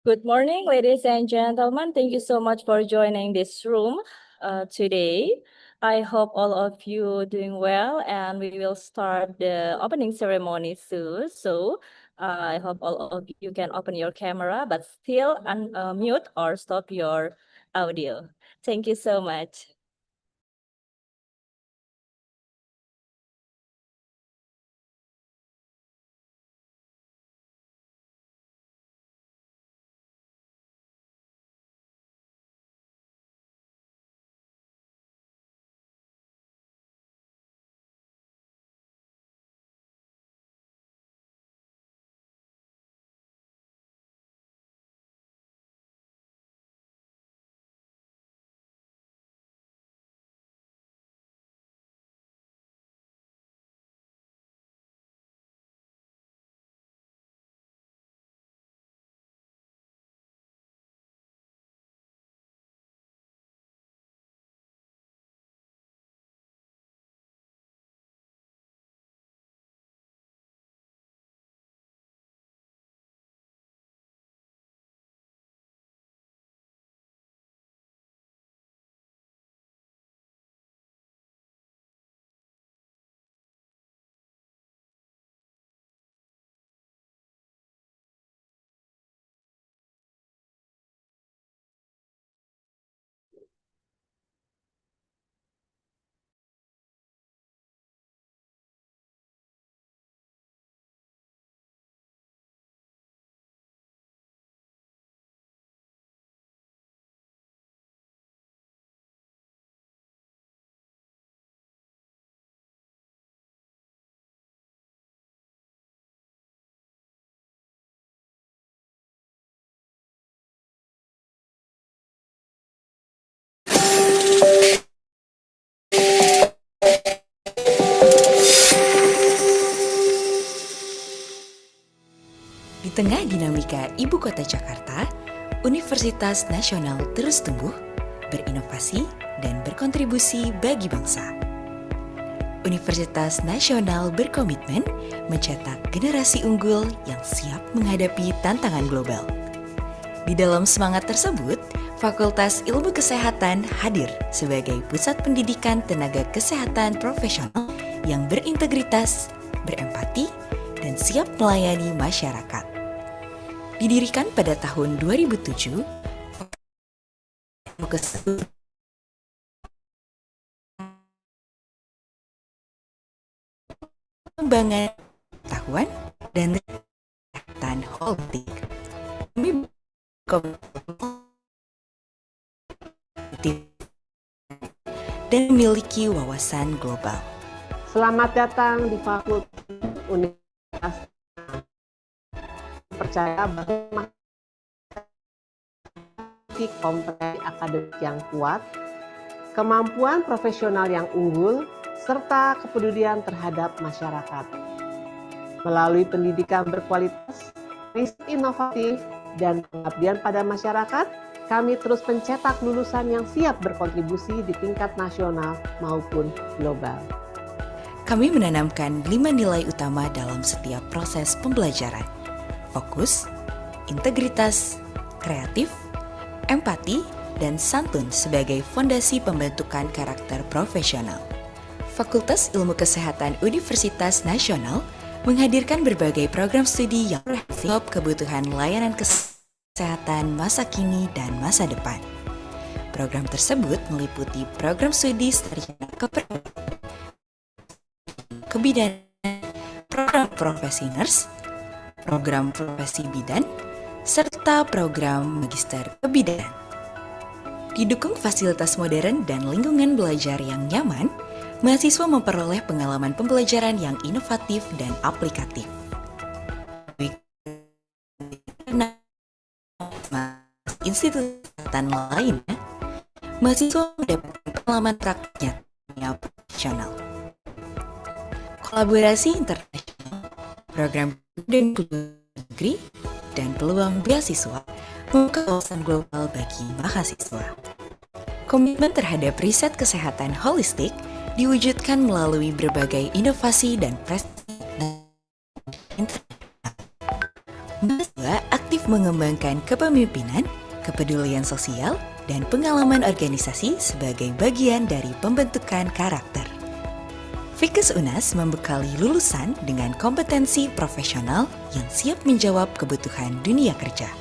Good morning, ladies and gentlemen. Thank you so much for joining this room today. I hope all of you doing well, and we will start the opening ceremony soon. I hope all of you can open your camera, but still unmute or stop your audio. Thank you so much. Di tengah dinamika Ibu Kota Jakarta, Universitas Nasional terus tumbuh, berinovasi, dan berkontribusi bagi bangsa. Universitas Nasional berkomitmen mencetak generasi unggul yang siap menghadapi tantangan global. Di dalam semangat tersebut, Fakultas Ilmu Kesehatan hadir sebagai pusat pendidikan tenaga kesehatan profesional yang berintegritas, berempati, dan siap melayani masyarakat. Didirikan pada tahun 2007, pengembangan pengetahuan dan kesehatan holistik dan memiliki wawasan global. Selamat datang di Fakultas Universitas. Percaya bahwa kompetensi akademik yang kuat, kemampuan profesional yang unggul, serta kepedulian terhadap masyarakat. Melalui pendidikan berkualitas, riset inovatif, dan pengabdian pada masyarakat, kami terus mencetak lulusan yang siap berkontribusi di tingkat nasional maupun global. Kami menanamkan 5 nilai utama dalam setiap proses pembelajaran. Fokus, integritas, kreatif, empati, dan santun sebagai fondasi pembentukan karakter profesional. Fakultas Ilmu Kesehatan Universitas Nasional menghadirkan berbagai program studi yang menjawab kebutuhan layanan kesehatan masa kini dan masa depan. Program tersebut meliputi program studi sarjana kebidanan, program profesi nurse, program profesi bidan, serta program magister kebidanan. Didukung fasilitas modern dan lingkungan belajar yang nyaman, mahasiswa memperoleh pengalaman pembelajaran yang inovatif dan aplikatif. Institusi kesehatan lainnya, mahasiswa mendapatkan pengalaman praktiknya profesional. Kolaborasi internasional, program dan negeri, dan peluang beasiswa membuka wawasan global bagi mahasiswa. Komitmen terhadap riset kesehatan holistik diwujudkan melalui berbagai inovasi dan prestasi internasional. Mahasiswa aktif aktif mengembangkan kepemimpinan, kepedulian sosial, dan pengalaman organisasi sebagai bagian dari pembentukan karakter. Fikes UNAS membekali lulusan dengan kompetensi profesional yang siap menjawab kebutuhan dunia kerja.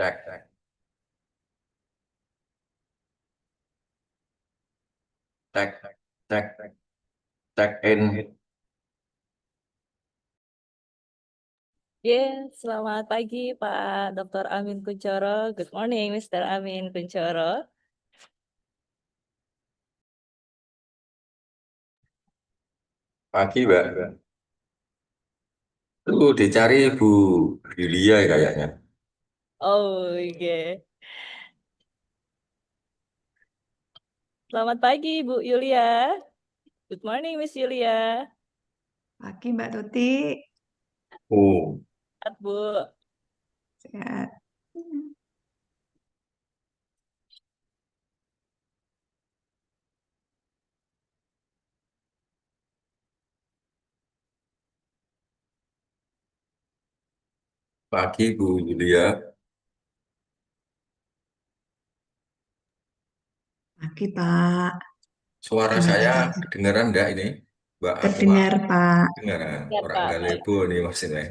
Cek, cek, cek, cek, cek in. Selamat pagi Pak Dr. Amin Kunchoro. Good morning, Mr. Amin Kunchoro. Pagi, Mbak. Tuh dicari Bu Yulia kayaknya. Oh, iya. Selamat pagi, Bu Yulia. Good morning, Miss Yulia. Pagi Mbak Tuti, Oh, Sehat, Bu. sehat. pagi Bu Yulia. Pagi Pak, Suara terima saya kasih. kedengaran enggak ini? Mbak Atma, Terdengar Pak. kedengaran. Ya, Orang Pak. nggak lebo nih maksudnya.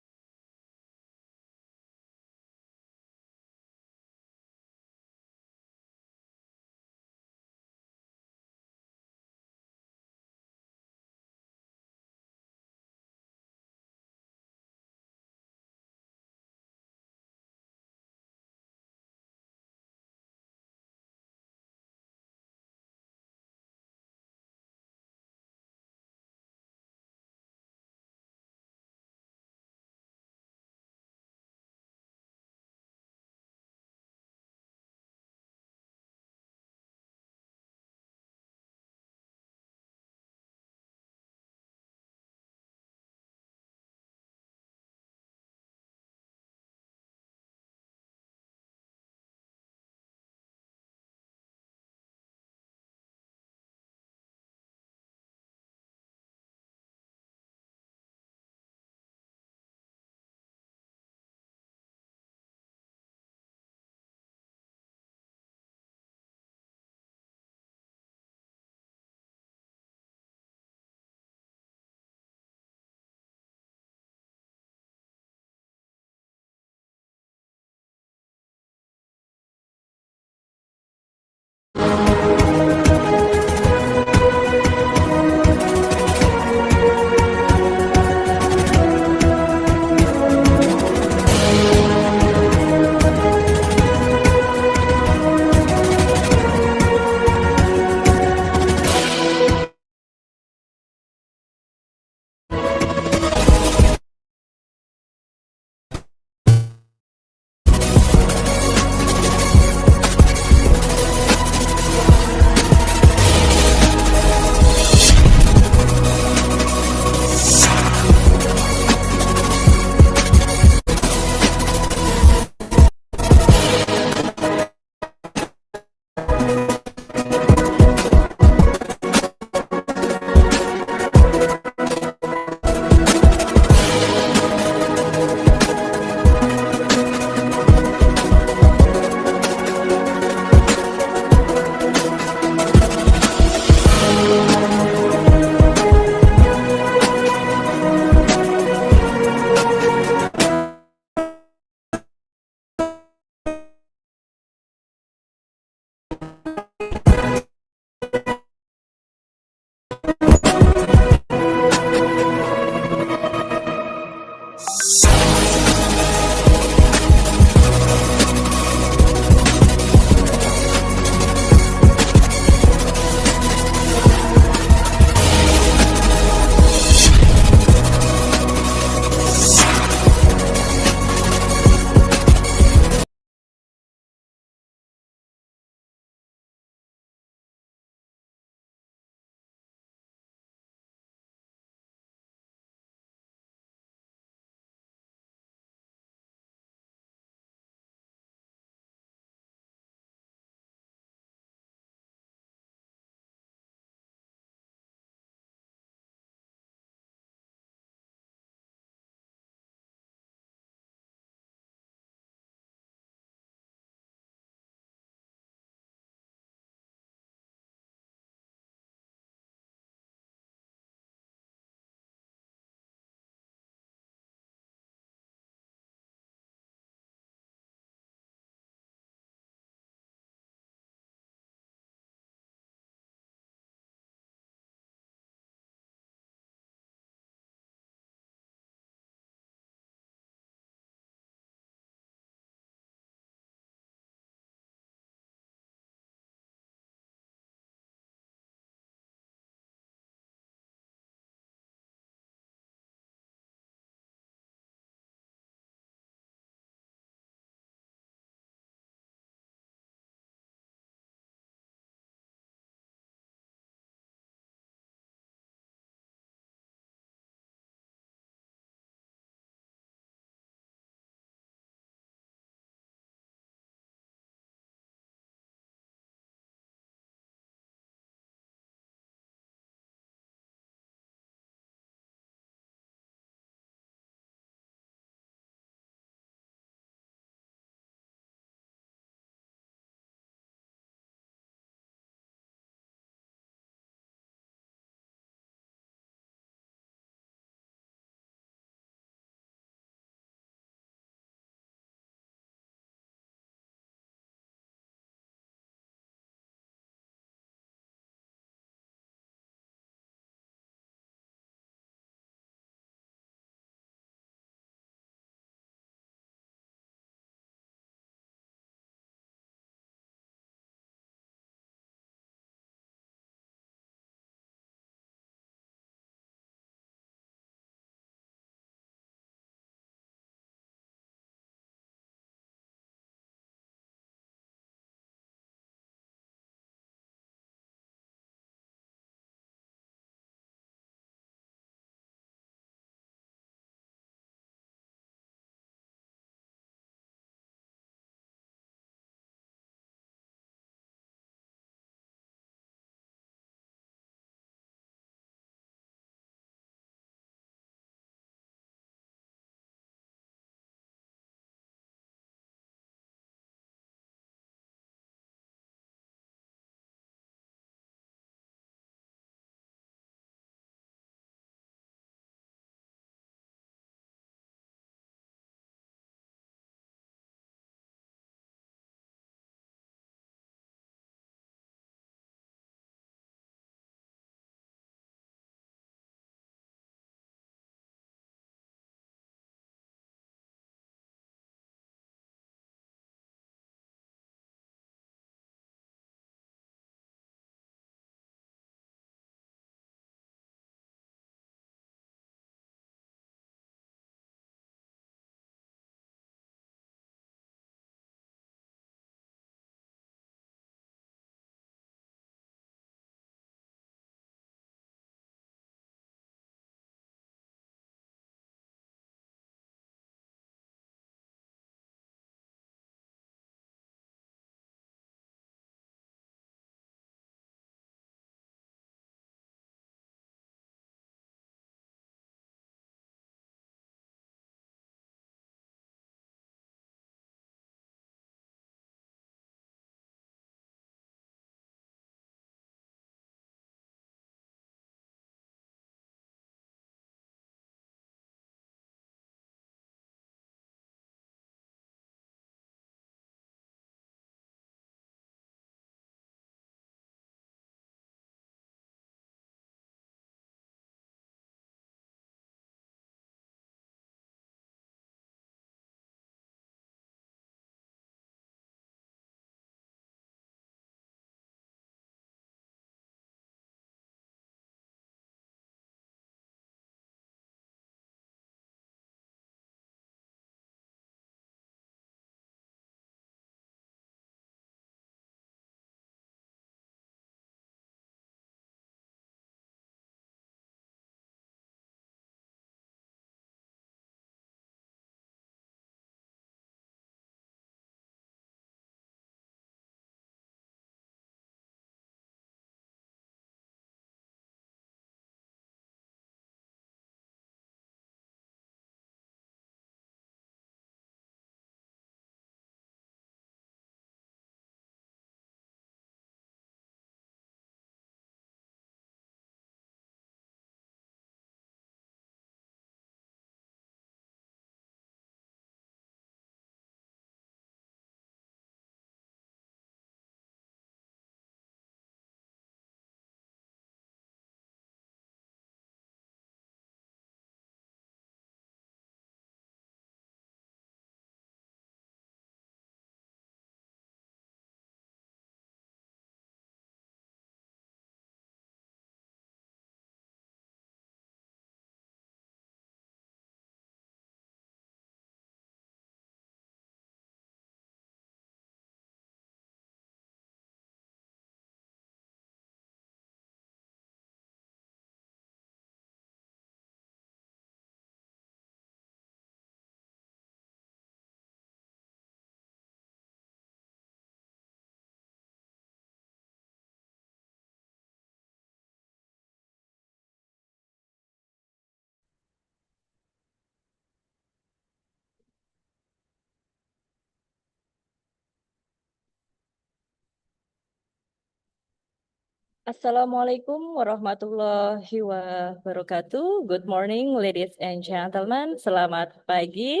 Assalamualaikum warahmatullahi wabarakatuh. Good morning, ladies and gentlemen. Selamat pagi.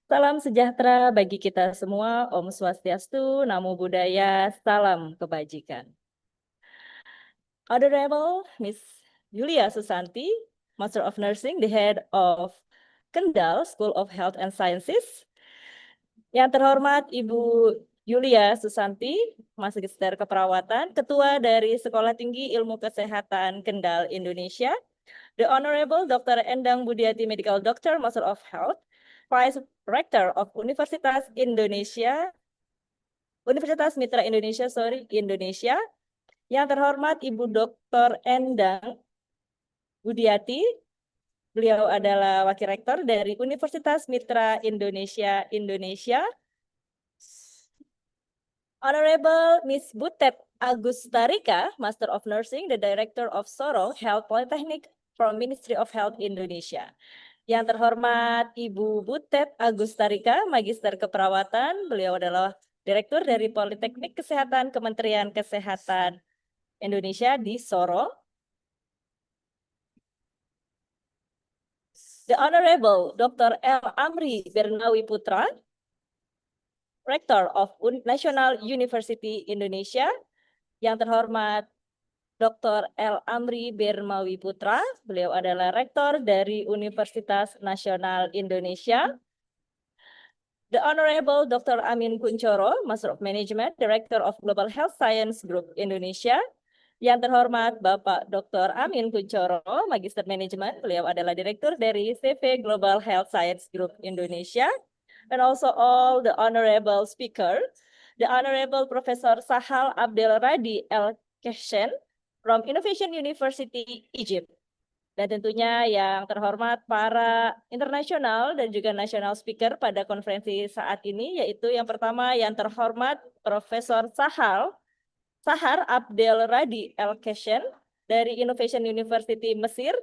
Salam sejahtera bagi kita semua. Om Swastiastu, Namo Buddhaya, salam kebajikan. Honorable Miss Yulia Susanti, Master of Nursing, the head of Kendal School of Health and Sciences. Yang terhormat Ibu Yulia Susanti, Magister Keperawatan, Ketua dari Sekolah Tinggi Ilmu Kesehatan Kendal, Indonesia. The Honorable Dr. Endang Budiati, Medical Doctor, Master of Health, Vice Rector of Universitas Indonesia, Universitas Mitra Indonesia, Indonesia. Yang terhormat Ibu Dr. Endang Budiati, beliau adalah Wakil Rektor dari Universitas Mitra Indonesia, Indonesia. Honorable Miss Butet Agustarika, Master of Nursing, the Director of Sorong Health Polytechnic from Ministry of Health Indonesia. Yang terhormat Ibu Butet Agustarika, Magister Keperawatan, beliau adalah Direktur dari Politeknik Kesehatan Kementerian Kesehatan Indonesia di Sorong. The Honorable Dr. L. Amri Bernawi Putra, Rector of National University Indonesia. Yang terhormat Dr. L. Amri Bermawi Putra, beliau adalah Rektor dari Universitas Nasional Indonesia. The Honorable Dr. Amin Kunchoro, Master of Management, Director of Global Health Science Group Indonesia. Yang terhormat Bapak Dr. Amin Kunchoro, Magister Management, beliau adalah Direktur dari CV Global Health Science Group Indonesia. And also all the honorable speaker, the Honorable Professor Sahal Abdel Radi El Keshen from Innovation University Egypt. Dan tentunya yang terhormat para internasional dan juga nasional speaker pada konferensi saat ini, yaitu yang pertama yang terhormat Profesor Sahar Abdel Radi El Keshen dari Innovation University Mesir.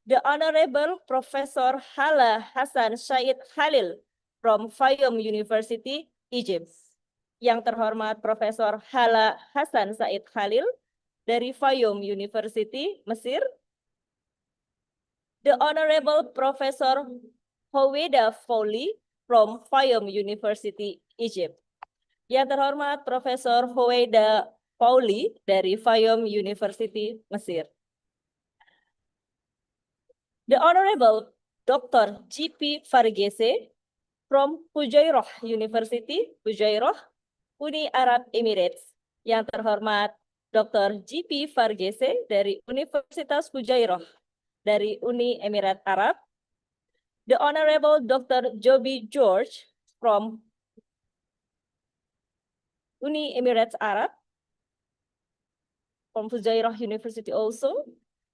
The Honorable Professor Hala Hasan Syed Khalil from Fayoum University, Egypt. Yang terhormat Profesor Hala Hasan Syed Khalil dari Fayoum University, Mesir. The Honorable Professor Howeda Fowli from Fayoum University, Egypt. Yang terhormat Profesor Howeda Fowli dari Fayoum University, Mesir. The Honorable Dr. G.P. Fargese from Fujairah University, Fujairah, Uni Arab Emirates. Yang terhormat Dr. G.P. Fargese dari Universitas Fujairah dari Uni Emirat Arab. The Honorable Dr. Joby George from Uni Emirates Arab, from Fujairah University also.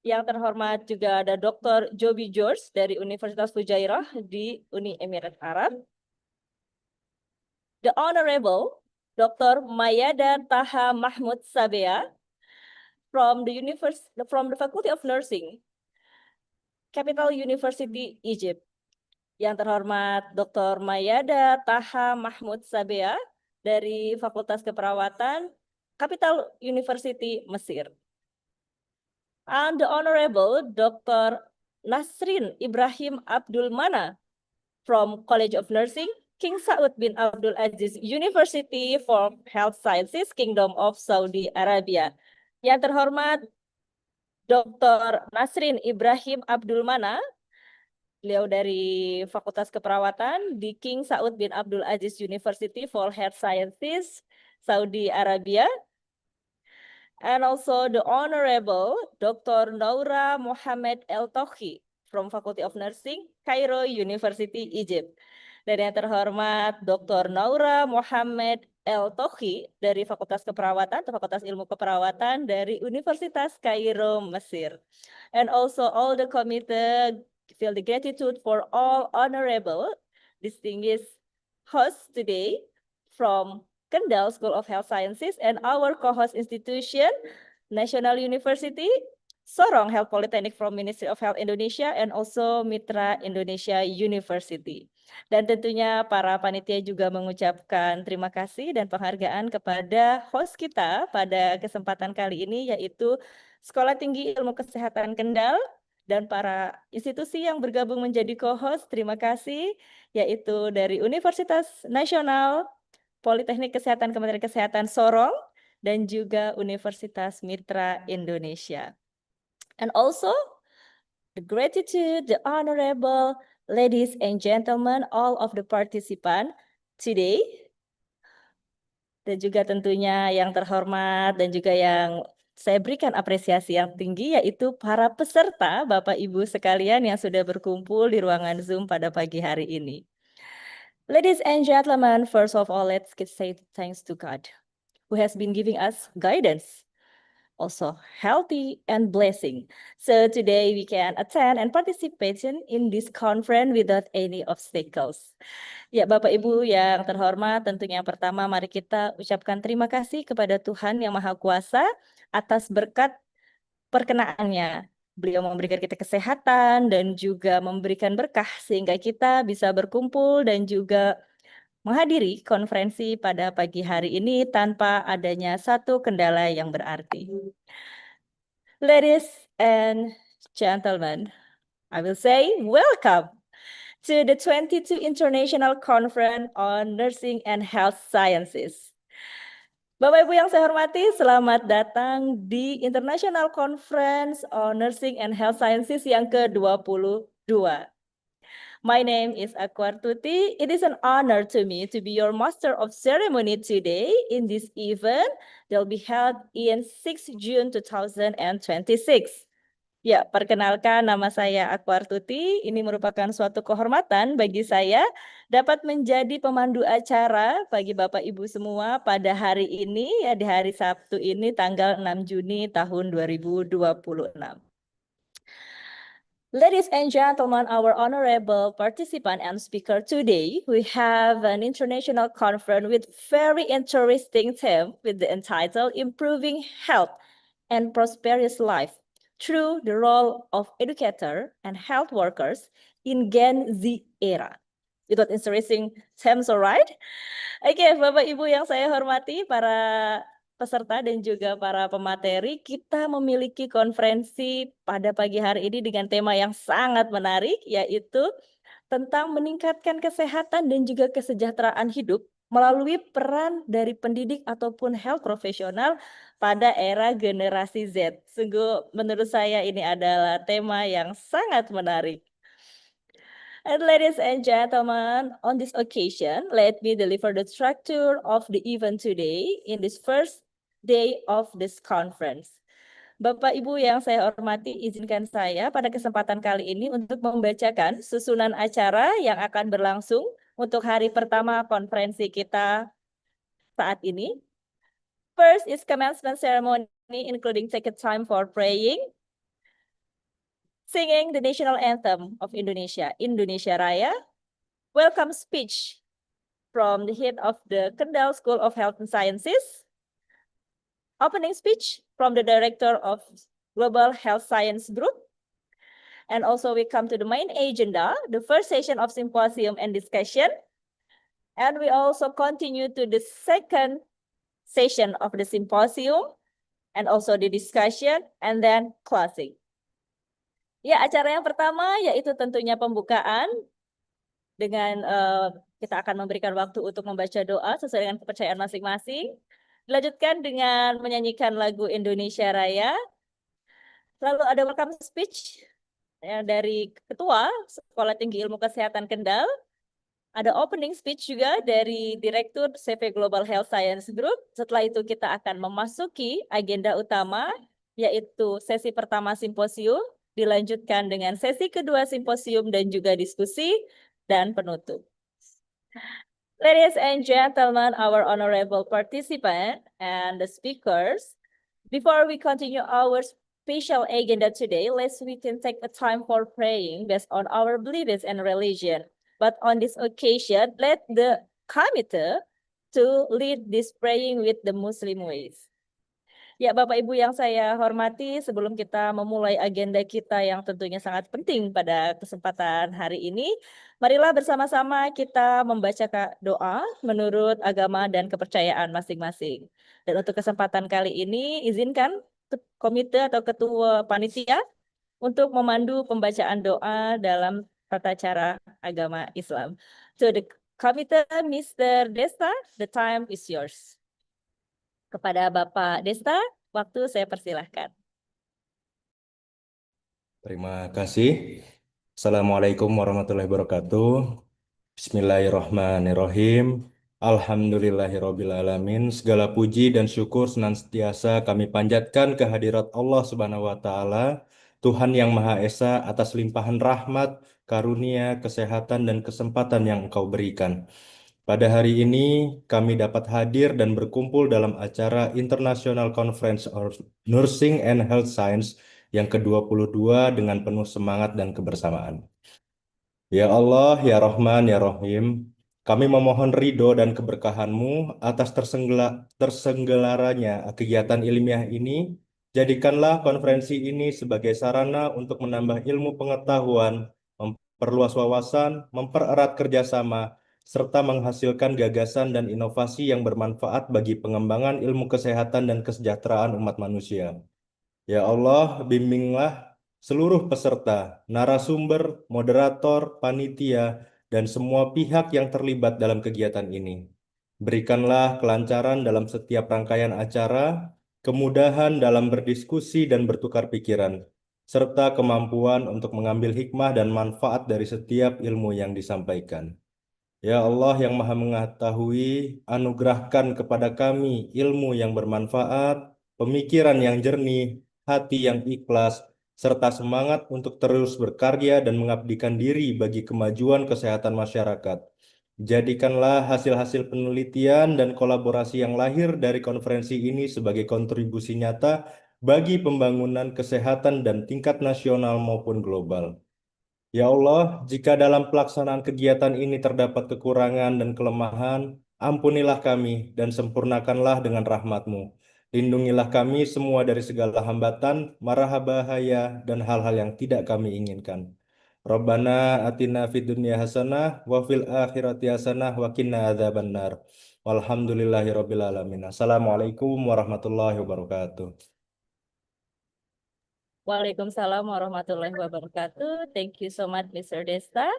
Yang terhormat juga ada Dr. Joby George dari Universitas Fujairah di Uni Emirat Arab. The Honorable Dr. Mayada Taha Mahmud Sabea from the Faculty of Nursing, Capital University, Egypt. Yang terhormat Dr. Mayada Taha Mahmud Sabea dari Fakultas Keperawatan, Capital University, Mesir. And the Honorable Dr. Nasrin Ibrahim Abdul Mana from College of Nursing, King Saud bin Abdul Aziz University for Health Sciences, Kingdom of Saudi Arabia. Yang terhormat Dr. Nasrin Ibrahim Abdul Mana, beliau dari Fakultas Keperawatan di King Saud bin Abdul Aziz University for Health Sciences, Saudi Arabia. And also the Honorable Dr. Noura Mohamed El Tohi from Faculty of Nursing, Cairo University, Egypt. Dan yang terhormat Dr. Noura Mohamed El Tohi dari Fakultas Keperawatan atau Fakultas Ilmu Keperawatan dari Universitas Kairo, Mesir. And also all the committee feel the gratitude for all honorable distinguished hosts today from Kendal School of Health Sciences and our co-host institution, National University, Sorong Health Polytechnic from Ministry of Health Indonesia, and also Mitra Indonesia University. Dan tentunya para panitia juga mengucapkan terima kasih dan penghargaan kepada host kita pada kesempatan kali ini, yaitu Sekolah Tinggi Ilmu Kesehatan Kendal dan para institusi yang bergabung menjadi co-host. Terima kasih, yaitu dari Universitas Nasional, Politeknik Kesehatan Kementerian Kesehatan Sorong, dan juga Universitas Mitra Indonesia. And also, the gratitude, the honorable ladies and gentlemen, all of the participant today, dan juga tentunya yang terhormat dan juga yang saya berikan apresiasi yang tinggi, yaitu para peserta, Bapak Ibu sekalian yang sudah berkumpul di ruangan Zoom pada pagi hari ini. Ladies and gentlemen, first of all, let's say thanks to God, who has been giving us guidance, also healthy and blessing. So today we can attend and participation in this conference without any obstacles. Ya, Bapak Ibu yang terhormat, tentunya yang pertama mari kita ucapkan terima kasih kepada Tuhan Yang Maha Kuasa atas berkat perkenaannya. Beliau memberikan kita kesehatan dan juga memberikan berkah sehingga kita bisa berkumpul dan juga menghadiri konferensi pada pagi hari ini tanpa adanya satu kendala yang berarti. Ladies and gentlemen, I will say welcome to the 22 International Conference on Nursing and Health Sciences. Bapak Ibu yang saya hormati, selamat datang di International Conference on Nursing and Health Sciences yang ke-22. My name is Akwartuti. It is an honor to me to be your master of ceremony today in this event that will be held in 6 June 2026. Ya, perkenalkan nama saya Akwartuti. Ini merupakan suatu kehormatan bagi saya dapat menjadi pemandu acara bagi Bapak Ibu semua pada hari ini, ya di hari Sabtu ini tanggal 6 Juni tahun 2026. Ladies and gentlemen, our honorable participant and speaker today, we have an international conference with very interesting theme with the entitle Improving Health and Prosperous Life through the role of educator and health workers in Gen Z era. Itu interesting themes, alright? Oke, Bapak Ibu yang saya hormati, para peserta dan juga para pemateri, kita memiliki konferensi pada pagi hari ini dengan tema yang sangat menarik, yaitu tentang meningkatkan kesehatan dan juga kesejahteraan hidup melalui peran dari pendidik ataupun health profesional pada era generasi Z. Sungguh menurut saya ini adalah tema yang sangat menarik. And ladies and gentlemen, on this occasion, let me deliver the structure of the event today in this first day of this conference. Bapak Ibu yang saya hormati, izinkan saya pada kesempatan kali ini untuk membacakan susunan acara yang akan berlangsung untuk hari pertama konferensi kita saat ini. First is commencement ceremony, including take a time for praying, singing the national anthem of Indonesia, Indonesia Raya, welcome speech from the head of the Kendal School of Health and Sciences, opening speech from the director of Global Health Science Group, and also we come to the main agenda, the first session of symposium and discussion, and we also continue to the second session of the symposium, and also the discussion, and then closing. Ya, acara yang pertama yaitu tentunya pembukaan dengan kita akan memberikan waktu untuk membaca doa sesuai dengan kepercayaan masing-masing. Dilanjutkan dengan menyanyikan lagu Indonesia Raya. Lalu ada welcome speech ya, dari Ketua Sekolah Tinggi Ilmu Kesehatan Kendal. Ada opening speech juga dari Direktur CV Global Health Science Group. Setelah itu kita akan memasuki agenda utama, yaitu sesi pertama simposium, dilanjutkan dengan sesi kedua simposium dan juga diskusi dan penutup. Ladies and gentlemen, our honorable participant and the speakers, before we continue our special agenda today, we can take a time for praying based on our beliefs and religion. But on this occasion, let the committee to lead this praying with the Muslim ways. Ya, Bapak Ibu yang saya hormati, sebelum kita memulai agenda kita yang tentunya sangat penting pada kesempatan hari ini, marilah bersama-sama kita membaca doa menurut agama dan kepercayaan masing-masing. Dan untuk kesempatan kali ini, izinkan komite atau ketua panitia untuk memandu pembacaan doa dalam tata cara agama Islam. To the committee, Mr. Desta, the time is yours. Kepada Bapak Desta, waktu saya persilahkan. Terima kasih. Assalamualaikum warahmatullahi wabarakatuh. Bismillahirrahmanirrahim. Alhamdulillahirrabbilalamin. Segala puji dan syukur senantiasa kami panjatkan kehadirat Allah Subhanahu wa Ta'ala, Tuhan yang Maha Esa, atas limpahan rahmat, karunia, kesehatan, dan kesempatan yang Engkau berikan. Pada hari ini, kami dapat hadir dan berkumpul dalam acara International Conference of Nursing and Health Science yang ke-22 dengan penuh semangat dan kebersamaan. Ya Allah, Ya Rahman, Ya Rahim, kami memohon ridho dan keberkahan-Mu atas tersenggelaranya kegiatan ilmiah ini. Jadikanlah konferensi ini sebagai sarana untuk menambah ilmu pengetahuan, memperluas wawasan, mempererat kerjasama, serta menghasilkan gagasan dan inovasi yang bermanfaat bagi pengembangan ilmu kesehatan dan kesejahteraan umat manusia. Ya Allah, bimbinglah seluruh peserta, narasumber, moderator, panitia, dan semua pihak yang terlibat dalam kegiatan ini. Berikanlah kelancaran dalam setiap rangkaian acara, kemudahan dalam berdiskusi dan bertukar pikiran, serta kemampuan untuk mengambil hikmah dan manfaat dari setiap ilmu yang disampaikan. Ya Allah yang Maha Mengetahui, anugerahkan kepada kami ilmu yang bermanfaat, pemikiran yang jernih, hati yang ikhlas, serta semangat untuk terus berkarya dan mengabdikan diri bagi kemajuan kesehatan masyarakat. Jadikanlah hasil-hasil penelitian dan kolaborasi yang lahir dari konferensi ini sebagai kontribusi nyata bagi pembangunan kesehatan dan tingkat nasional maupun global. Ya Allah, jika dalam pelaksanaan kegiatan ini terdapat kekurangan dan kelemahan, ampunilah kami dan sempurnakanlah dengan rahmat-Mu. Lindungilah kami semua dari segala hambatan, mara bahaya, dan hal-hal yang tidak kami inginkan. Rabbana atina fid dunya hasanah wa fil akhirati hasanah wa qina adzabannar. Walhamdulillahirabbil alamin. Assalamualaikum warahmatullahi wabarakatuh. Waalaikumsalam warahmatullahi wabarakatuh. Thank you so much, Mr. Desta.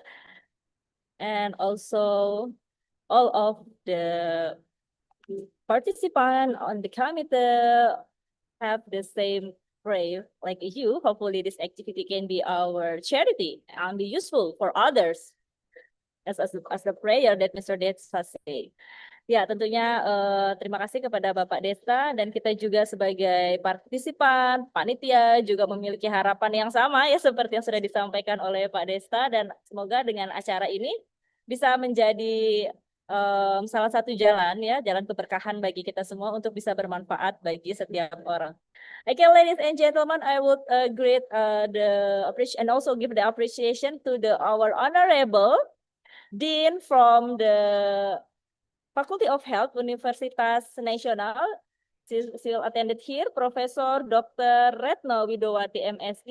And also all of the participants on the committee have the same prayer like you. Hopefully this activity can be our charity and be useful for others as the prayer that Mr. Desta say. Ya, tentunya terima kasih kepada Bapak Desta dan kita juga sebagai partisipan, panitia juga memiliki harapan yang sama ya seperti yang sudah disampaikan oleh Pak Desta, dan semoga dengan acara ini bisa menjadi salah satu jalan ya, jalan keberkahan bagi kita semua untuk bisa bermanfaat bagi setiap orang. Okay, ladies and gentlemen, I would greet the appreciation and also give the appreciation to our honorable Dean from the Faculty of Health, Universitas Nasional. Still attended here, Professor Dr. Retno Widowati, MSc.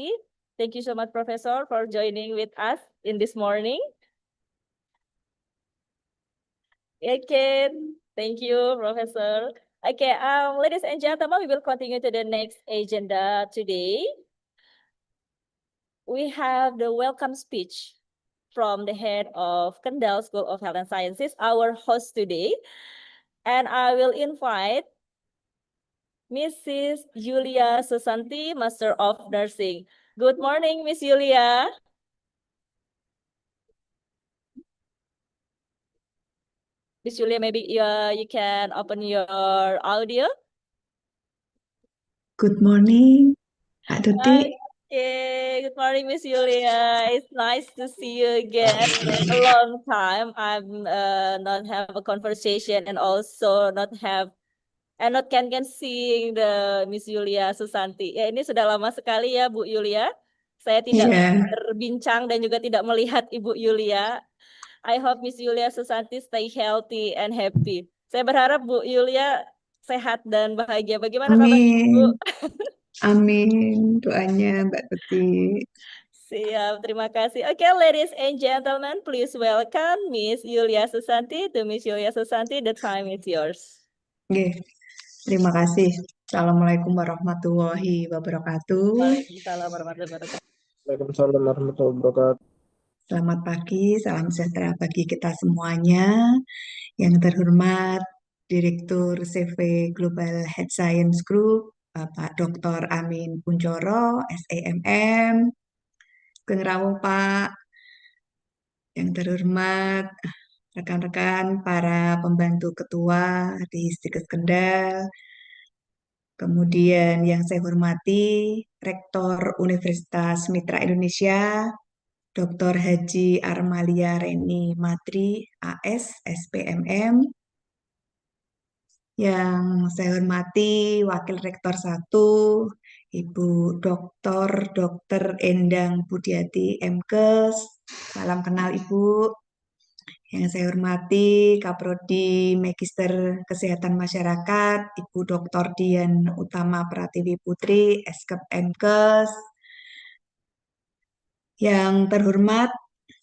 Thank you so much, Professor, for joining with us in this morning. Okay, thank you, Professor. Okay, ladies and gentlemen, we will continue to the next agenda today. We have the welcome speech from the head of Kendal School of Health and Sciences, our host today. And I will invite Mrs. Julia Susanti, Master of Nursing. Good morning, Miss Julia. Miss Julia, maybe you can open your audio. Good morning, Kak Tuti. Okay, good morning, Miss Julia. It's nice to see you again. A long time I'm not have a conversation and also not can see the Miss Julia Susanti. Ya, ini sudah lama sekali ya Bu Yulia. Saya tidak berbincang dan juga tidak melihat Ibu Yulia. I hope Miss Julia Susanti stay healthy and happy. Saya berharap Bu Yulia sehat dan bahagia. Bagaimana kabar Ibu? Amin. Amin. Doanya Mbak Tuti. Siap, terima kasih. Oke, ladies and gentlemen, please welcome Miss Yulia Susanti. To Miss Yulia Susanti, the time is yours. Oke, terima kasih. Assalamualaikum warahmatullahi wabarakatuh. Waalaikumsalam warahmatullahi wabarakatuh. Waalaikumsalam warahmatullahi wabarakatuh. Selamat pagi, salam sejahtera bagi kita semuanya. Yang terhormat Direktur CV Global Head Science Group, Bapak Dr. Amin Kunchoro, SAMM. Sugeng rawuh Pak. Yang terhormat rekan-rekan para pembantu ketua di Stikes Kendal, kemudian yang saya hormati Rektor Universitas Mitra Indonesia, Dr. Haji Armalia Reni Matri, AS, SPMM, yang saya hormati Wakil Rektor 1, Ibu Dr. Endang Budiati, MKes, salam kenal Ibu. Yang saya hormati Kaprodi Magister Kesehatan Masyarakat, Ibu Dr. Dian Utama Pratiwi Putri, Eskep MKes. Yang terhormat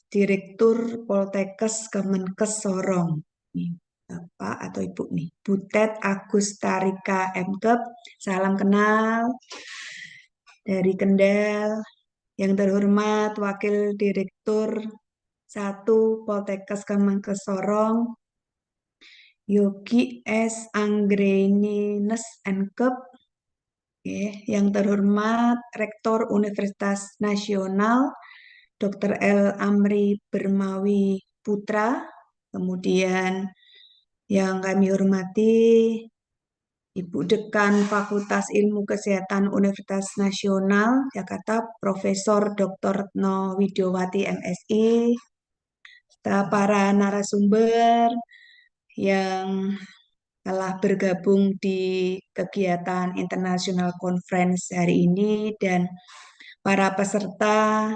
Direktur Poltekkes Kemenkes Sorong, nih, Bapak atau Ibu nih, Butet Agus Tarika MKep, salam kenal dari Kendal. Yang terhormat Wakil Direktur 1 Poltekkes Kemenkes Sorong, Yogi S. Anggreni-Nes MKep. Yang terhormat Rektor Universitas Nasional Dr. L. Amri Bermawi Putra, kemudian yang kami hormati Ibu Dekan Fakultas Ilmu Kesehatan Universitas Nasional Jakarta, Profesor Dr. Retno Widiowati MSI, serta para narasumber yang telah bergabung di kegiatan International Conference hari ini dan para peserta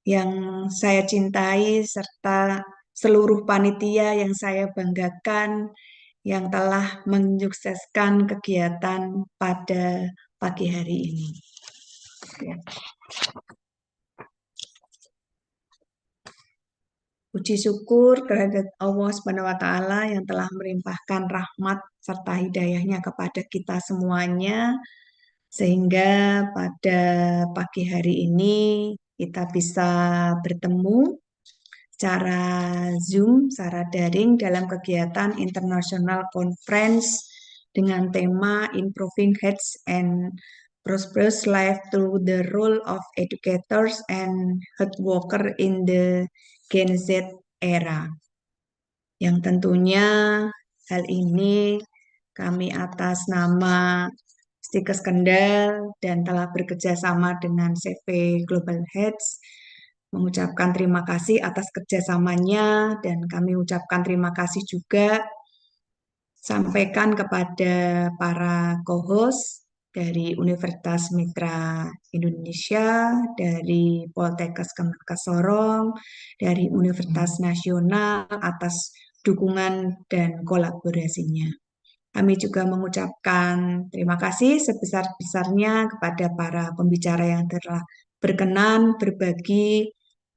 yang saya cintai serta seluruh panitia yang saya banggakan yang telah menyukseskan kegiatan pada pagi hari ini. Puji syukur kehadirat Allah Subhanahu wa Ta'ala yang telah melimpahkan rahmat serta hidayahnya kepada kita semuanya, sehingga pada pagi hari ini kita bisa bertemu secara Zoom, secara daring dalam kegiatan International Conference dengan tema Improving Health and Prosperous Life Through the Role of Educators and Health Workers in the Gen Z Era. Yang tentunya hal ini kami atas nama Stikes Kendal dan telah bekerja sama dengan CV Global Heads mengucapkan terima kasih atas kerjasamanya dan kami ucapkan terima kasih juga sampaikan kepada para co-host dari Universitas Mitra Indonesia, dari Poltekkes Kemenkes Sorong, dari Universitas Nasional atas dukungan dan kolaborasinya. Kami juga mengucapkan terima kasih sebesar-besarnya kepada para pembicara yang telah berkenan berbagi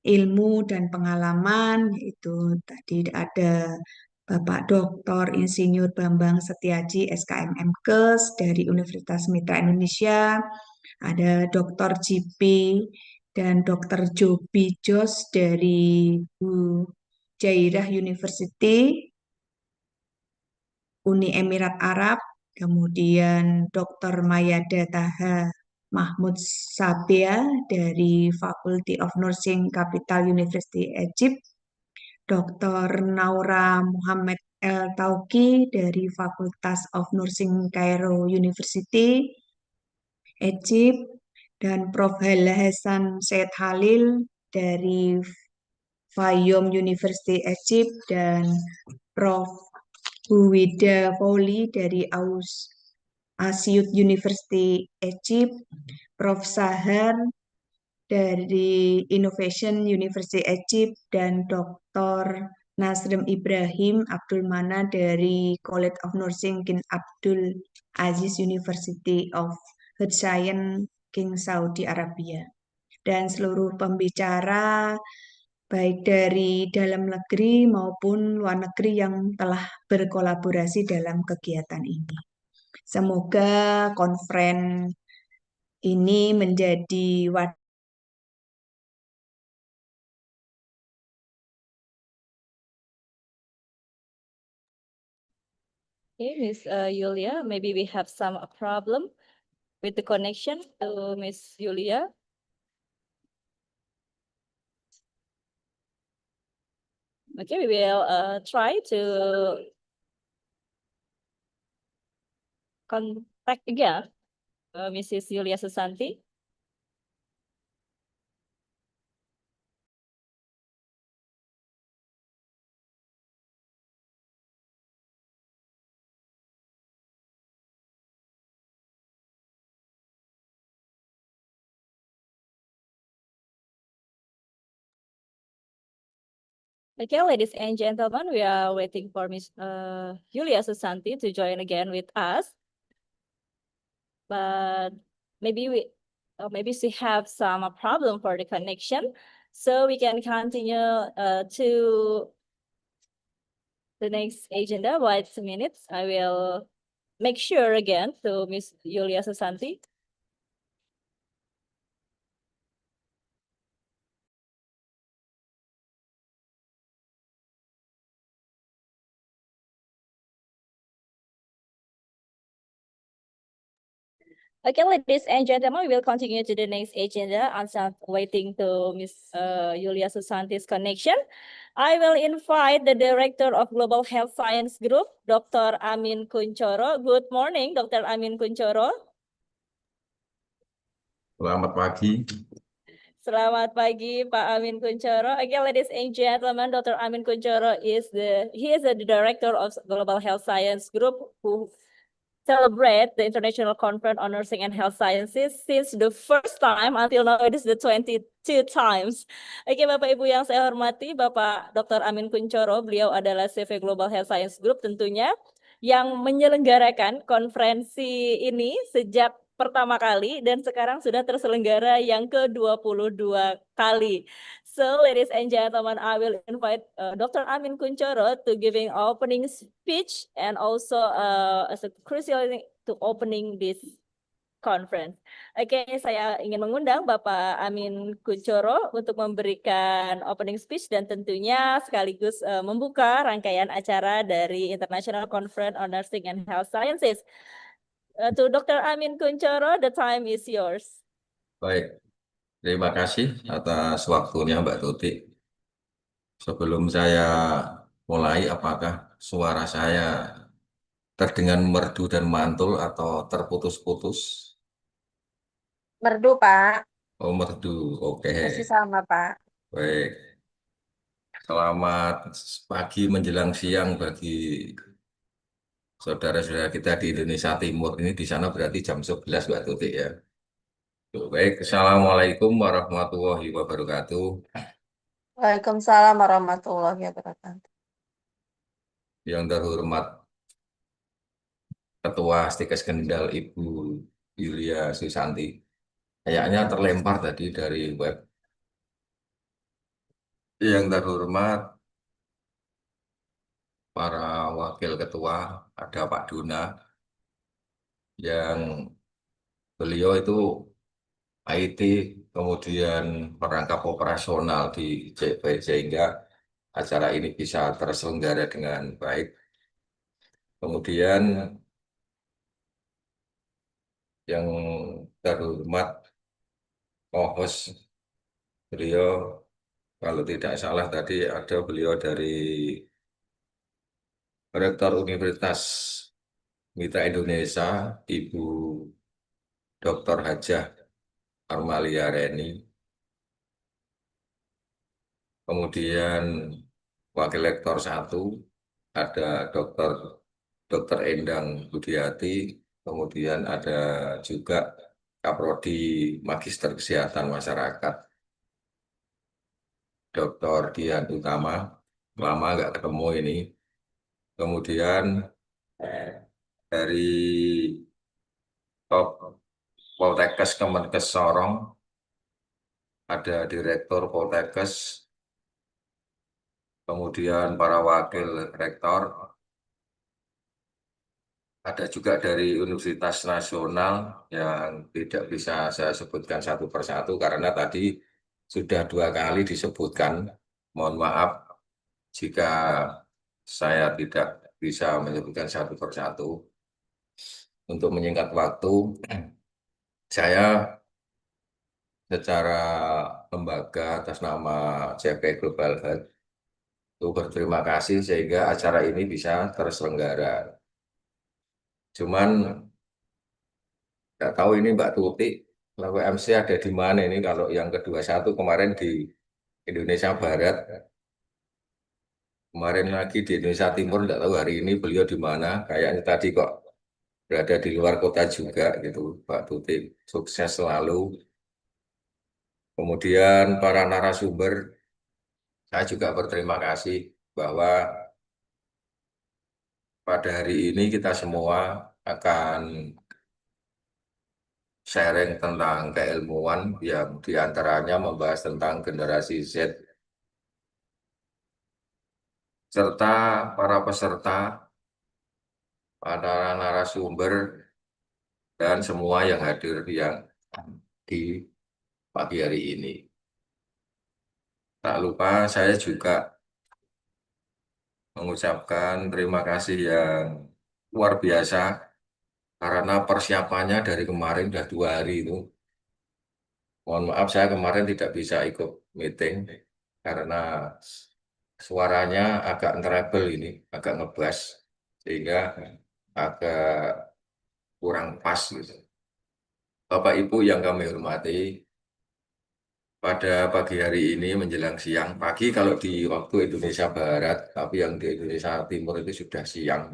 ilmu dan pengalaman, yaitu tadi ada Bapak Dr. Insinyur Bambang Setiaji, SKM MKes dari Universitas Mitra Indonesia, ada Dr. JP dan Dr. Jobi Jos dari Jairah University, Uni Emirat Arab, kemudian Dr. Mayada Taha Mahmud Sabia dari Faculty of Nursing Capital University Egypt, Dr. Naura Muhammad El Tauki dari Fakultas of Nursing Cairo University, Egypt, dan Prof. Hala Hasan Said Halil dari Fayoum University Egypt, dan Prof. Huwida Fowli dari Asyut University Egypt, Prof. Sahar dari Innovation University Egypt, dan Dr. Nasrim Ibrahim Abdul Mana dari College of Nursing King Abdul Aziz University of Health Science King Saudi Arabia. Dan seluruh pembicara baik dari dalam negeri maupun luar negeri yang telah berkolaborasi dalam kegiatan ini. Semoga konferensi ini menjadi wadah Okay, Miss Yulia, maybe we have some problem with the connection to Miss Yulia. Okay, we will try to contact again Mrs. Yulia Susanti. Okay, ladies and gentlemen, we are waiting for Miss Yulia Susanti to join again with us. But maybe she have some problem for the connection, so we can continue to the next agenda. Wait a minute, I will make sure again to Miss Yulia Susanti. Okay, ladies and gentlemen, we will continue to the next agenda. I'm waiting to Miss Yulia Susanti's connection. I will invite the Director of Global Health Science Group, Dr. Amin Kunchoro. Good morning, Dr. Amin Kunchoro. Selamat pagi. Selamat pagi, Pak Amin Kunchoro. Again, ladies and gentlemen, Dr. Amin Kunchoro is the Director of Global Health Science Group who celebrate the International Conference on Nursing and Health Sciences since the first time until now it is the 22 times. Oke, Bapak Ibu yang saya hormati, Bapak Dr. Amin Kunchoro, beliau adalah CV Global Health Science Group tentunya yang menyelenggarakan konferensi ini sejak pertama kali dan sekarang sudah terselenggara yang ke-22 kali. So, ladies and gentlemen, I will invite Dr. Amin Kunchoro to giving opening speech and also as a crucial to opening this conference. Oke, saya ingin mengundang Bapak Amin Kunchoro untuk memberikan opening speech dan tentunya sekaligus membuka rangkaian acara dari International Conference on Nursing and Health Sciences. To Dr. Amin Kunchoro, the time is yours. Baik, terima kasih atas waktunya Mbak Tuti. Sebelum saya mulai, apakah suara saya terdengar merdu dan mantul atau terputus-putus? Merdu, Pak. Oh, merdu, oke. Masih sama, Pak. Baik. Selamat pagi menjelang siang bagi saudara-saudara kita di Indonesia Timur. Ini di sana berarti jam 11 Mbak Tuti ya. Baik, Assalamualaikum warahmatullahi wabarakatuh. Waalaikumsalam warahmatullahi wabarakatuh. Yang terhormat Ketua Stikes Kendal Ibu Yulia Susanti. Kayaknya terlempar tadi dari web. Yang terhormat para wakil ketua, ada Pak Duna, yang beliau itu IT, kemudian perangkap operasional di JP, sehingga acara ini bisa terselenggara dengan baik. Kemudian yang terhormat co-host beliau, kalau tidak salah tadi ada beliau dari Rektor Universitas Mitra Indonesia, Ibu Dr. Hajah Armalia Reni. Kemudian Wakil Rektor 1 ada Dr. Endang Budiati. Kemudian ada juga Kaprodi Magister Kesehatan Masyarakat, Dr. Dian Utama. lama nggak ketemu ini. Kemudian dari top Poltekkes Kemenkes Sorong ada Direktur Poltekkes, kemudian para wakil rektor, ada juga dari Universitas Nasional yang tidak bisa saya sebutkan satu persatu karena tadi sudah 2 kali disebutkan. Mohon maaf jika saya tidak bisa menyebutkan satu persatu. Untuk menyingkat waktu, saya secara lembaga atas nama CP Global Health itu berterima kasih sehingga acara ini bisa terselenggara. Cuman nggak tahu ini Mbak Tuti, lalu MC ada di mana ini kalau yang ke-21 kemarin di Indonesia Barat, kemarin lagi di Indonesia Timur, nggak tahu hari ini beliau di mana, kayaknya tadi kok berada di luar kota juga gitu, Mbak Tuti, sukses selalu. Kemudian para narasumber, saya juga berterima kasih bahwa pada hari ini kita semua akan sharing tentang keilmuan yang diantaranya membahas tentang generasi Z, serta para peserta, para narasumber, dan semua yang hadir yang di pagi hari ini. Tak lupa saya juga mengucapkan terima kasih yang luar biasa karena persiapannya dari kemarin sudah 2 hari itu. Mohon maaf saya kemarin tidak bisa ikut meeting karena suaranya agak treble ini, agak ngebas sehingga agak kurang pas gitu. Bapak Ibu yang kami hormati, pada pagi hari ini menjelang siang, pagi kalau di waktu Indonesia Barat, tapi yang di Indonesia Timur itu sudah siang.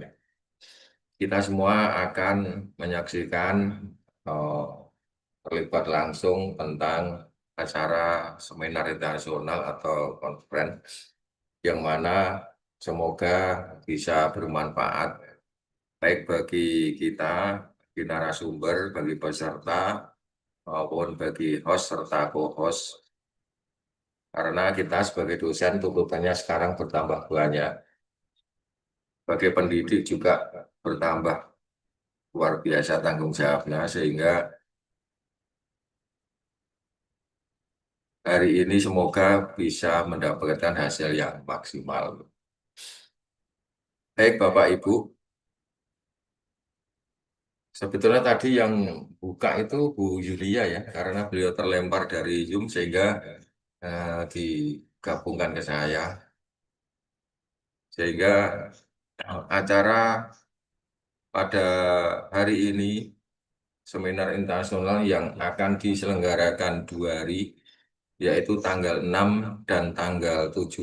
Kita semua akan menyaksikan terlibat langsung tentang acara seminar internasional atau conference yang mana semoga bisa bermanfaat baik bagi kita, bagi narasumber, bagi peserta, maupun bagi host serta co-host. Karena kita sebagai dosen tuntutannya sekarang bertambah banyak. Sebagai pendidik juga bertambah luar biasa tanggung jawabnya sehingga hari ini semoga bisa mendapatkan hasil yang maksimal. Baik Bapak Ibu, sebetulnya tadi yang buka itu Bu Yulia ya, karena beliau terlempar dari Zoom sehingga digabungkan ke saya. Sehingga acara pada hari ini, seminar internasional yang akan diselenggarakan 2 hari, yaitu tanggal 6 dan tanggal 7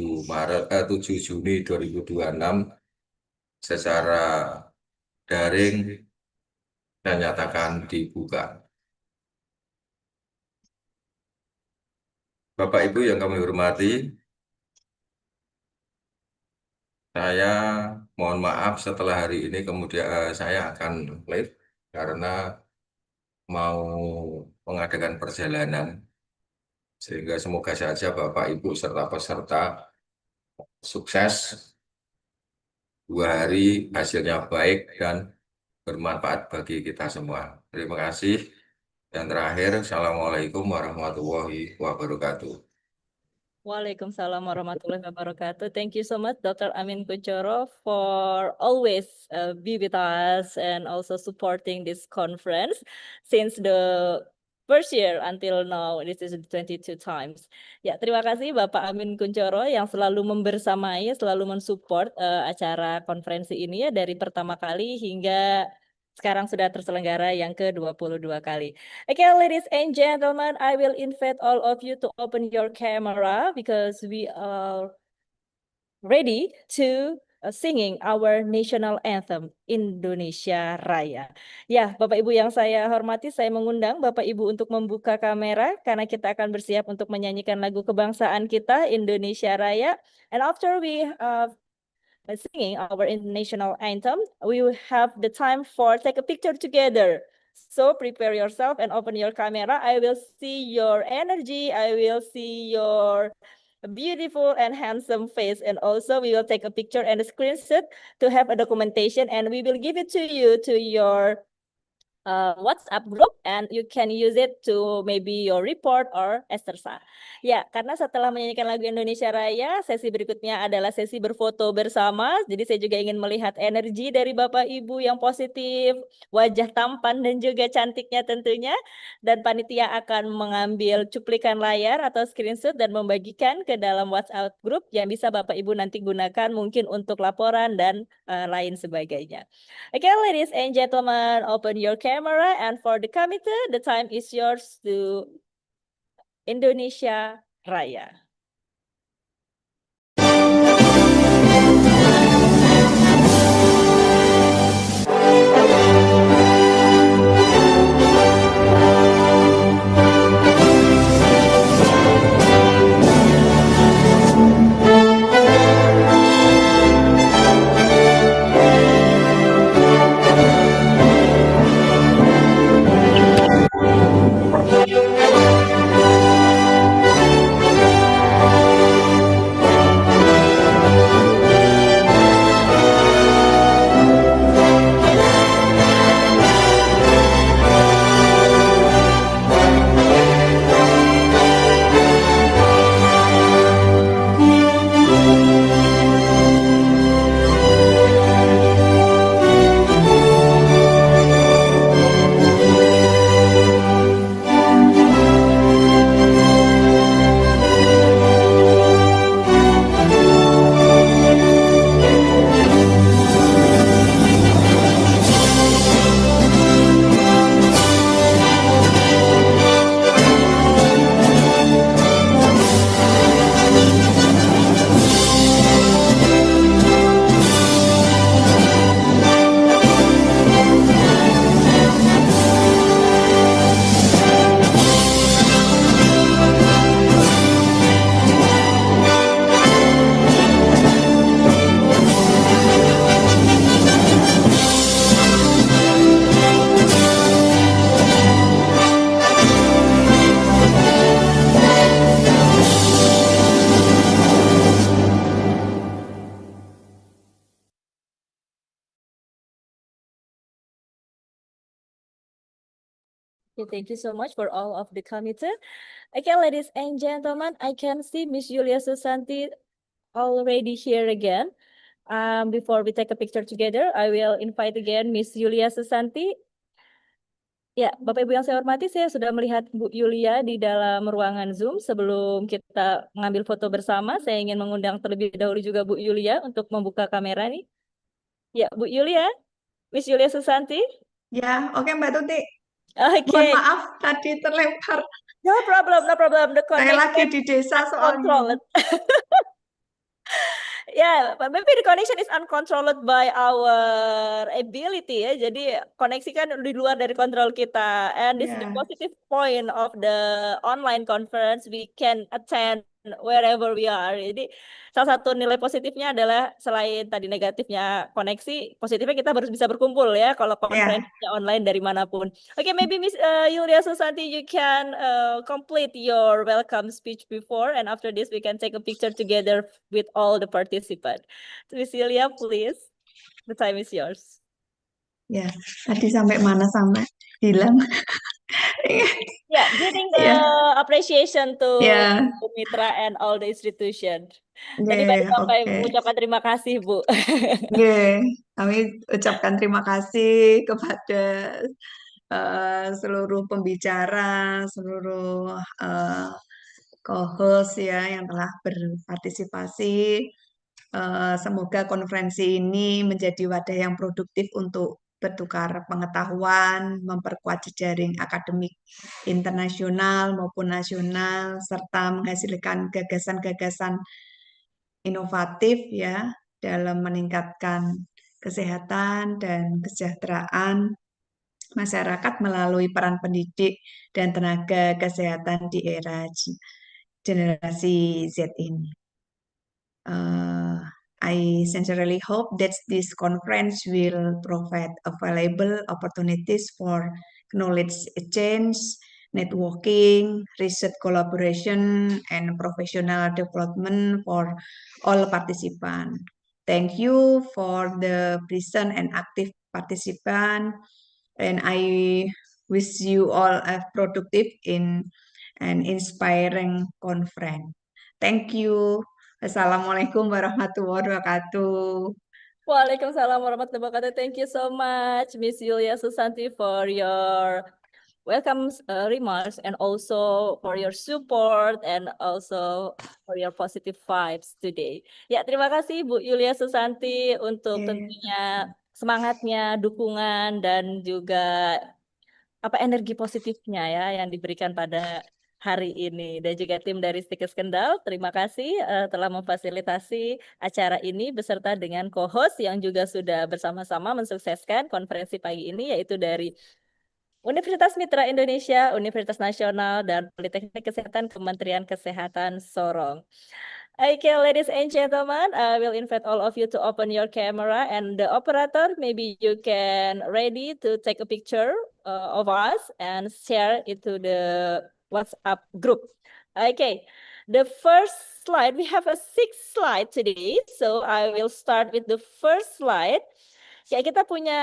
Juni 2026 secara daring dan nyatakan dibuka. Bapak Ibu yang kami hormati, saya mohon maaf setelah hari ini kemudian saya akan live karena mau mengadakan perjalanan. Sehingga semoga saja Bapak Ibu serta peserta sukses 2 hari, hasilnya baik dan bermanfaat bagi kita semua. Terima kasih. Dan terakhir, Assalamualaikum warahmatullahi wabarakatuh. Waalaikumsalam warahmatullahi wabarakatuh. Thank you so much, Dr. Amin Kuncoro, for always be with us and also supporting this conference since the first year until now. This is 22 times. Ya, terima kasih Bapak Amin Kuncoro yang selalu membersamai, selalu mensupport acara konferensi ini ya dari pertama kali hingga sekarang sudah terselenggara yang ke-22 kali. Okay, ladies and gentlemen, I will invite all of you to open your camera because we are ready to singing our national anthem, Indonesia Raya. Ya, Bapak Ibu yang saya hormati, saya mengundang Bapak Ibu untuk membuka kamera karena kita akan bersiap untuk menyanyikan lagu kebangsaan kita, Indonesia Raya. And after we singing our national anthem, we will have the time for take a picture together. So prepare yourself and open your camera. I will see your energy. I will see your beautiful and handsome face. And also we will take a picture and a screenshot to have a documentation, and we will give it to you to your WhatsApp group, and you can use it to maybe your report or exercise. Ya, karena setelah menyanyikan lagu Indonesia Raya, sesi berikutnya adalah sesi berfoto bersama. Jadi saya juga ingin melihat energi dari Bapak Ibu yang positif, wajah tampan dan juga cantiknya tentunya. Dan panitia akan mengambil cuplikan layar atau screenshot dan membagikan ke dalam WhatsApp group yang bisa Bapak Ibu nanti gunakan mungkin untuk laporan dan lain sebagainya. Okay, ladies and gentlemen, open your camera, and for the committee, the time is yours to Indonesia Raya. Okay, thank you so much for all of the committee. Okay, ladies and gentlemen, I can see Miss Julia Susanti already here again. Before we take a picture together, I will invite again Miss Julia Susanti. Ya, Bapak Ibu yang saya hormati, saya sudah melihat Bu Yulia di dalam ruangan Zoom. Sebelum kita mengambil foto bersama, saya ingin mengundang terlebih dahulu juga Bu Yulia untuk membuka kamera nih. Ya, Bu Yulia, Miss Julia Susanti. Ya, oke Mbak Tuti. Oke. Mohon maaf tadi terlempar. No problem, no problem. The Saya lagi connection di desa soalnya. uncontrolled. Yeah, but maybe the connection is uncontrolled by our ability ya. Jadi koneksi kan di luar dari kontrol kita. And this is the Yeah. positive point of the online conference. We can attend wherever we are. Jadi salah satu nilai positifnya adalah selain tadi negatifnya koneksi, positifnya kita harus bisa berkumpul ya kalau konferensinya online dari manapun. Okay, maybe Miss Yulia Susanti, you can complete your welcome speech before, and after this we can take a picture together with all the participants. Miss Yulia, please, the time is yours. Ya, tadi sampai mana sampai hilang. Yeah, giving the appreciation to Mitra and all the institution. Tadi baru sampai mengucapkan terima kasih, Bu. Kami ucapkan terima kasih kepada seluruh pembicara, seluruh co-host ya yang telah berpartisipasi. Semoga konferensi ini menjadi wadah yang produktif untuk bertukar pengetahuan, memperkuat jejaring akademik internasional maupun nasional, serta menghasilkan gagasan-gagasan inovatif ya dalam meningkatkan kesehatan dan kesejahteraan masyarakat melalui peran pendidik dan tenaga kesehatan di era generasi Z ini. I sincerely hope that this conference will provide available opportunities for knowledge exchange, networking, research collaboration, and professional development for all participants. Thank you for the present and active participant, and I wish you all a productive and inspiring conference. Thank you. Assalamualaikum warahmatullahi wabarakatuh. Waalaikumsalam warahmatullahi wabarakatuh. Thank you so much, Miss Yulia Susanti, for your welcome remarks and also for your support and also for your positive vibes today. Ya, terima kasih Bu Yulia Susanti untuk Ya, tentunya semangatnya, dukungan dan juga energi positifnya ya yang diberikan pada hari ini, dan juga tim dari Stikes Kendal. Terima kasih telah memfasilitasi acara ini beserta dengan co-host yang juga sudah bersama-sama mensukseskan konferensi pagi ini, yaitu dari Universitas Mitra Indonesia, Universitas Nasional, dan Politeknik Kesehatan Kementerian Kesehatan Sorong. Okay, ladies and gentlemen, I will invite all of you to open your camera, and the operator, maybe you can ready to take a picture of us and share it to the WhatsApp group. Okay, the first slide, we have a 6 slide today, so I will start with the first slide. Ya, kita punya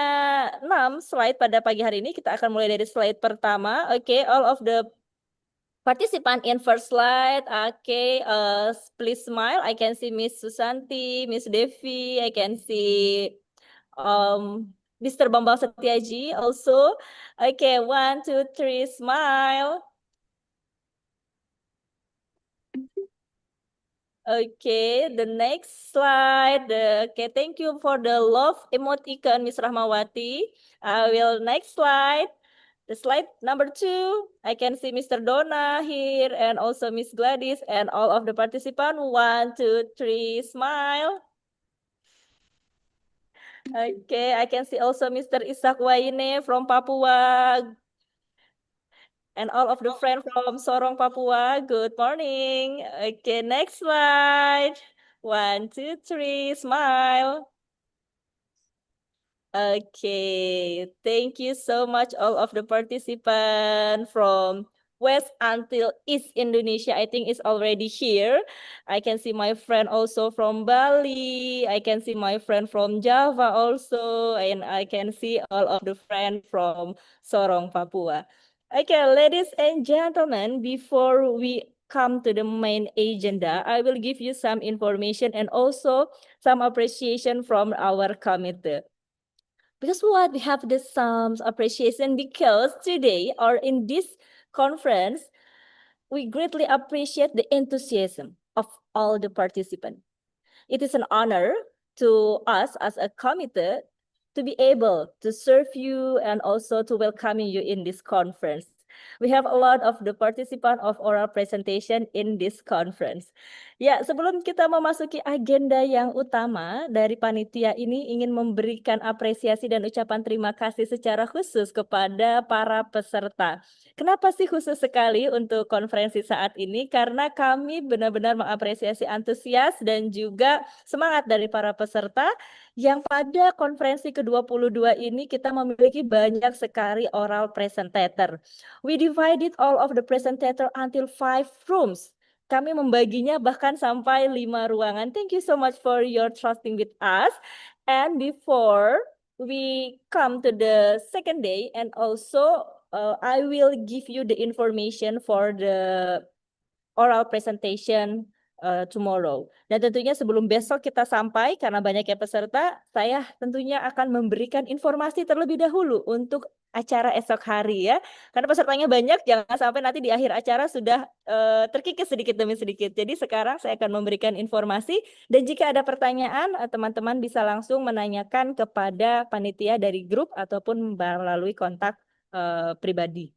6 slide pada pagi hari ini. Kita akan mulai dari slide pertama. Okay, all of the participant in first slide. Okay, please smile. I can see Miss Susanti, Miss Devi. I can see Mr. Bambang Setiaji also. Okay, 1, 2, 3, smile. Okay, the next slide. Okay, thank you for the love emoticon, Miss Rahmawati. I will next slide. The slide number 2, I can see Mr. Donna here and also Miss Gladys and all of the participants. 1, 2, 3, smile. Okay, I can see also Mr. Ishak Waine from Papua and all of the friends from Sorong, Papua. Good morning. Okay, next slide. 1, 2, 3, smile. Okay, thank you so much all of the participants from West until East Indonesia. I think it's already here. I can see my friend also from Bali. I can see my friend from Java also. And I can see all of the friends from Sorong, Papua. Okay, ladies and gentlemen, before we come to the main agenda, I will give you some information and also some appreciation from our committee. Because what we have this some appreciation because today or in this conference, we greatly appreciate the enthusiasm of all the participants. It is an honor to us as a committee to be able to serve you and also to welcome you in this conference. We have a lot of the participant of oral presentation in this conference. Ya, sebelum kita memasuki agenda yang utama dari panitia ini, ingin memberikan apresiasi dan ucapan terima kasih secara khusus kepada para peserta. Kenapa sih khusus sekali untuk konferensi saat ini? Karena kami benar-benar mengapresiasi antusias dan juga semangat dari para peserta yang pada konferensi ke-22 ini kita memiliki banyak sekali oral presentator. We divided all of the presentator until 5 rooms. Kami membaginya bahkan sampai 5 ruangan. Thank you so much for your trusting with us. And before we come to the second day, and also I will give you the information for the oral presentation tomorrow. Dan tentunya sebelum besok kita sampai, karena banyaknya peserta, saya tentunya akan memberikan informasi terlebih dahulu untuk acara esok hari ya. Karena pesertanya banyak, jangan sampai nanti di akhir acara sudah terkikis sedikit demi sedikit. Jadi sekarang saya akan memberikan informasi, dan jika ada pertanyaan, teman-teman bisa langsung menanyakan kepada panitia dari grup ataupun melalui kontak pribadi.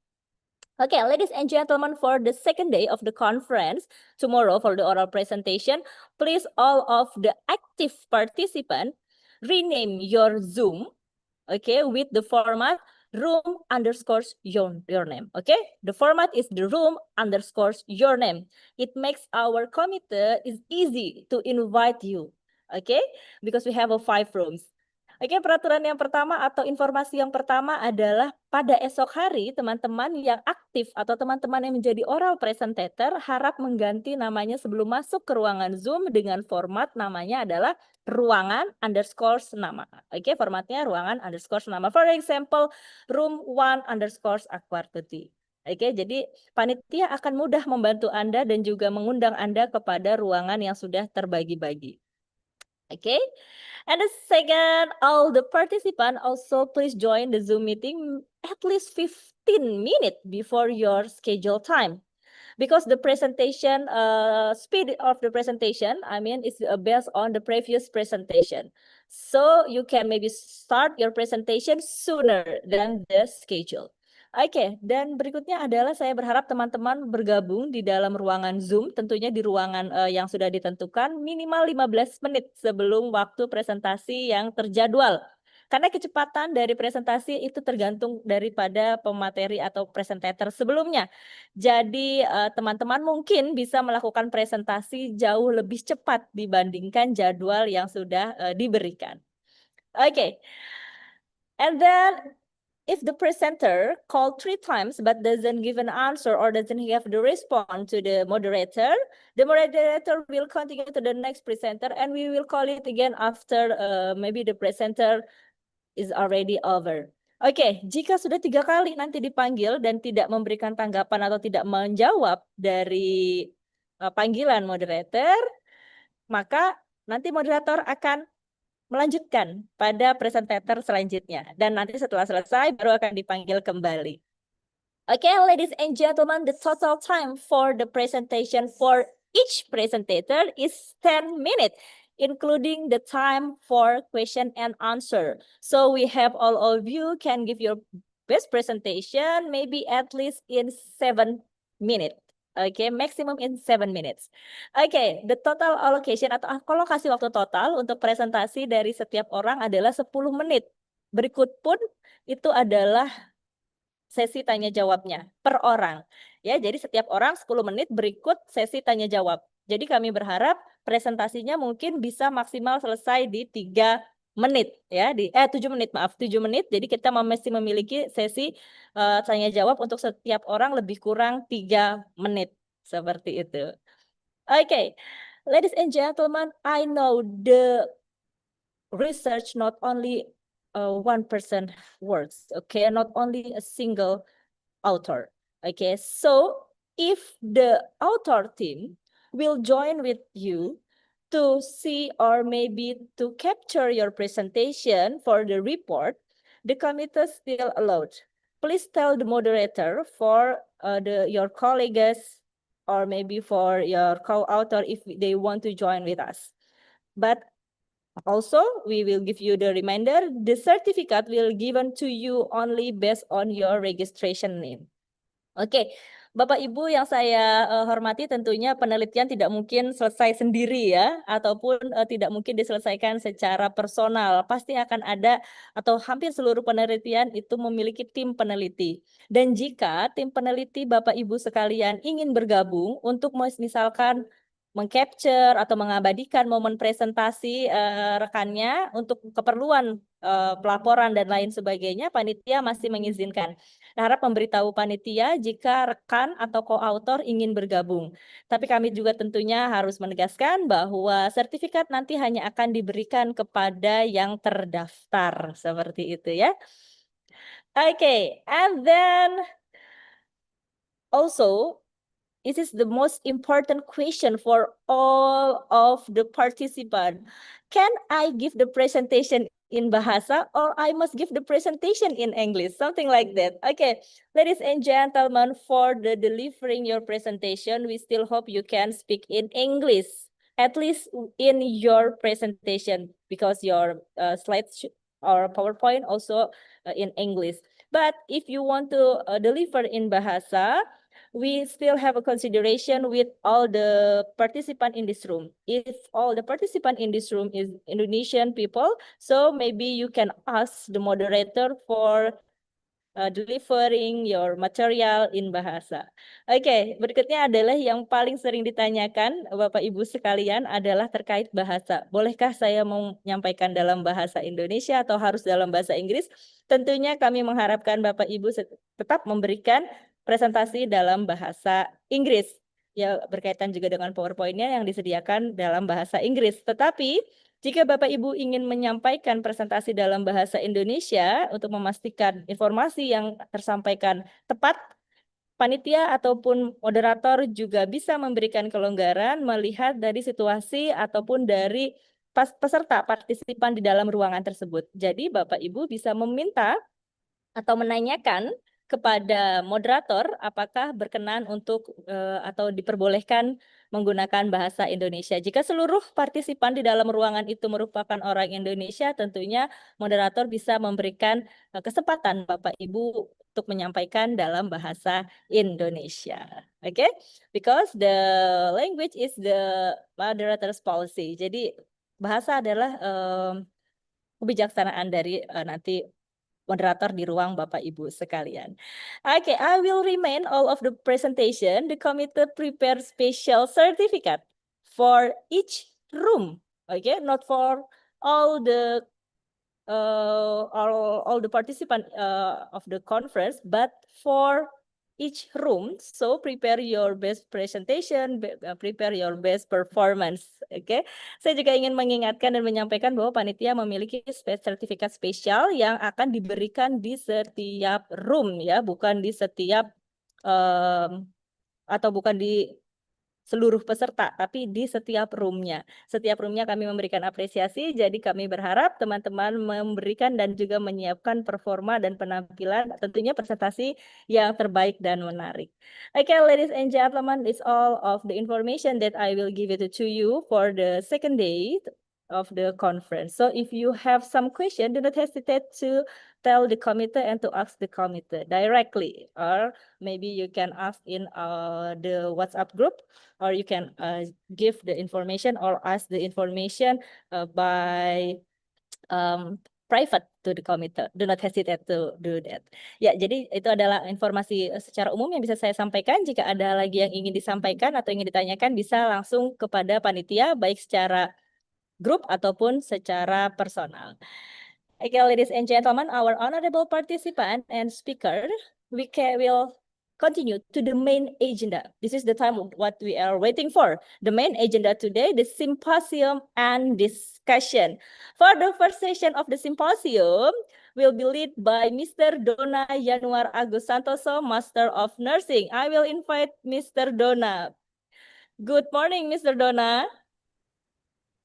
Okay, ladies and gentlemen, for the second day of the conference, tomorrow for the oral presentation, please all of the active participant rename your Zoom, okay, with the format room underscores your name, okay? The format is the room underscores your name. It makes our committee is easy to invite you, okay? Because we have 5 rooms. Oke, peraturan yang pertama atau informasi yang pertama adalah pada esok hari teman-teman yang aktif atau teman-teman yang menjadi oral presentator harap mengganti namanya sebelum masuk ke ruangan Zoom dengan format namanya adalah ruangan underscores nama. Oke, formatnya ruangan underscores nama. For example, room 1 underscores Aquartuti. Oke, jadi panitia akan mudah membantu Anda dan juga mengundang Anda kepada ruangan yang sudah terbagi-bagi. Okay, and the second, all the participants also please join the Zoom meeting at least 15 minutes before your scheduled time. Because the presentation, speed of the presentation, I mean, is based on the previous presentation. So you can maybe start your presentation sooner than the schedule. Oke, dan berikutnya adalah saya berharap teman-teman bergabung di dalam ruangan Zoom, tentunya di ruangan yang sudah ditentukan minimal 15 menit sebelum waktu presentasi yang terjadwal. Karena kecepatan dari presentasi itu tergantung daripada pemateri atau presentator sebelumnya. Jadi teman-teman mungkin bisa melakukan presentasi jauh lebih cepat dibandingkan jadwal yang sudah diberikan. Oke. And then if the presenter called 3 times but doesn't give an answer or doesn't have the response to the moderator will continue to the next presenter and we will call it again after maybe the presenter is already over. Oke, jika sudah 3 kali nanti dipanggil dan tidak memberikan tanggapan atau tidak menjawab dari panggilan moderator, maka nanti moderator akan melanjutkan pada presentator selanjutnya. Dan nanti setelah selesai baru akan dipanggil kembali. Okay, ladies and gentlemen, the total time for the presentation for each presentator is 10 minutes, including the time for question and answer. So we have all of you can give your best presentation, maybe at least in 7 minutes. Okay, maximum in 7 minutes. Okay, the total allocation atau alokasi waktu total untuk presentasi dari setiap orang adalah 10 menit. Berikut pun itu adalah sesi tanya jawabnya per orang. Ya, jadi setiap orang 10 menit berikut sesi tanya jawab. Jadi kami berharap presentasinya mungkin bisa maksimal selesai di 3 menit ya, 7 menit, maaf, 7 menit. Jadi kita masih memiliki sesi tanya jawab untuk setiap orang lebih kurang 3 menit seperti itu. Okay. Ladies and gentlemen, I know the research not only one person works, okay, not only a single author, okay. So if the author team will join with you to see or maybe to capture your presentation for the report, the committee still allowed. Please tell the moderator for your colleagues or maybe for your co-author if they want to join with us. But also, we will give you the reminder, the certificate will given to you only based on your registration name. Oke, Bapak Ibu yang saya hormati, tentunya penelitian tidak mungkin selesai sendiri ya, ataupun tidak mungkin diselesaikan secara personal. Pasti akan ada atau hampir seluruh penelitian itu memiliki tim peneliti. Dan jika tim peneliti Bapak Ibu sekalian ingin bergabung untuk misalkan mengcapture atau mengabadikan momen presentasi rekannya untuk keperluan pelaporan dan lain sebagainya, panitia masih mengizinkan. Harap memberitahu panitia jika rekan atau co-author ingin bergabung. Tapi kami juga tentunya harus menegaskan bahwa sertifikat nanti hanya akan diberikan kepada yang terdaftar. Seperti itu ya. Okay, and then also, this is the most important question for all of the participants. Can I give the presentation in Bahasa or I must give the presentation in English? Something like that. Okay, ladies and gentlemen, for the delivering your presentation, we still hope you can speak in English, at least in your presentation, because your slides or PowerPoint also in English. But if you want to deliver in Bahasa, we still have a consideration with all the participant in this room. If all the participant in this room is Indonesian people, so maybe you can ask the moderator for delivering your material in bahasa. Oke, berikutnya adalah yang paling sering ditanyakan Bapak Ibu sekalian adalah terkait bahasa. Bolehkah saya menyampaikan dalam bahasa Indonesia atau harus dalam bahasa Inggris? Tentunya kami mengharapkan Bapak Ibu tetap memberikan presentasi dalam bahasa Inggris. Ya, berkaitan juga dengan PowerPoint-nya yang disediakan dalam bahasa Inggris. Tetapi jika Bapak Ibu ingin menyampaikan presentasi dalam bahasa Indonesia untuk memastikan informasi yang tersampaikan tepat, panitia ataupun moderator juga bisa memberikan kelonggaran melihat dari situasi ataupun dari peserta partisipan di dalam ruangan tersebut. Jadi Bapak Ibu bisa meminta atau menanyakan kepada moderator apakah berkenan untuk atau diperbolehkan menggunakan bahasa Indonesia. Jika seluruh partisipan di dalam ruangan itu merupakan orang Indonesia, tentunya moderator bisa memberikan kesempatan Bapak Ibu untuk menyampaikan dalam bahasa Indonesia. Oke? Because the language is the moderator's policy. Jadi bahasa adalah kebijaksanaan dari nanti moderator di ruang Bapak Ibu sekalian. Okay, I will remain all of the presentation. The committee prepare special certificate for each room. Okay, not for all the participant of the conference, but for each room. So prepare your best presentation, prepare your best performance. Oke, saya juga ingin mengingatkan dan menyampaikan bahwa panitia memiliki sertifikat spesial yang akan diberikan di setiap room ya, bukan di setiap atau bukan di seluruh peserta, tapi di setiap roomnya. Setiap roomnya kami memberikan apresiasi, jadi kami berharap teman-teman memberikan dan juga menyiapkan performa dan penampilan, tentunya presentasi yang terbaik dan menarik. Okay, ladies and gentlemen, it's all of the information that I will give it to you for the second day of the conference. So if you have some question, do not hesitate to tell the committee and to ask the committee directly, or maybe you can ask in the WhatsApp group, or you can give the information or ask the information by private to the committee. Do not hesitate to do that. Ya, jadi itu adalah informasi secara umum yang bisa saya sampaikan. Jika ada lagi yang ingin disampaikan atau ingin ditanyakan, bisa langsung kepada panitia, baik secara grup ataupun secara personal. Okay, ladies and gentlemen, our honorable participant and speaker, will continue to the main agenda. This is the time what we are waiting for. The main agenda today, the symposium and discussion. For the first session of the symposium, will be led by Mr. Dona Yanuar Agus Santoso, Master of Nursing. I will invite Mr. Dona. Good morning, Mr. Dona.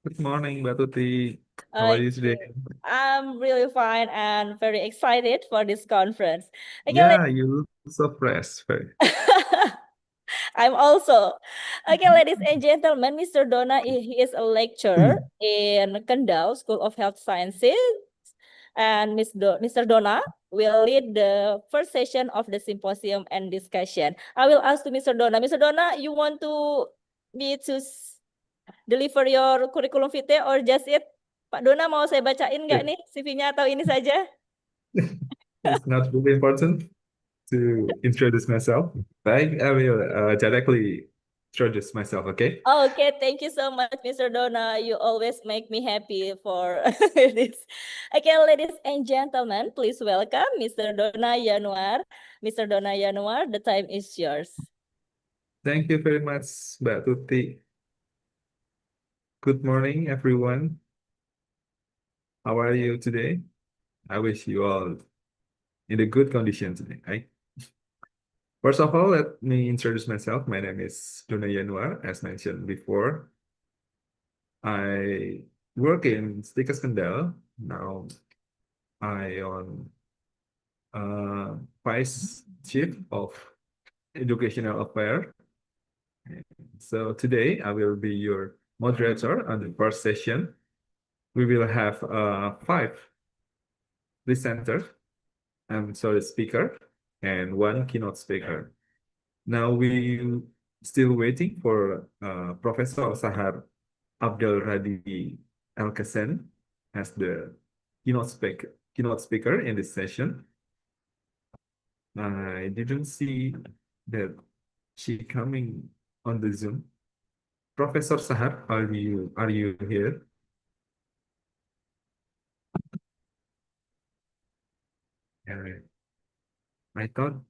Good morning, Mbak Tuti. How are you today? I'm really fine and very excited for this conference. Okay, Yeah, you look so fresh. I'm also. Okay, ladies and gentlemen, Mr. Dona, he is a lecturer in Kendal School of Health Sciences. And Mr. Dona will lead the first session of the symposium and discussion. I will ask to Mr. Dona. Mr. Dona, you want me to deliver your curriculum vitae or just it? Pak Dona, mau saya bacain nggak nih CV-nya atau ini saja? It's not really important to introduce myself. I will directly introduce myself, okay? Okay, thank you so much, Mr. Dona. You always make me happy for this. Okay, ladies and gentlemen, please welcome Mr. Dona Yanuar. Mr. Dona Yanuar, the time is yours. Thank you very much, Mbak Tuti. Good morning, everyone. How are you today? I wish you all in a good condition today, right? First of all, let me introduce myself. My name is Dona Yanuar, as mentioned before. I work in Stikas Kendal. Now I am Vice Chief of Educational Affairs. So today I will be your moderator on the first session. We will have 5 presenters speaker and one keynote speaker. Now we still waiting for Professor Sahar Abdul Radi Al-Kassen as the keynote speaker in this session. I didn't see that she coming on the Zoom. Professor Sahar, are you here? I thought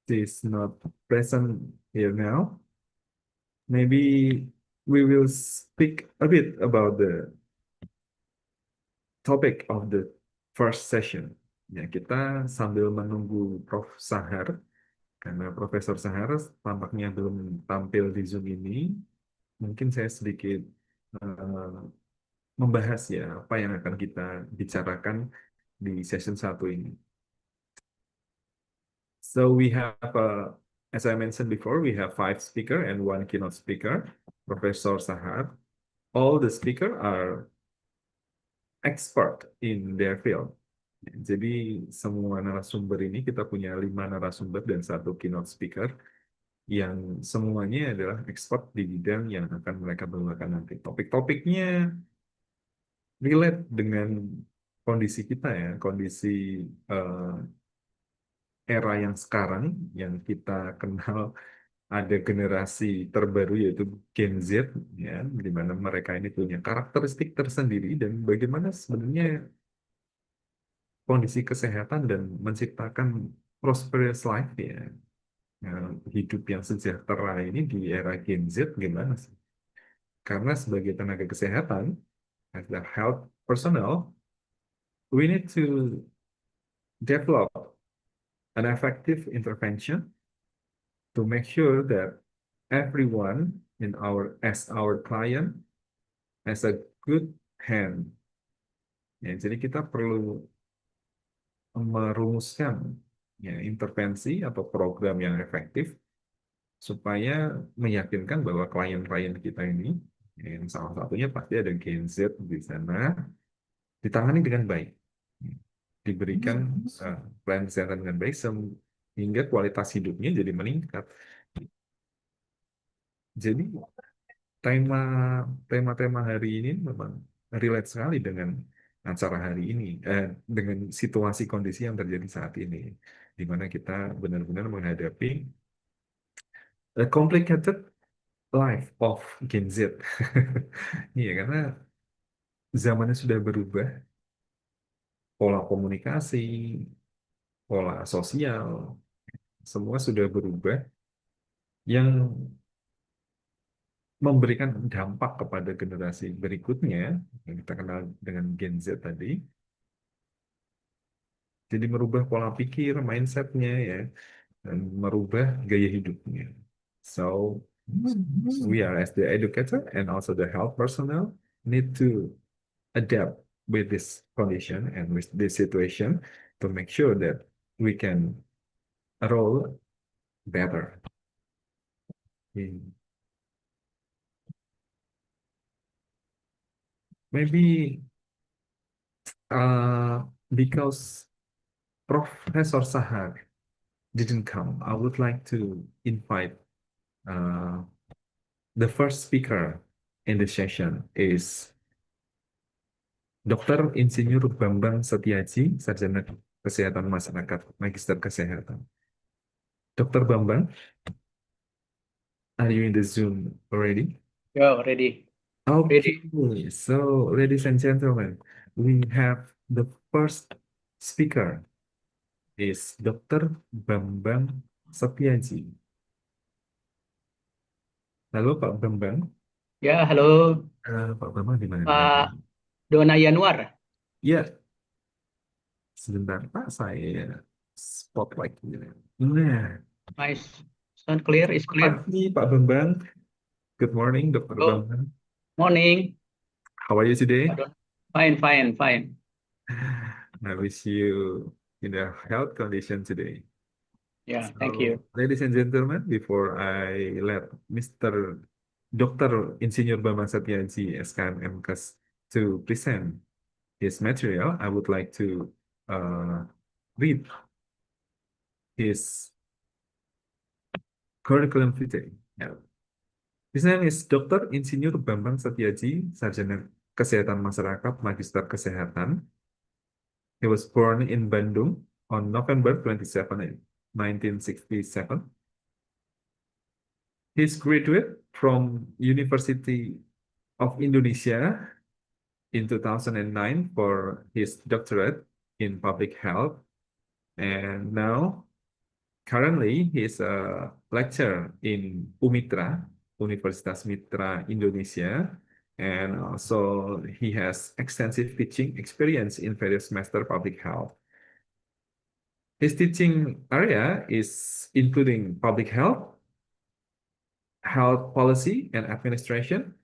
she's not present here now. Maybe we will speak a bit about the topic of the first session. Ya, kita sambil menunggu Prof. Sahar, karena Profesor Sahar tampaknya belum tampil di Zoom ini, mungkin saya sedikit membahas ya apa yang akan kita bicarakan di session 1 ini. So we have, as I mentioned before, we have 5 speaker and 1 keynote speaker, Professor Sahar. All the speaker are expert in their field. Jadi semua narasumber ini kita punya 5 narasumber dan 1 keynote speaker yang semuanya adalah expert di bidang yang akan mereka bawakan nanti. Topik-topiknya relate dengan kondisi kita ya, kondisi era yang sekarang yang kita kenal ada generasi terbaru yaitu Gen Z ya, di mana mereka ini punya karakteristik tersendiri dan bagaimana sebenarnya kondisi kesehatan dan menciptakan prosperous life ya, hidup yang sejahtera ini di era Gen Z gimana sih? Karena sebagai tenaga kesehatan, as the health personnel, we need to develop an effective intervention to make sure that everyone as our client has a good hand. Ya, jadi kita perlu merumuskan ya, intervensi atau program yang efektif supaya meyakinkan bahwa klien-klien kita ini, yang salah satunya pasti ada Gen Z di sana, ditangani dengan baik, diberikan pelayanan kesehatan dengan baik sehingga kualitas hidupnya jadi meningkat. Jadi tema hari ini memang relate sekali dengan acara hari ini, dengan situasi kondisi yang terjadi saat ini, di mana kita benar-benar menghadapi a complicated life of Gen Z. Iya, karena zamannya sudah berubah, pola komunikasi, pola sosial, semua sudah berubah, yang memberikan dampak kepada generasi berikutnya, yang kita kenal dengan Gen Z tadi. Jadi merubah pola pikir, mindset-nya ya, dan merubah gaya hidupnya. So, we are as the educator and also the health personnel need to adapt with this condition and with this situation to make sure that we can roll better. Maybe because Professor Sahar didn't come, I would like to invite the first speaker in the session is Dr. Insinyur Bambang Setiaji, Sarjana Kesehatan Masyarakat, Magister Kesehatan. Dr. Bambang, are you in the Zoom already? Yeah, ready. Okay, so ladies and gentlemen, we have the first speaker is Dr. Bambang Setiaji. Halo Pak Bambang. Ya, halo Pak Bambang di mana? Pak Dona Yanuar. Ya, sebentar Pak, saya spotlight gitu. Nah, My sound clear, is clear. pagi Pak Bambang. Good morning, Dr. Oh. Bambang. Morning. How are you today? Fine, fine, fine. I wish you in a health condition today. Yeah, thank you. Ladies and gentlemen, before I let Mr. Dr. Insinyur Bambang Setiaji, SKM MKes, to present his material, I would like to read his curriculum vitae. Yeah. His name is Dr. Insinyur Bambang Setiaji, Sarjana Kesehatan Masyarakat, Magister Kesehatan. He was born in Bandung on November 27, 1967. He's graduate from University of Indonesia in 2009 for his doctorate in public health. And now, currently, he's a lecturer in UMITRA, Universitas Mitra Indonesia. And also, he has extensive teaching experience in various semester public health. His teaching area is including public health, health policy and administration,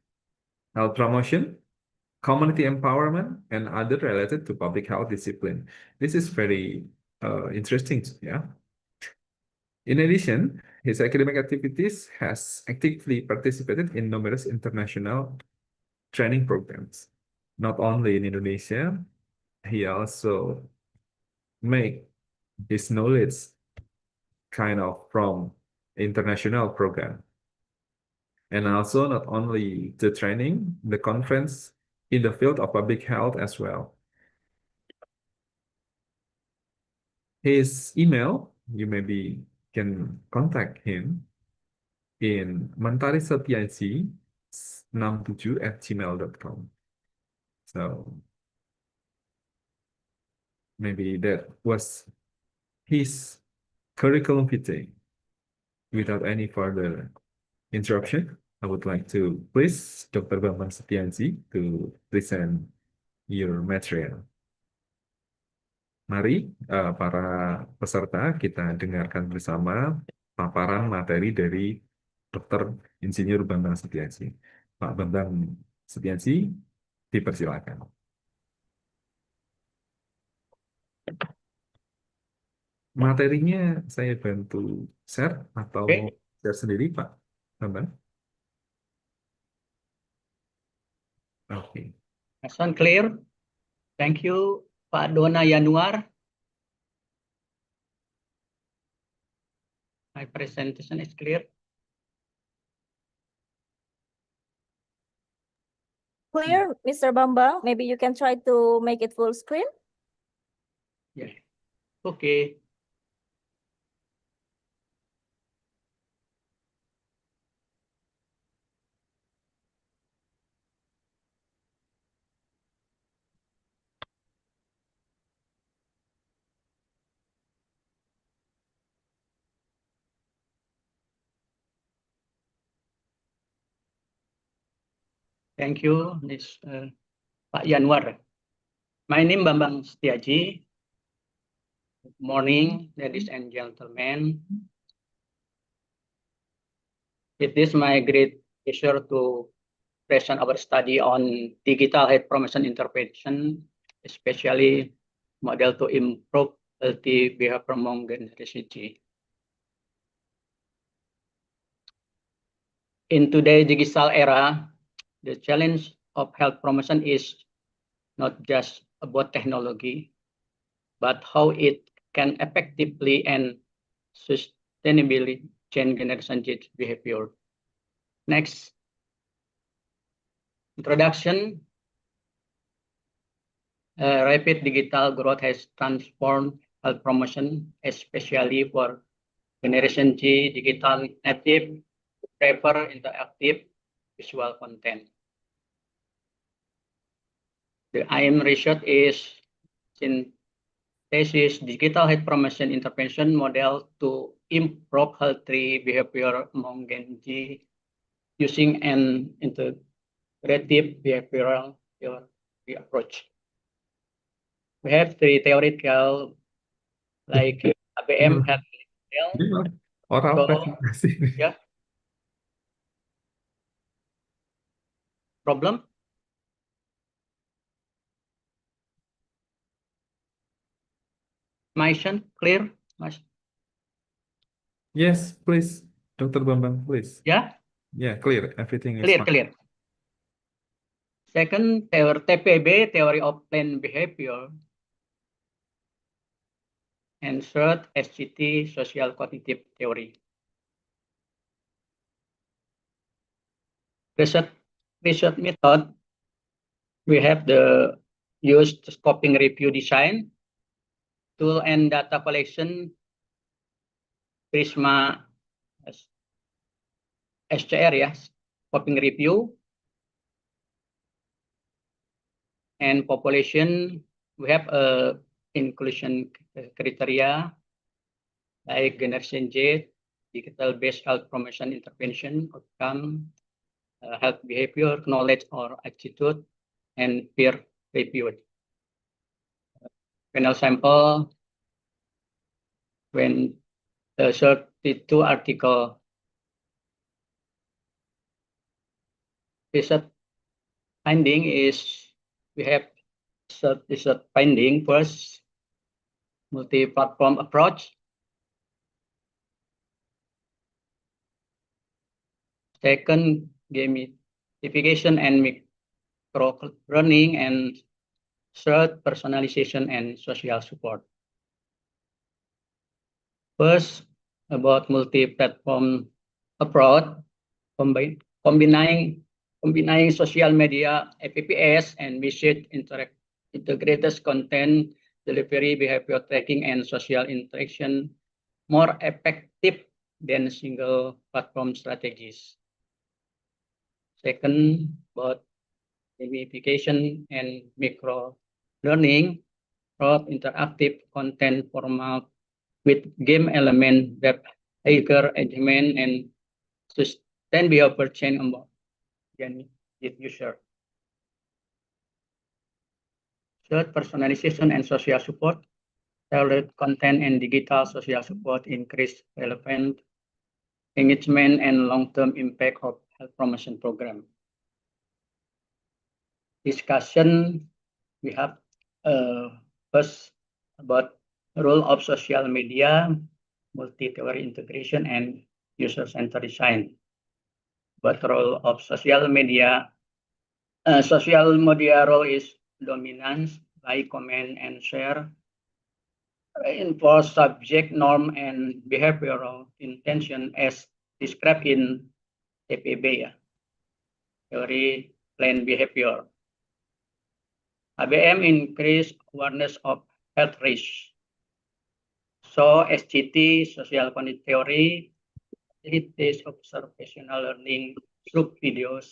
health promotion, community empowerment, and other related to public health discipline. This is very interesting, yeah. In addition, his academic activities has actively participated in numerous international training programs. Not only in Indonesia, he also make his knowledge kind of from international program. And also not only the training, the conference in the field of public health as well. His email, you maybe can contact him in mantarisetiaji67@gmail.com. So maybe that was his curriculum vitae. Without any further interruption, I would like to please Dr. Bambang Setiaji to present your material. Mari para peserta kita dengarkan bersama paparan materi dari Dr. Insinyur Bambang Setiaji. Pak Bambang Setiaji, dipersilakan. Materinya saya bantu share atau Okay. share sendiri, Pak Bambang? Oke. Sound clear? Thank you, Pak Dona Yanuar. My presentation is clear. Clear, Mr. Bambang? Maybe you can try to make it full screen. Yeah. Okay. Thank you, Ms. Pak Yanuar. My name Bambang Setiaji. Good morning, ladies and gentlemen. It is my great pleasure to present our study on digital health promotion intervention, especially model to improve healthy behavior among Generation Z. In today's digital era, the challenge of health promotion is not just about technology, but how it can effectively and sustainably change Generation Z behavior. Next. Introduction. Rapid digital growth has transformed health promotion, especially for Generation Z digital native who prefer interactive visual content. The IM research is synthesis digital health promotion intervention model to improve healthy behavior among Gen Z using an integrative behavioral theory approach. We have three theoretical like ABM health model. Oral So, presentasi. yeah. Problem? Mission clear? Yes, please, Dr. Bambang, please. Yeah, Yeah, clear. Everything is clear, fine. clear. Second, TPB, theory of planned behavior. And third, SCT, social cognitive theory. Research method, we have the used scoping review design, tool and data collection, Prisma SCR, yes, scoping review, and population, we have a inclusion criteria like Generation Z, digital-based health promotion intervention, outcome, health behavior, knowledge or attitude, and peer review. Panel sample, when the 32 article research finding is, we have research finding first, multi-platform approach. Second, gamification and micro learning, and third, personalization and social support. First, about multi-platform approach, combining social media, APPS, and message integrated content delivery, behavior tracking, and social interaction more effective than single platform strategies. Second, about gamification and micro learning, of interactive content format with game element that trigger engagement and sustain behavior change among user. Third, personalization and social support. Tailored content and digital social support increase relevant engagement and long-term impact of health promotion program. Discussion, we have first about role of social media, multi-theory integration, and user-centered design. But role of social media role is dominance, like, comment, and share, reinforce subject norm and behavioral intention as described in TPB, theory plan behavior. ABM increase awareness of health risk. So SCT, social cognitive theory, it is observational learning through videos,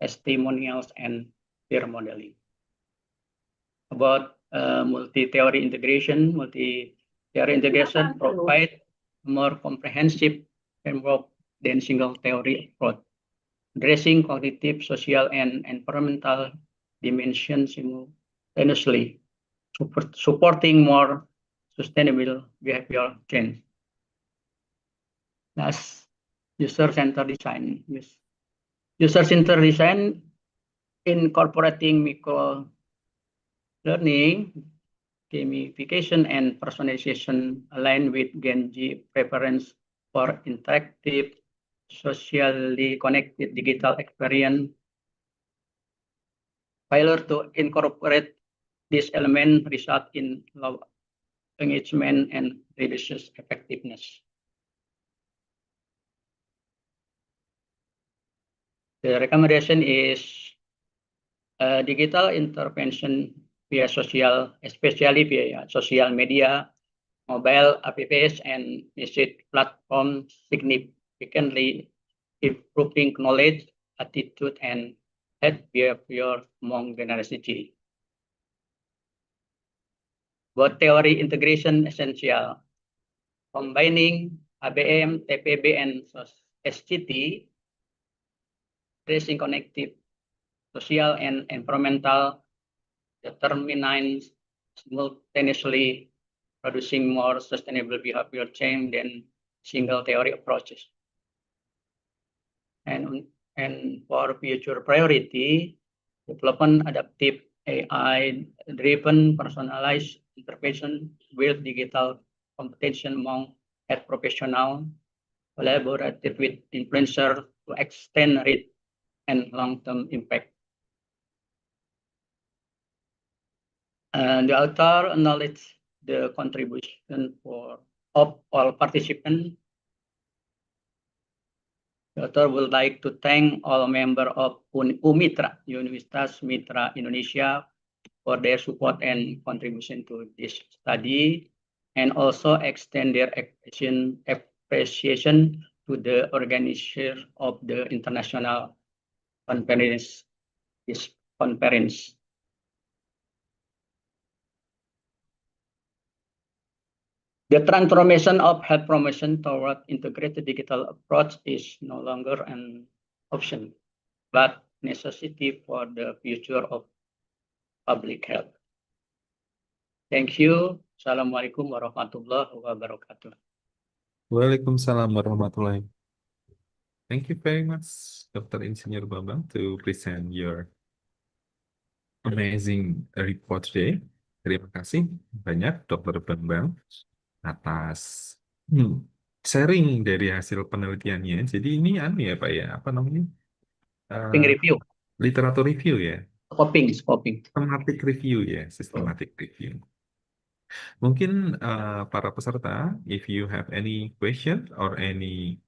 testimonials, and peer modeling. About multi-theory integration provide more comprehensive framework than single theory approach, addressing cognitive, social, and environmental dimensions simultaneously, supporting more sustainable behavioral change. Last, user-centered design. User-centered design incorporating micro learning, gamification, and personalization align with Gen Z preference for interactive, socially connected digital experience. Failure to incorporate this element result in low engagement and reduces effectiveness. The recommendation is digital intervention via social, especially via social media, mobile apps, and message platform significantly improving knowledge, attitude, and health behavior among Generation Z. Both theory integration essential, combining ABM, TPB, and SCT, addressing connective, social, and environmental determinants simultaneously, producing more sustainable behavior change than single theory approaches. And for future priority, development adaptive AI-driven personalized intervention with digital competition among health professionals, collaborative with influencers to extend reach and long-term impact. The author acknowledged the contribution of all participants. Dr. would like to thank all members of UMITRA, Universitas Mitra Indonesia, for their support and contribution to this study, and also extend their appreciation to the organizer of the international conference, this conference. The transformation of health promotion toward integrated digital approach is no longer an option, but necessity for the future of public health. Thank you. Assalamualaikum warahmatullahi wabarakatuh. Waalaikumsalam warahmatullahi. Thank you very much, Dr. Insinyur Bambang, to present your amazing report today. Terima kasih banyak, Dr. Bambang, atas sharing dari hasil penelitiannya. Jadi ini ya Pak ya, apa namanya? Review. Literatur review ya. Scoping. Systematic review ya, systematic review. Mungkin para peserta, if you have any question or any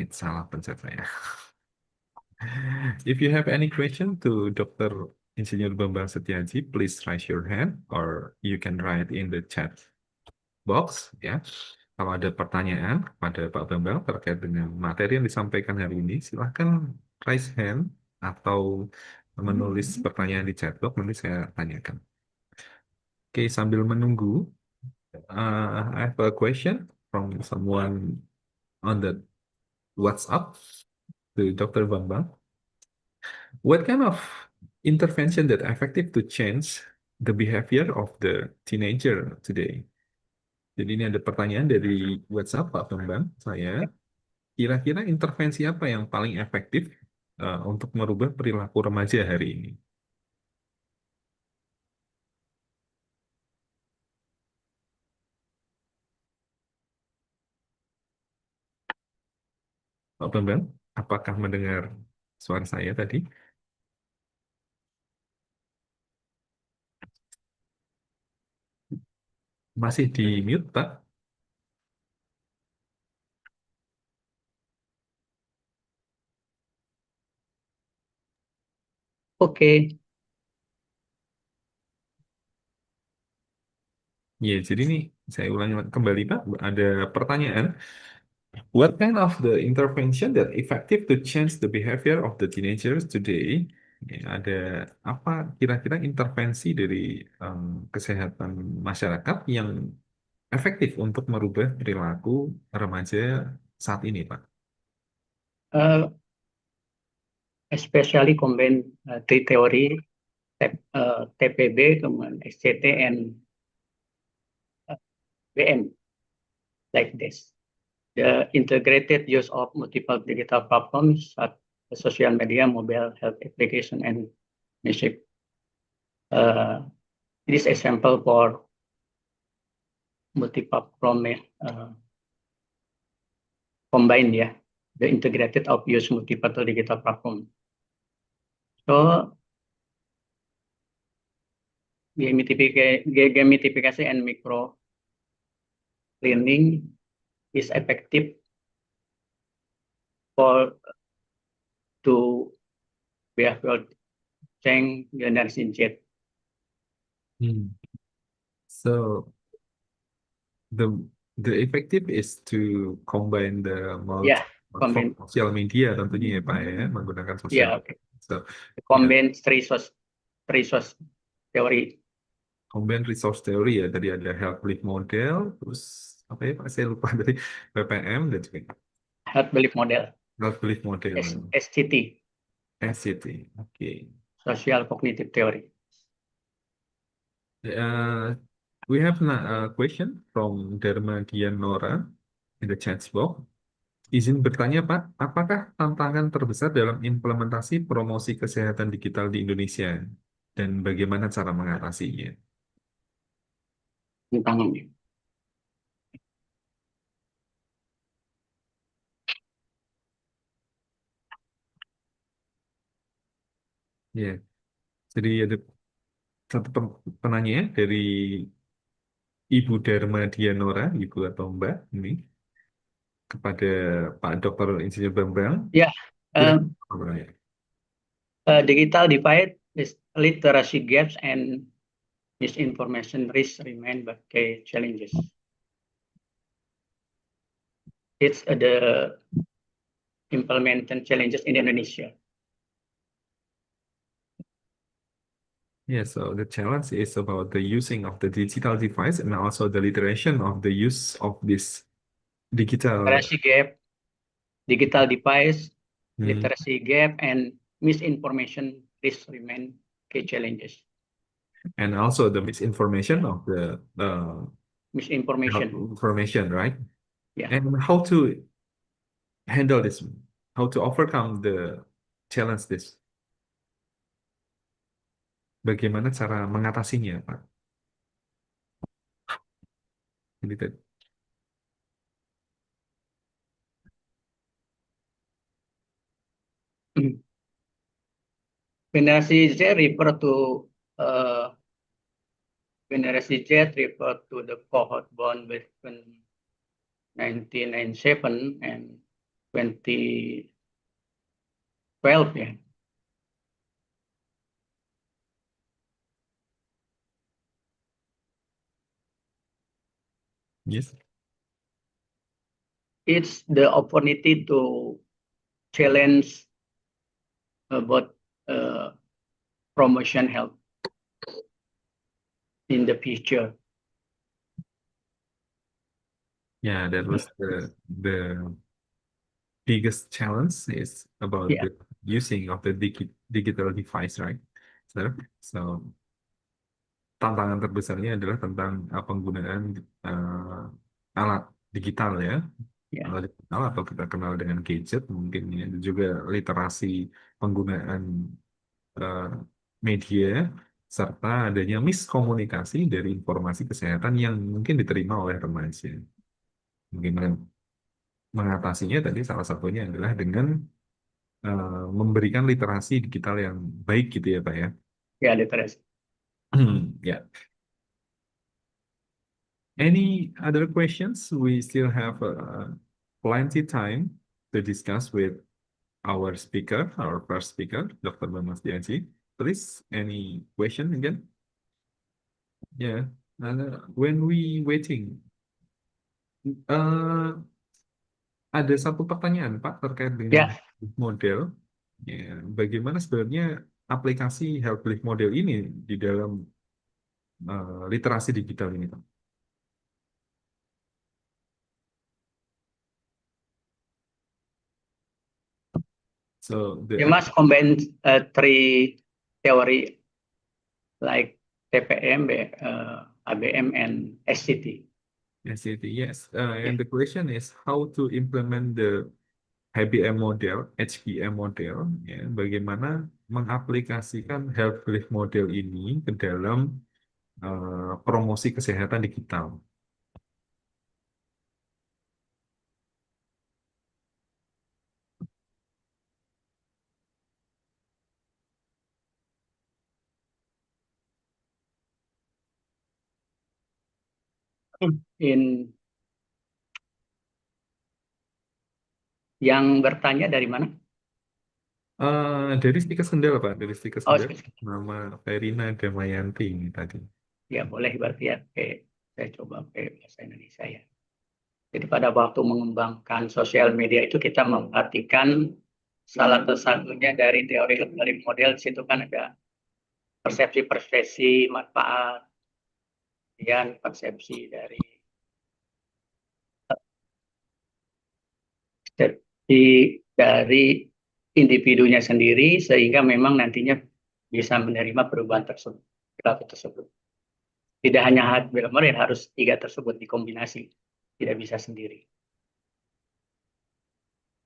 salah pencet saya. If you have any question to Dr. Insinyur Bambang Setiaji, please raise your hand or you can write in the chat box ya. Kalau ada pertanyaan kepada Pak Bambang terkait dengan materi yang disampaikan hari ini, silahkan raise hand atau menulis pertanyaan di chat box, nanti saya tanyakan. Oke, sambil menunggu, I have a question from someone on the WhatsApp to Dr. Bambang. What kind of intervention that effective to change the behavior of the teenager today? Jadi ini ada pertanyaan dari WhatsApp Pak Bambang saya. Kira-kira intervensi apa yang paling efektif untuk merubah perilaku remaja hari ini? Pak Bambang, apakah mendengar suara saya tadi? Masih di mute, Pak? Oke. Ya, jadi ini saya ulangi kembali, Pak. Ada pertanyaan. What kind of the intervention that effective to change the behavior of the teenagers today? Ya, ada apa kira-kira intervensi dari kesehatan masyarakat yang efektif untuk merubah perilaku remaja saat ini, Pak? Especially combine three theory, TPB, kemudian SCT, and BM, like this. The integrated use of multiple digital platforms such as social media, mobile health application, and music. This example for multi-platform combined, yeah, the integrated of use multiple digital platform. So gamification and micro learning is effective to behavior change generation Z. So the effective is to combine the combine sosial media tentunya ya Pak ya, menggunakan sosial. Okay. So combine resource theory. Combine resource theory ya, tadi ada health belief model, terus apa ya Pak, saya lupa dari PPM dan juga health belief model. Health belief model. SCT. SCT, okay. Social cognitive theory. We have a question from Dharma Dianora in the chat box. Izin bertanya Pak, apakah tantangan terbesar dalam implementasi promosi kesehatan digital di Indonesia dan bagaimana cara mengatasinya? Tantangannya. Ya, jadi ada satu penanya dari Ibu Dharma Dianora, Ibu atau Mbak ini kepada Pak Dr. Insinyur Bambang. Yeah, Silakan, Pak Bambang. digital divide is literacy gaps and misinformation risk remain but key challenges. It's the implementation challenges in Indonesia. Yeah, so the challenge is about the using of the digital device and also the literation of the use of this digital. Literacy gap, digital device, Hmm. literacy gap, and misinformation risk remain key challenges. And also the misinformation of the Misinformation. information, right? Yeah. And how to handle this, how to overcome the challenge this. Bagaimana cara mengatasinya, Pak? Ini tadi. Generasi Z refer to Generasi Z refer to the cohort born between 1997 and 2012. Yeah. Yes. It's the opportunity to challenge about promotion health in the future. Yeah, that was the biggest challenge is about Yeah. the using of the digital device, right? So tantangan terbesarnya adalah tentang penggunaan alat digital ya. Yeah. Alat digital atau kita kenal dengan gadget mungkin ya, dan juga literasi penggunaan media serta adanya miskomunikasi dari informasi kesehatan yang mungkin diterima oleh remaja. Bagaimana mengatasinya tadi salah satunya adalah dengan memberikan literasi digital yang baik gitu ya Pak ya. Yeah, literasi. Yeah. Any other questions? We still have plenty time to discuss with our speaker, our first speaker, Dr. Bambang Setiaji. Please, any question again? Yeah. When we waiting, ada satu pertanyaan Pak terkait dengan model. Ya, bagaimana sebenarnya aplikasi health belief model ini di dalam literasi digital ini Pak? So You must combine three theory like TPM, ABM, and SCT. SCT, yes. And the question is how to implement the HBM model, HBM model, ya, bagaimana mengaplikasikan health belief model ini ke dalam promosi kesehatan digital. Yang bertanya dari mana? Dari speaker Kendal Pak, dari speaker Oh, Kendal, nama Verina Damayanti ini tadi. Ya boleh berarti ya. Saya coba pakai bahasa Indonesia ya. Jadi pada waktu mengembangkan sosial media itu kita memperhatikan salah satunya dari teori model di situ kan ada persepsi manfaat, kemudian persepsi dari individunya sendiri sehingga memang nantinya bisa menerima perubahan tersebut, perilaku tersebut. Tidak hanya hardware model, harus tiga tersebut dikombinasi, tidak bisa sendiri.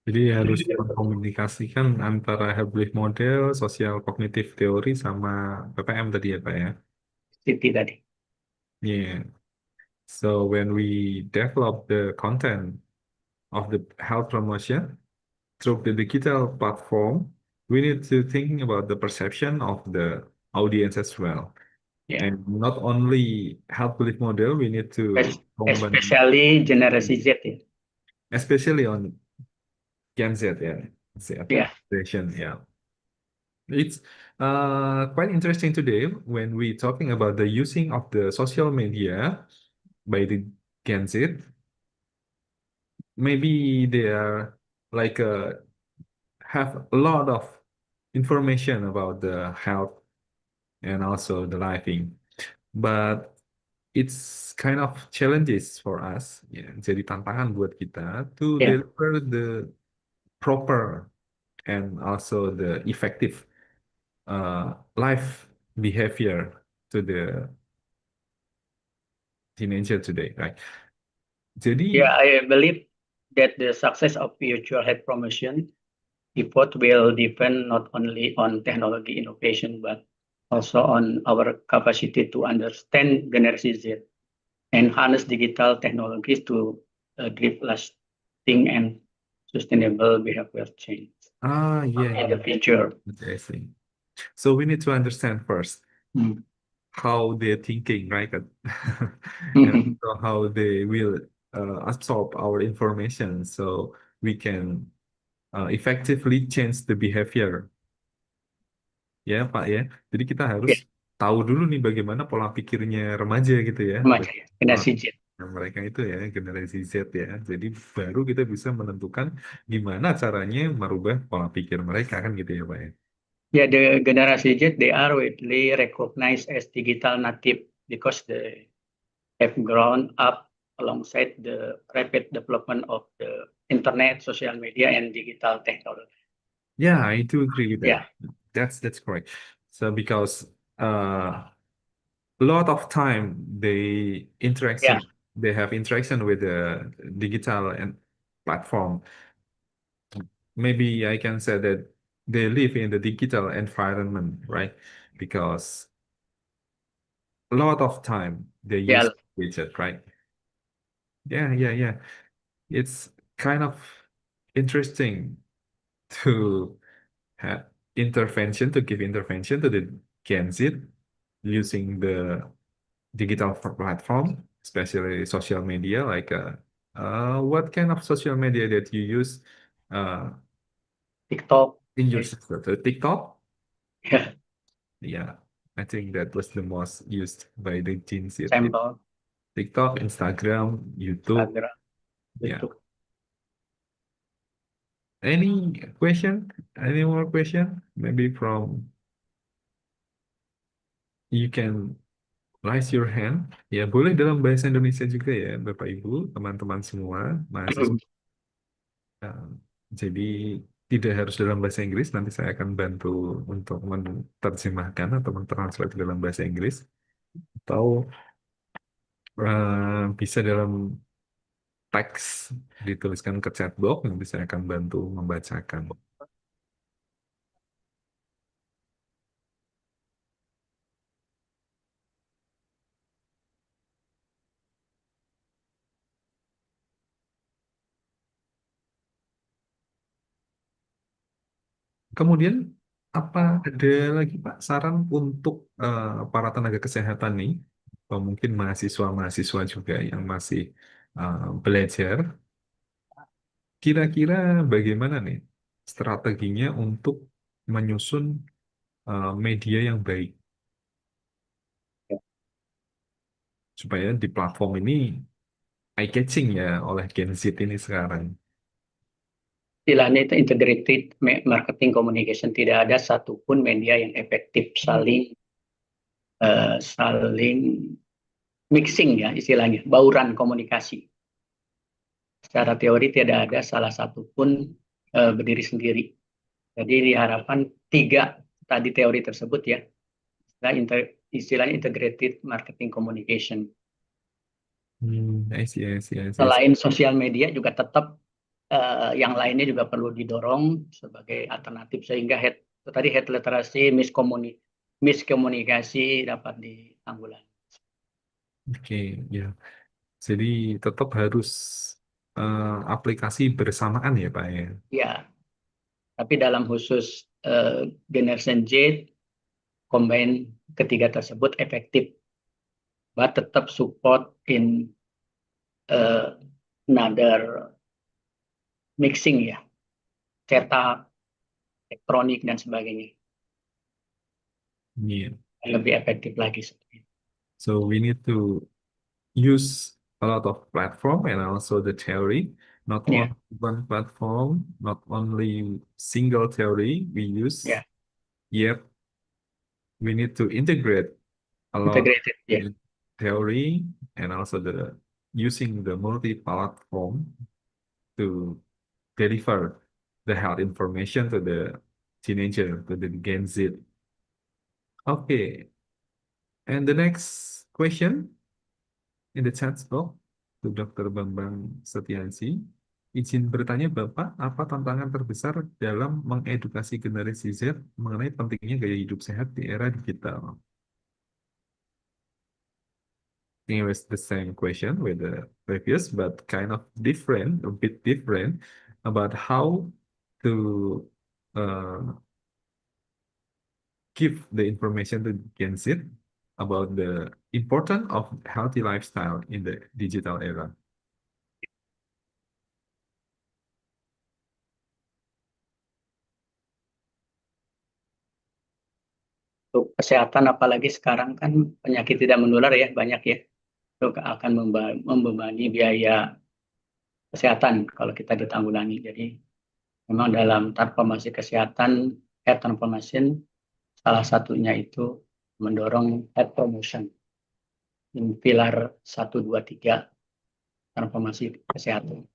Jadi harus mengkomunikasikan antara health belief model, sosial kognitif teori sama PPM tadi ya Pak ya? City tadi. Yeah. So when we develop the content of the health promotion through the digital platform, we need to think about the perception of the audience as well. Yeah. And not only health belief model, we need to combine, Especially generasi Z ya. especially on Gen Z, yeah. Yeah. Generation, yeah. It's quite interesting today when we talking about the using of the social media by the Gen Z. Maybe they are like have a lot of information about the health and also the living, but it's kind of challenges for us, ya. Jadi tantangan buat kita to Yeah. deliver the proper and also the effective life behavior to the teenager today, right? Jadi Yeah, I believe that the success of future health promotion effort will depend not only on technology innovation, but also on our capacity to understand generation Z and harness digital technologies to drive lasting and sustainable behavior change yeah, in the future. I see. So we need to understand first Mm. how they're thinking, right? And Mhm. also how they will absorb our information so we can effectively change the behavior. Ya, Pak ya. Jadi kita harus Yeah, tahu dulu nih bagaimana pola pikirnya remaja gitu ya. remaja ya, generasi Z. Mereka itu ya generasi Z ya. Jadi baru kita bisa menentukan gimana caranya merubah pola pikir mereka kan gitu ya, Pak ya. Yeah, the generasi Z, they are widely recognized as digital native because they have grown up alongside the rapid development of the internet, social media, and digital technology. Yeah, I do agree with Yeah, that. That's correct. So because a lot of time yeah, they have interaction with the digital and platform. Maybe I can say that they live in the digital environment, right? Because a lot of time they yeah. use widget, right? Yeah. It's kind of interesting to have intervention, to give intervention to the Gen Z using the digital platform, especially social media, like what kind of social media that you use TikTok. in your Yes. system? TikTok? Yeah, Yeah, I think that was the most used by the Gen Z. sample, TikTok, Instagram, YouTube. Instagram, Yeah. YouTube. Any question? Any more question? Maybe from you can raise your hand. Ya, boleh dalam bahasa Indonesia juga ya, Bapak Ibu, teman-teman semua, mahasiswa. Jadi tidak harus dalam bahasa Inggris, nanti saya akan bantu untuk menerjemahkan atau mentranslate dalam bahasa Inggris. Atau bisa dalam teks dituliskan ke chat box, nanti saya akan bantu membacakan. Kemudian apa ada lagi Pak saran untuk para tenaga kesehatan nih, atau mungkin mahasiswa-mahasiswa juga yang masih belajar, kira-kira bagaimana nih strateginya untuk menyusun media yang baik supaya di platform ini eye-catching ya oleh Gen Z ini sekarang. Istilahnya itu integrated marketing communication. Tidak ada satupun media yang efektif saling mixing ya istilahnya, bauran komunikasi. Secara teori tidak ada salah satu pun berdiri sendiri. Jadi diharapkan 3 tadi teori tersebut ya, istilahnya integrated marketing communication. I see. Selain sosial media juga tetap yang lainnya juga perlu didorong sebagai alternatif sehingga head literasi, miskomunikasi dapat ditanggulangi. Oke, ya. Jadi tetap harus aplikasi bersamaan ya Pak ya. Ya, tapi dalam khusus generation Z combine ketiga tersebut efektif, but tetap support in another mixing ya, cetak, elektronik dan sebagainya, Yeah. lebih efektif lagi seperti itu. So we need to use a lot of platform and also the theory, not Yeah. only one platform, not only single theory we use, Yeah. yet we need to integrate a lot Integrated, yeah. in theory and also using the multi-platform to deliver the health information to the teenager, to the Gen Z. Okay, and the next question in the chat box to Dr. Bambang Setiansi. Izin bertanya Bapak, apa tantangan terbesar dalam mengedukasi generasi Z mengenai pentingnya gaya hidup sehat di era digital? I think it was the same question with the previous, but kind of different, a bit different about how to give the information to Gen Z about the importance of healthy lifestyle in the digital era. Untuk kesehatan apalagi sekarang kan penyakit tidak menular ya banyak ya, itu akan membebani biaya kesehatan kalau kita ditanggulangi. Jadi memang dalam transformasi kesehatan, health transformation, salah satunya itu mendorong health promotion. In pilar 1, 2, 3 transformasi kesehatan.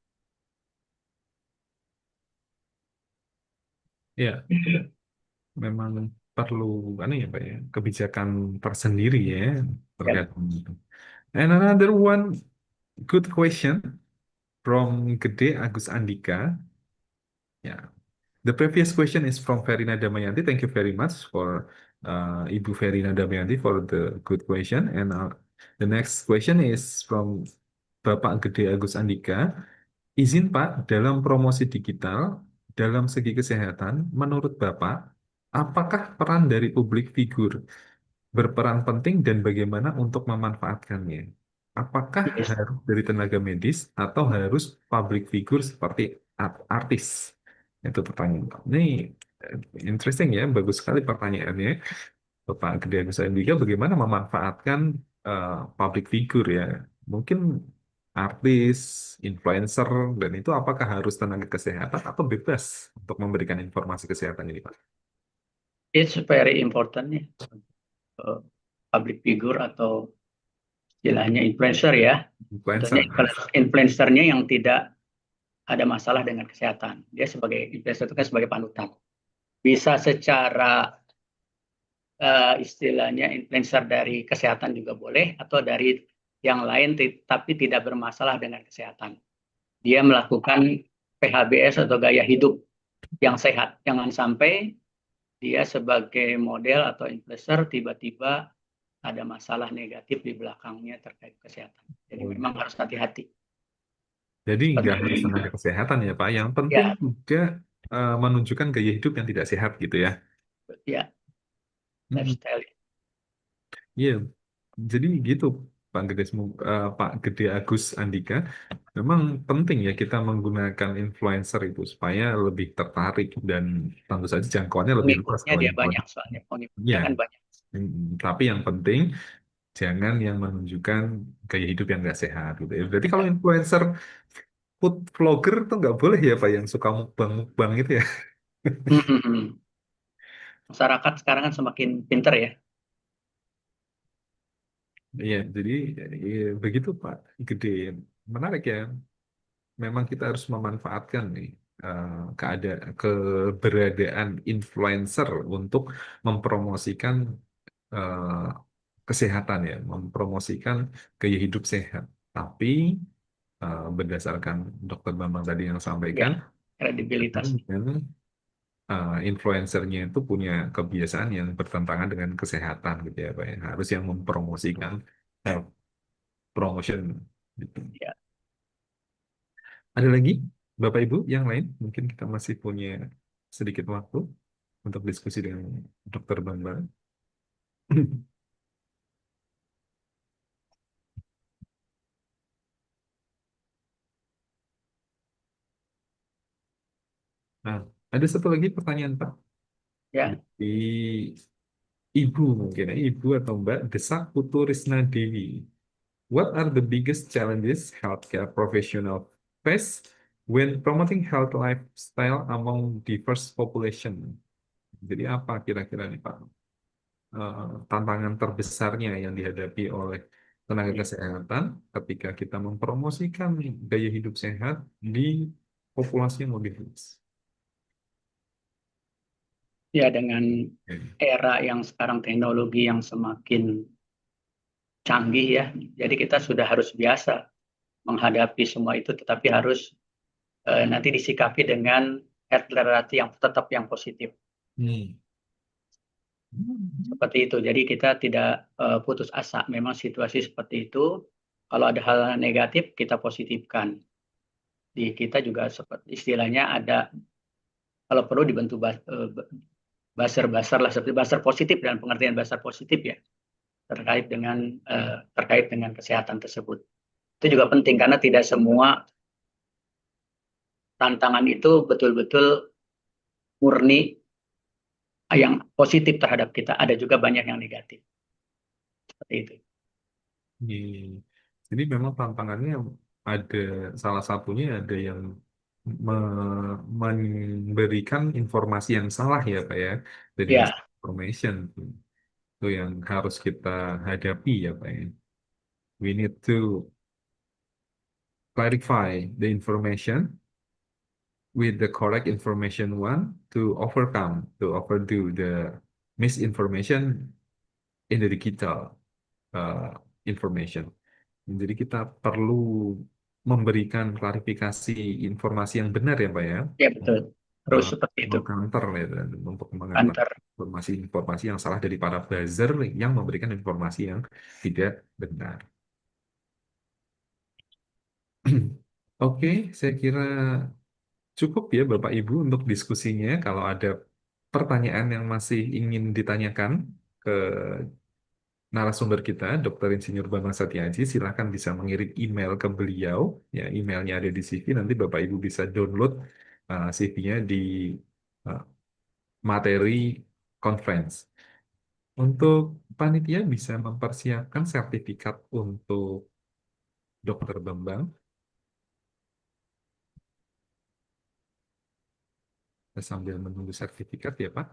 Ya, memang perlu ya Pak ya, kebijakan tersendiri ya terkait itu. And another one good question from Gede Agus Andika. Yeah. The previous question is from Verina Damayanti. Thank you very much for Ibu Verina Damayanti for the good question. And the next question is from Bapak Gede Agus Andika. Izin Pak, dalam promosi digital, dalam segi kesehatan, menurut Bapak, apakah peran dari publik figur berperan penting dan bagaimana untuk memanfaatkannya? Apakah Yes. harus dari tenaga medis atau harus public figure seperti artis? Itu pertanyaan. Ini interesting ya, bagus sekali pertanyaannya. Bapak Gede Agus Andika bagaimana memanfaatkan public figure ya? Mungkin artis, influencer, dan itu apakah harus tenaga kesehatan atau bebas untuk memberikan informasi kesehatan ini, Pak? It's very important ya, public figure atau istilahnya influencer ya. Influencer. Tentunya influencernya yang tidak ada masalah dengan kesehatan. Dia sebagai influencer itu kan sebagai panutan. Bisa secara istilahnya influencer dari kesehatan juga boleh, atau dari yang lain tapi tidak bermasalah dengan kesehatan. Dia melakukan PHBS atau gaya hidup yang sehat. Jangan sampai dia sebagai model atau influencer tiba-tiba ada masalah negatif di belakangnya terkait kesehatan. Jadi memang harus hati-hati. Jadi nggak harus tenaga kesehatan ya Pak. Yang penting Ya. juga menunjukkan gaya hidup yang tidak sehat gitu ya. Ya, lifestyle. Iya, jadi gitu Pak Gede Agus Andika. Memang penting ya kita menggunakan influencer itu supaya lebih tertarik dan tentu saja jangkauannya lebih luas. Pengikutnya dia banyak soalnya, pengikutnya Ya. kan banyak. Tapi yang penting jangan yang menunjukkan gaya hidup yang nggak sehat gitu ya. Berarti kalau influencer food vlogger tuh nggak boleh ya Pak yang suka mukbang itu ya. Masyarakat sekarang kan semakin pinter ya. Iya, jadi ya, begitu Pak Gede. Menarik ya. Memang kita harus memanfaatkan nih keberadaan influencer untuk mempromosikan kesehatan ya, mempromosikan gaya hidup sehat. Tapi berdasarkan Dr. Bambang tadi yang sampaikan, Ya, kredibilitas. Influencernya itu punya kebiasaan yang bertentangan dengan kesehatan gitu ya Pak ya. Harus yang mempromosikan health promotion gitu. Ya. Ada lagi Bapak Ibu yang lain? Mungkin kita masih punya sedikit waktu untuk diskusi dengan Dr. Bambang. Nah, ada satu lagi pertanyaan, Pak. Ya, Di Ibu mungkin, ya, Ibu atau Mbak Desak Putu Risna Dewi. What are the biggest challenges healthcare professional face when promoting health lifestyle among diverse population? Jadi apa kira-kira nih Pak, tantangan terbesarnya yang dihadapi oleh tenaga kesehatan ketika kita mempromosikan gaya hidup sehat di populasi yang lebih luas? ya dengan Oke. era yang sekarang teknologi yang semakin canggih ya, jadi kita sudah harus biasa menghadapi semua itu, tetapi harus nanti disikapi dengan health literasi yang tetap yang positif. Hmm. Seperti itu. Jadi kita tidak putus asa. Memang situasi seperti itu. Kalau ada hal negatif kita positifkan. Di kita juga seperti istilahnya ada, kalau perlu dibentuk buzzer-buzzer lah, seperti buzzer positif dan pengertian buzzer positif ya terkait dengan kesehatan tersebut. Itu juga penting karena tidak semua tantangan itu betul-betul murni yang positif terhadap kita. Ada juga banyak yang negatif. Seperti itu. Iya. Jadi memang tantangannya ada, salah satunya ada yang memberikan informasi yang salah ya Pak ya, dari Ya, misinformation itu yang harus kita hadapi ya Pak ya. We need to clarify the information with the correct information one to overdo the misinformation in the digital information. Jadi kita perlu memberikan klarifikasi informasi yang benar ya Pak ya. ya betul. Terus seperti itu. Mengcounter ya, untuk mengantar Antar. informasi-informasi yang salah dari para buzzer yang memberikan informasi yang tidak benar. Oke, saya kira cukup ya Bapak Ibu untuk diskusinya. Kalau ada pertanyaan yang masih ingin ditanyakan ke narasumber kita, Dr. Insinyur Bambang Satyaji, silakan bisa mengirim email ke beliau. Ya, emailnya ada di CV. Nanti Bapak Ibu bisa download CV-nya di uh, materi conference. Untuk panitia bisa mempersiapkan sertifikat untuk Dr. Bambang. Kita sambil menunggu sertifikat ya Pak.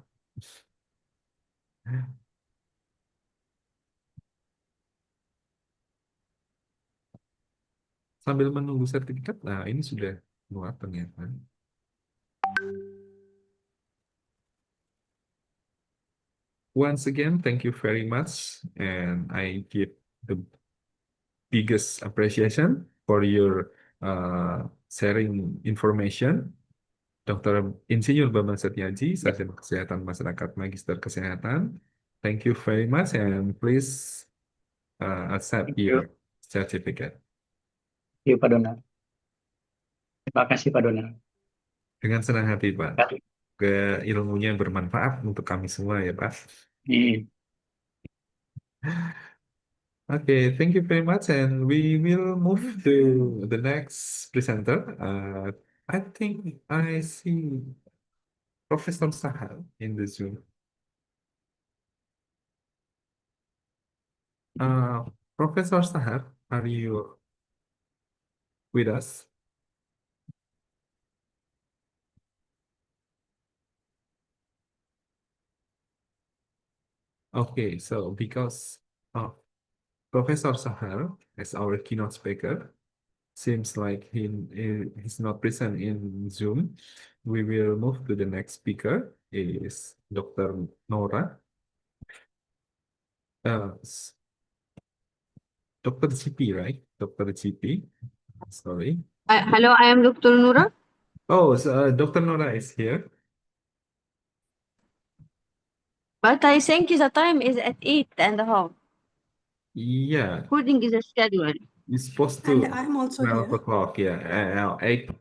Sambil menunggu sertifikat, nah ini sudah keluar ternyata. Once again, thank you very much, and I give the biggest appreciation for your sharing information. Dr. Insinyur Bambang Setyaji, Sarjana Kesehatan Masyarakat Magister Kesehatan. Thank you very much, and please accept Thank you. your certificate. Thank you, Pak Donar. Terima kasih, Pak Donar. Dengan senang hati, Pak. Terima kasih. Ilmunya bermanfaat untuk kami semua ya, Pak. Iya. Okay, thank you very much, and we will move to the next presenter. I think I see Professor Sahal in the Zoom. Professor Sahar, are you with us? Okay, so because Professor Sahar is our keynote speaker, seems like he's not present in Zoom. We will move to the next speaker, is Dr. Nora. Dr. GP, right? Dr. GP. Sorry. Hello, I am Dr. Nura. Oh, so, Dr. Nora is here. But I think the time is at 8:30. Yeah, According to the schedule. it's supposed And to I'm also 12 here. o'clock. Yeah, 8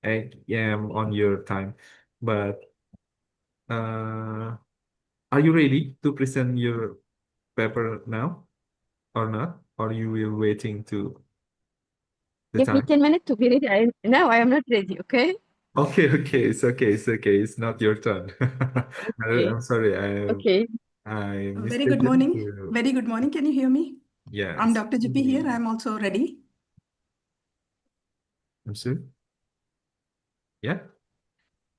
a.m. on your time. But are you ready to present your paper now or not? Or you will waiting to the Give me time? 10 minutes to be ready. Now I am not ready, okay? Okay, okay, it's okay, it's okay. It's not your turn. Okay. I'm sorry, Okay. I Very good mistaken morning. to Very good morning. Can you hear me? I'm yes. Dr. GP here. I'm also ready. I'm sorry. Yeah.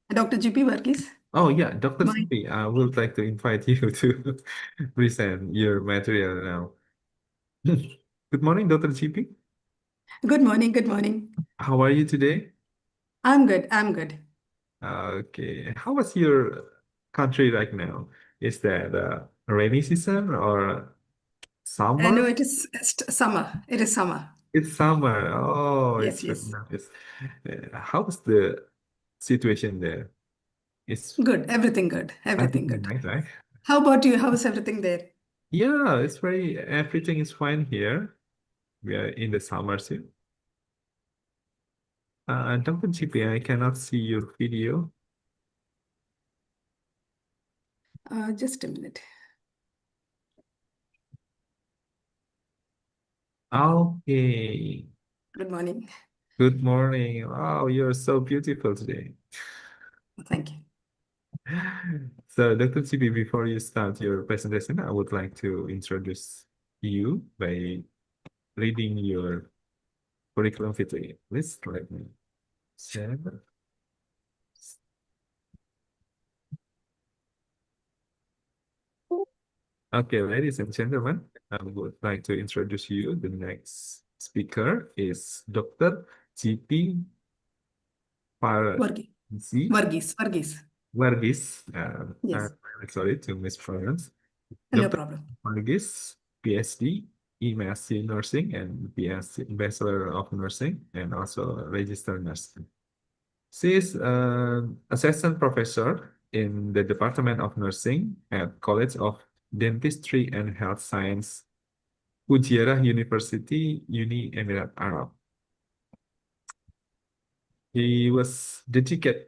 Dr. GP Verghese. Oh yeah, Dr. My Sipi, I would like to invite you to present your material now. Good morning, Dr. GP. good morning. Good morning. How are you today? I'm good. I'm good. Okay. How was your country right now? Is that rainy season or No, summer? it is summer. It is summer. It's summer. Oh, Yes, it's very yes. nice. How's the situation there? It's Good. Everything good. Everything everything good. nice, right? How about you? How is everything there? Yeah, everything is fine here. We are in the summer season. Dr. GP, I cannot see your video. Just a minute. Okay. Good morning. Good morning. Wow, you're so beautiful today. Thank you. So, Dr. GP, before you start your presentation, I would like to introduce you by reading your curriculum vitae. Please let me share. Okay, ladies and gentlemen, I would like to introduce you. The next speaker is Dr. GP Verghese. Parzi Verghese. Verghese. Verghese. Yes. I'm really sorry to mispronounce. No Dr. problem. Verghese, PhD, MSc Nursing, and BSc Bachelor of Nursing, and also a registered nurse. She is an assistant professor in the Department of Nursing at College of Dentistry and Health Science, Fujairah University, Uni Emirat Arab. He was dedicated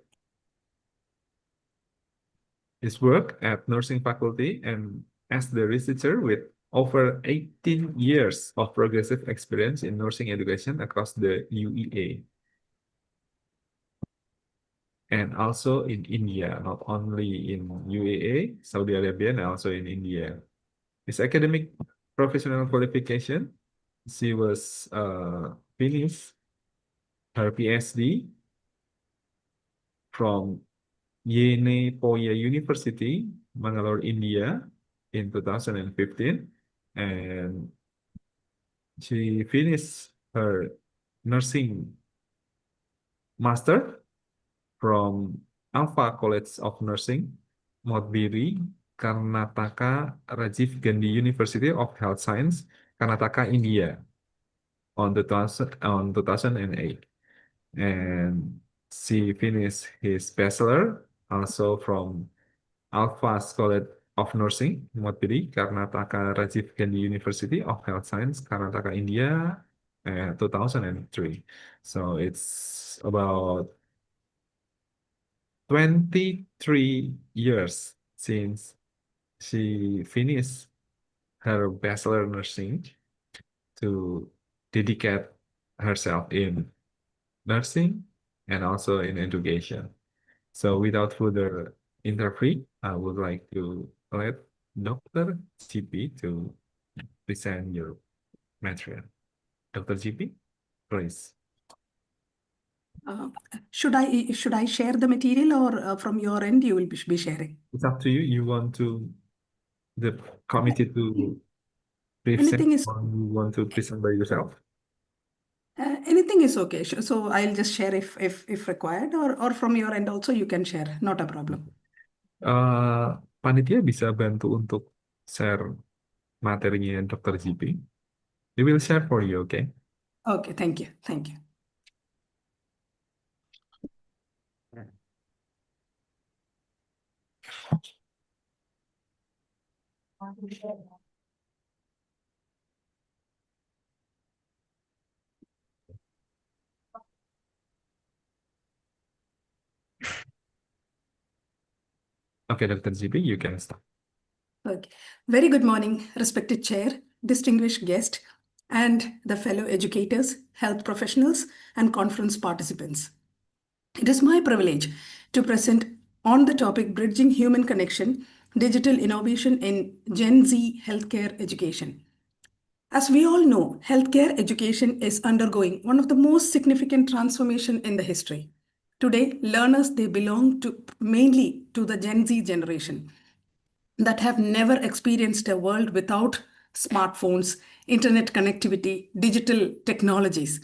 his work at nursing faculty and as the researcher with over 18 years of progressive experience in nursing education across the UEA. And also in India, not only in UAE, Saudi Arabia, and also in India. His academic professional qualification, she was finished her PhD from Yenepoya University, Bangalore, India in 2015. And she finished her nursing master from Alpha College of Nursing, Modbiri, Karnataka, Rajiv Gandhi University of Health Science, Karnataka, India on 2008. And she finished his bachelor also from Alpha College of Nursing, Modbiri, Karnataka, Rajiv Gandhi University of Health Science, Karnataka, India, 2003. So it's about 23 years since she finished her bachelor nursing to dedicate herself in nursing and also in education. So without further interrupt, I would like to let Dr. GP to present your material. Dr. GP, please. Should I share the material or from your end you will be sharing? It's up to you. You want the committee to present Anything is or you want to present by yourself? anything is okay. So I'll just share if required or from your end also you can share. Not a problem. Panitia bisa bantu untuk share materinya Dr. GP. We will share for you, okay? Okay, thank you. Thank you. Okay, Dr. GP, you can start. Okay. Very good morning, respected chair, distinguished guest, and the fellow educators, health professionals, and conference participants. It is my privilege to present on the topic Bridging Human Connection, Digital Innovation in Gen Z Healthcare Education. As we all know, healthcare education is undergoing one of the most significant transformation in the history. Today, learners, they belong to mainly to the Gen Z generation that have never experienced a world without smartphones, internet connectivity, digital technologies.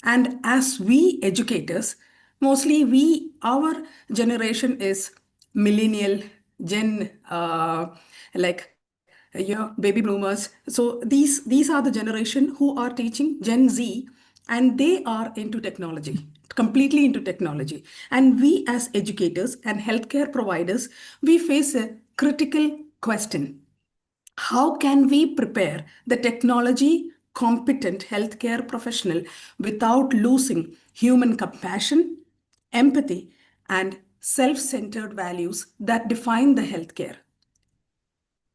And as we educators, mostly our generation is millennial, baby boomers. So these are the generation who are teaching Gen Z, and they are into technology, completely into technology. And we as educators and healthcare providers, we face a critical question. How can we prepare the technology competent healthcare professional without losing human compassion, empathy, and self-centered values that define the healthcare?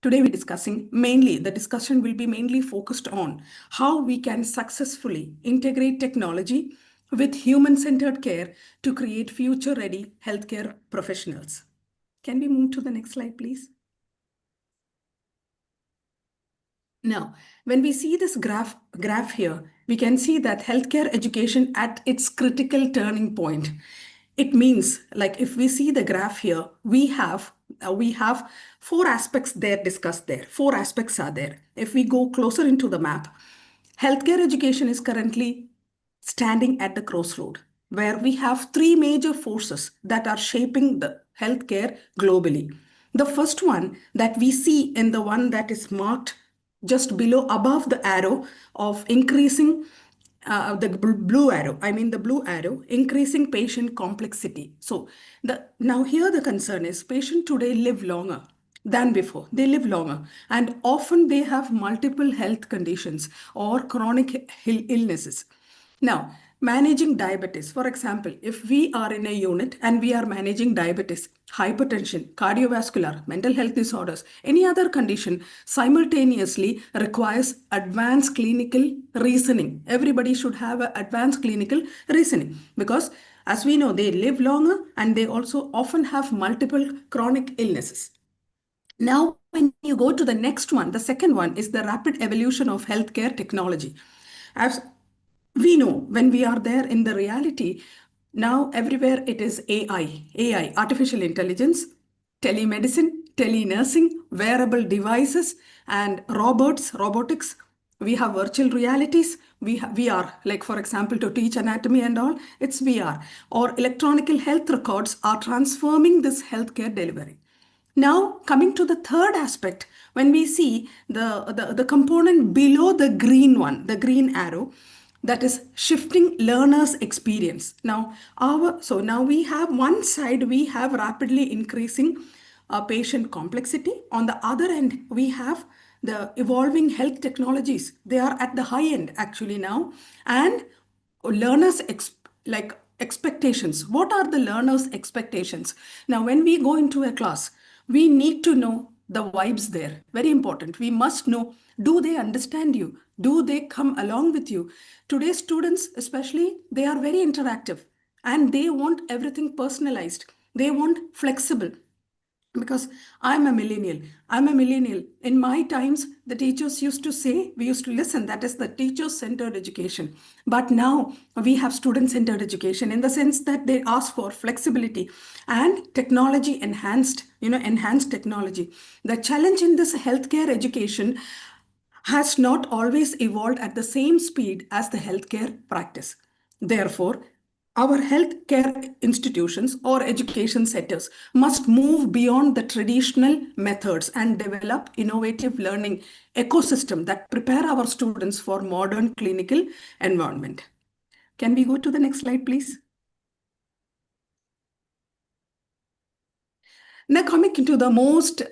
Today the discussion will be mainly focused on how we can successfully integrate technology with human-centered care to create future-ready healthcare professionals. Can we move to the next slide, please? Now, when we see this graph here, we can see that healthcare education at its critical turning point. It means, like, if we see the graph here, we have four aspects there discussed there. Four aspects are there. If we go closer into the map, healthcare education is currently standing at the crossroad, where we have three major forces that are shaping the healthcare globally. The first one that we see in the one that is marked just below above the arrow of increasing the blue arrow, increasing patient complexity. So now here the concern is patient today live longer than before. They live longer, and often they have multiple health conditions or chronic illnesses. Now, managing diabetes, for example, if we are in a unit and we are managing diabetes, hypertension, cardiovascular, mental health disorders, any other condition simultaneously requires advanced clinical reasoning. Everybody should have an advanced clinical reasoning because, as we know, they live longer and they also often have multiple chronic illnesses. Now, when you go to the next one, the second one is the rapid evolution of healthcare technology. As we know, when we are there in the reality, now everywhere it is AI, artificial intelligence, telemedicine, telenursing, wearable devices, and robotics. We have virtual realities. We have VR, like for example, to teach anatomy and all, it's VR. Or electronic health records are transforming this healthcare delivery. Now, coming to the third aspect, when we see the component below the green one, the green arrow, that is shifting learners' experience. Now, now we have one side, we have rapidly increasing patient complexity. On the other end, we have the evolving health technologies. They are at the high end actually now, and learners expectations. What are the learners' expectations? Now, when we go into a class, we need to know the vibes there. Very important. We must know, do they understand you? Do they come along with you? Today's students, especially, they are very interactive and they want everything personalized. They want flexible. Because I'm a millennial. In my times, the teachers used to say, we used to listen, that is the teacher-centered education. But now we have student-centered education in the sense that they ask for flexibility and technology enhanced technology. The challenge in this healthcare education has not always evolved at the same speed as the healthcare practice. Therefore, our healthcare institutions or education setters must move beyond the traditional methods and develop innovative learning ecosystem that prepare our students for modern clinical environment. Can we go to the next slide, please? Now coming into the most,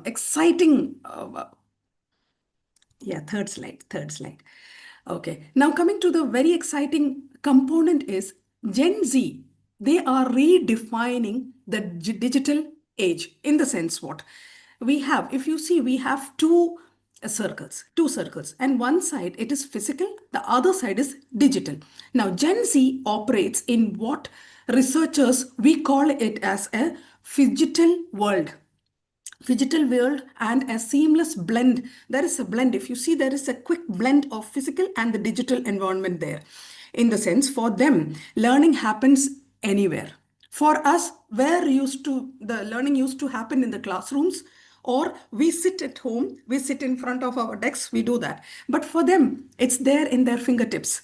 exciting, third slide. Okay, now coming to the very exciting component is Gen Z. They are redefining the digital age in the sense what? we have, if you see, we have two circles, and one side it is physical, the other side is digital. Now, Gen Z operates in what researchers, we call it as a phygital world. Phygital world and a seamless blend. There is a blend. If you see, there is a quick blend of physical and the digital environment there. In the sense, for them, learning happens anywhere. For us, the learning used to happen in the classrooms, or we sit at home, we sit in front of our desks, we do that. But for them, it's there in their fingertips,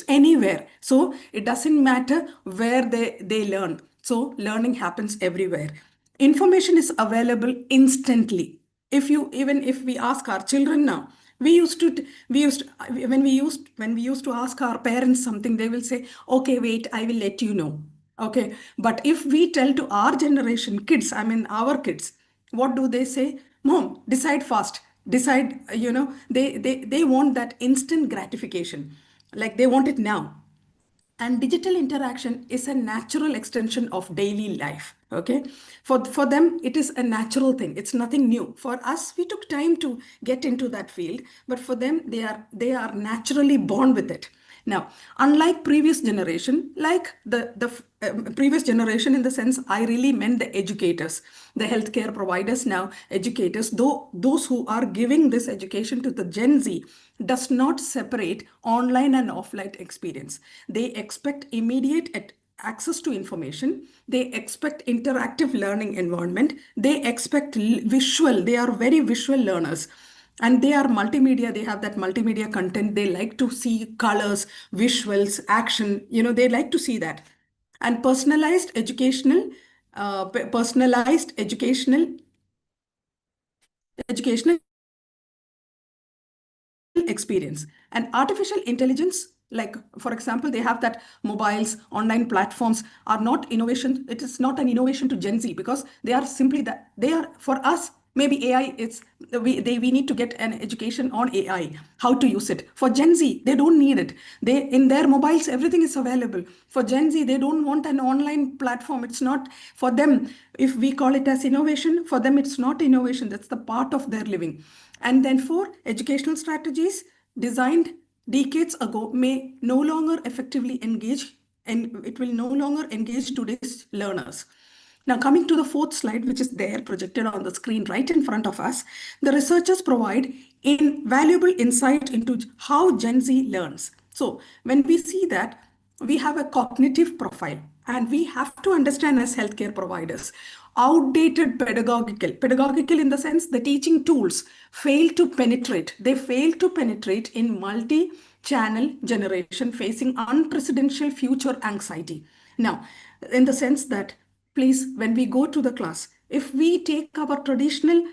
anywhere. So it doesn't matter where they learn. So learning happens everywhere. Information is available instantly. Even if we ask our children now, when we used to ask our parents something, they will say, okay, wait, I will let you know. Okay. But if we tell to our generation kids, I mean our kids, what do they say? Mom, decide fast. Decide, they want that instant gratification. Like they want it now. And digital interaction is a natural extension of daily life. Okay. For them, it is a natural thing. It's nothing new. For us, we took time to get into that field, but for them, they are naturally born with it. Now, unlike previous generation, like the previous generation, in the sense, I really meant the educators, the healthcare providers now, educators, though those who are giving this education to the Gen Z does not separate online and offline experience. They expect immediate access to information. They expect interactive learning environment. They expect visual. They are very visual learners. And they are multimedia. They have that multimedia content. They like to see colors, visuals, action. They like to see that. And personalized educational experience. And artificial intelligence, like for example, they have that mobiles, online platforms are not innovation. It is not an innovation to Gen Z, because they are simply that they are, for us, maybe AI, we need to get an education on AI, how to use it. For Gen Z, they don't need it. In their mobiles, everything is available. For Gen Z, they don't want an online platform. It's not for them. If we call it as innovation, for them, it's not innovation. That's the part of their living. And then for educational strategies designed decades ago may no longer effectively engage, and it will no longer engage today's learners. Now, coming to the fourth slide, which is there projected on the screen right in front of us, the researchers provide invaluable insight into how Gen Z learns. So when we see that, we have a cognitive profile, and we have to understand as healthcare providers, outdated pedagogical in the sense the teaching tools fail to penetrate. They fail to penetrate in multi-channel generation facing unprecedented future anxiety. Now, in the sense that, please, when we go to the class, if we take our traditional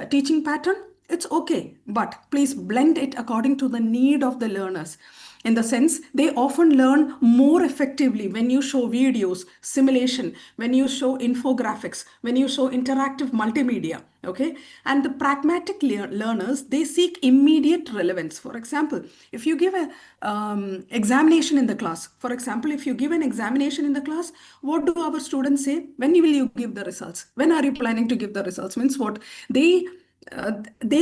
teaching pattern, it's okay, but please blend it according to the need of the learners. In the sense, they often learn more effectively when you show videos, simulation, when you show infographics, when you show interactive multimedia, okay? And the pragmatic learners, they seek immediate relevance. For example, if you give an examination in the class, what do our students say? When will you give the results? When are you planning to give the results? Means what? They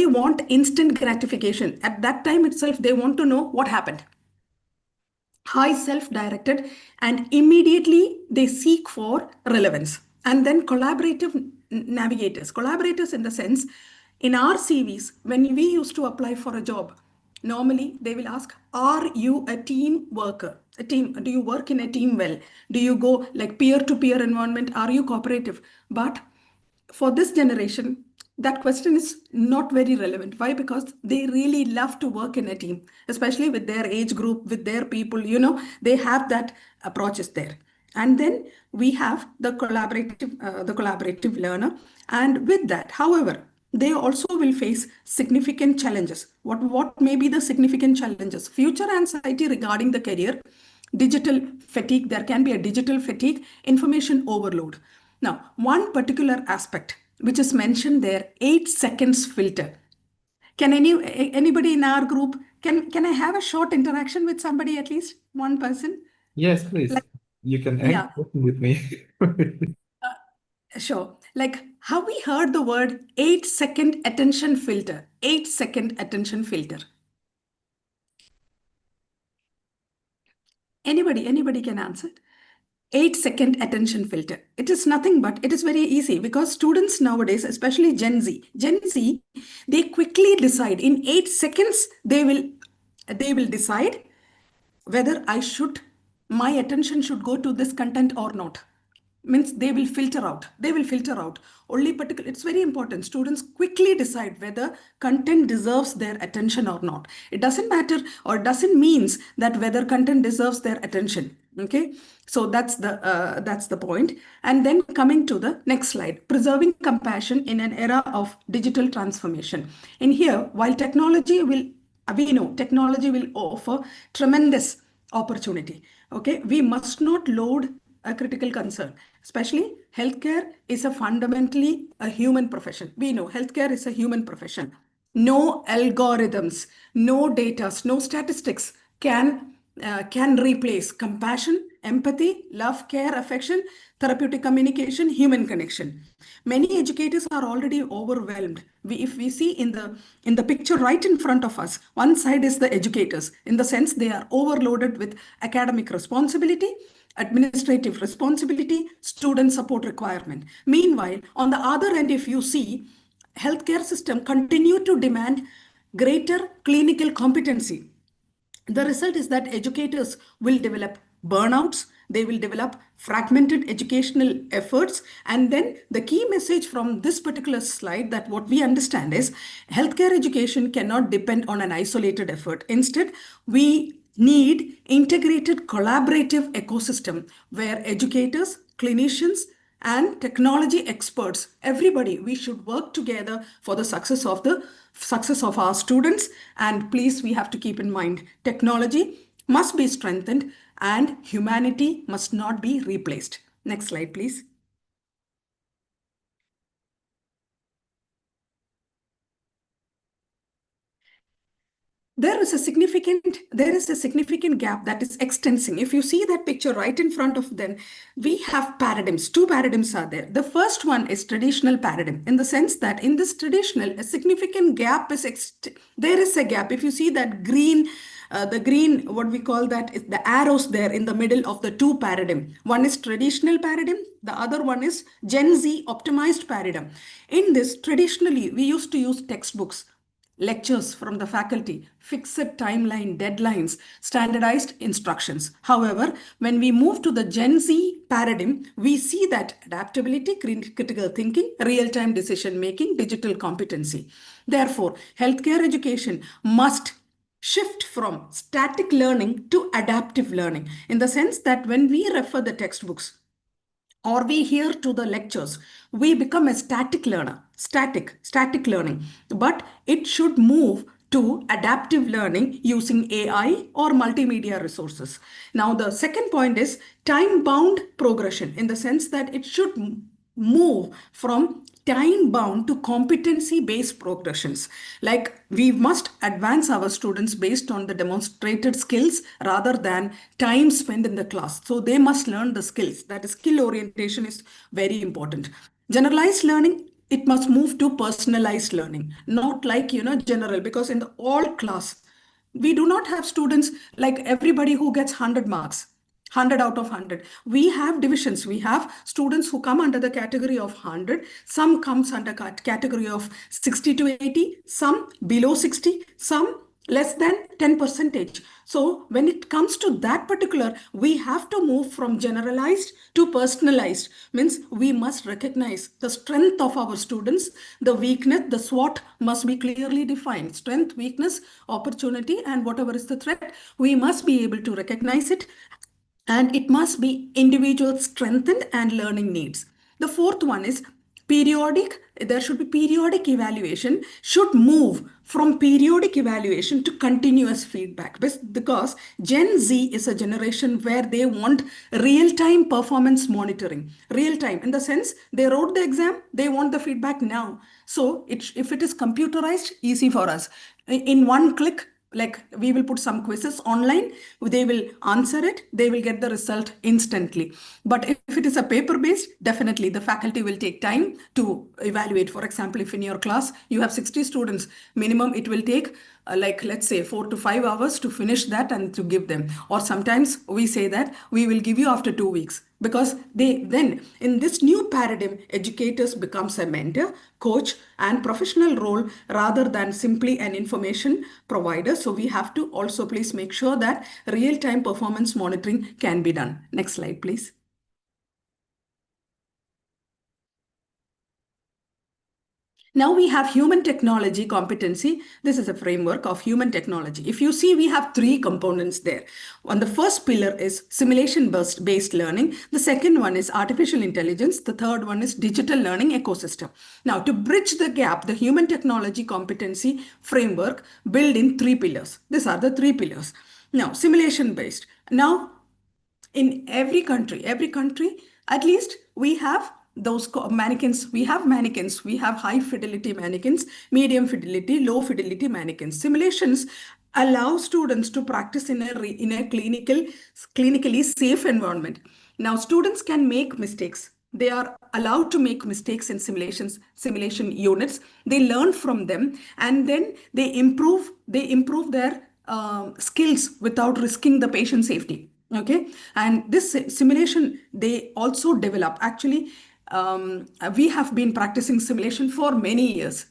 want instant gratification. At that time itself, they want to know what happened. High self-directed, and immediately they seek for relevance. And then collaborative collaborators in the sense, in our CVs, when we used to apply for a job, normally they will ask, are you a team worker? Do you work in a team well? Do you go like peer-to-peer environment? Are you cooperative? But for this generation, that question is not very relevant. Why? Because they really love to work in a team, especially with their age group, with their people, they have that approach is there. And then we have the collaborative learner. And with that, however, they also will face significant challenges. What may be the significant challenges? Future anxiety regarding the career, digital fatigue. There can be a digital fatigue, information overload. Now, one particular aspect which is mentioned there, 8 seconds filter. Can anybody in our group, can I have a short interaction with somebody, at least one person? Yes, please. You can Yeah. hang with me. Sure. Like, have we heard the word 8-second attention filter? 8-second attention filter. Anybody can answer. 8-second attention filter. It is nothing but it is very easy because students nowadays, especially Gen Z, they quickly decide in 8 seconds. They will decide whether my attention should go to this content or not. Means they will filter out. Only it's very important. Students quickly decide whether content deserves their attention or not. It doesn't matter or doesn't means that whether content deserves their attention. Okay, so that's the point. And then coming to the next slide, preserving compassion in an era of digital transformation. In here, while technology will offer tremendous opportunity. Okay, we must not load a critical concern. Especially healthcare is fundamentally a human profession. We know healthcare is a human profession. No algorithms, no data, no statistics can replace compassion, empathy, love, care, affection, therapeutic communication, human connection. Many educators are already overwhelmed. If we see in the picture right in front of us, one side is the educators, in the sense they are overloaded with academic responsibility, administrative responsibility, student support requirement. Meanwhile, on the other end, if you see, healthcare system continue to demand greater clinical competency. The result is that educators will develop burnouts, they will develop fragmented educational efforts. And then the key message from this particular slide, that what we understand is healthcare education cannot depend on an isolated effort. Instead, we need integrated collaborative ecosystem where educators, clinicians, and technology experts, everybody, we should work together for the success of our students. And please, we have to keep in mind, technology must be strengthened and humanity must not be replaced. Next slide, please. There is a significant gap that is extending. If you see that picture right in front of them, we have paradigms. 2 paradigms are there. The first one is traditional paradigm, in the sense that in this traditional, a significant gap is there is a gap. If you see that green, what we call that is the arrows there in the middle of the 2 paradigm. One is traditional paradigm, the other one is Gen Z optimized paradigm. In this, traditionally, we used to use textbooks, lectures from the faculty, fixed timeline, deadlines, standardized instructions. However, when we move to the Gen Z paradigm, we see that adaptability, critical thinking, real-time decision-making, digital competency. Therefore, healthcare education must shift from static learning to adaptive learning, in the sense that when we refer the textbooks or we hear to the lectures, we become a static learner, static learning, but it should move to adaptive learning using AI or multimedia resources. Now, the second point is time-bound progression, in the sense that it should move from time-bound to competency-based progressions. Like, we must advance our students based on the demonstrated skills rather than time spent in the class. So they must learn the skills. That is, skill orientation is very important. Generalized learning, it must move to personalized learning, not like, general, because in the all class, we do not have students like everybody who gets 100 marks. 100 out of 100. We have divisions. We have students who come under the category of 100. Some comes under category of 60 to 80. Some below 60. Some less than 10%. So when it comes to that particular, we have to move from generalized to personalized. Means we must recognize the strength of our students, the weakness, the SWOT must be clearly defined. Strength, weakness, opportunity, and whatever is the threat, we must be able to recognize it. And it must be individual strengthened and learning needs. The fourth one is periodic. There should be periodic evaluation, should move from periodic evaluation to continuous feedback, because Gen Z is a generation where they want real-time performance monitoring. Real-time in the sense they wrote the exam, they want the feedback now. So if it is computerized, easy for us. In one click, like we will put some quizzes online, they will answer it, they will get the result instantly. But if it is a paper-based, definitely the faculty will take time to evaluate. For example, if in your class you have 60 students, minimum it will take like, let's say 4 to 5 hours to finish that and to give them. Or sometimes we say that we will give you after 2 weeks, because then in this new paradigm, educators becomes a mentor, coach, and professional role rather than simply an information provider. So we have to also please make sure that real-time performance monitoring can be done. Next slide, please. Now we have human technology competency. This is a framework of human technology. If you see, we have 3 components there. On the first pillar is simulation-based learning. The second one is artificial intelligence. The third one is digital learning ecosystem. Now, to bridge the gap, the human technology competency framework built in 3 pillars. These are the 3 pillars. Now, simulation-based. Now, in every country, at least we have those mannequins. We have high fidelity mannequins, medium fidelity, low fidelity mannequins. Simulations allow students to practice in a clinically safe environment. Now, students can make mistakes. They are allowed to make mistakes in simulation units. They learn from them, and then they improve their skills without risking the patient safety. Okay, and this simulation, they also develop. Actually, we have been practicing simulation for many years.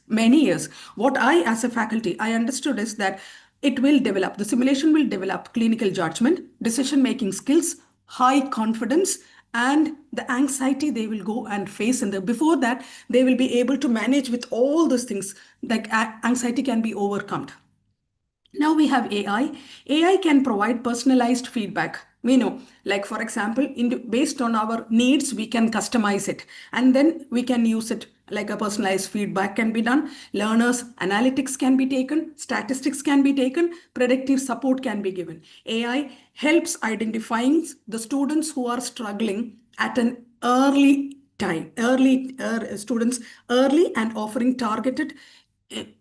What I, as a faculty, I understood is that the simulation will develop clinical judgment, decision-making skills, high confidence, and the anxiety they will go and face. And before that, they will be able to manage with all those things, like anxiety can be overcome. Now we have AI. AI can provide personalized feedback. We know, like for example, based on our needs, we can customize it, and then we can use it. Like a personalized feedback can be done. Learners' analytics can be taken. Statistics can be taken. Predictive support can be given. AI helps identifying the students who are struggling at an early time, students early, and offering targeted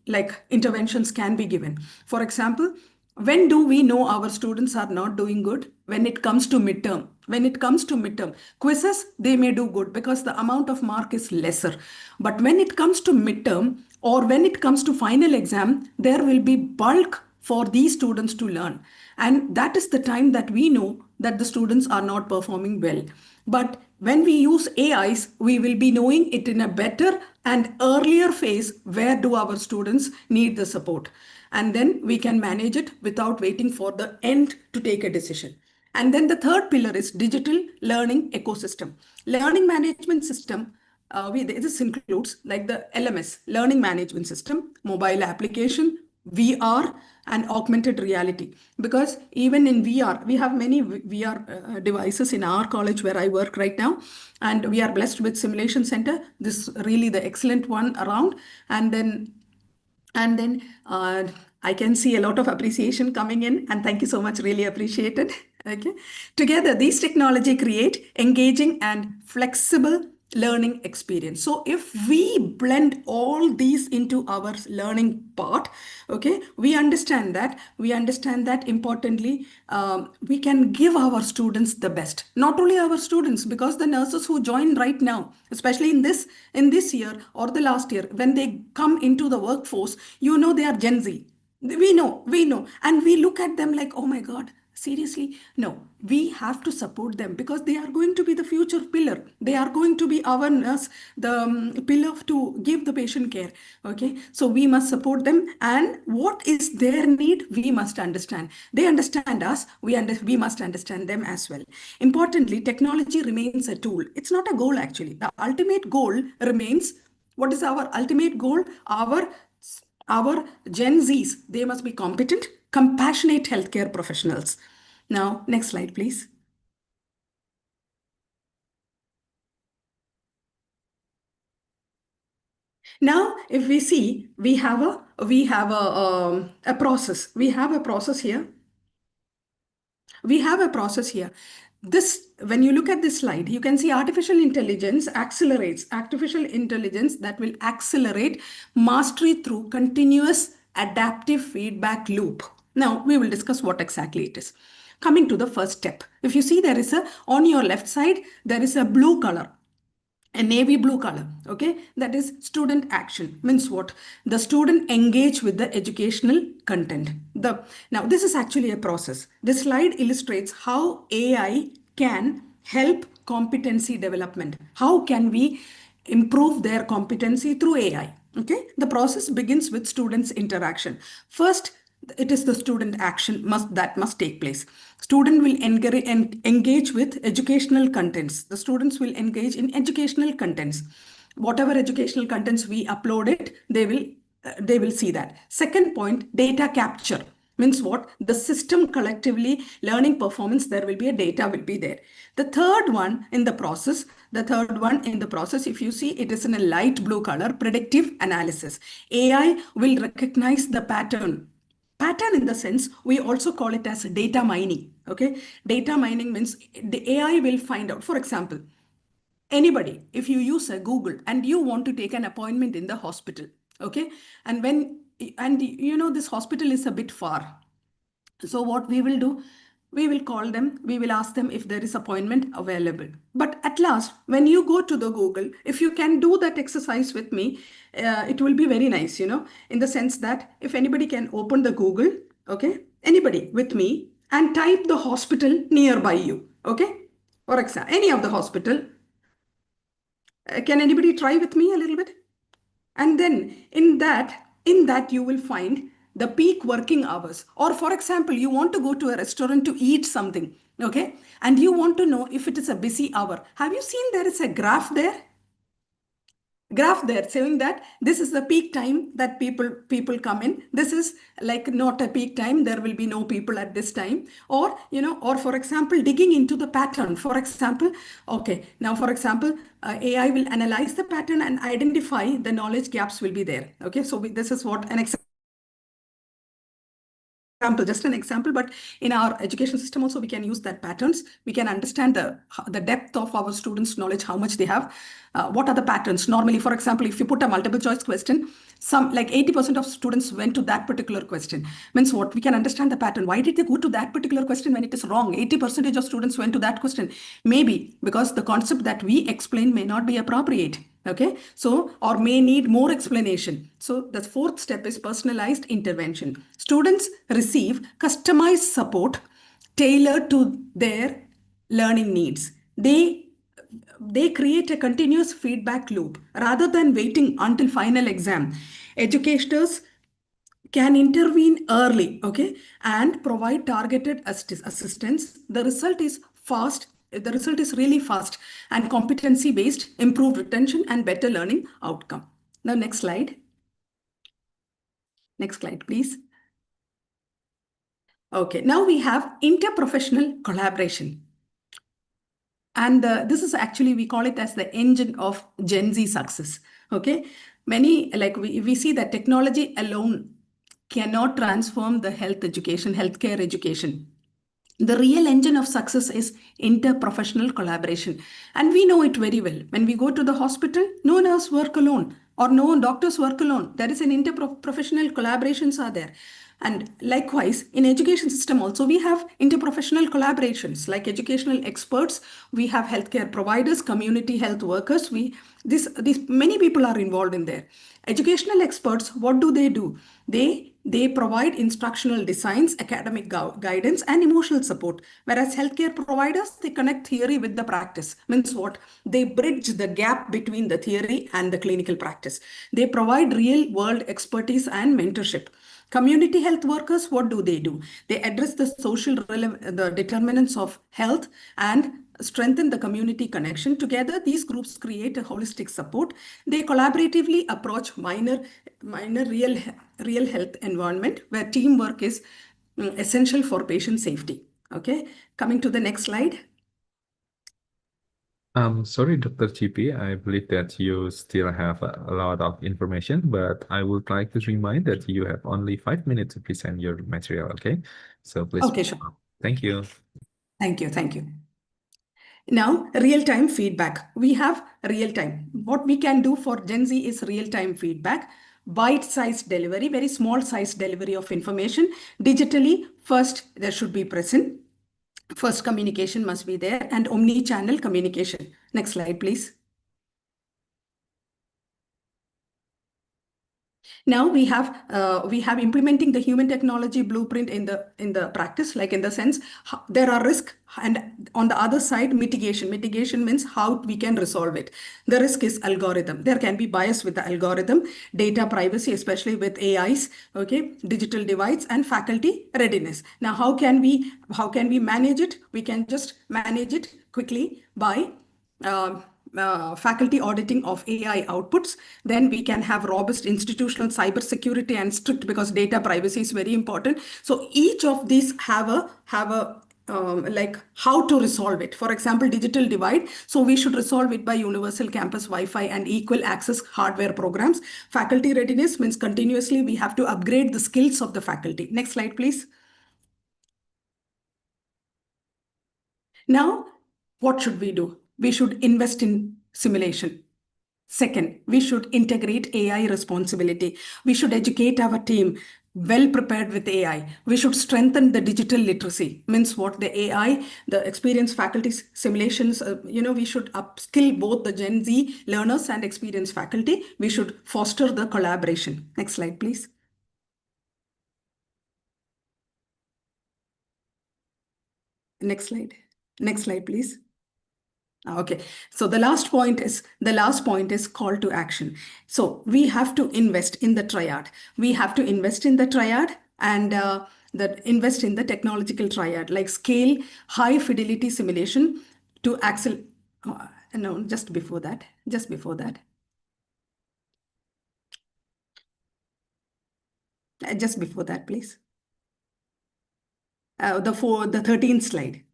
like interventions can be given. For example, when do we know our students are not doing good? When it comes to midterm. Quizzes, they may do good because the amount of mark is lesser. But when it comes to midterm or when it comes to final exam, there will be bulk for these students to learn. And that is the time that we know that the students are not performing well. But when we use AIs, we will be knowing it in a better and earlier phase. Where do our students need the support? And then we can manage it without waiting for the end to take a decision. And then the third pillar is digital learning ecosystem. Learning management system, this includes like the LMS, learning management system, mobile application, VR, and augmented reality. Because even in VR, we have many VR devices in our college where I work right now. And we are blessed with Simulation Center. This is really the excellent one around. And then I can see a lot of appreciation coming in, and thank you so much, really appreciate it. Okay. Together, these technology create engaging and flexible learning experience. So if we blend all these into our learning part, okay, we understand that importantly, we can give our students the best. Not only our students, because the nurses who join right now, especially in this year or the last year, when they come into the workforce, they are Gen Z. We know, and we look at them like, oh my God, seriously? No, we have to support them because they are going to be the future pillar. They are going to be our nurse, the pillar to give the patient care. Okay, so we must support them, and what is their need, we must understand. They understand us, we must understand them as well. Importantly, technology remains a tool. It's not a goal actually. The ultimate goal remains, what is our ultimate goal? Our Gen Zs, they must be competent, compassionate healthcare professionals. Now, next slide, please. Now, if we see, we have a process. We have a process here. When you look at this slide, you can see artificial intelligence that will accelerate mastery through continuous adaptive feedback loop. Now we will discuss what exactly it is. Coming to the first step, if you see there is on your left side, there is a blue color, a navy blue color, okay? That is student action. Means what? The student engage with the educational content. Now this is actually a process. This slide illustrates how AI can help competency development. How can we improve their competency through AI? Okay, the process begins with students' interaction. First, it is the student action that must take place. Student will engage with educational contents. The students will engage in educational contents. Whatever educational contents we upload it, they will see that. Second point, data capture. Means what? The system collectively learning performance, there will be a data will be there. The third one in the process, if you see, it is in a light blue color, predictive analysis. AI will recognize the pattern. Pattern in the sense, we also call it as data mining, okay? Data mining means the AI will find out, for example, anybody, if you use a Google and you want to take an appointment in the hospital, okay? And you know, this hospital is a bit far. So what we will do, we will call them, we will ask them if there is appointment available. But at last, when you go to the Google, if you can do that exercise with me, it will be very nice, you know, in the sense that if anybody can open the Google, okay, anybody with me, and type the hospital nearby you, okay? For example, any of the hospital. Can anybody try with me a little bit? And then in that you will find the peak working hours. Or for example, you want to go to a restaurant to eat something, okay? And you want to know if it is a busy hour. Have you seen there is a graph there? Graph there saying that this is the peak time that people come in. This is like not a peak time. There will be no people at this time. Or, you know, or for example, digging into the pattern. For example, okay, now for example, AI will analyze the pattern and identify the knowledge gaps will be there. Okay, so this is what an example, just an example, but in our education system also we can use that patterns. We can understand the depth of our students' knowledge, how much they have. What are the patterns? Normally, for example, if you put a multiple choice question, some like 80% of students went to that particular question. Means what? We can understand the pattern. Why did they go to that particular question when it is wrong? 80% of students went to that question. Maybe because the concept that we explain may not be appropriate. Okay, so, or may need more explanation. So the fourth step is personalized intervention. Students receive customized support tailored to their learning needs. They create a continuous feedback loop rather than waiting until final exam. Educators can intervene early, okay, and provide targeted assistance. The result is fast. The result is really fast and competency-based, improved retention and better learning outcome. Now, next slide. Next slide, please. Okay, now we have interprofessional collaboration. And this is actually, we call it as the engine of Gen Z success. Okay, many, like we see that technology alone cannot transform the healthcare education. The real engine of success is interprofessional collaboration. And we know it very well. When we go to the hospital, no nurse work alone or no doctors work alone. There is an interprofessional collaborations are there. And likewise, in education system also, we have interprofessional collaborations like educational experts. We have healthcare providers, community health workers. These many people are involved in there. Educational experts, what do? They provide instructional designs, academic guidance, and emotional support. Whereas healthcare providers, they connect theory with the practice. Means what? They bridge the gap between the theory and the clinical practice. They provide real-world expertise and mentorship. Community health workers, what do? They address the social the determinants of health and strengthen the community connection. Together, these groups create a holistic support. They collaboratively approach minor real health environment where teamwork is essential for patient safety. Okay, coming to the next slide. Sorry, Dr. GP, I believe that you still have a lot of information, but I would like to remind that you have only 5 minutes to present your material, okay? So please. Okay, sure. Thank you. Thank you. Now, real-time feedback. We have real-time. What we can do for Gen Z is real-time feedback. bite-sized delivery, very small-sized delivery of information. Digitally, first there should be present. First communication must be there, and omni-channel communication. Next slide, please. Now we have implementing the human technology blueprint in the practice, like in the sense there are risks, and on the other side mitigation. Mitigation means how we can resolve it. The risk is algorithm. There can be bias with the algorithm, data privacy, especially with AIs, okay, digital divides, and faculty readiness. Now how can we manage it? We can just manage it quickly by faculty auditing of AI outputs. Then we can have robust institutional cybersecurity and strict, because data privacy is very important. So each of these have a like how to resolve it. For example, digital divide. So we should resolve it by universal campus Wi-Fi and equal access hardware programs. Faculty readiness means continuously we have to upgrade the skills of the faculty. Next slide, please. Now, what should we do? We should invest in simulation. Second, we should integrate AI responsibility. We should educate our team well prepared with AI. We should strengthen the digital literacy. Means what? The AI, the experienced faculty simulations, we should upskill both the Gen Z learners and experienced faculty. We should foster the collaboration. Next slide, please. Next slide. Next slide, please. Okay, so the last point is call to action. So we have to invest in the triad. We have to invest in the triad and invest in the technological triad, like scale high fidelity simulation to accelerate. No, just before that. Just before that, please. The 13th slide.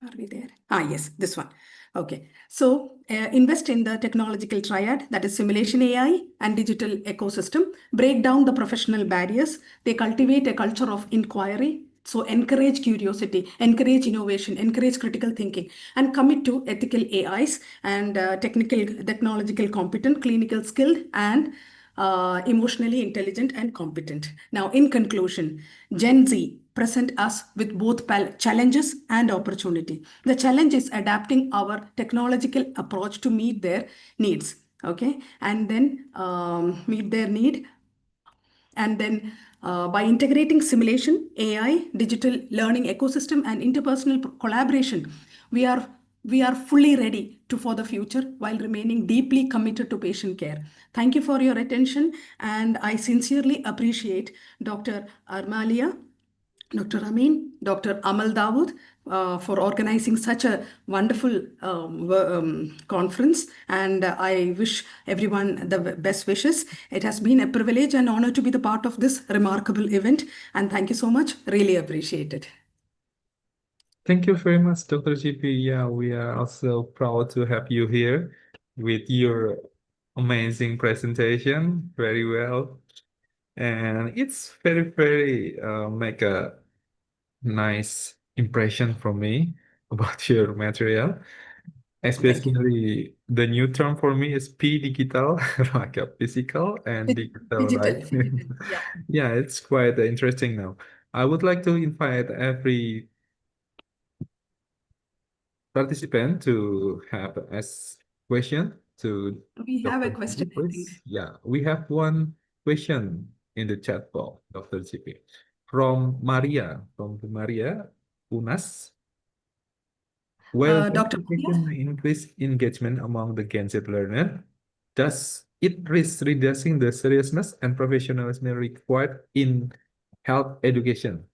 Are we there? Yes, this one. Okay, so invest in the technological triad, that is simulation AI and digital ecosystem. Break down the professional barriers. They cultivate a culture of inquiry. So encourage curiosity, encourage innovation, encourage critical thinking, and commit to ethical AIs and technological competent, clinical skilled, and emotionally intelligent and competent. Now, in conclusion, Gen Z present us with both challenges and opportunity. The challenge is adapting our technological approach to meet their needs, okay? And then meet their need. And then by integrating simulation, AI, digital learning ecosystem, and interpersonal collaboration, we are fully ready for the future while remaining deeply committed to patient care. Thank you for your attention, and I sincerely appreciate Dr. Armalia, Dr. Amin, Dr. Amal Dawood for organizing such a wonderful conference, and I wish everyone the best wishes. It has been a privilege and honor to be the part of this remarkable event, and thank you so much. Really appreciate it. Thank you very much, Dr. GP. Yeah, we are also proud to have you here with your amazing presentation. Very well. And it's very, very make a nice impression from me about your material. Especially the new term for me is P-digital, like a physical and digital, right? Yeah. Yeah, it's quite interesting now. I would like to invite every participant to have ask question to We have a Dr. question, GP, I think. please. Yeah, we have one question in the chat box, Dr. GP, from Maria Unas. Well, Dr. education may increase engagement among the Gen Z learner. Does it risk reducing the seriousness and professionalism required in health education?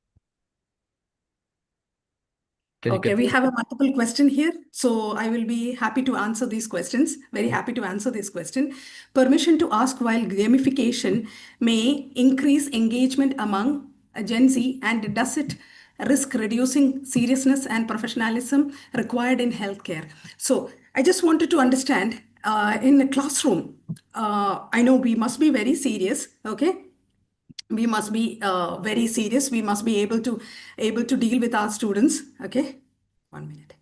Okay, we have a multiple question here, so I will be happy to answer these questions. Very happy to answer this question. Permission to ask: while gamification may increase engagement among Gen Z, and does it risk reducing seriousness and professionalism required in healthcare? So I just wanted to understand in the classroom, I know we must be very serious, okay? We must be very serious. We must be able to deal with our students. Okay, 1 minute.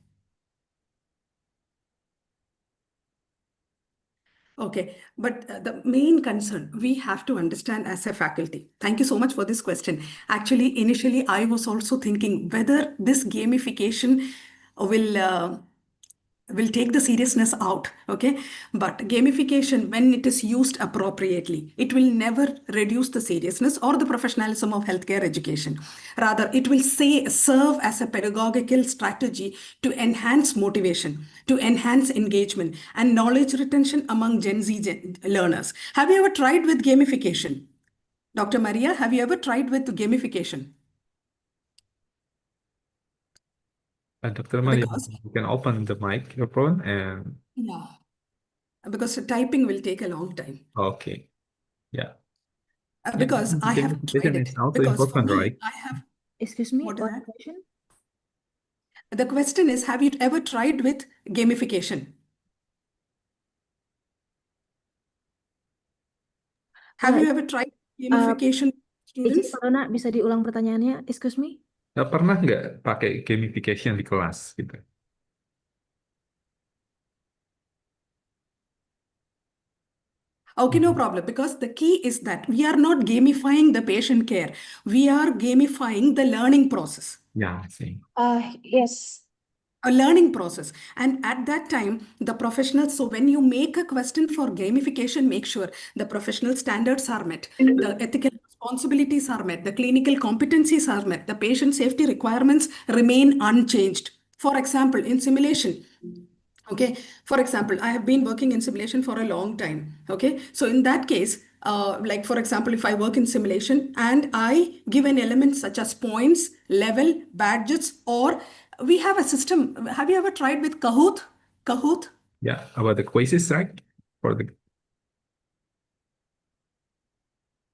Okay, but the main concern we have to understand as a faculty. Thank you so much for this question. Actually, initially, I was also thinking whether this gamification will take the seriousness out. Okay, but gamification, when it is used appropriately, it will never reduce the seriousness or the professionalism of healthcare education. Rather, it will serve as a pedagogical strategy to enhance motivation, to enhance engagement and knowledge retention among Gen Z learners. Have you ever tried with gamification? Dr. Maria, have you ever tried with gamification? Dr. Maria, Because, you can open the microphone and yeah, because typing will take a long time. okay. Yeah. Because I have tried Gamification it. is also Because for important, me, right? I have. Excuse me, What is what that? question? The question is, have you ever tried with gamification? Have you ever tried gamification, Izin students? Pak Dona, bisa diulang pertanyaannya? Excuse me? Pernah nggak pakai gamification di kelas gitu? Okay, no problem. Because the key is that we are not gamifying the patient care. We are gamifying the learning process. Yeah, I see. Yes. A learning process. And at that time, the professionals, so when you make a question for gamification, make sure the professional standards are met, the ethical responsibilities are met, the clinical competencies are met, the patient safety requirements remain unchanged. For example, in simulation, okay, for example, I have been working in simulation for a long time. Okay, so in that case, like for example, if I work in simulation and I give an element such as points, level, badges, or we have a system. Have you ever tried with Kahoot? Kahoot? Yeah, about the quizzes, right? For the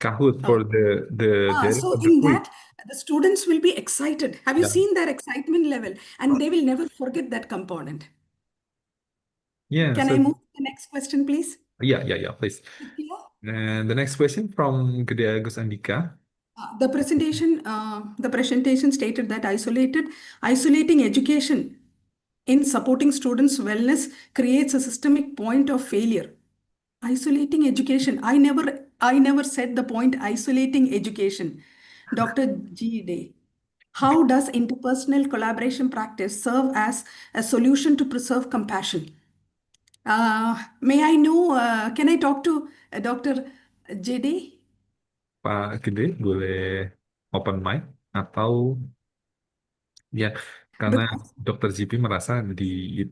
Kahoot for the data So for the in quiz. that, the students will be excited. Have you Yeah. seen their excitement level? And they will never forget that component. Yeah. Can So I move to the next question, please? yeah, please. And the next question from Gede Agus Andika. The presentation stated that isolating education in supporting students' wellness creates a systemic point of failure. Isolating education. I never said the point isolating education. Dr. G. Day. How does interpersonal collaboration practice serve as a solution to preserve compassion? May I know, can I talk to Dr. J. Day? Pak Gede boleh open mic atau ya karena Dr. GP merasa di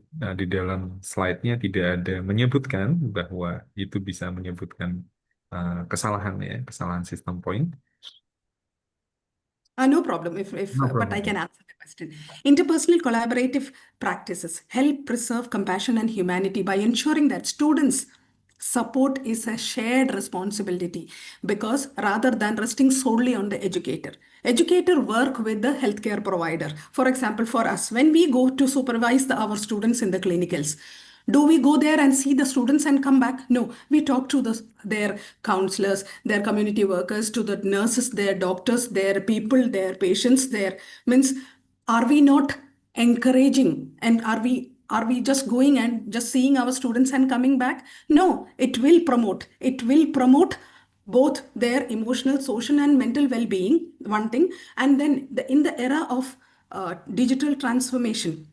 dalam slide-nya tidak ada menyebutkan bahwa itu bisa menyebutkan kesalahan sistem point. No problem, No but I problem. can answer the question. Interpersonal collaborative practices help preserve compassion and humanity by ensuring that students' support is a shared responsibility, because rather than resting solely on the educator work with the healthcare provider. For example, for us, when we go to supervise our students in the clinicals, do we go there and see the students and come back? No, we talk to their counselors, their community workers, to the nurses, their doctors, their people, their patients, their means, are we not encouraging, and are we just going and just seeing our students and coming back? No, it will promote both their emotional, social, and mental well-being, one thing. And then in the era of digital transformation,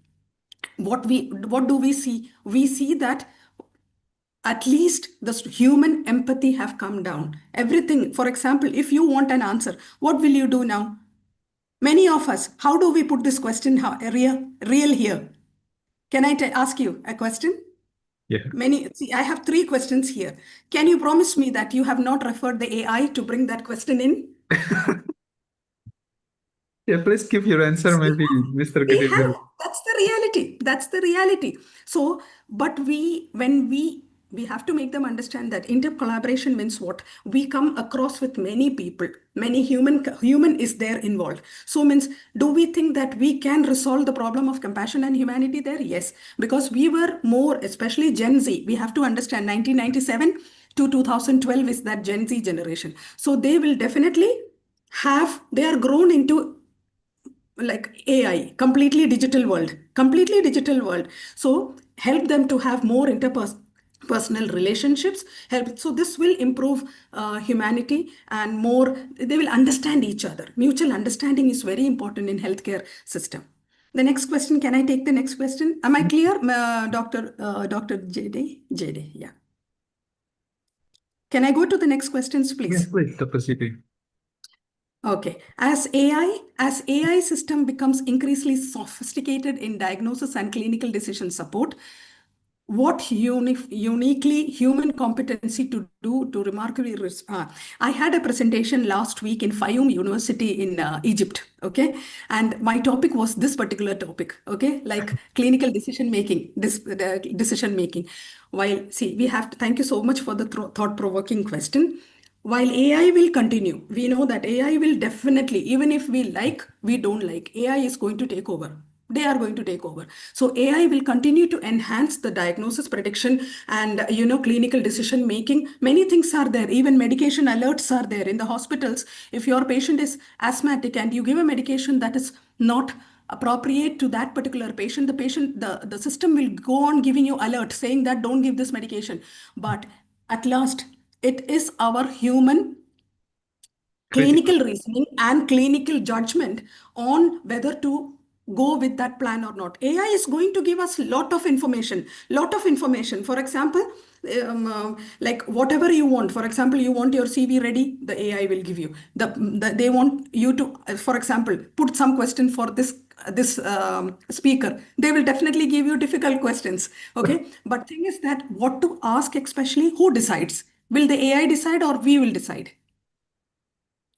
what do we see? We see that at least the human empathy have come down. Everything, for example, if you want an answer, what will you do now? Many of us, how do we put this question real here? Can I ask you a question? Yeah. See, I have 3 questions here. Can you promise me that you have not referred the AI to bring that question in? Yeah, please give your answer, maybe Mr. We Gede have, will. that's the reality. So, but when we have to make them understand that inter-collaboration means what? We come across with many people, many human is there involved. So means, do we think that we can resolve the problem of compassion and humanity there? Yes, because we were more, especially Gen Z, we have to understand 1997 to 2012 is that Gen Z generation. So they will definitely they are grown into like AI, completely digital world. So help them to have more personal relationships help. So this will improve humanity, and more they will understand each other. Mutual understanding is very important in healthcare system. The next question, can I take the next question? Am I clear, Dr. JD? Yeah. Can I go to the next questions, please? Yes, please, Dr. CP. Okay. As AI system becomes increasingly sophisticated in diagnosis and clinical decision support, what uniquely human competency to do to remarkably I had a presentation last week in Fayoum University in Egypt, okay, and my topic was this particular topic, okay, like clinical decision making, decision making. While see, we have to thank you so much for the thought-provoking question. While AI will continue, we know that AI will definitely, even if we don't like, AI is going to take over. They are going to take over. So AI will continue to enhance the diagnosis, prediction, and clinical decision making. Many things are there. Even medication alerts are there in the hospitals. If your patient is asthmatic and you give a medication that is not appropriate to that particular patient, the system will go on giving you alert saying that don't give this medication. But at last, it is our human clinical reasoning and clinical judgment on whether to go with that plan or not. AI is going to give us lot of information. For example, like whatever you want. For example, you want your CV ready, the AI will give you. They want you to, for example, put some question for this speaker. They will definitely give you difficult questions. Okay, but thing is that what to ask, especially who decides? Will the AI decide or we will decide?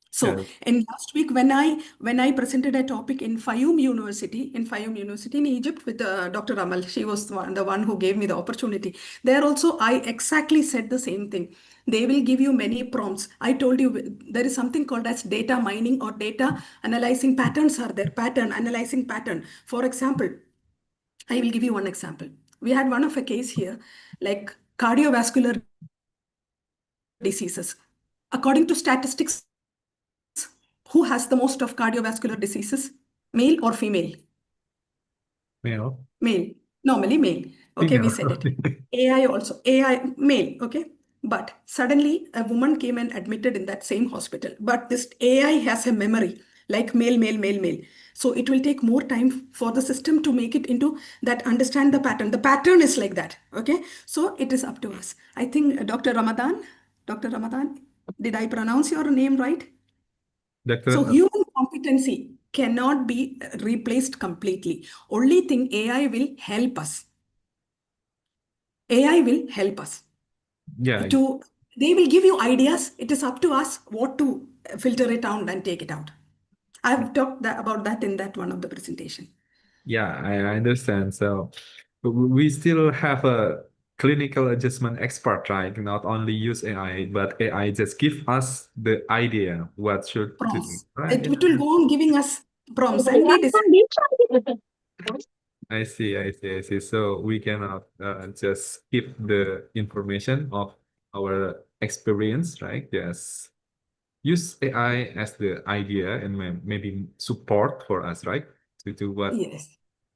So in last week, when I presented a topic in Fayoum University in Egypt with Dr. Amal, she was the one who gave me the opportunity. There also, I exactly said the same thing. They will give you many prompts. I told you there is something called as data mining or data analyzing patterns are there. Analyzing pattern. For example, I will give you one example. We had one of a case here, like cardiovascular diseases. According to statistics, who has the most of cardiovascular diseases? Male or female? Male. Male. Normally male. Okay, we said it. AI also. AI, male. Okay. But suddenly a woman came and admitted in that same hospital. But this AI has a memory like male, male, male, male. So it will take more time for the system to make it into that, understand the pattern. The pattern is like that. Okay. So it is up to us. I think Dr. Ramadan, did I pronounce your name right? So human competency cannot be replaced completely. Only thing, AI will help us. AI will help us. Yeah. They will give you ideas. It is up to us what to filter it out and take it out. I've talked about that in that one of the presentation. Yeah, I understand. So we still have a clinical adjustment expert, right? Not only use AI, but AI just give us the idea what should do, right? It will go on giving us prompts and we decide. I see. So we cannot just keep the information of our experience, right? Yes. Use AI as the idea and maybe support for us, right? To do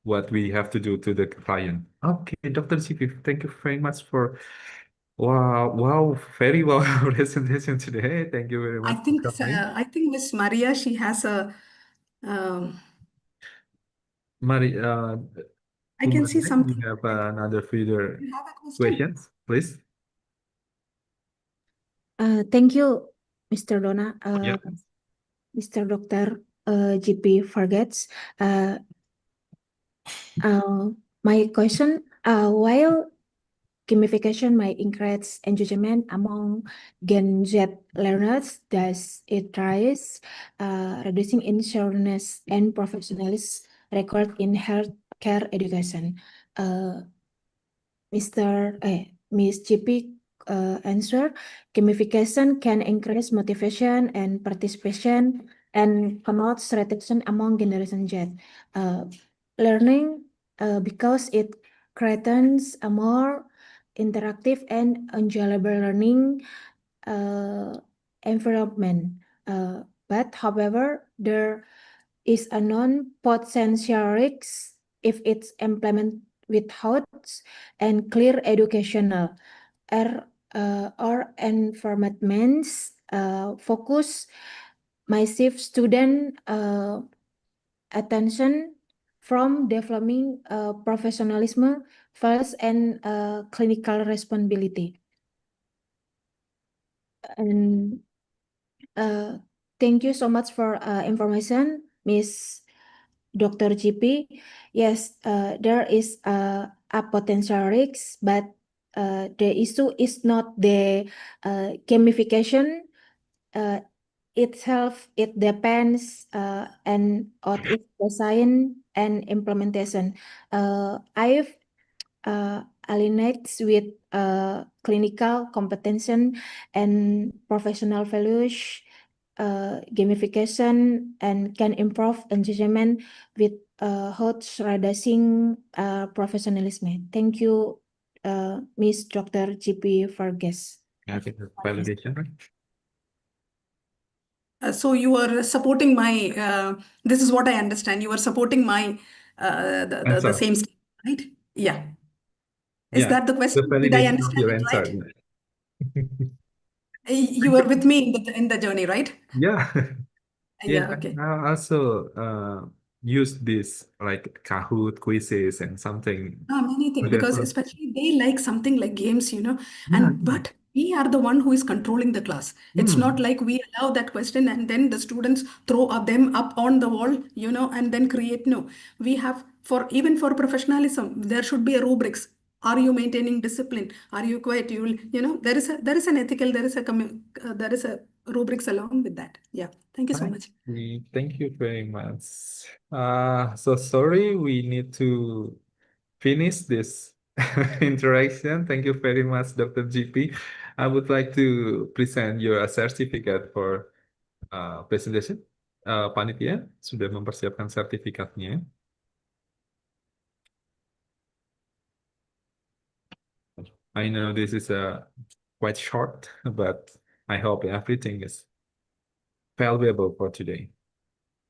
what we have to do to the client. Okay, Dr. CP, thank you very much for very well presentation today. Thank you very much. I think Miss Maria, she has a Maria, I can see something. We have another further questions, please. Thank you, Mr. Dona. Yep. Mr. Dr. GP Forgets. My question, while gamification might increase engagement among Gen Z learners, does it rise reducing insurance and professionalism required in healthcare education? Ms. GP answer, gamification can increase motivation and participation and promotes retention among Generation Z. Learning because it creates a more interactive and enjoyable learning environment. But however, there is a non-potential risk if it's implemented without and clear educational or environments focus massive student attention from developing professionalism first and clinical responsibility. And thank you so much for information, Miss Dr. GP. Yes, there is a potential risk, but the issue is not the gamification itself. It depends and on its design and implementation. I've alignates with clinical competency and professional values, gamification, and can improve engagement with host reducing professionalism. Thank you, Miss Dr. GP Vargas. Okay, validation, right? So you are supporting my, this is what I understand. You are supporting my, the Answer. same statement, right? Yeah. Is Yeah, that the the question? Did I validation of understand your it answer. right? You were with me in the journey, right? Yeah. Yeah, Yeah, okay. I also use this like Kahoot quizzes and something. Many things, because especially they like something like games, Yeah. and but we are the one who is controlling the class. It's not like we allow that question and then the students throw them up on the wall, and then create. No, we have even for professionalism, there should be a rubrics. Are you maintaining discipline? Are you quiet? There is an ethical, there is a rubrics along with that. Yeah. Thank you so much. Thank you very much. So sorry, we need to finish this interaction. Thank you very much, Dr. GP. I would like to present your certificate for presentation. Panitia sudah mempersiapkan sertifikatnya. I know this is quite short, but I hope everything is valuable for today.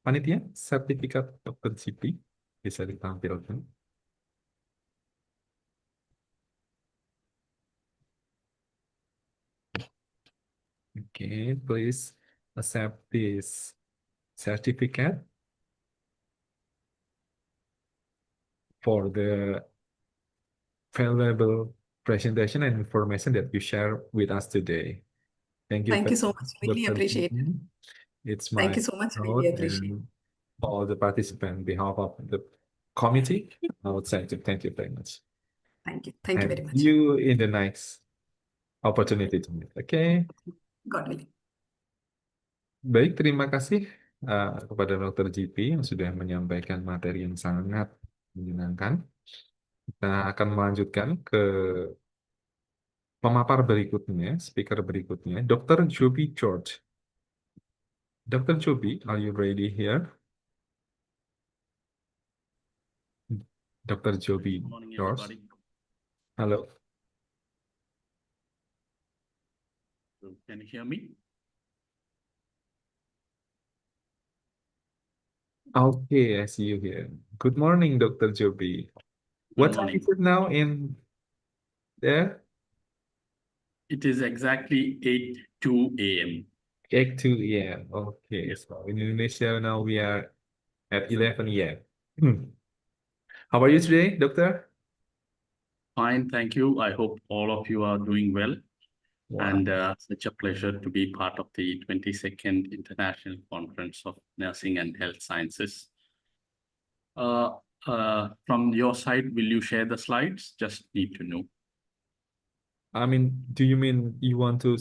Panitia, sertifikat Dr. GP bisa ditampilkan. Okay, please accept this certificate for the valuable presentation and information that you share with us today. Thank you. Thank you so much. Really Dr. appreciate it. It's Thank my you so much. honor Really appreciate it. and all the participants on behalf of the committee. I would say to thank you very much. Thank you. Thank you And very much. see you in the next opportunity to meet. Okay. God willing. Baik, terima kasih kepada Dr. GP yang sudah menyampaikan materi yang sangat menyenangkan. Kita akan melanjutkan ke pemapar berikutnya, speaker berikutnya, Dr. Joby George. Dr. Joby, are you ready here? Dr. Joby George. Hello. Can you hear me? Okay, I see you here. Good morning, Dr. Joby. What time is it now in there? It is exactly 8:02 a.m. 8:02 a.m. Okay, so in Indonesia now we are at 11 a.m. How are you today, Doctor? Fine, thank you. I hope all of you are doing well. Wow. And such a pleasure to be part of the 22nd International Conference of Nursing and Health Sciences. From your side, will you share the slides? Just need to know. I mean, do you mean you want to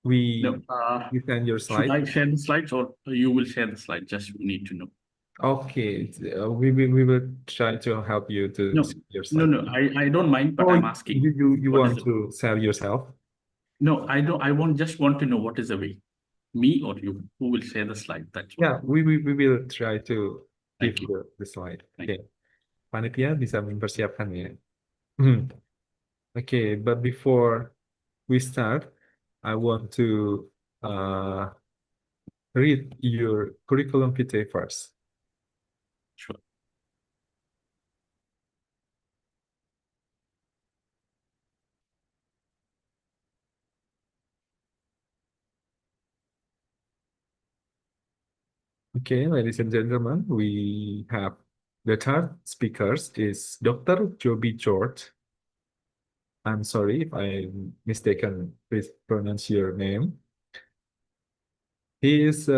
No, you send your should slide? I share the slides or you will share the slides? Just need to know. Okay, we will try to help you to No, share your slide. no, I don't mind, but I'm asking. You what want is to sell yourself? No, I don't. I just want to know what is the way, me or you, who will share the slide. That's Yeah, we will try to give Thank you. you the slide. Thank Okay, panitia bisa mempersiapkan ya. Okay, but before we start, I want to read your curriculum vitae first. Sure. Okay, ladies and gentlemen, we have the third speakers is Dr. Joby George. I'm sorry if I'm mistaken. Please pronounce your name. He is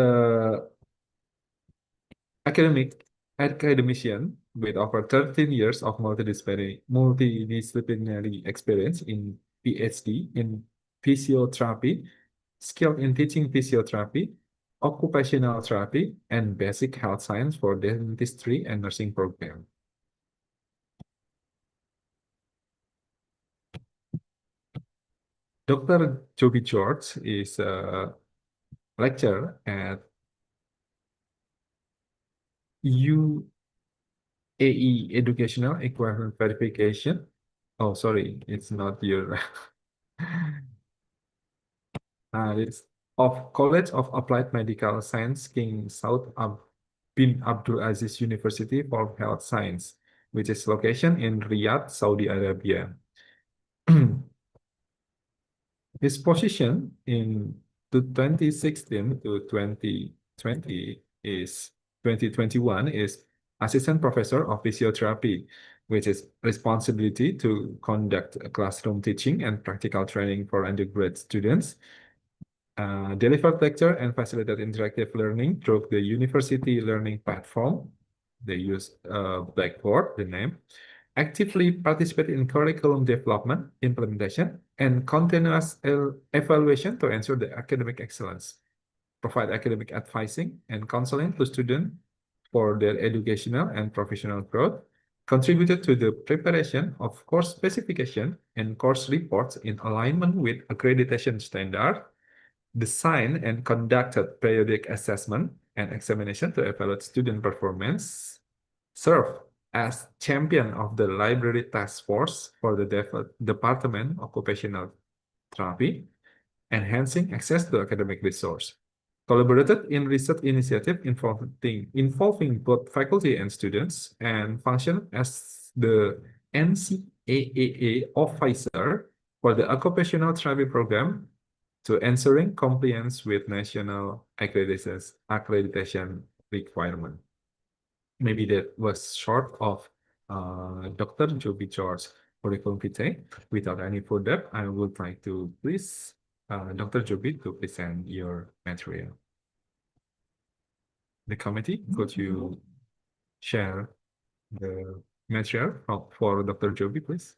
academician with over 13 years of multidisciplinary experience in PhD in physiotherapy, skilled in teaching physiotherapy, occupational therapy, and basic health science for dentistry and nursing program. Dr. Joby George is a lecturer at UAE Educational Equivalent Verification. Oh, sorry, it's not your. It's of College of Applied Medical Science, King Saud bin Abdul Aziz University for Health Science, which is located in Riyadh, Saudi Arabia. His position in 2016 to 2021 is Assistant Professor of Physiotherapy, which is responsibility to conduct classroom teaching and practical training for undergrad students, delivered lecture and facilitated interactive learning through the university learning platform. They use Blackboard, the name. Actively participate in curriculum development, implementation, and continuous evaluation to ensure the academic excellence. Provide academic advising and counseling to students for their educational and professional growth. Contributed to the preparation of course specification and course reports in alignment with accreditation standard. Design and conducted periodic assessment and examination to evaluate student performance. Serve as champion of the library task force for the Department of Occupational Therapy, enhancing access to academic resource. Collaborated in research initiative involving both faculty and students, and functioned as the NCAA officer for the occupational therapy program to ensuring compliance with national accreditation requirement. Maybe that was short of Dr. Joby George curriculum vitae. Without any further, I would like to please Dr. Joby to present your material. The committee, could you share the material for Dr. Joby, please?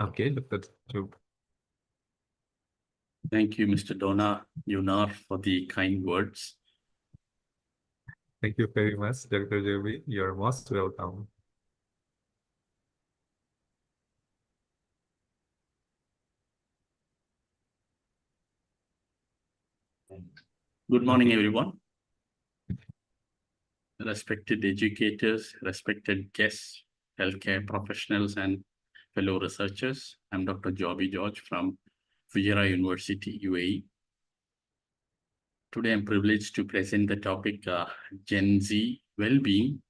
Okay, Dr. Joby. Thank you, Mr. Dona Yunar, for the kind words. Thank you very much, Dr. Joby. You're most welcome. Good morning, everyone. Respected educators, respected guests, healthcare professionals, and fellow researchers. I'm Dr. Joby George from Fujairah University, UAE. Today, I'm privileged to present the topic Gen Z Well-Being,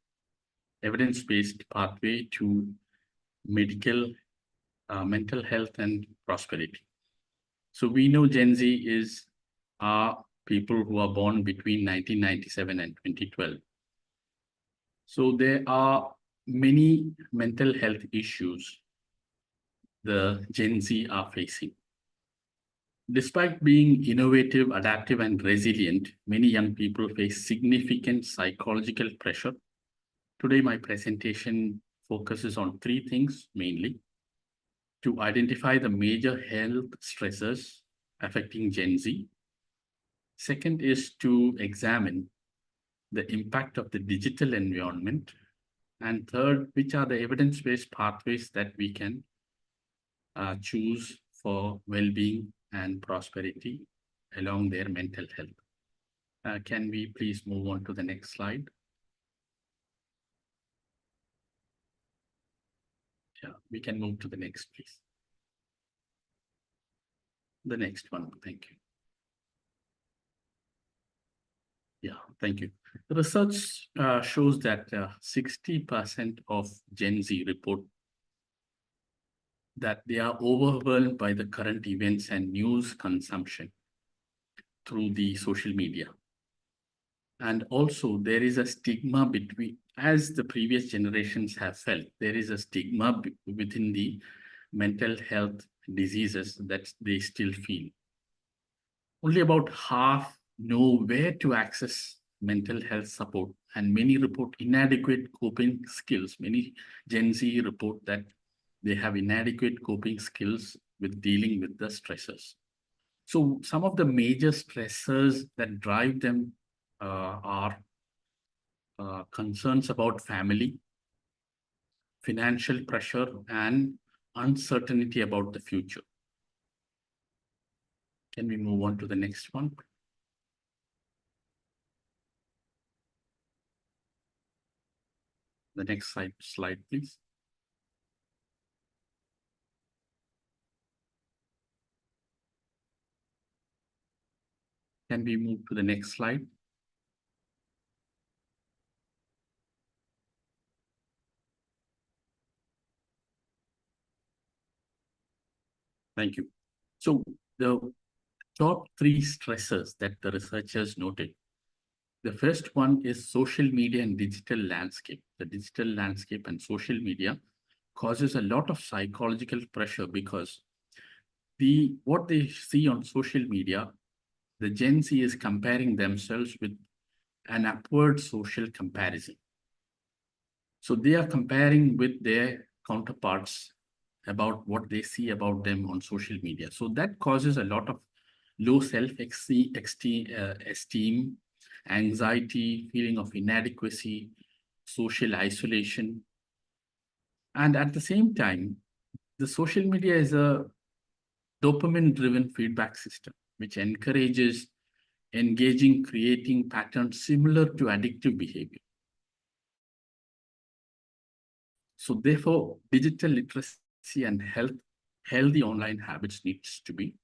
Evidence-Based Pathway to Medical, Mental Health, and Prosperity. So we know Gen Z are people who are born between 1997 and 2012. So there are many mental health issues the Gen Z are facing. Despite being innovative, adaptive, and resilient, many young people face significant psychological pressure. Today, my presentation focuses on three things mainly: to identify the major health stressors affecting Gen Z. Second is to examine the impact of the digital environment. And third, which are the evidence-based pathways that we can choose for well-being and prosperity along their mental health. Can we please move on to the next slide? Yeah, we can move to the next, please. The next one, thank you. Yeah, thank you. The research shows that 60% of Gen Z report that they are overwhelmed by the current events and news consumption through the social media. And also there is a stigma between, as the previous generations have felt, there is a stigma within the mental health diseases that they still feel. Only about half know where to access mental health support, and many report inadequate coping skills. Many Gen Z report that they have inadequate coping skills with dealing with the stressors. So some of the major stressors that drive them are concerns about family, financial pressure, and uncertainty about the future. Can we move on to the next one? The next slide, please. Can we move to the next slide? Thank you. So the top 3 stressors that the researchers noted. The first one is social media and digital landscape. The digital landscape and social media causes a lot of psychological pressure because what they see on social media, the Gen Z is comparing themselves with an upward social comparison. So they are comparing with their counterparts about what they see about them on social media. So that causes a lot of low self-esteem, anxiety, feeling of inadequacy, social isolation. And at the same time, the social media is a dopamine-driven feedback system, which encourages engaging, creating patterns similar to addictive behavior. So therefore, digital literacy and healthy online habits needs to be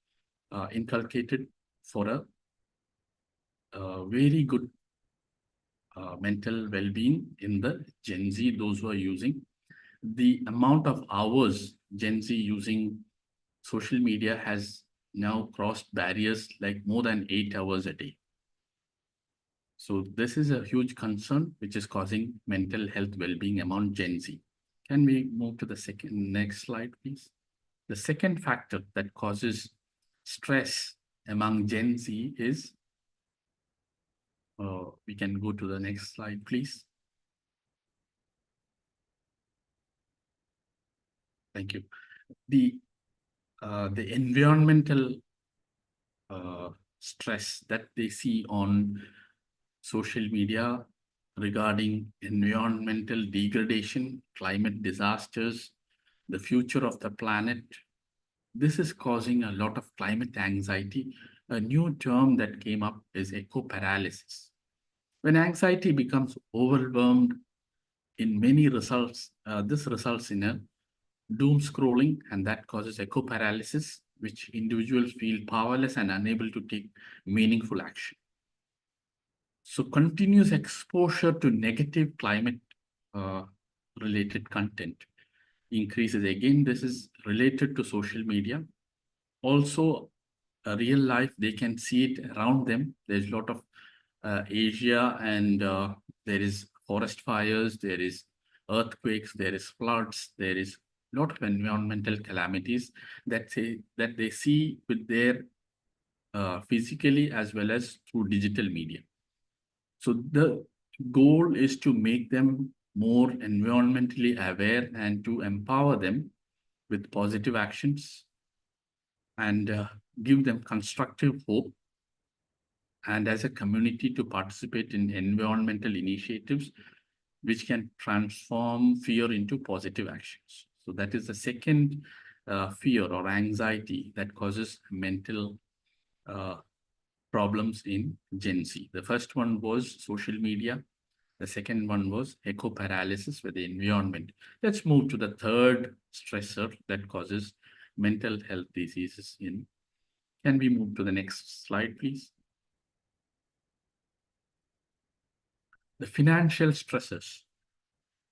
inculcated for a very good mental well-being in the Gen Z, those who are using. The amount of hours Gen Z using social media has now crossed barriers like more than 8 hours a day. So this is a huge concern which is causing mental health well-being among Gen Z. Can we move to the next slide, please? The second factor that causes stress among Gen Z is, we can go to the next slide, please. Thank you. The environmental stress that they see on social media regarding environmental degradation, climate disasters, the future of the planet. This is causing a lot of climate anxiety. A new term that came up is eco-paralysis. When anxiety becomes overwhelmed in many results, this results in a doom scrolling, and that causes eco-paralysis, which individuals feel powerless and unable to take meaningful action. So continuous exposure to negative climate related content increases. Again, this is related to social media. Also, real life, they can see it around them. There's a lot of Asia, and there is forest fires, there is earthquakes, there is floods, there is a lot of environmental calamities that they see with their physically as well as through digital media. So the goal is to make them more environmentally aware and to empower them with positive actions and give them constructive hope, and as a community to participate in environmental initiatives which can transform fear into positive actions. So that is the second fear or anxiety that causes mental problems in Gen Z. The first one was social media. The second one was eco-paralysis with the environment. Let's move to the third stressor that causes mental health diseases in. Can we move to the next slide, please? The financial stresses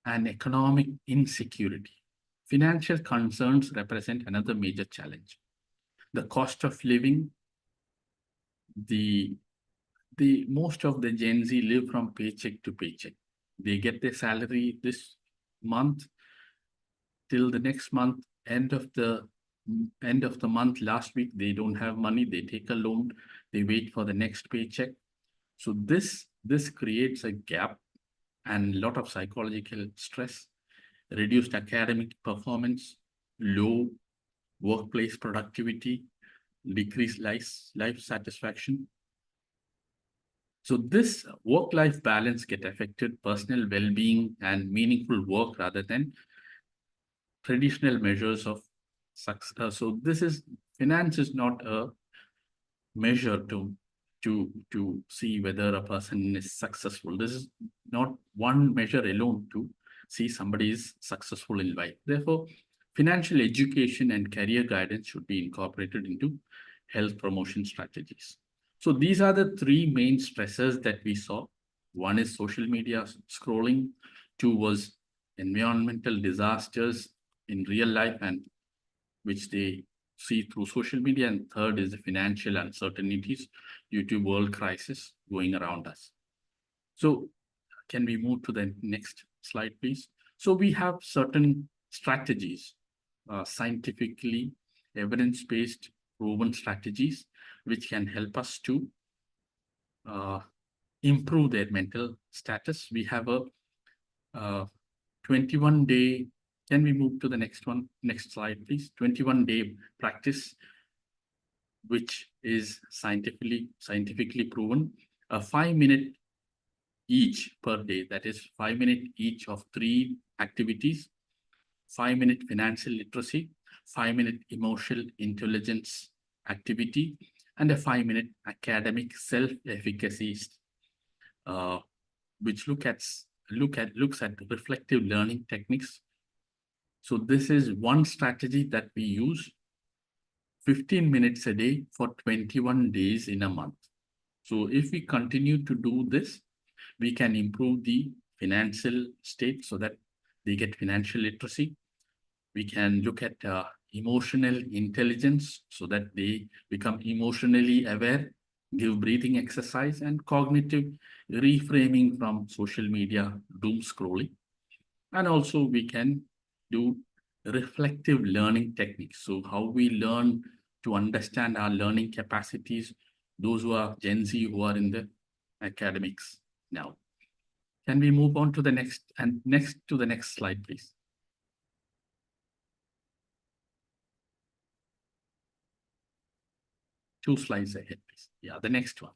and economic insecurity. financial concerns represent another major challenge. The cost of living, the most of the Gen Z live from paycheck to paycheck. They get their salary this month till the next month, end of the month. Last week they don't have money, they take a loan, they wait for the next paycheck. So this creates a gap and a lot of psychological stress, reduced academic performance, low workplace productivity, decreased life satisfaction. So this work-life balance get affected, personal well-being and meaningful work rather than traditional measures of success. So finance is not a measure to see whether a person is successful. This is not one measure alone to see somebody is successful in life. Therefore, financial education and career guidance should be incorporated into health promotion strategies. So these are the three main stressors that we saw. One is social media scrolling, two was environmental disasters in real life and which they see through social media, and third is the financial uncertainties due to world crisis going around us. So can we move to the next slide, please? So we have certain strategies, scientifically evidence-based proven strategies, which can help us to improve their mental status. We have a 21-day. Can we move to the next one? Next slide, please. 21-day practice, which is scientifically proven. A 5-minute each per day, that is 5 minutes each of 3 activities: 5-minute financial literacy, 5-minute emotional intelligence activity, and a 5-minute academic self-efficacy, which looks at reflective learning techniques. So this is one strategy that we use 15 minutes a day for 21 days in a month. So if we continue to do this, we can improve the financial state so that they get financial literacy. We can look at emotional intelligence so that they become emotionally aware, give breathing exercise, and cognitive reframing from social media doom scrolling. And also we can do reflective learning techniques. So how we learn to understand our learning capacities, those who are Gen Z who are in the academics now. Can we move on to the next slide, please? Two slides ahead, please. Yeah, the next one.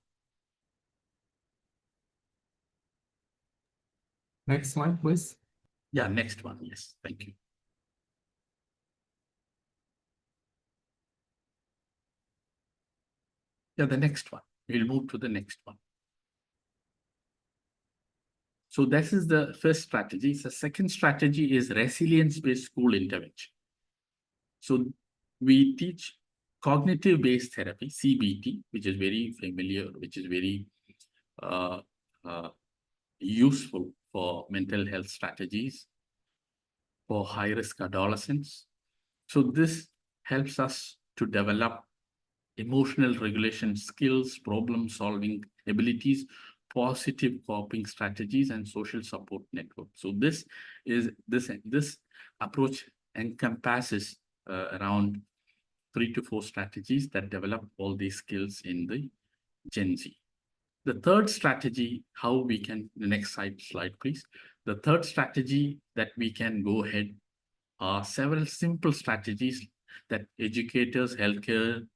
Next slide, please. Yeah, next one. Yes, thank you. Yeah, the next one. We'll move to the next one. So this is the first strategy. The second strategy is resilience-based school intervention. So we teach cognitive-based therapy, CBT, which is very familiar, which is very useful for mental health strategies for high-risk adolescents. So this helps us to develop emotional regulation skills, problem-solving abilities, positive coping strategies, and social support network. So this approach encompasses around 3 to 4 strategies that develop all these skills in the Gen Z. The third strategy, how we can, the next slide, please. The third strategy that we can go ahead are several simple strategies that educators, healthcare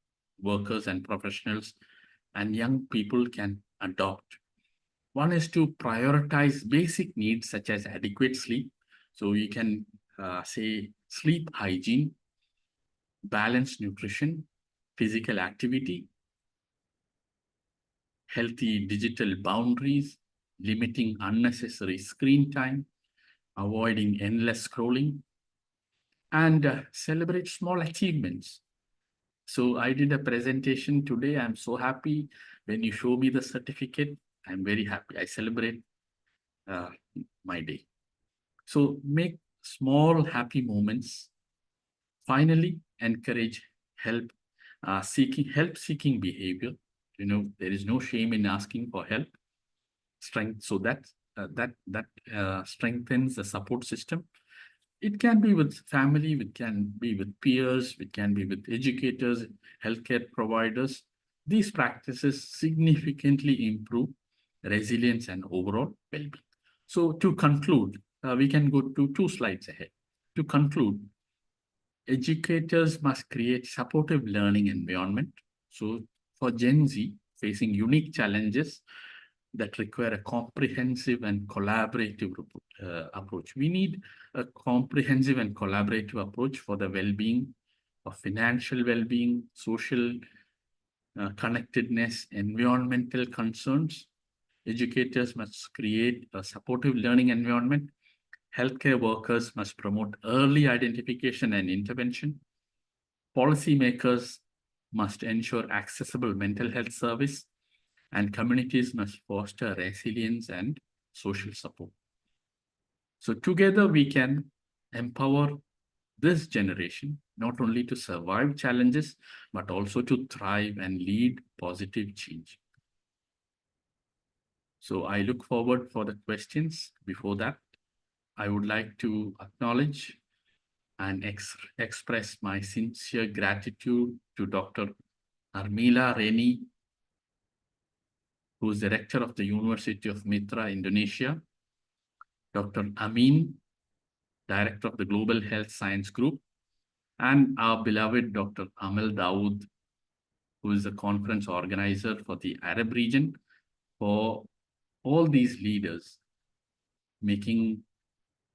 workers and professionals and young people can adopt. One is to prioritize basic needs such as adequate sleep. So you can say sleep hygiene, balanced nutrition, physical activity, healthy digital boundaries, limiting unnecessary screen time, avoiding endless scrolling, and celebrate small achievements. So I did a presentation today. I'm so happy when you show me the certificate. I'm very happy. I celebrate my day. So make small happy moments. Finally, encourage help seeking behavior. There is no shame in asking for help. So that strengthens the support system. It can be with family, it can be with peers, it can be with educators, healthcare providers. These practices significantly improve resilience and overall well-being. So to conclude, we can go to 2 slides ahead. To conclude, educators must create supportive learning environment. So for Gen Z facing unique challenges that require a comprehensive and collaborative approach. We need a comprehensive and collaborative approach for the well-being of financial well-being, social connectedness, environmental concerns. Educators must create a supportive learning environment. Healthcare workers must promote early identification and intervention. Policymakers must ensure accessible mental health service, and communities must foster resilience and social support. So together we can empower this generation not only to survive challenges, but also to thrive and lead positive change. So I look forward for the questions. Before that, I would like to acknowledge and express my sincere gratitude to Dr. Armila Reni, who is the rector of the University of Mitra, Indonesia, Dr. Amin, director of the Global Health Science Group, and our beloved Dr. Amel Dawood, who is the conference organizer for the Arab region, for all these leaders making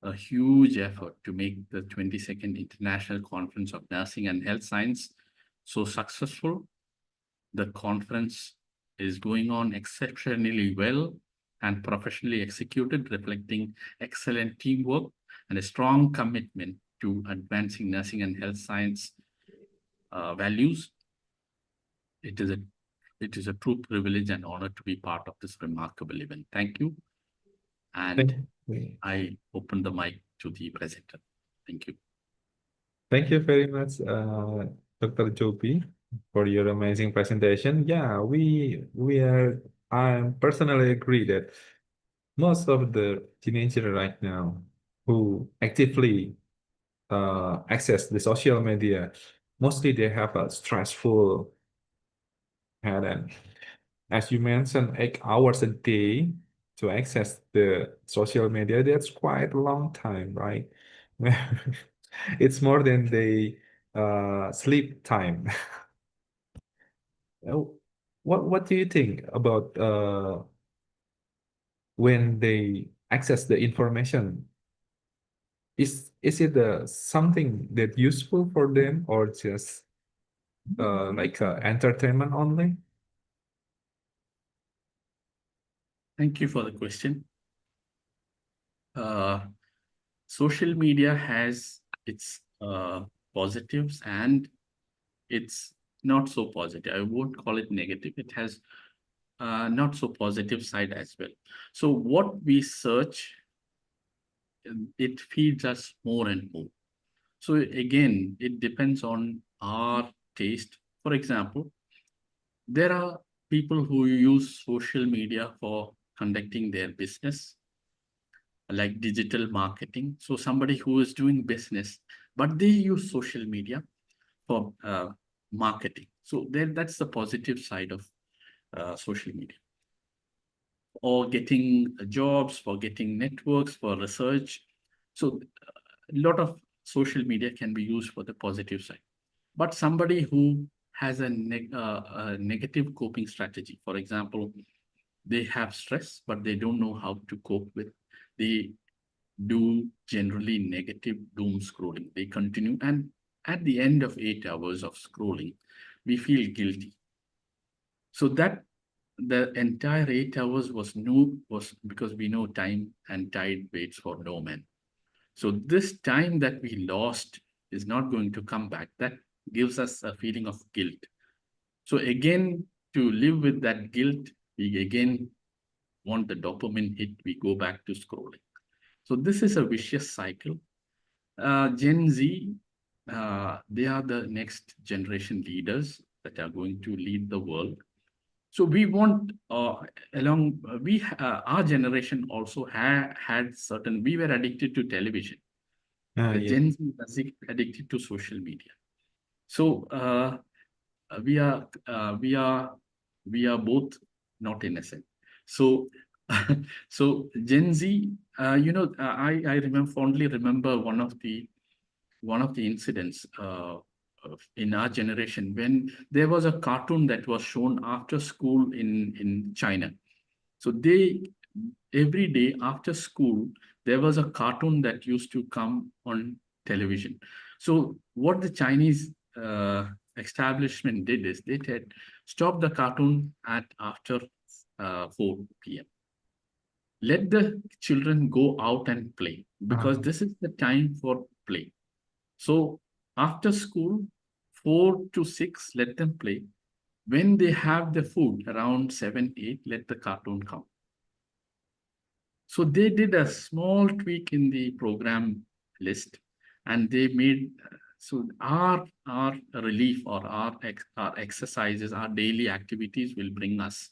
a huge effort to make the 22nd International Conference of Nursing and Health Science so successful. The conference is going on exceptionally well and professionally executed, reflecting excellent teamwork and a strong commitment to advancing nursing and health science values. It is a true privilege and honor to be part of this remarkable event. Thank you. And I open the mic to the presenter. Thank you. Thank you very much, Dr. Joby, for your amazing presentation. Yeah, I personally agree that most of the teenagers right now who actively access the social media, mostly they have a stressful head. And as you mentioned, 8 hours a day to access the social media, that's quite a long time, right? It's more than the sleep time. What do you think about when they access the information? Is it something that useful for them, or just like entertainment only? Thank you for the question. Social media has its positives and it's not so positive. I won't call it negative. It has not so positive side as well. So what we search, it feeds us more and more. So again, it depends on our taste. For example, there are people who use social media for conducting their business, like digital marketing. So somebody who is doing business, but they use social media for marketing. So that's the positive side of social media. Or getting jobs, for getting networks, for research. So a lot of social media can be used for the positive side. But somebody who has a negative coping strategy, for example, they have stress, but they don't know how to cope with. They do generally negative doom scrolling. They continue, and at the end of 8 hours of scrolling, we feel guilty. So that the entire 8 hours was because we know time and tide waits for no man. So this time that we lost is not going to come back. That gives us a feeling of guilt. So again, to live with that guilt, we again want the dopamine hit, we go back to scrolling. So this is a vicious cycle. Gen Z, they are the next generation leaders that are going to lead the world. So we want, our generation also had certain, we were addicted to television. The Yeah. Gen Z is addicted to social media. So we are both not innocent. So so Gen Z, I fondly remember one of the incidents in our generation when there was a cartoon that was shown after school in China. So every day after school, there was a cartoon that used to come on television. So what the Chinese establishment did is they said, stop the cartoon at after 4 p.m. Let the children go out and play because this is the time for play. So after school, 4 to 6, let them play. When they have the food around 7, 8, let the cartoon come. So they did a small tweak in the program list, and they made so our relief or our exercises, our daily activities will bring us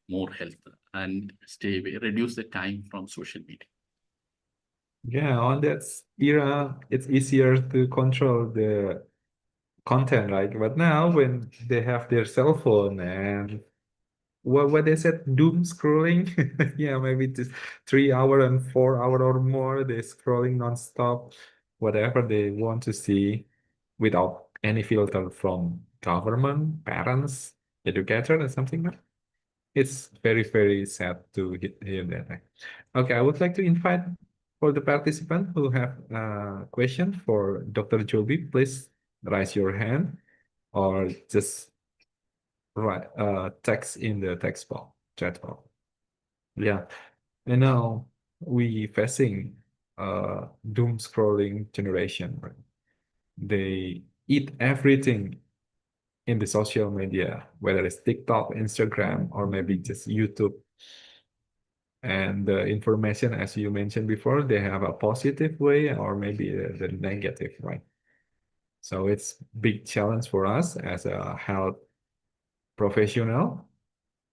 more health and reduce the time from social media. Yeah, on that era, it's easier to control the content, right? But now when they have their cell phone and what they said, doom scrolling, yeah, maybe just 3 hour and 4 hour or more, they're scrolling nonstop, whatever they want to see without any filter from government, parents, educator, and something like that. It's very, very sad to hear that. Okay, I would like to invite for the participant who have a question for Dr. Joby, please raise your hand or just write text in the text box, chat box. Yeah, and now we facing doom scrolling generation, right? They eat everything in the social media, whether it's TikTok, Instagram, or maybe just YouTube. And the information, as you mentioned before, they have a positive way or maybe the negative, right? So it's big challenge for us as a health professional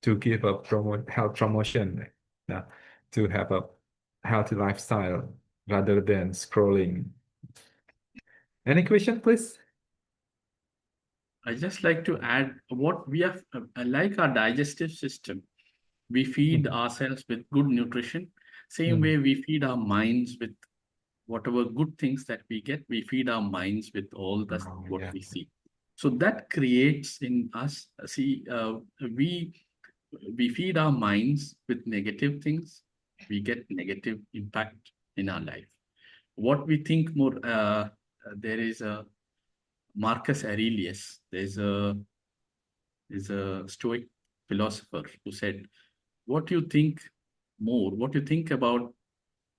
to give a health promotion, to have a healthy lifestyle rather than scrolling. Any question, please? I just like to add what we have, like our digestive system. We feed ourselves with good nutrition. Same way we feed our minds with whatever good things that we get, we feed our minds with all what we see. So that creates in us, we feed our minds with negative things, we get negative impact in our life. What we think more, there is a Marcus Aurelius, there's a Stoic philosopher who said, what you think more, what you think about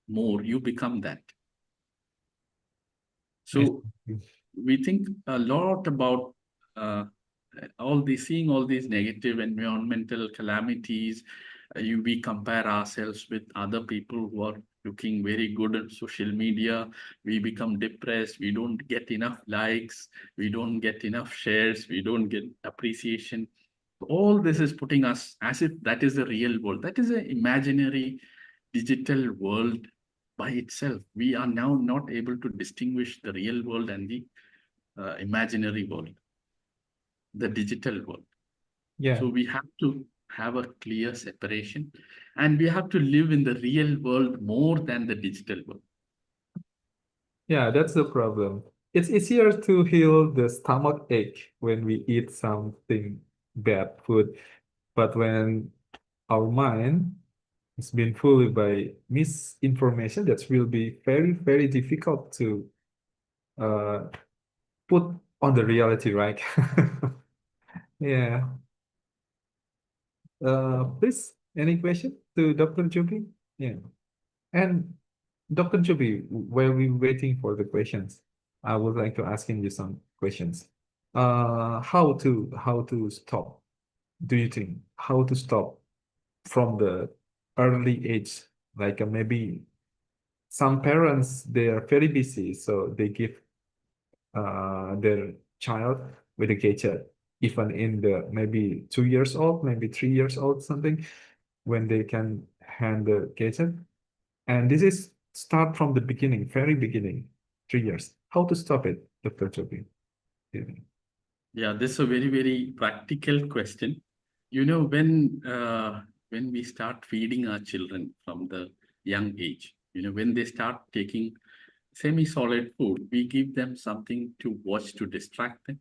more, you become that. So we think a lot about seeing all these negative environmental calamities. We compare ourselves with other people who are looking very good on social media. We become depressed. We don't get enough likes. We don't get enough shares. We don't get appreciation. All this is putting us as if that is the real world. That is an imaginary digital world by itself. We are now not able to distinguish the real world and the imaginary world, the digital world. Yeah. So we have to have a clear separation, and we have to live in the real world more than the digital world. Yeah, that's the problem. It's easier to heal the stomach ache when we eat something bad food, but when our mind has been fooled by misinformation, that will be very, very difficult to put on the reality, right? Yeah. Please, any question to Dr. Joby? Yeah. And Dr. Joby, while we're waiting for the questions, I would like to ask you some questions. How to stop? Do you think how to stop from the early age, like maybe some parents, they are very busy, so they give their child with a gadget, even in the maybe 2 years old, maybe 3 years old, something, when they can hand the gadget. And this is start from the beginning, very beginning, 3 years. How to stop it, Dr. Joby? Yeah, this is a very, very practical question. You know, when we start feeding our children from the young age, you know, when they start taking semi-solid food, we give them something to watch to distract them,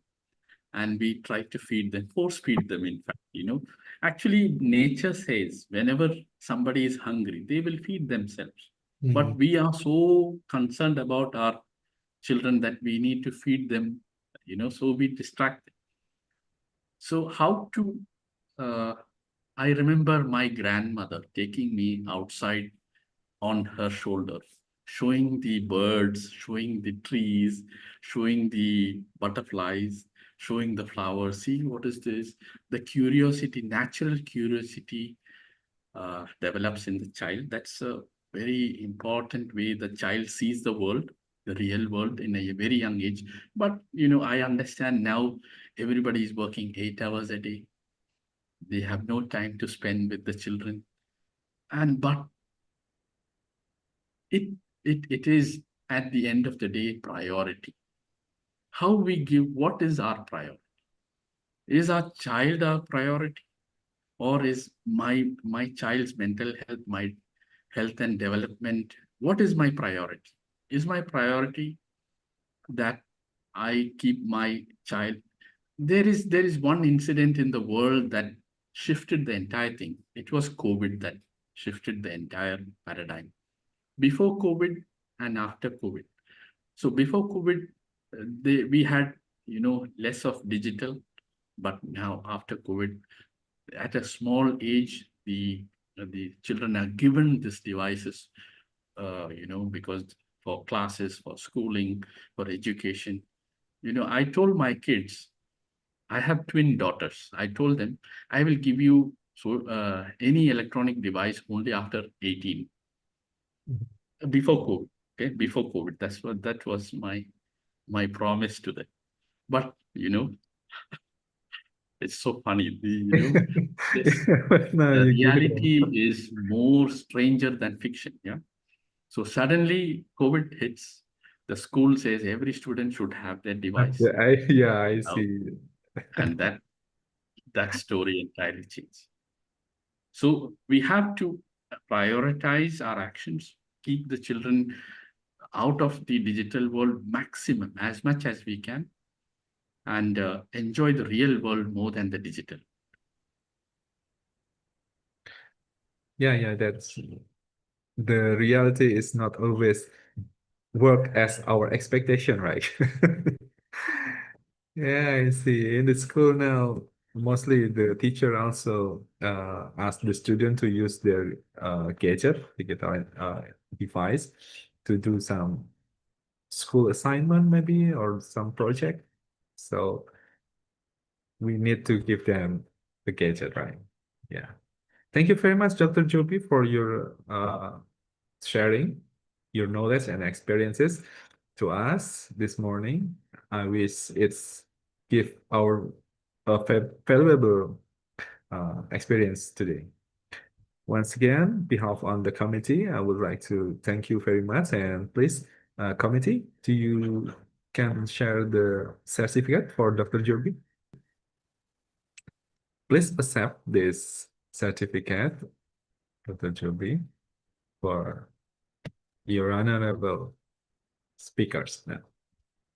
and we try to feed them, force feed them, in fact, you know. Actually, nature says whenever somebody is hungry, they will feed themselves. But we are so concerned about our children that we need to feed them, you know, so we distract them. So how to, I remember my grandmother taking me outside on her shoulder, showing the birds, showing the trees, showing the butterflies, showing the flowers, seeing what is this, the curiosity, natural curiosity develops in the child. That's a very important way the child sees the world, the real world, in a very young age. But, you know, I understand now everybody is working 8 hours a day. They have no time to spend with the children. But it is, at the end of the day, priority. How we give, what is our priority? Is our child our priority? Or is my child's mental health, my health and development, what is my priority? Is my priority that I keep my child? There is one incident in the world that shifted the entire thing. It was COVID that shifted the entire paradigm. Before COVID and after COVID. So before COVID, we had, you know, less of digital, but now after COVID, at a small age, the children are given these devices, you know, because for classes, for schooling, for education. You know, I told my kids, I have twin daughters. I told them, I will give you any electronic device only after 18. Before COVID, okay, before COVID. That was my promise to them. But, you know, it's so funny. The reality is more stranger than fiction. Yeah. So suddenly COVID hits. The school says every student should have their device. I see. And that story entirely changed. So we have to prioritize our actions, keep the children out of the digital world maximum, as much as we can, and enjoy the real world more than the digital. Yeah, that's the reality is not always work as our expectation, right? Yeah, I see. In the school now, mostly the teacher also ask the student to use their gadget, digital device, to do some school assignment maybe or some project. So we need to give them the gadget, right? Yeah. Thank you very much, Dr. Joby, for your sharing your knowledge and experiences to us this morning. I wish it's give our valuable experience today. Once again, behalf on the committee, I would like to thank you very much. And please, committee, do you can share the certificate for Dr. Joby? Please accept this certificate, Dr. Joby, for your honorable speakers now.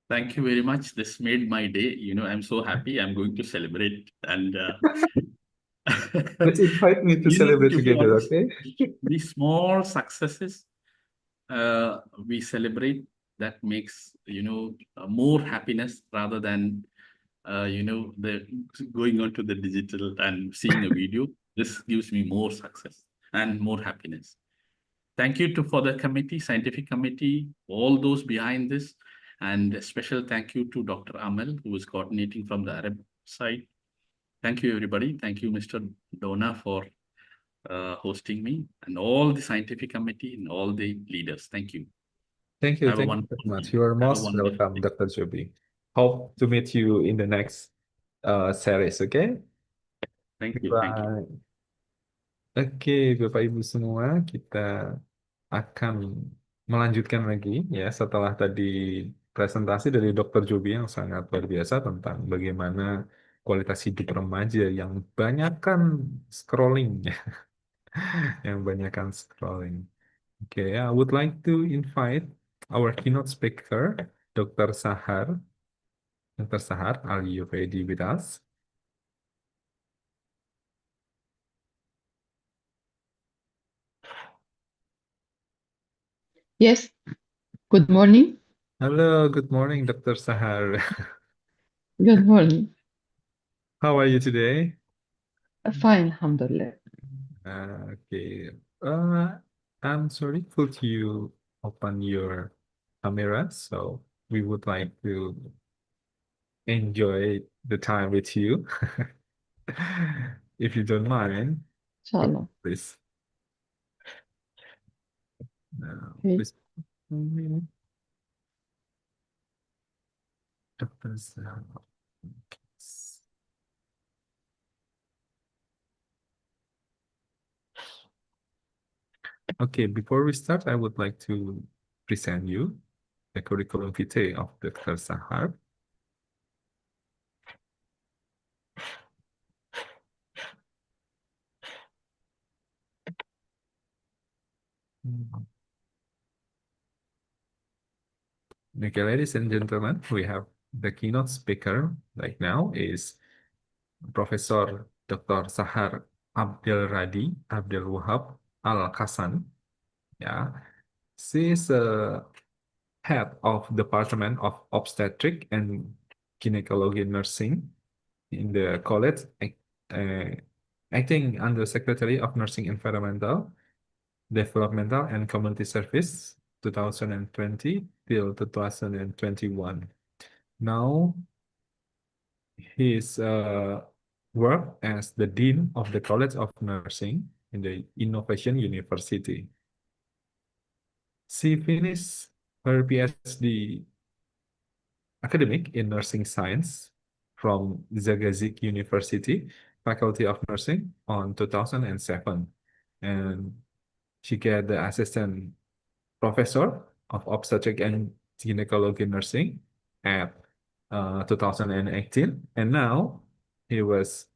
Thank you very much. This made my day. You know, I'm so happy. I'm going to celebrate. And let's invite me to celebrate together, okay? These small successes we celebrate, that makes, you know, more happiness rather than, you know, the going on to the digital and seeing a video. This gives me more success and more happiness. Thank you for the committee, scientific committee, all those behind this. And a special thank you to Dr. Amel, who is coordinating from the Arab side. Thank you, everybody. Thank you, Mr. Dona, for hosting me, and all the scientific committee and all the leaders. Thank you. Thank you. Have a Thank you wonderful very much. day. You are Have a most wonderful welcome, day. Dr. Joby. Hope to meet you in the next series, okay? Thank you. Thank you. Bye. Oke, Bapak Ibu semua, kita akan melanjutkan lagi ya setelah tadi presentasi dari Dr. Joby yang sangat luar biasa tentang bagaimana kualitas hidup remaja yang banyakkan scrolling ya, yang banyakkan scrolling. Okay, I would like to invite our keynote speaker, Dr. Sahar. Dr. Sahar, are you ready with us? Yes, good morning. Hello, good morning, Dr. Sahar. Good morning. How are you today? Fine, alhamdulillah. Okay. I'm sorry, could you open your camera? So we would like to enjoy the time with you. If you don't mind, Inshallah. please. Now, Okay. please. Dr. Sahar. Okay, before we start, I would like to present you the curriculum vitae of Dr. Sahar. Okay, ladies and gentlemen, we have the keynote speaker right now is Professor Dr. Sahar Abdel Radi Abdel Wahab Al-Hasan. Yeah, she is a head of Department of Obstetric and Gynecology Nursing in the college, acting under Secretary of Nursing Environmental, Developmental and Community Service 2020 till 2021. Now, his work as the Dean of the College of Nursing in the Innovation University. She finished her PhD academic in nursing science from Zagazig University, Faculty of Nursing on 2007. And she got the assistant professor of obstetric and gynecology nursing at 2018. And now he was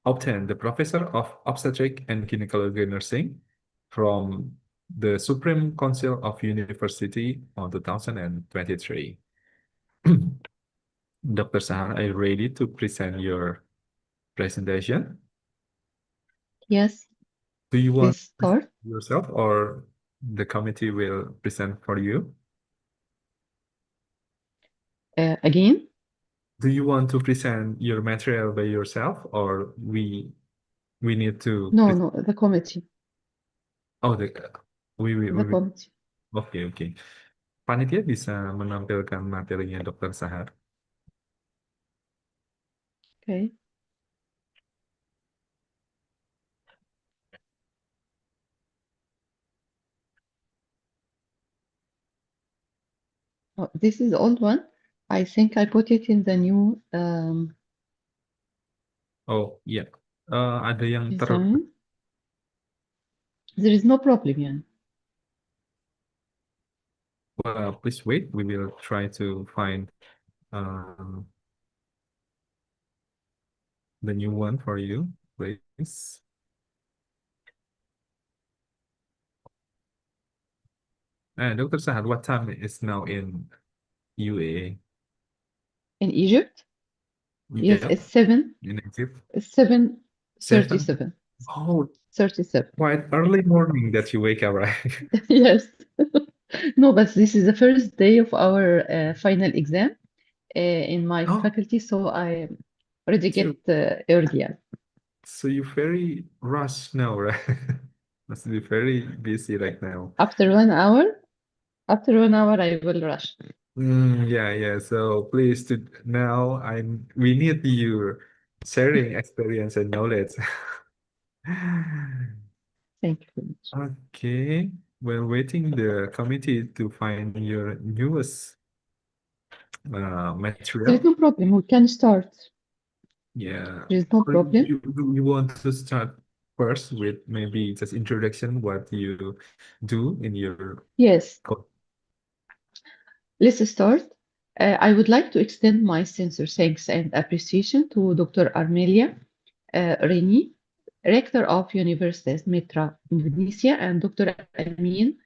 obtained the professor of obstetric and gynecology nursing from the Supreme Council of University on 2023. Dr. Sahar, are you ready to present your presentation? Yes, Do you want please to present start. yourself or the committee will present for you? Again? Do you want to present your material by yourself or we need to No, no, the committee. oh The we committee. Oke. Panitia bisa menampilkan materinya Dr. Sahar. Okay. Oh, this is the old one. I think I put it in the new Oh iya, ada yang design. There is no problem, yeah. Well, please wait. We will try to find the new one for you, please. Dr. Sahar, what time is now in UAE? In Egypt? Yes, Yep. it's 7. In Egypt? It's 7:37. Oh, 37. quite early morning that you wake up, right? Yes. No, but this is the first day of our final exam in my faculty, so I already get earlier. So you're very rushed now, right? Must be very busy right now. After 1 hour, I will rush. Yeah. So please, now we need your sharing experience and knowledge. Thank you very much. Okay. While waiting the committee to find your newest There is material. no problem. We can start. Yeah. There is no Or problem. you want to start first with maybe just introduction what you do in your Yes, code. let's start. I would like to extend my sincere thanks and appreciation to Dr. Armelia Reni, Rector of Universitas Mitra Indonesia, and Dr. Amin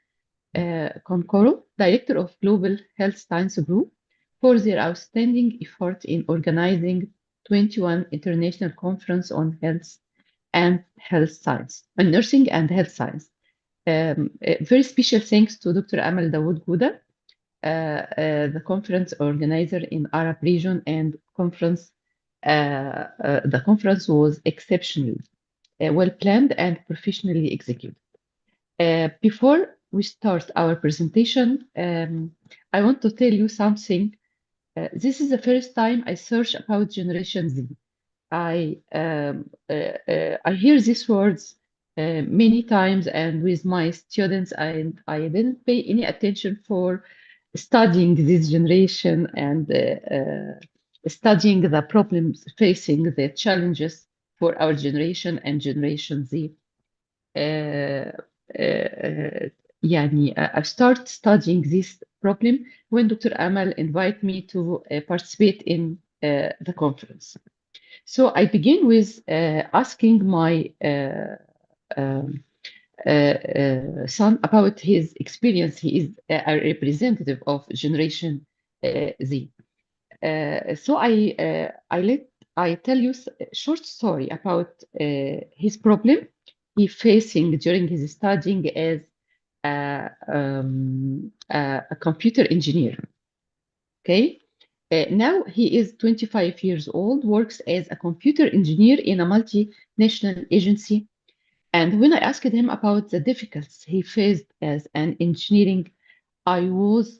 Konkoro, Director of Global Health Science Group, for their outstanding effort in organizing 21 International Conference on Health and Health Science, on Nursing and Health Science. A very special thanks to Dr. Amal Dawood Gouda, the conference organizer in Arab region, and the conference was exceptionally well planned and professionally executed. Before we start our presentation, I want to tell you something. This is the first time I search about Generation Z. I hear these words many times, and with my students, and I didn't pay any attention for studying this generation and studying the problems facing the challenges for our generation and Generation Z. يعني I start studying this problem when Dr. Amal invited me to participate in the conference. So I begin with asking my son about his experience. He is a representative of Generation Z. So I tell you a short story about his problem he facing during his studying as a computer engineer. Okay. Now he is 25 years old, works as a computer engineer in a multinational agency. And when I asked him about the difficulties he faced as an engineering, I was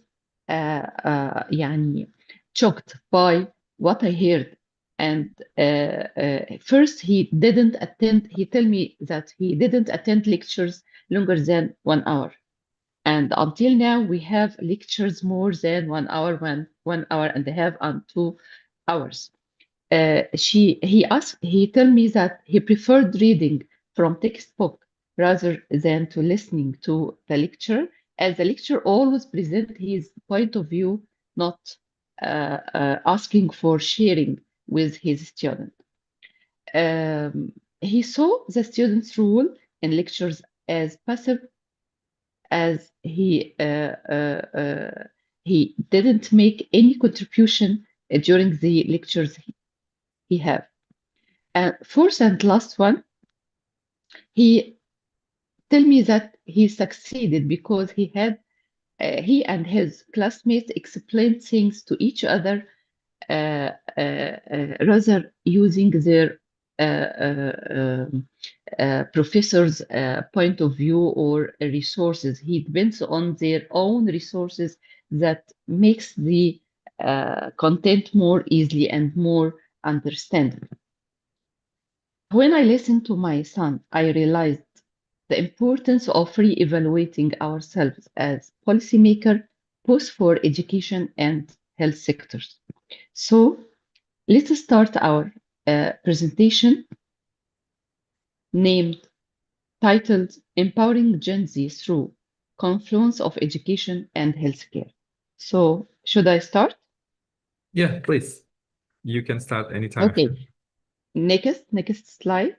يعني shocked by what I heard. And first, he told me that he didn't attend lectures longer than 1 hour. And until now, we have lectures more than 1 hour, 1 hour and a half, and 2 hours. He told me that he preferred reading from textbook rather than to listening to the lecture, as the lecture always present his point of view, not asking for sharing with his student. He saw the student's role in lectures as passive, as he didn't make any contribution during the lectures he have. And fourth and last one, he tell me that he succeeded because he and his classmates explained things to each other rather using their professor's point of view or resources. He depends on their own resources that makes the content more easily and more understandable. When I listened to my son, I realized the importance of re-evaluating ourselves as policymakers, both for education and health sectors. So let's start our presentation titled Empowering Gen Z Through Confluence of Education and Healthcare. So should I start? Yeah, please. You can start anytime. Okay. Next slide.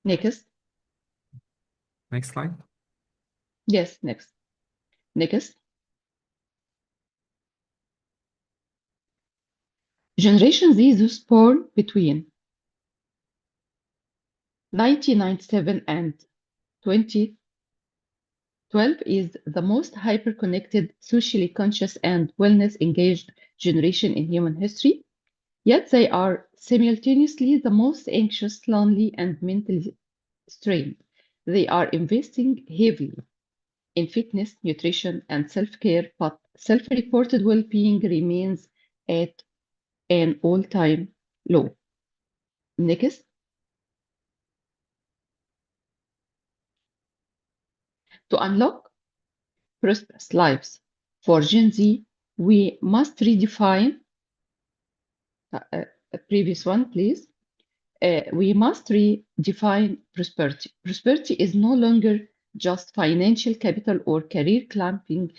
Next. Next slide. Yes, next. Generation Z was born between 1997 and 2012 is the most hyper-connected, socially conscious, and wellness-engaged generation in human history. Yet they are simultaneously the most anxious, lonely, and mentally strained. They are investing heavily in fitness, nutrition, and self-care, but self-reported well-being remains at an all-time low. Next. To unlock prosperous lives for Gen Z, we must redefine previous one, please. We must redefine prosperity. Prosperity is no longer just financial capital or career climbing.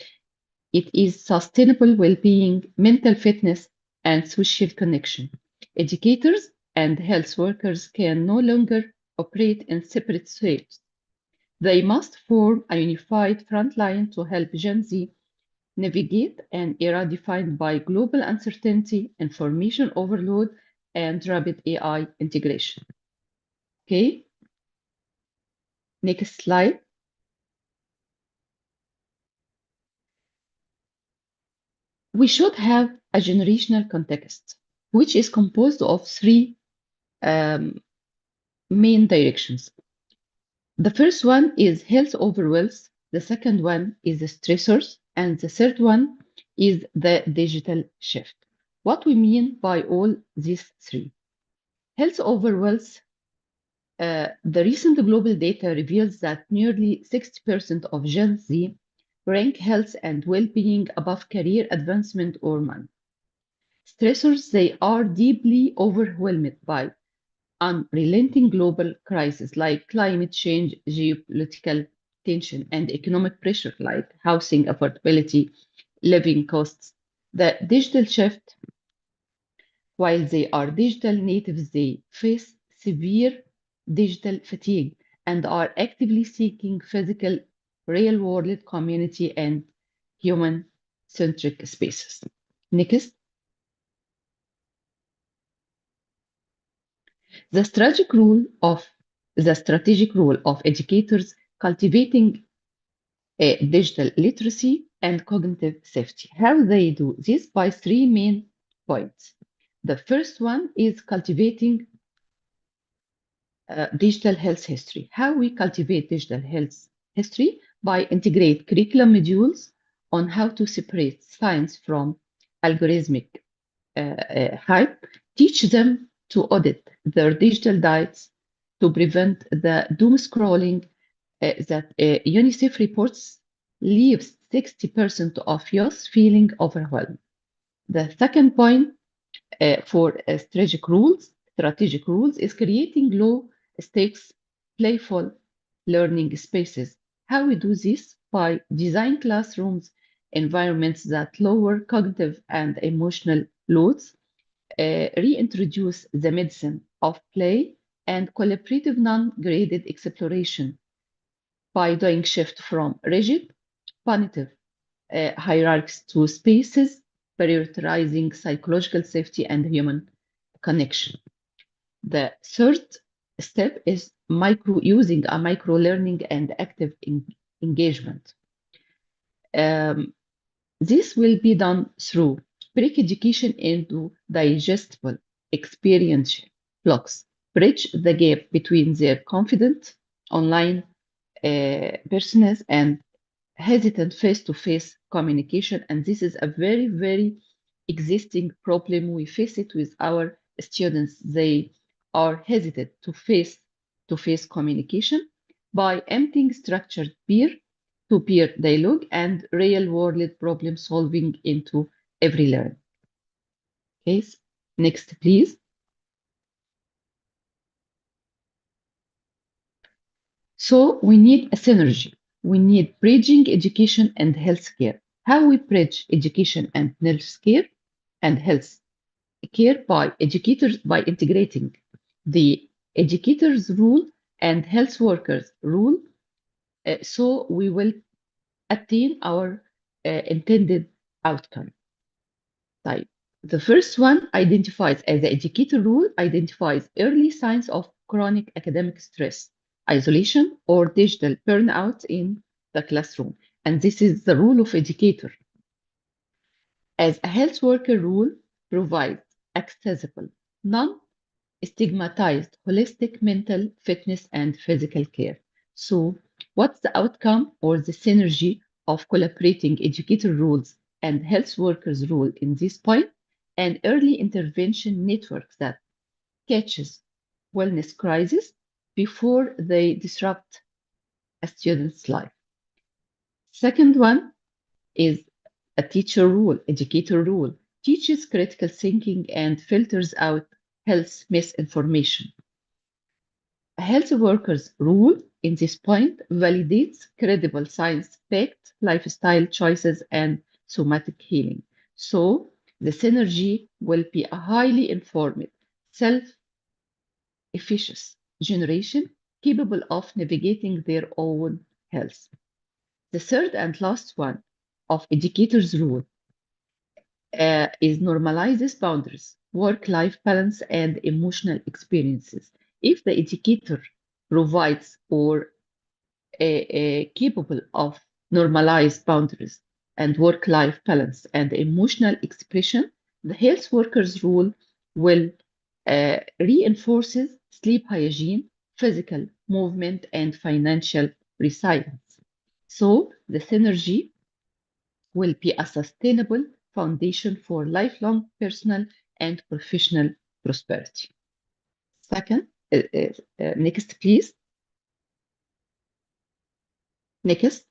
It is sustainable well-being, mental fitness, and social connection. Educators and health workers can no longer operate in separate spheres. They must form a unified front line to help Gen Z navigate an era defined by global uncertainty, information overload, and rapid AI integration. Okay. Next slide. We should have a generational context, which is composed of three main directions. The first one is health over wealth, the second one is the stressors, and the third one is the digital shift. What we mean by all these three. Health over wealth, the recent global data reveals that nearly 60% of Gen Z rank health and well-being above career advancement or money. Stressors, they are deeply overwhelmed by unrelenting global crises like climate change, geopolitical tension, and economic pressure like housing affordability, living costs. The digital shift, while they are digital natives, they face severe digital fatigue and are actively seeking physical, real-world community and human-centric spaces. Next. The strategic role of educators cultivating digital literacy and cognitive safety. How they do this? By three main points. The first one is cultivating digital health history. How we cultivate digital health history? By integrate curriculum modules on how to separate science from algorithmic hype, teach them to audit their digital diets to prevent the doom scrolling that UNICEF reports leaves 60% of youth feeling overwhelmed. The second point for strategic rules is creating low stakes, playful learning spaces. How we do this? By design classrooms, environments that lower cognitive and emotional loads, reintroduce the medicine of play and collaborative non-graded exploration by doing shift from rigid, punitive hierarchies to spaces, prioritizing psychological safety and human connection. The third step is using a micro learning and active engagement. This will be done through break education into digestible experiential blocks, bridge the gap between their confident online personas and hesitant face-to-face communication. And this is a very, very existing problem. We face it with our students. They are hesitant to face-to-face communication by emptying structured peer-to-peer dialogue and real-world problem solving into every learning. Okay, next, please. So we need a synergy. We need bridging education and healthcare. How we bridge education and healthcare by integrating the educators' rule and health workers' rule, so we will attain our intended outcome. Type. The first one identifies as the educator rule, identifies early signs of chronic academic stress, isolation, or digital burnout in the classroom. And this is the rule of educator. As a health worker rule, provides accessible, non-stigmatized, holistic mental fitness and physical care. So what's the outcome or the synergy of collaborating educator rules and health workers rule in this point? An early intervention network that catches wellness crisis before they disrupt a student's life. Second one is a teacher rule, educator rule, teaches critical thinking and filters out health misinformation. A health worker's rule in this point validates credible science-backed lifestyle choices and somatic healing. So the synergy will be a highly informed, self-efficacious generation capable of navigating their own health. The third and last one of educators' rule is normalizes boundaries, work-life balance, and emotional experiences. If the educator provides or capable of normalized boundaries and work-life balance and emotional expression, the health workers rule will reinforces sleep hygiene, physical movement, and financial resilience. So the synergy will be a sustainable foundation for lifelong personal and professional prosperity. Second, next, please. Next.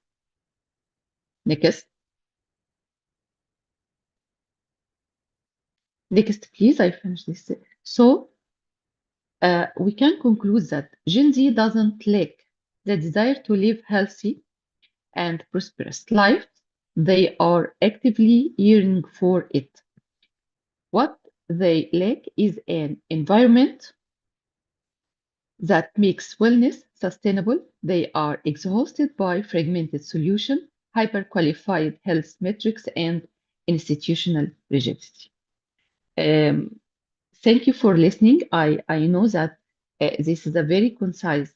Next. Next, please. I finished this. So we can conclude that Gen Z doesn't lack the desire to live healthy and prosperous life. They are actively yearning for it. What they lack is an environment that makes wellness sustainable. They are exhausted by fragmented solutions, hyper-qualified health metrics, and institutional rigidity. Thank you for listening. I know that this is a very concise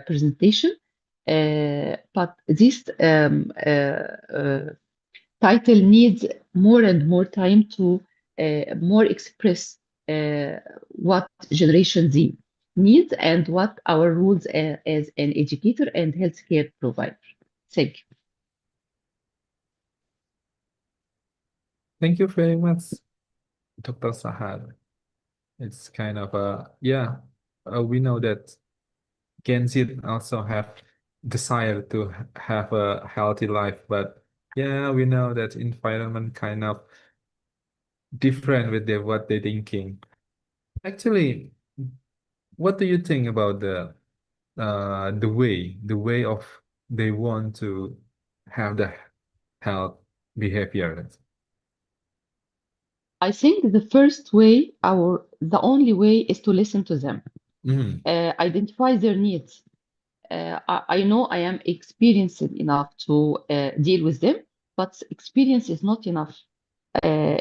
presentation, but this title needs more and more time to more express what Generation Z needs and what our roles as an educator and healthcare provider. Thank you. Thank you very much, Dr. Sahar. It's kind of we know that Gen Z also have desire to have a healthy life, but yeah, we know that environment kind of different with what they're thinking. Actually, what do you think about the way of they want to have the health behavior? I think the first way, the only way, is to listen to them, identify their needs. I know I am experienced enough to deal with them, but experience is not enough.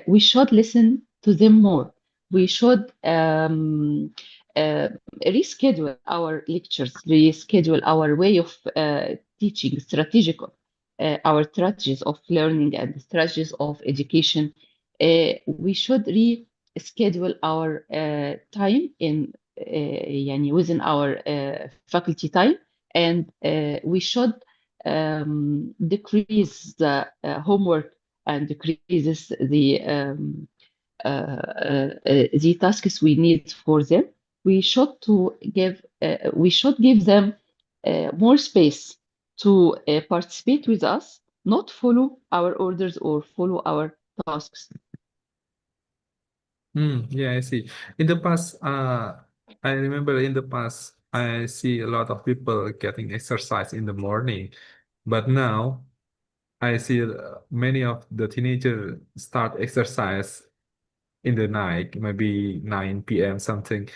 We should listen to them more. We should reschedule our lectures, reschedule our way of teaching, our strategies of learning and strategies of education. We should reschedule our time in within our faculty time, and we should decrease the homework and decreases the tasks we need for them. We should give them more space to participate with us, not follow our orders or follow our tasks. Yeah, I see. In the past, I remember in the past, I see a lot of people getting exercise in the morning, but now I see many of the teenagers start exercise in the night, maybe 9 p.m. something,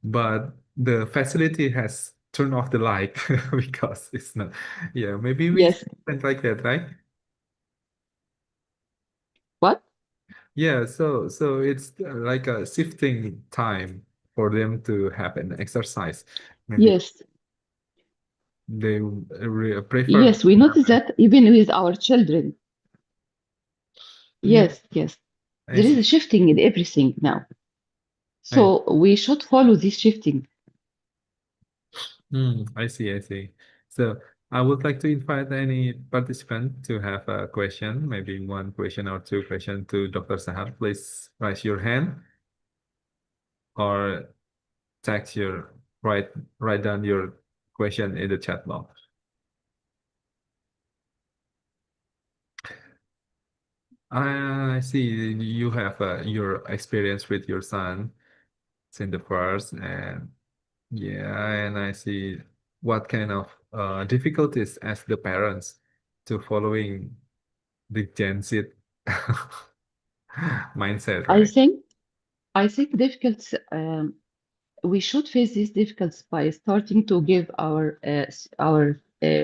but the facility has turned off the light because it's not. Yeah, maybe we Yes. think like that, right? What? Yeah, so it's like a shifting time for them to have an exercise. Maybe Yes. they prefer. Yes, we notice that even with our children. Yeah, Yes. I There is see. a shifting in everything now. So we should follow this shifting. I see. So I would like to invite any participant to have a question, maybe one question or two questions to Dr. Sahar. Please raise your hand, or text your write down your question in the chat box. I see you have your experience with your son since the first, and yeah, and I see what kind of difficulties as the parents to following the Gen Z mindset, I right? think difficult. We should face these difficulties by starting to give our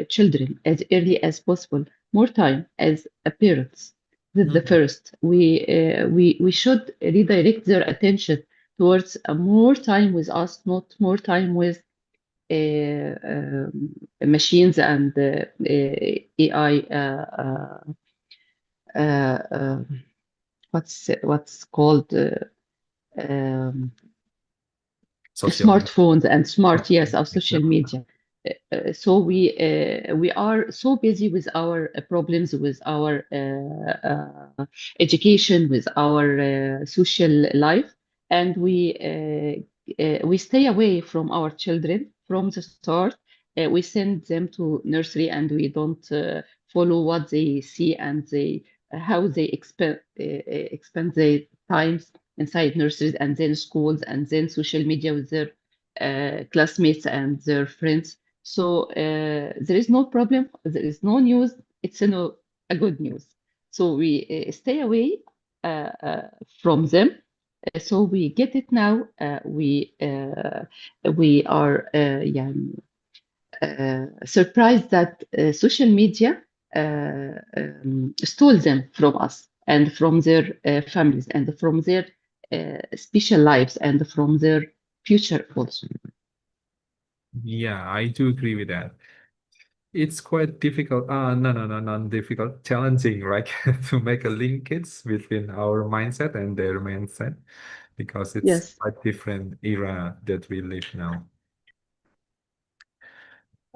children as early as possible more time as a parents. This is the first. We should redirect their attention towards more time with us, not more time with machines and AI. What's called Social media. smartphones and yes, of social media. So we are so busy with our problems, with our education, with our social life, and we stay away from our children from the start. We send them to nursery, and we don't follow what they see and how they expend their times inside nurseries and then schools and then social media with their classmates and their friends. So there is no problem. There is no news. It's a good news. So we stay away from them. So we get it now. We are surprised that social media stole them from us and from their families and from their special lives and from their future also. Yeah, I do agree with that. It's quite difficult. No, not difficult, challenging, right? To make a linkage between our mindset and their mindset, because it's Yes. a different era that we live now.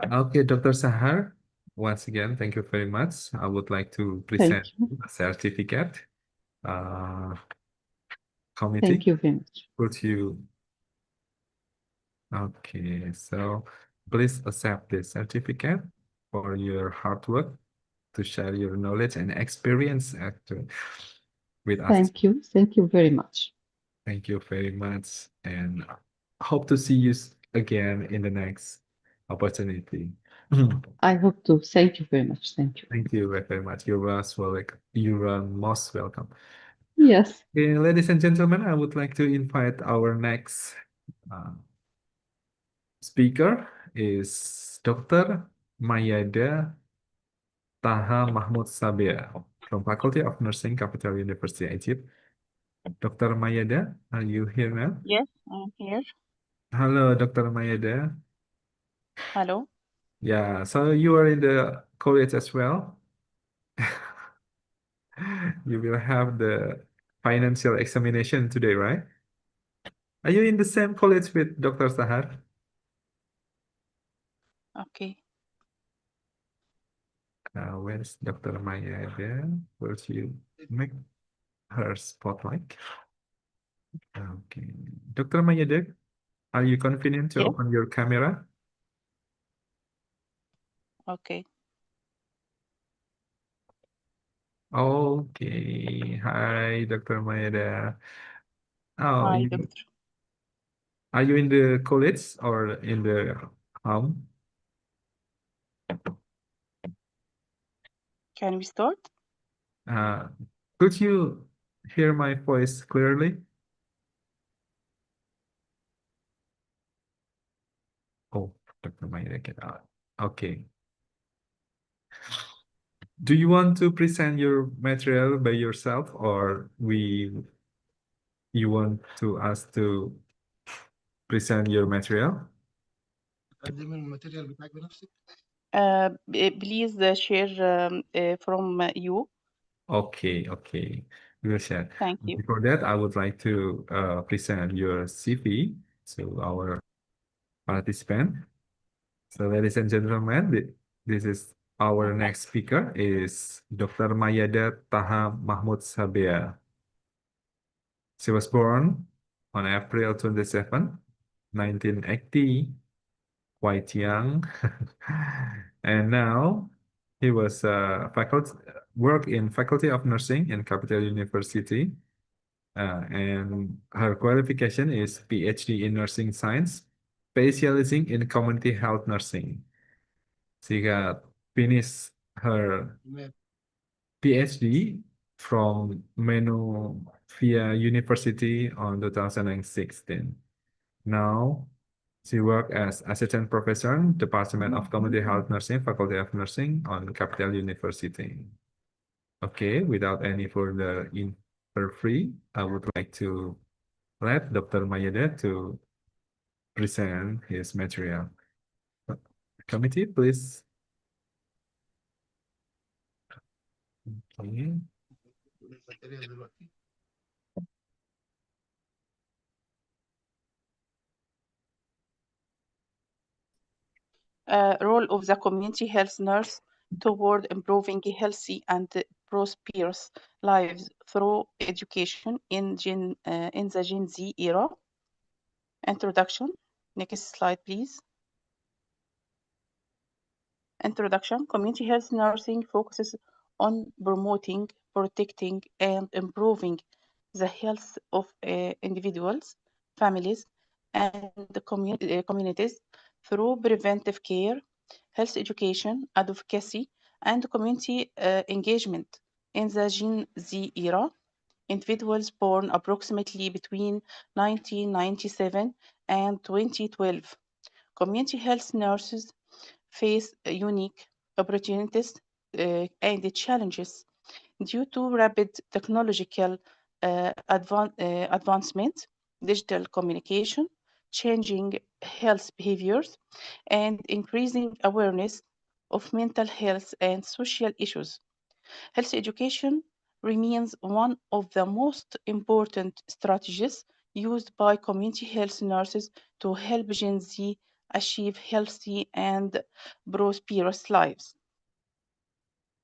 Okay, Dr. Sahar, once again, thank you very much. I would like to present a certificate. Committee. Thank you very much. Would you? Okay, so please accept this certificate for your hard work to share your knowledge and experience with us. Thank you. Thank you very much. Thank you very much, and hope to see you again in the next opportunity. I hope to. Thank you very much. Thank you. Thank you very much. You are most welcome. Yes. Okay, ladies and gentlemen, I would like to invite our next speaker is Dr. Mayada Taha Mahmud Sabia from Faculty of Nursing, Capital University, Egypt. Dr. Mayada, are you here now? Yes, I'm here. Hello, Dr. Mayada. Hello. Yeah, so you are in the college as well. You will have the financial examination today, right? Are you in the same college with Dr. Sahar? Okay. Where's Dr. Mayada? Will you make her spotlight? Okay. Dr. Mayada, are you confident to Yes. open your camera? Okay. Okay. Hi, Dr. Mayada. Oh, Hi, doctor. are you in the college or in the home? Can we start? Could you hear my voice clearly? Oh, Dr. Mayada, get out. Okay. Do you want to present your material by yourself, or you want to us to present your material? Please share from you. Okay, we will share. Thank you. Before that, I would like to present your CV to our participant. So, ladies and gentlemen, this is our next speaker is Dr. Mayada Taha Mahmud Sabia. She was born on April 27, 1980, quite young. And now he was work in Faculty of Nursing in Capital University. And her qualification is PhD in Nursing Science, specializing in community health nursing. She got finished her PhD from Menofia University on 2016. Now, she worked as assistant professor, Department of Community Health Nursing, Faculty of Nursing on Capital University. Okay, without any further interfere, I would like to let Dr. Mayeda to present his material. Committee, please. Okay. Role of the community health nurse toward improving healthy and prosperous lives through education in the Gen Z era. Introduction. Next slide, please. Introduction. Community health nursing focuses on promoting, protecting, and improving the health of individuals, families, and the communities through preventive care, health education, advocacy, and community engagement. In the Gen Z era, individuals born approximately between 1997 and 2012, community health nurses face unique opportunities and challenges due to rapid technological advancement, digital communication, changing health behaviors, and increasing awareness of mental health and social issues. Health education remains one of the most important strategies used by community health nurses to help Gen Z achieve healthy and prosperous lives.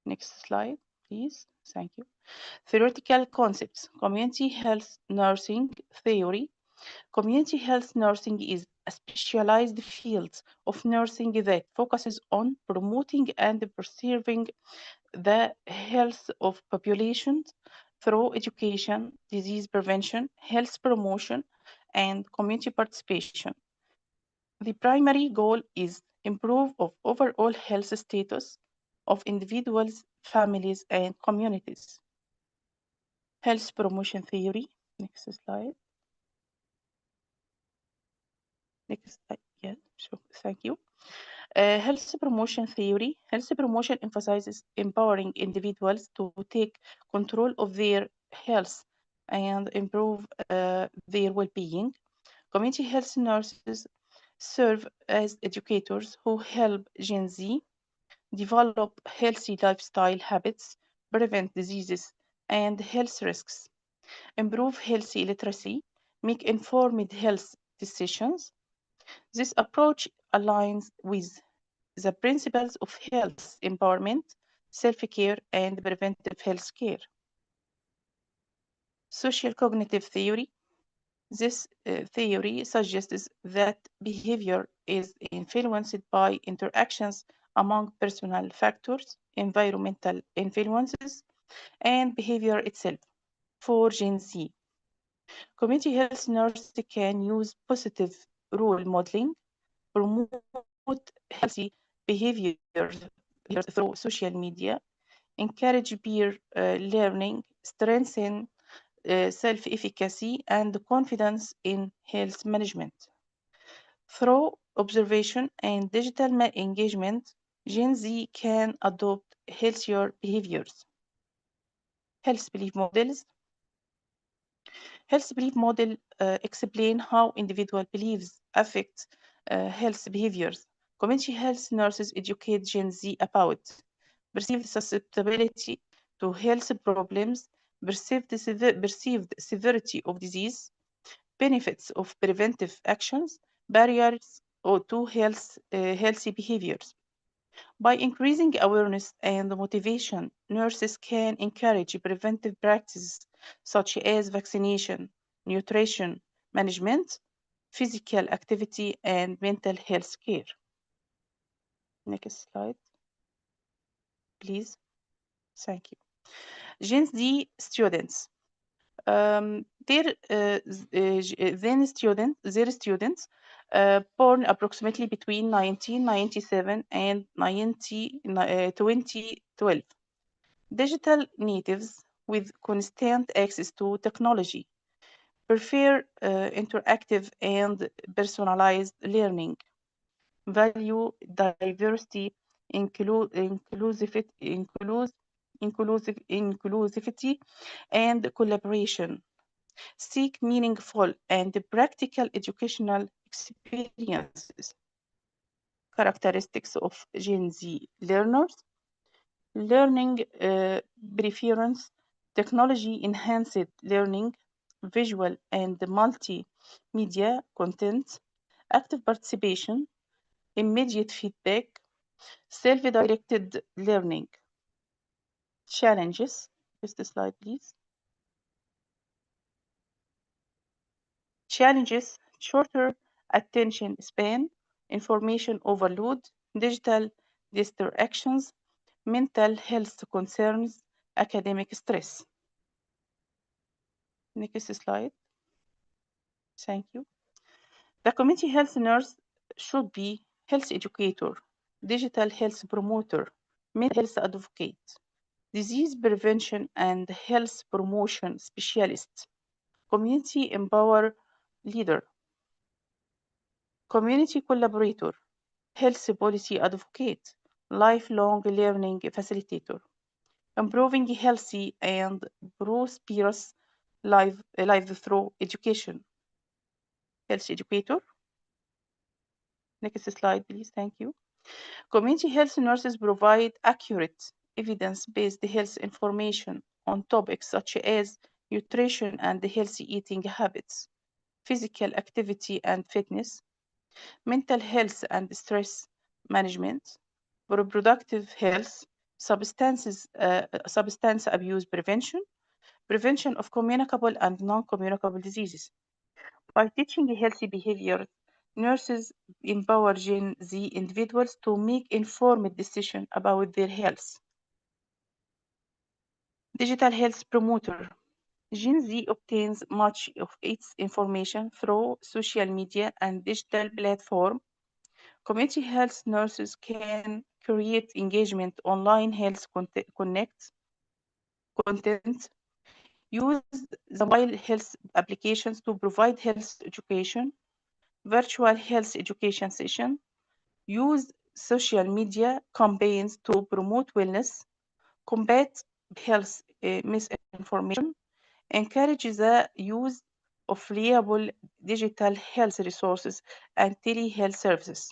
Next slide, please. Thank you. Theoretical concepts. Community health nursing theory. Community health nursing is a specialized field of nursing that focuses on promoting and preserving the health of populations through education, disease prevention, health promotion, and community participation. The primary goal is improve of overall health status of individuals, families, and communities. Health promotion theory. Next slide. Next slide. Yeah, sure. Thank you. Health promotion theory. Health promotion emphasizes empowering individuals to take control of their health and improve their well-being. Community health nurses serve as educators who help Gen Z develop healthy lifestyle habits, prevent diseases and health risks, improve healthy literacy, make informed health decisions. This approach aligns with the principles of health empowerment, self-care, and preventive health care. Social cognitive theory. This theory suggests that behavior is influenced by interactions among personal factors, environmental influences, and behavior itself. For Gen Z, community health nurses can use positive role modeling, promote healthy behaviors through social media, encourage peer learning, strengthen self-efficacy and confidence in health management. Through observation and digital engagement, Gen Z can adopt healthier behaviors. Health belief models. Health belief model explain how individual beliefs affect health behaviors. Community health nurses educate Gen Z about perceived susceptibility to health problems, perceived severity of disease, benefits of preventive actions, barriers to healthy behaviors. By increasing awareness and motivation, nurses can encourage preventive practices such as vaccination, nutrition management, physical activity, and mental health care. Next slide, please. Thank you. Gen Z students. Their students born approximately between 1997 and 2012. Digital natives with constant access to technology prefer interactive and personalized learning, value diversity, inclusivity, and collaboration, seek meaningful and practical educational experiences. Characteristics of Gen Z learners: learning preference, technology enhanced learning, visual and multimedia content, active participation, immediate feedback, self-directed learning. Challenges. Just the slide, please. Challenges: shorter attention span, information overload, digital distractions, mental health concerns, academic stress. Next slide. Thank you. The community health nurse should be health educator, digital health promoter, mental health advocate, disease prevention and health promotion specialist, community empower leader, community collaborator, health policy advocate, lifelong learning facilitator, improving healthy and prosperous life through education. Health educator. Next slide, please. Thank you. Community health nurses provide accurate, evidence-based health information on topics such as nutrition and healthy eating habits, physical activity and fitness, mental health and stress management, reproductive health, substance abuse prevention, prevention of communicable and non-communicable diseases. By teaching healthy behavior, nurses empower Gen Z individuals to make informed decisions about their health. Digital health promoter. Gen Z obtains much of its information through social media and digital platforms. Community health nurses can create engagement online health content, use the mobile health applications to provide health education, virtual health education session, use social media campaigns to promote wellness, combat health misinformation, encourage the use of reliable digital health resources and telehealth services.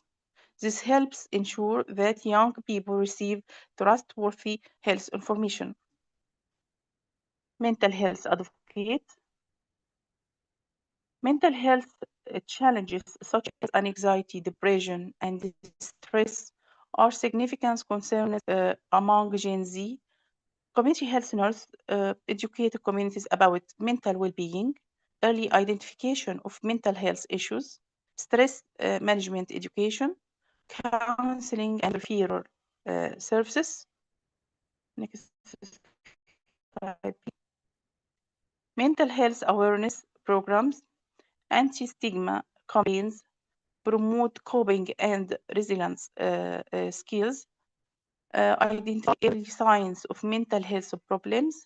This helps ensure that young people receive trustworthy health information. Mental health advocate. Mental health challenges such as anxiety, depression, and stress are significant concerns among Gen Z. Community health nurses educate communities about mental well-being, early identification of mental health issues, stress management education, counseling and referral services. Next slide. Mental health awareness programs, anti-stigma campaigns, promote coping and resilience skills, identify early signs of mental health problems,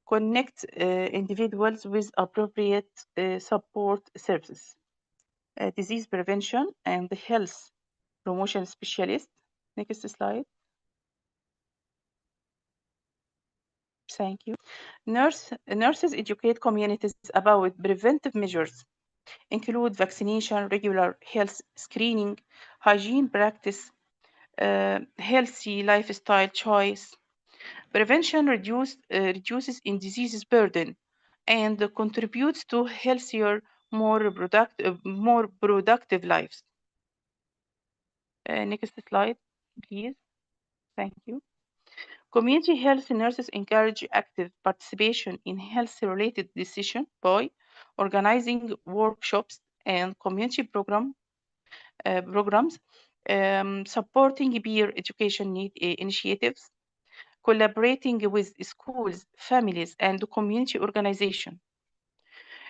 connect individuals with appropriate support services. Disease prevention and health promotion specialist. Next slide. Thank you. Nurses educate communities about preventive measures, include vaccination, regular health screening, hygiene practice, healthy lifestyle choice. Prevention reduces in diseases burden and contributes to healthier, more productive lives. Next slide, please. Thank you. Community health nurses encourage active participation in health-related decisions by organizing workshops and community programs, supporting peer education initiatives, collaborating with schools, families, and community organizations.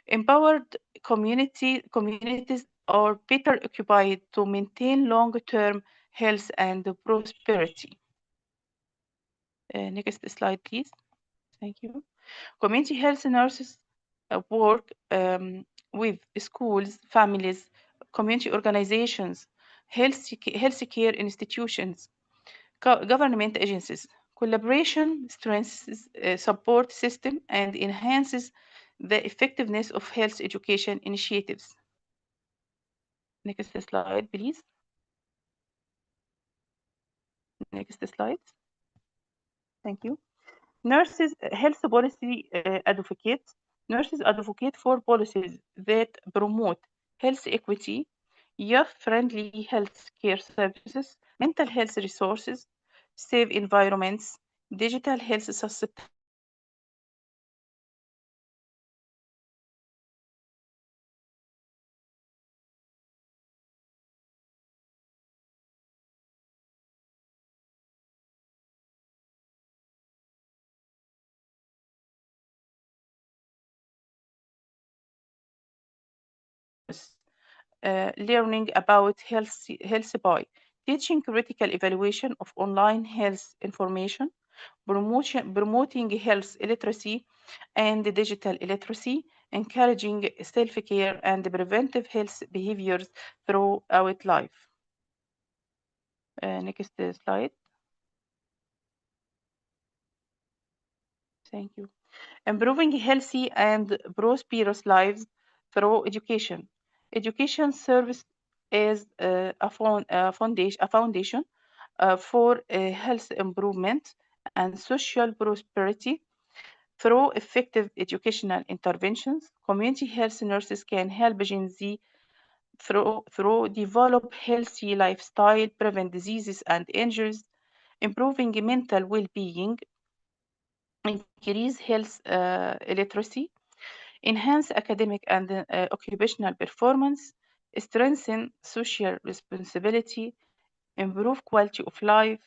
Empowered communities are better occupied to maintain long-term health and prosperity. Next slide, please. Thank you. Community health nurses work with schools, families, community organizations, healthcare institutions, government agencies. Collaboration strengthens support system and enhances the effectiveness of health education initiatives. Next slide, please. Next slide. Thank you. Nurses, health policy advocates. Nurses advocate for policies that promote health equity, youth-friendly health care services, mental health resources, safe environments, digital health susceptibility. Learning about health by teaching critical evaluation of online health information, promoting health literacy and digital literacy, encouraging self-care and preventive health behaviors throughout life. Next slide. Thank you. Improving healthy and prosperous lives through education. Education serves as a foundation for health improvement and social prosperity. Through effective educational interventions, community health nurses can help Gen Z through develop healthy lifestyle, prevent diseases and injuries, improving mental well-being, increase health literacy, enhance academic and occupational performance, strengthen social responsibility, improve quality of life.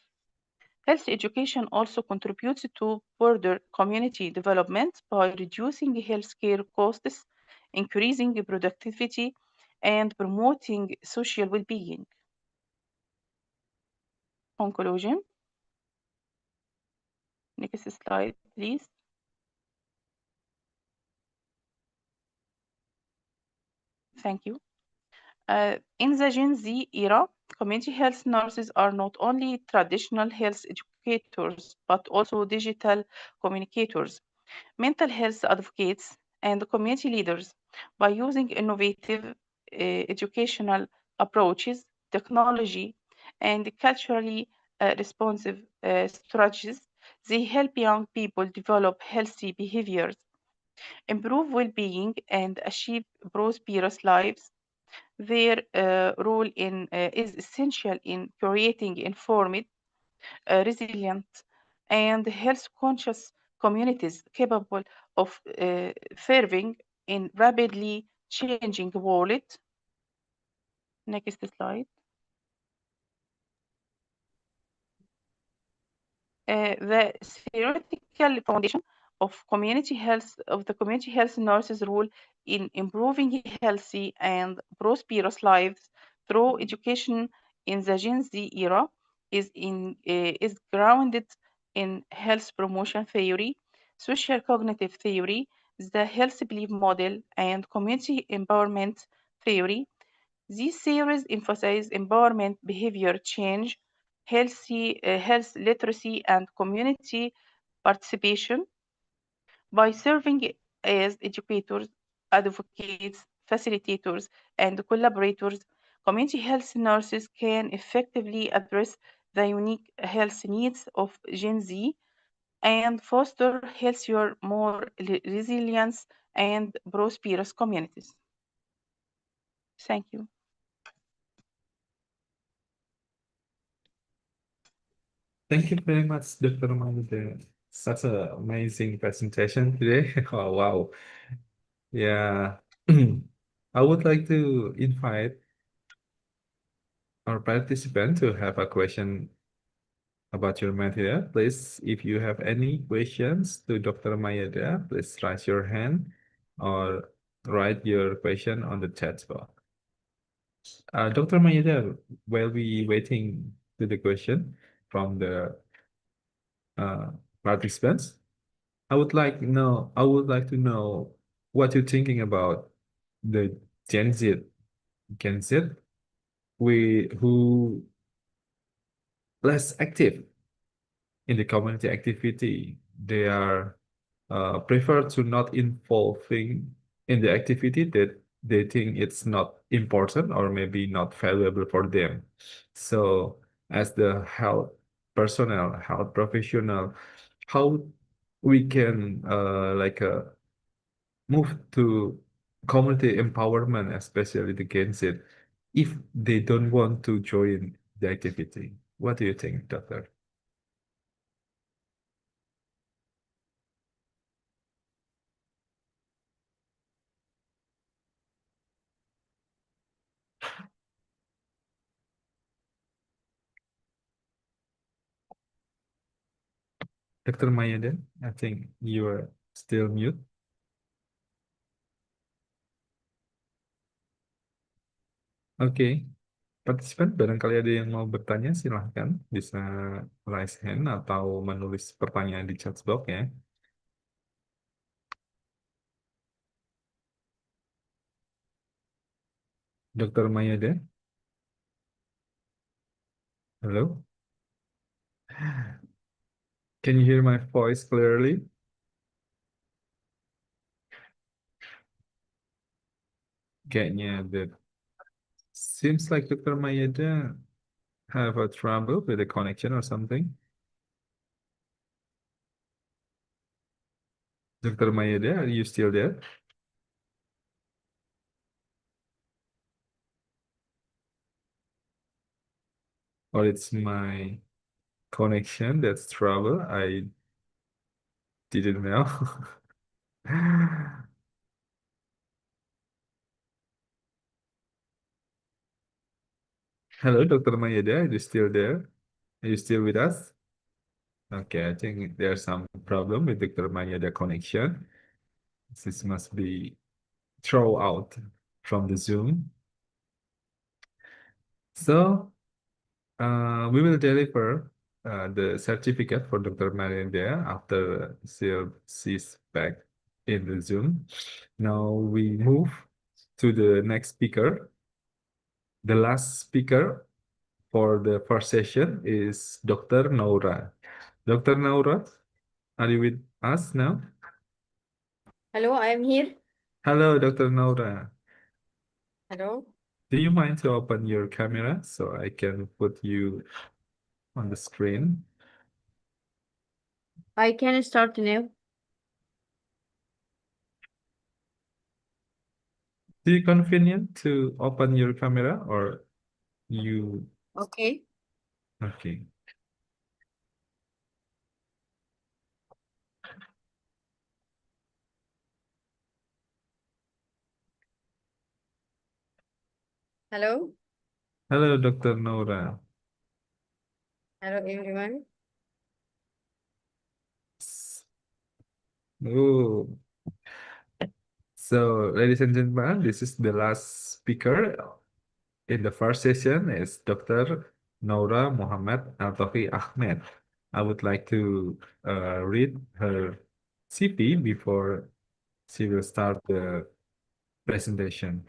Health education also contributes to broader community development by reducing healthcare costs, increasing productivity, and promoting social well-being. Conclusion. Next slide, please. Thank you. In the Gen Z era, community health nurses are not only traditional health educators, but also digital communicators, mental health advocates, and community leaders. By using innovative educational approaches, technology, and culturally responsive strategies, they help young people develop healthy behaviors, improve well-being, and achieve prosperous lives. Their role is essential in creating informed, resilient, and health-conscious communities capable of thriving in rapidly changing world. Next slide. The theoretical foundation of the community health nurses' role in improving healthy and prosperous lives through education in the Gen Z era is grounded in health promotion theory, social cognitive theory, the health belief model, and community empowerment theory. These theories emphasize empowerment, behavior change, health literacy, and community participation. By serving as educators, advocates, facilitators, and collaborators, community health nurses can effectively address the unique health needs of Gen Z and foster healthier, more resilient, and prosperous communities. Thank you. Thank you very much, Dr. Maida. Such an amazing presentation today. Oh, wow. Yeah. I would like to invite our participant to have a question about your material. Please, if you have any questions to Dr. Mayeda, please raise your hand or write your question on the chat box. Dr. Mayeda, while we waiting to the question from the participants, I would like to know what you're thinking about the Gen Z, who less active in the community activity. They are prefer to not involving in the activity that they think it's not important or maybe not valuable for them. So as the health personnel, health professional, how we can move to community empowerment, especially the Gen Z, if they don't want to join the activity. What do you think, Doctor? Dr. Mayada, I think you are still mute. Oke, partisipan barangkali ada yang mau bertanya, silahkan bisa raise hand atau menulis pertanyaan di chat box ya. Dr. Mayada, hello? Can you hear my voice clearly? Kayaknya that seems like Dr. Mayada have a trouble with the connection or something. Dr. Mayada, are you still there? Or it's my connection that's trouble? I didn't know. Hello, Dr. Mayeda, are you still there? Are you still with us? Okay, I think there's some problem with Dr. Mayeda connection. This must be thrown out from the Zoom. So we will deliver the certificate for Dr. Mayeda after she's back in the Zoom. Now we move to the next speaker. The last speaker for the first session is Dr. Naura. Dr. Naura, are you with us now? Hello, I am here. Hello, Dr. Naura. Hello. Do you mind to open your camera so I can put you on the screen? I can start now. Do you convenient to open your camera or you? Okay. Okay. Hello. Hello, Dr. Naura. Hello, everyone. Oh. So, ladies and gentlemen, this is the last speaker in the first session is Dr. Naura Muhammad Altofi Ahmed. I would like to read her CV before she will start the presentation.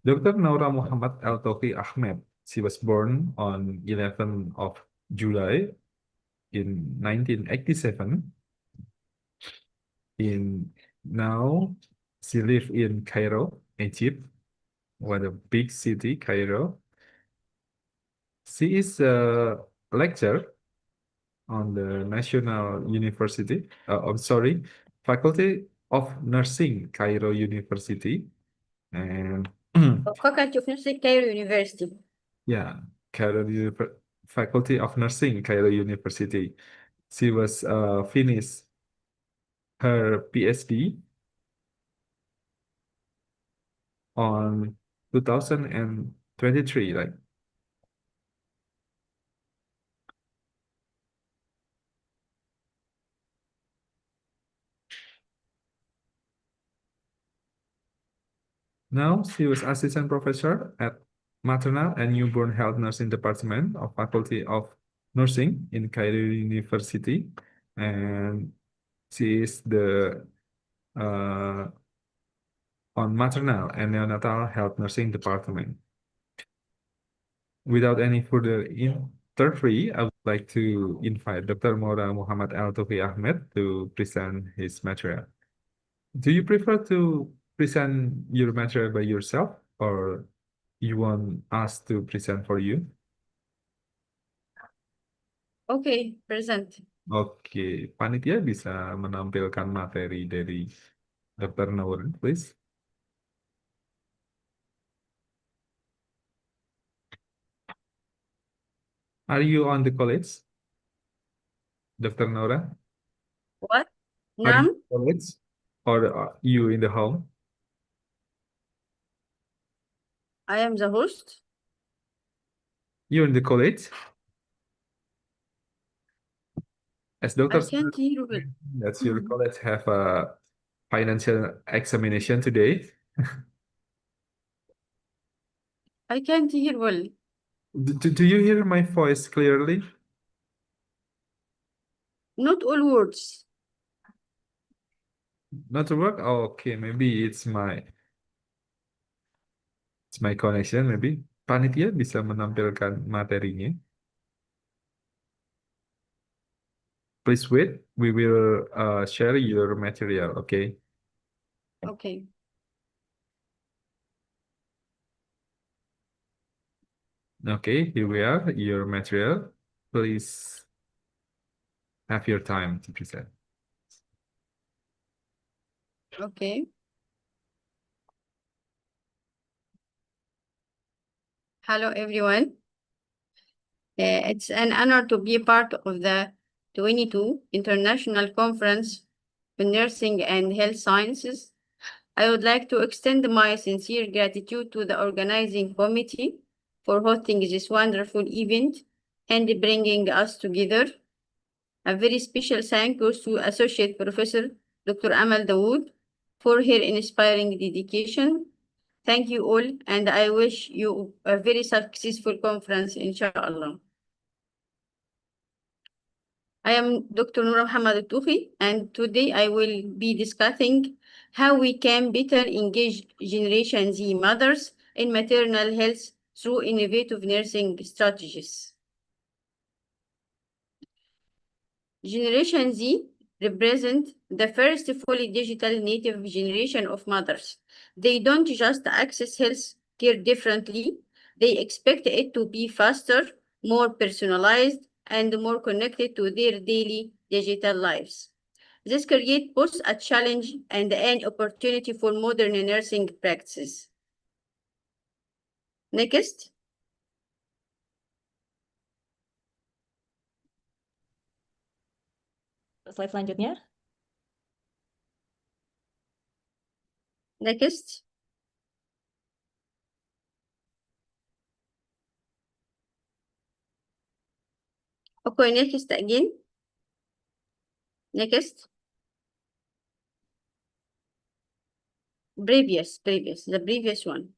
Dr. Naura Muhammad Altofi Ahmed. She was born on 11th of July in 1987. Now she lives in Cairo, Egypt. What a big city, Cairo. She is a lecturer on the National University, Faculty of Nursing, Cairo University. And Faculty of Nursing, Cairo University. yeah, Faculty of Nursing, Cairo University. She was finished her PhD on 2023, like. Now, she was assistant professor at Maternal and Newborn Health Nursing Department of Faculty of Nursing in Cairo University, and she is the on Maternal and Neonatal Health Nursing Department. Without any further interview, I would like to invite Dr. Maura Muhammad Al-Taufi Ahmed to present his material. Do you prefer to present your material by yourself, or you want us to present for you? Okay, present. Oke, panitia bisa menampilkan materi dari Dr. Naur, please. Are you on the college, Dr. Nora? What? Are you Nam? in college, or are you in the home? I am the host. You're in the college? As I Dr. can't hear well. That's your college have a financial examination today. I can't hear well. Do you hear my voice clearly? Not all words. Not to work? Oh, okay, maybe it's my connection, maybe. Panitia bisa menampilkan materinya. Please wait, we will share your material, okay? Okay. Okay, here we are, your material. Please have your time to present. Okay. Hello, everyone. It's an honor to be part of the 22 International Conference on Nursing and Health Sciences. I would like to extend my sincere gratitude to the organizing committee for hosting this wonderful event and bringing us together. A very special thank you to Associate Professor Dr. Amal Dawood for her inspiring dedication. Thank you all, and I wish you a very successful conference, inshallah. I am Dr. Noor Muhammad Al-Taufi, and today I will be discussing how we can better engage Generation Z mothers in maternal health through innovative nursing strategies. Generation Z represent the first fully digital native generation of mothers. They don't just access health care differently, they expect it to be faster, more personalized, and more connected to their daily digital lives. This creates both a challenge and an opportunity for modern nursing practices. Next. Slide selanjutnya. Next. Okay, next again. Next. The previous one.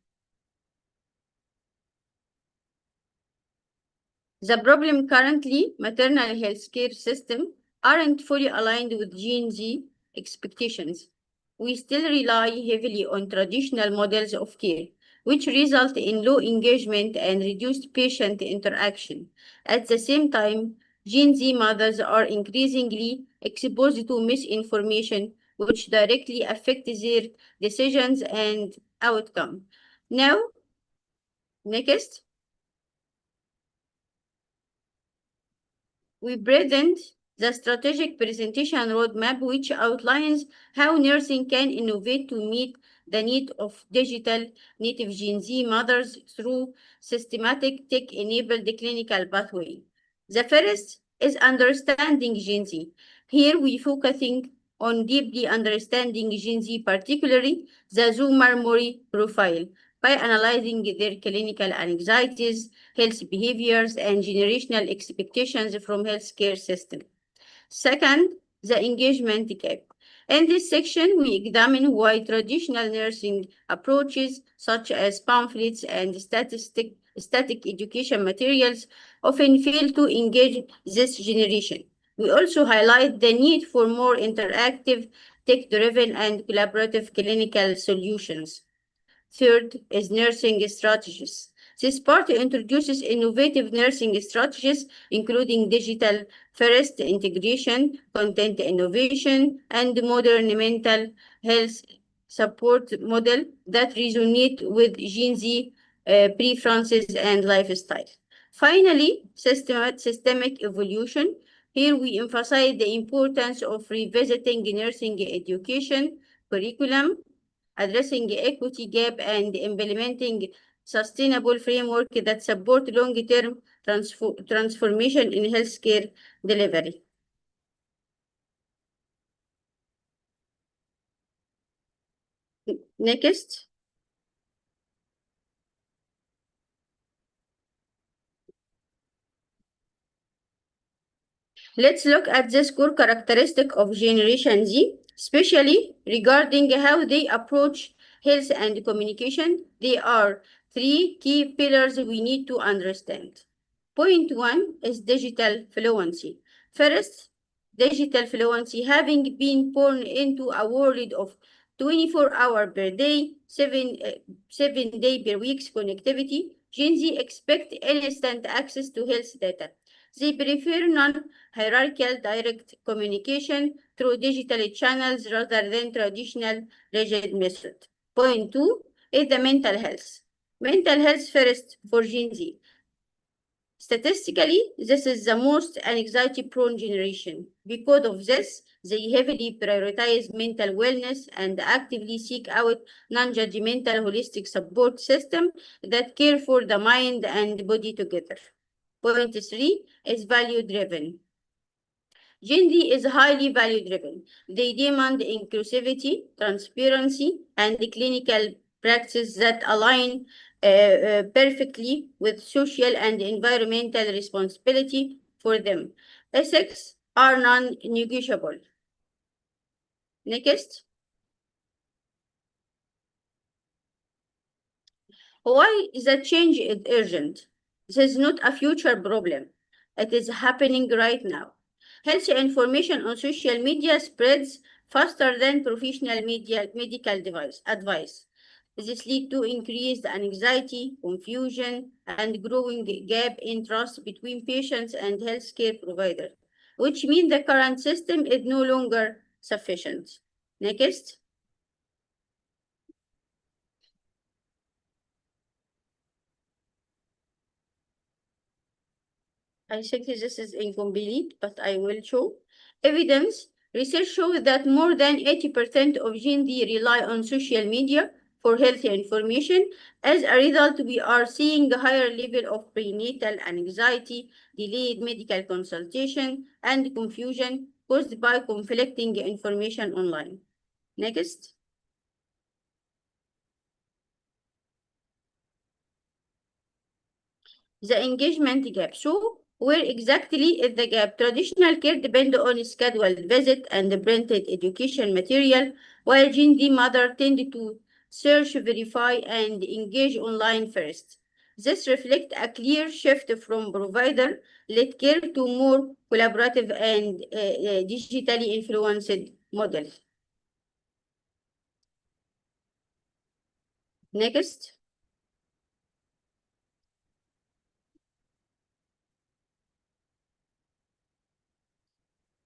The problem currently, maternal health care system aren't fully aligned with Gen Z expectations. We still rely heavily on traditional models of care, which result in low engagement and reduced patient interaction. At the same time, Gen Z mothers are increasingly exposed to misinformation, which directly affects their decisions and outcome. Now, next. We present the strategic presentation roadmap, which outlines how nursing can innovate to meet the need of digital native Gen Z mothers through systematic tech-enabled clinical pathway. The first is understanding Gen Z. Here we focusing on deeply understanding Gen Z, particularly the Zoomer-Mori profile, by analyzing their clinical anxieties, health behaviors, and generational expectations from healthcare system. Second, the engagement gap. In this section, we examine why traditional nursing approaches, such as pamphlets and static education materials, often fail to engage this generation. We also highlight the need for more interactive, tech-driven, and collaborative clinical solutions. Third is nursing strategies. This part introduces innovative nursing strategies, including digital first integration, content innovation, and modern mental health support model that resonate with Gen Z preferences and lifestyle. Finally, systemic evolution. Here we emphasize the importance of revisiting nursing education curriculum, addressing equity gap, and implementing sustainable framework that support long-term transformation in healthcare delivery. Next. Let's look at this core characteristic of Generation Z, especially regarding how they approach health and communication. There are three key pillars we need to understand. Point one is digital fluency. First, digital fluency. Having been born into a world of 24-hour per day, 7-day per week connectivity, Gen Z expect instant access to health data. They prefer non-hierarchical direct communication through digital channels rather than traditional rigid method. Point two is the mental health. Mental health first for Gen Z. Statistically, this is the most anxiety-prone generation. Because of this, they heavily prioritize mental wellness and actively seek out non-judgmental holistic support systems that care for the mind and body together. Point three is value-driven. Gen Z is highly value-driven. They demand inclusivity, transparency, and clinical practice that align perfectly with social and environmental responsibility for them. Ethics are non-negotiable. Next. Why is that change is urgent? This is not a future problem. It is happening right now. Health information on social media spreads faster than professional medical advice. This leads to increased anxiety, confusion, and growing gap in trust between patients and healthcare providers, which means the current system is no longer sufficient. Next. I think this is incomplete, but I will show. Evidence. Research shows that more than 80% of Gen Z rely on social media for health information. As a result, we are seeing a higher level of prenatal anxiety, delayed medical consultation, and confusion caused by conflicting information online. Next. The engagement gap. So, where exactly is the gap? Traditional care depends on scheduled visit and printed education material, while Gen Z mother tend to search, verify, and engage online first. This reflects a clear shift from provider-led care to more collaborative and digitally influenced model. Next.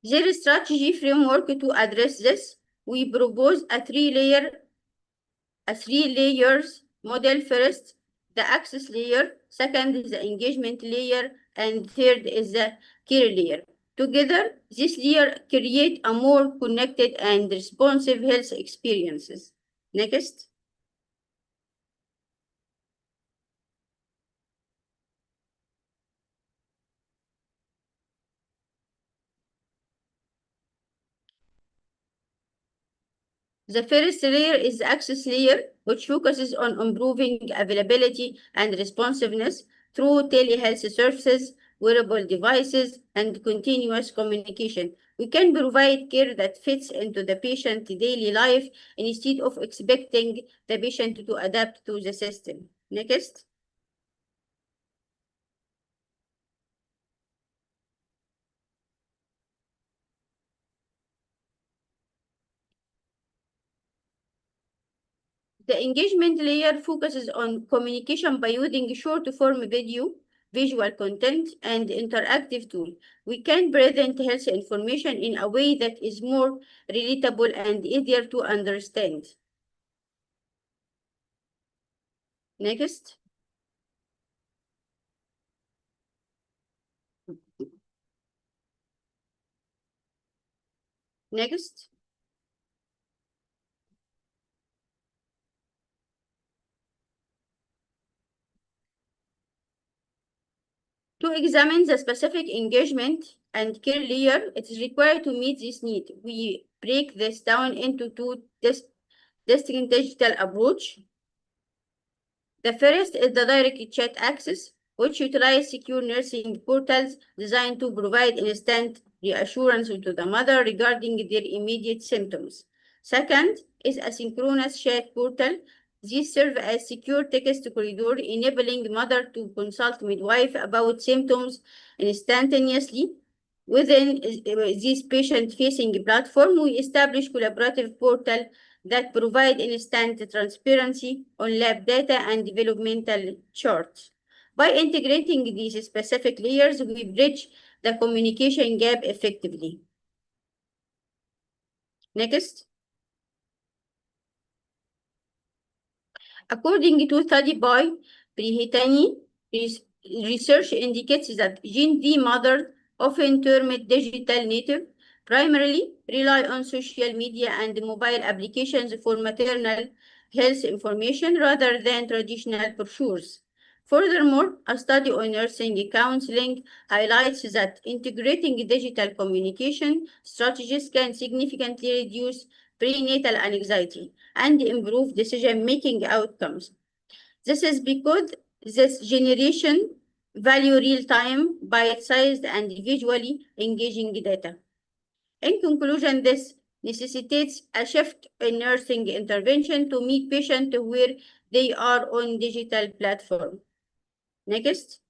Their strategy framework to address this, we propose a three layers model. First, the access layer, second is the engagement layer, and third is the care layer. Together, this layer create a more connected and responsive health experiences. Next. The first layer is the access layer, which focuses on improving availability and responsiveness through telehealth services, wearable devices, and continuous communication. We can provide care that fits into the patient's daily life instead of expecting the patient to adapt to the system. Next. The engagement layer focuses on communication by using short-form video, visual content, and interactive tools. We can present health information in a way that is more relatable and easier to understand. Next. Next. To examine the specific engagement and care layer, it is required to meet this need. We break this down into two distinct digital approach. The first is the direct chat access, which utilizes secure nursing portals designed to provide instant reassurance to the mother regarding their immediate symptoms. Second is asynchronous chat portal. These serve as secure text corridor, enabling mother to consult midwife about symptoms instantaneously. Within this patient-facing platform, we establish collaborative portal that provide instant transparency on lab data and developmental charts. By integrating these specific layers, we bridge the communication gap effectively. Next. According to a study by Prihitani, research indicates that Gen Z mothers, often termed digital native, primarily rely on social media and mobile applications for maternal health information rather than traditional brochures. Furthermore, a study on nursing counseling highlights that integrating digital communication strategies can significantly reduce prenatal anxiety and improve decision-making outcomes. This is because this generation value real-time, bite-sized, and visually engaging data. In conclusion, this necessitates a shift in nursing intervention to meet patients where they are on digital platform. Next.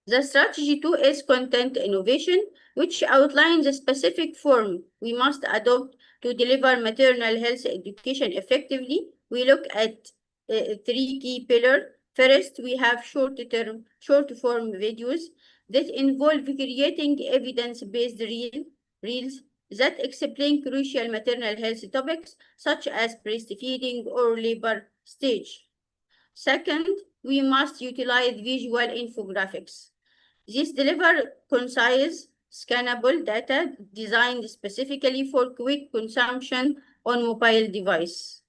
The strategy 2 is content innovation, which outlines the specific form we must adopt to deliver maternal health education effectively. We look at 3 key pillars. First, we have short-form videos that involve creating evidence-based reels that explain crucial maternal health topics, such as breastfeeding or labor stage. Second, we must utilize visual infographics. These deliver concise, scannable data designed specifically for quick consumption on mobile device.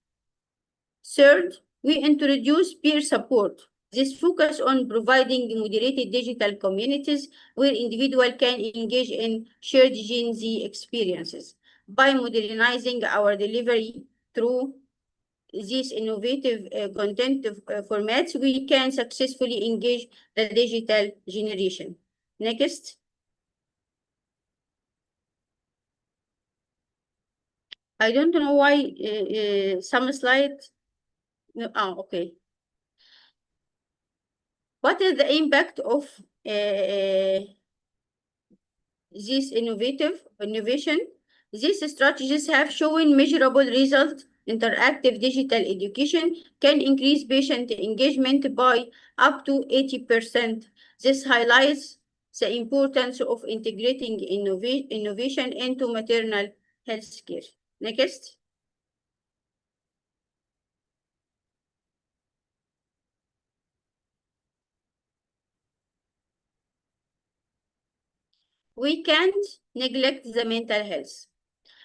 Third, we introduce peer support. This focus on providing moderated digital communities where individuals can engage in shared Gen Z experiences. By modernizing our delivery through these innovative content formats, we can successfully engage the digital generation. Next. I don't know why some slides. No, okay. What is the impact of this innovation? These strategies have shown measurable results. Interactive digital education can increase patient engagement by up to 80%. This highlights the importance of integrating innovation into maternal health care. Next. We can't neglect the mental health.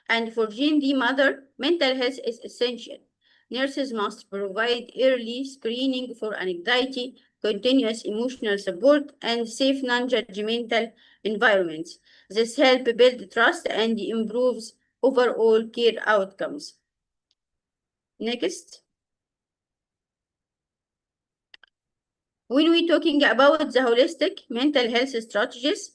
And for Gen Z mother, mental health is essential. nurses must provide early screening for anxiety, continuous emotional support, and safe non-judgmental environments. This helps build trust and improves overall care outcomes. Next. When we're talking about the holistic mental health strategies,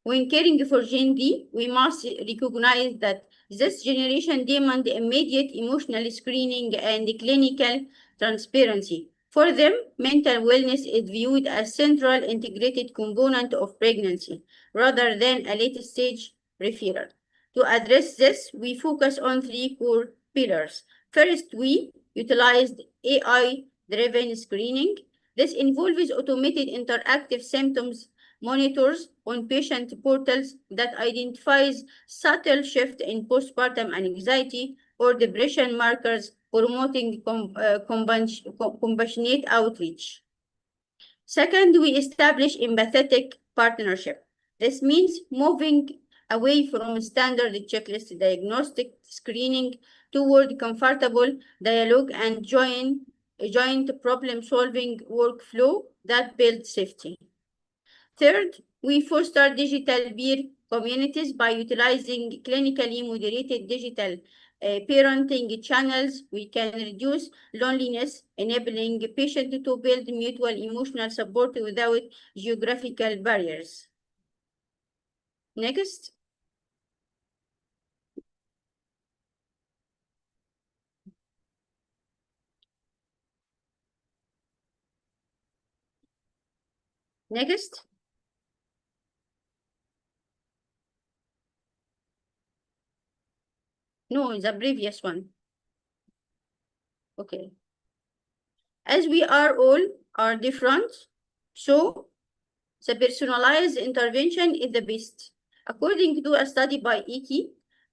when caring for Gen Z, we must recognize that this generation demands immediate emotional screening and clinical transparency. For them, mental wellness is viewed as central integrated component of pregnancy, rather than a late-stage referral. To address this, we focus on three core pillars. First, we utilized AI-driven screening. This involves automated interactive symptoms monitors on patient portals that identifies subtle shift in postpartum anxiety or depression markers, promoting compassionate outreach. Second, we establish empathetic partnership. This means moving away from standard checklist diagnostic screening toward comfortable dialogue and joint problem-solving workflow that builds safety. Third, we foster digital peer communities by utilizing clinically moderated digital parenting channels. We can reduce loneliness, enabling patients to build mutual emotional support without geographical barriers. Next. Next. No, the previous one. Okay. As we all are different, so the personalized intervention is the best. According to a study by EKI,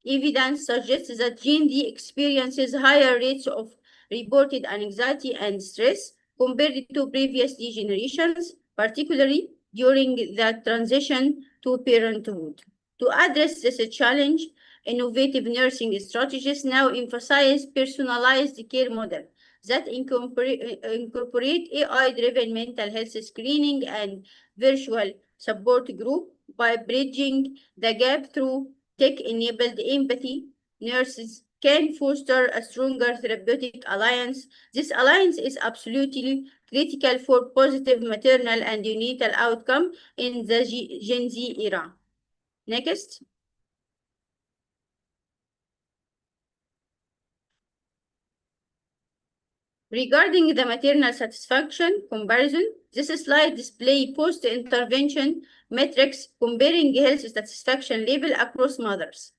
evidence suggests that Gen Z experiences higher rates of reported anxiety and stress compared to previous generations, particularly during the transition to parenthood. To address this challenge, innovative nursing strategies now emphasize personalized care model that incorporate AI-driven mental health screening and virtual support group. By bridging the gap through tech-enabled empathy, nurses can foster a stronger therapeutic alliance. This alliance is absolutely critical for positive maternal and neonatal outcome in the Gen Z era. Next. Regarding the maternal satisfaction comparison, this slide displays post-intervention metrics comparing health satisfaction level across mothers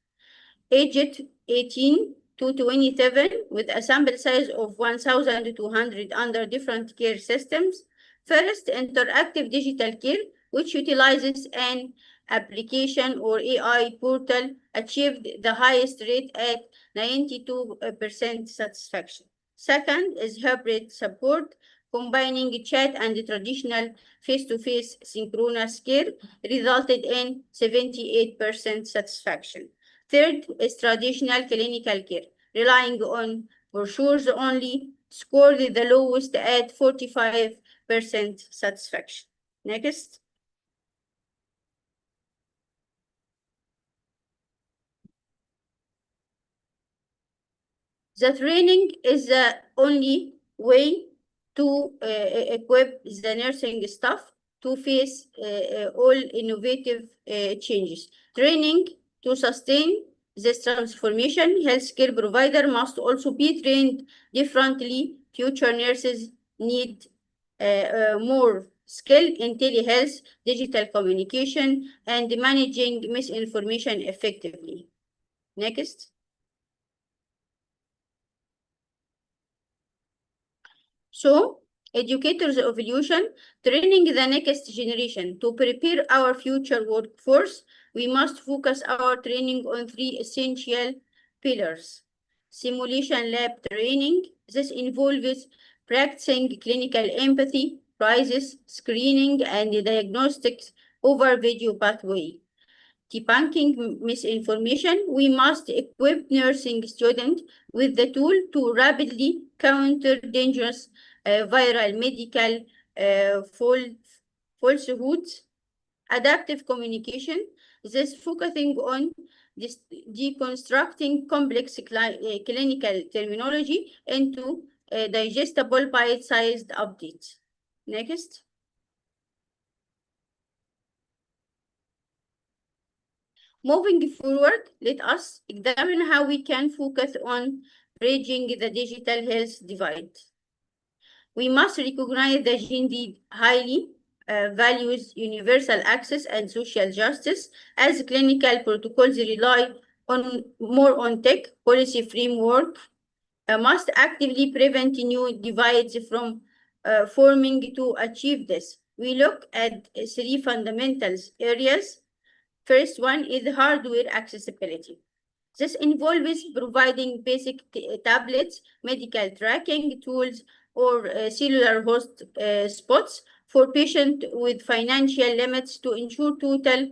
aged 18 to 27 with a sample size of 1,200 under different care systems. First, interactive digital care, which utilizes an application or AI portal, achieved the highest rate at 92% satisfaction. Second is hybrid support, combining chat and traditional face-to-face synchronous care, resulted in 78% satisfaction. Third is traditional clinical care, relying on brochures only, scored the lowest at 45% satisfaction. Next. The training is the only way to equip the nursing staff to face all innovative changes. Training to sustain this transformation, healthcare provider must also be trained differently. Future nurses need more skill in telehealth, digital communication, and managing misinformation effectively. Next. So, educators of evolution, training the next generation to prepare our future workforce, we must focus our training on three essential pillars. Simulation lab training. This involves practicing clinical empathy, crisis screening, and diagnostics over video pathway. debunking misinformation, we must equip nursing students with the tool to rapidly counter dangerous viral medical falsehoods, adaptive communication. This focusing on deconstructing complex clinical terminology into digestible bite-sized updates. Next. Moving forward, let us examine how we can focus on bridging the digital health divide. We must recognize that GND highly values universal access and social justice, as clinical protocols rely more on tech policy framework, must actively prevent new divides from forming to achieve this. We look at three fundamental areas. First one is hardware accessibility. This involves providing basic tablets, medical tracking tools, or cellular host spots for patients with financial limits to ensure total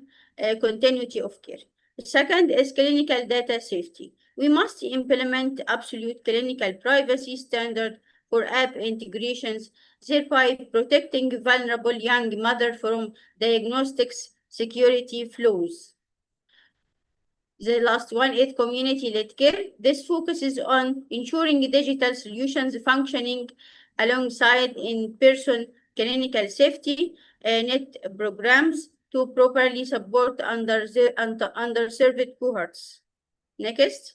continuity of care. The second is clinical data safety. We must implement absolute clinical privacy standard for app integrations, thereby protecting vulnerable young mothers from diagnostics security flaws. The last one is community-led care. This focuses on ensuring digital solutions functioning alongside in-person clinical safety net programs to properly support underserved cohorts. Next.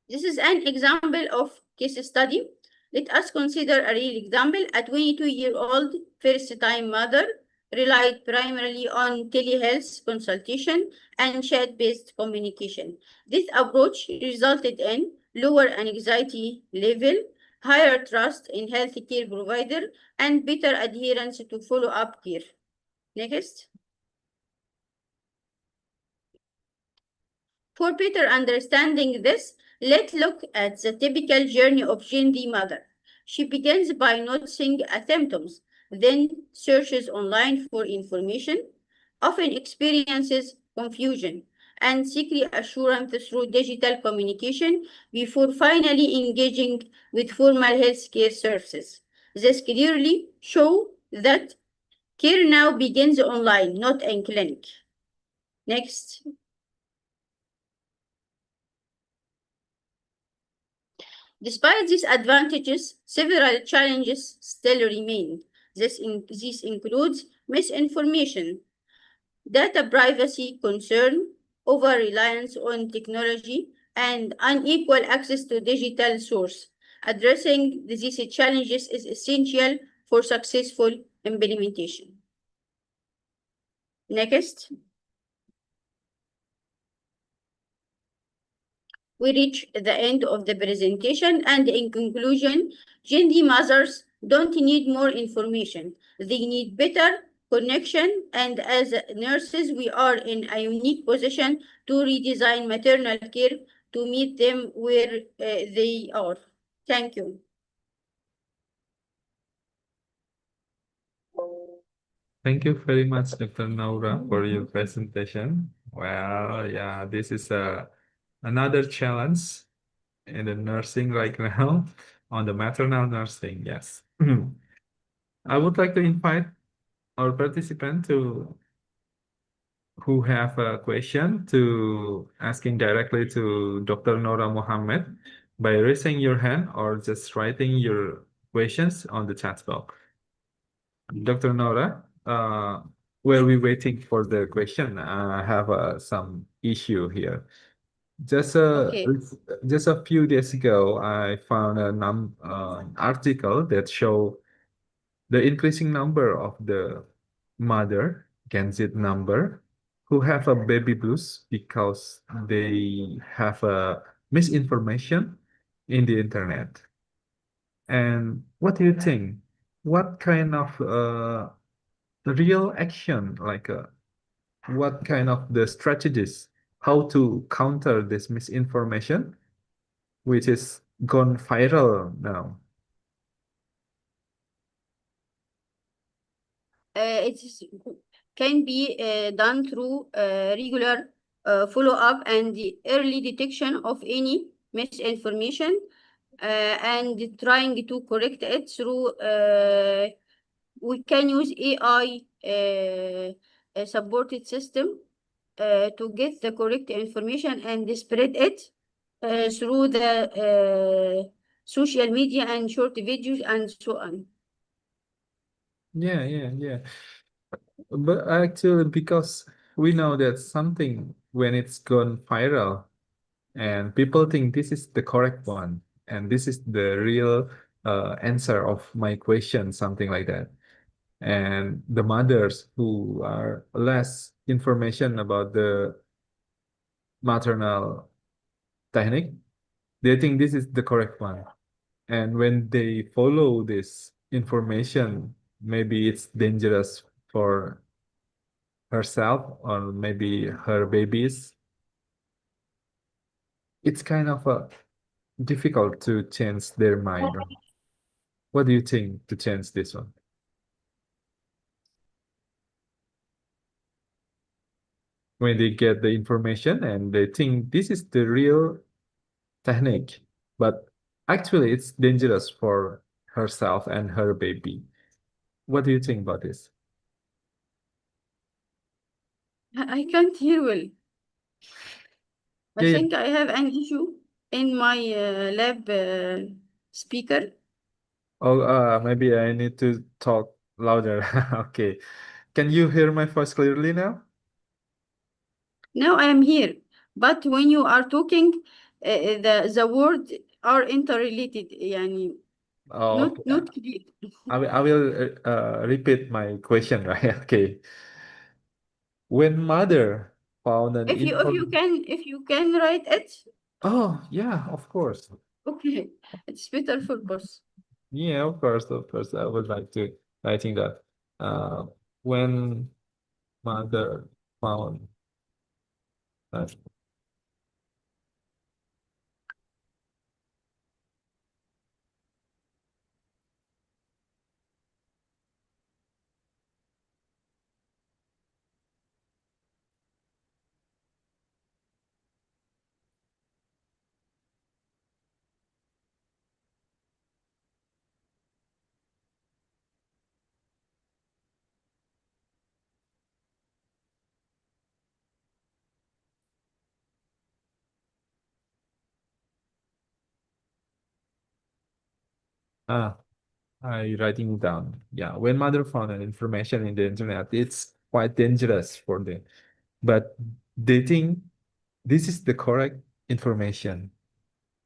This is an example of case study. Let us consider a real example. A 22-year-old first-time mother relied primarily on telehealth consultation and chat-based communication. This approach resulted in lower anxiety level, higher trust in healthcare provider, and better adherence to follow-up care. Next. For better understanding this, let's look at the typical journey of GND mother. She begins by noticing symptoms, then searches online for information, often experiences confusion, and seeks reassurance through digital communication before finally engaging with formal healthcare services. This clearly shows that care now begins online, not in clinic. Next. Despite these advantages, several challenges still remain. This includes misinformation, data privacy concern, over-reliance on technology, and unequal access to digital source. Addressing these challenges is essential for successful implementation. Next. We reach the end of the presentation, and in conclusion, GND mothers don't need more information. They need better connection, and as nurses, we are in a unique position to redesign maternal care to meet them where they are. Thank you. Thank you very much, Dr. Naura, for your presentation. Well, yeah, this is another challenge in the nursing right now on the maternal nursing. Yes. I would like to invite our participant who have a question to asking directly to Dr. Nora Mohammed by raising your hand or just writing your questions on the chat box. Dr. Nora, while we waiting for the question, I have some issue here. Just a few days ago, I found an article that show the increasing number of the mother, Gen Z number, who have a baby blues because they have a misinformation in the internet. And what do you think? What kind of real action, like what kind of the strategies, how to counter this misinformation, which is gone viral now? can be done through regular follow-up and the early detection of any misinformation and trying to correct it through we can use AI supported system to get the correct information and spread it through the social media and short videos and so on. Yeah. But actually, because we know that something, when it's gone viral and people think this is the correct one and this is the real answer of my question, something like that. And the mothers who are less information about the maternal technique, they think this is the correct one. And when they follow this information, maybe it's dangerous for herself or maybe her babies. It's kind of difficult to change their mind. What do you think to change this one? When they get the information and they think this is the real technique, but actually it's dangerous for herself and her baby. What do you think about this? I can't hear well. I Yeah, think I have an issue in my lab speaker. Oh, maybe I need to talk louder. Okay. Can you hear my voice clearly now? Now I am here, but when you are talking, the words are interrelated. يعني Oh, okay. not clear. I will repeat my question, right? Okay. When mother found an If you can write it, Oh, yeah, of course. okay, it's better for both. Yeah, of course, I would like to writing that. When mother found that. I writing down. Yeah, when mother found an information in the internet, it's quite dangerous for them. But they think this is the correct information,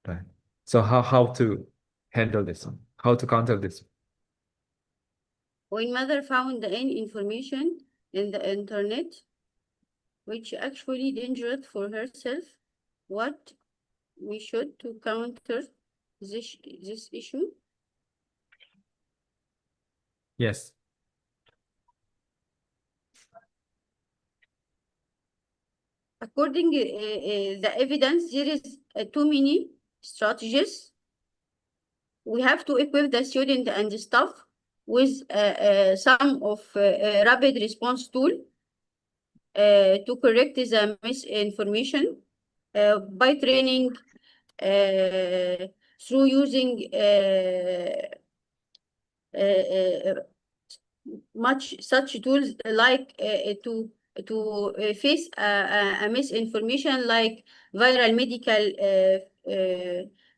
right? So how to handle this one? How to counter this? When mother found any information in the internet, which actually dangerous for herself, what we should to counter this issue? Yes. According the evidence, there is too many strategies. We have to equip the student and the staff with some of rapid response tool to correct the misinformation by training through using much such tools like to face a misinformation like viral medical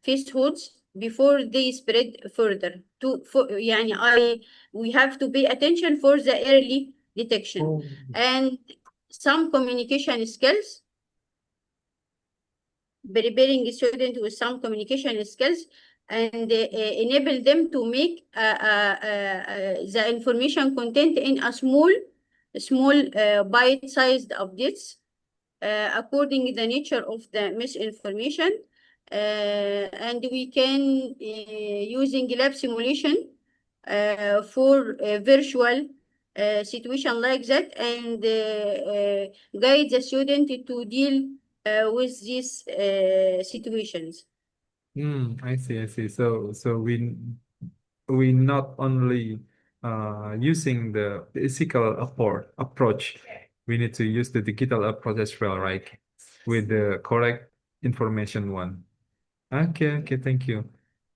falsehoods before they spread further. We have to pay attention for the early detection and some communication skills. Preparing a student with some communication skills and enable them to make the information content in a small bite-sized updates according to the nature of the misinformation. And we can using lab simulation for virtual situation like that and guide the student to deal with these situations. I see. So we not only using the physical approach, we need to use the digital approach as well, right? With the correct information one. Okay, thank you.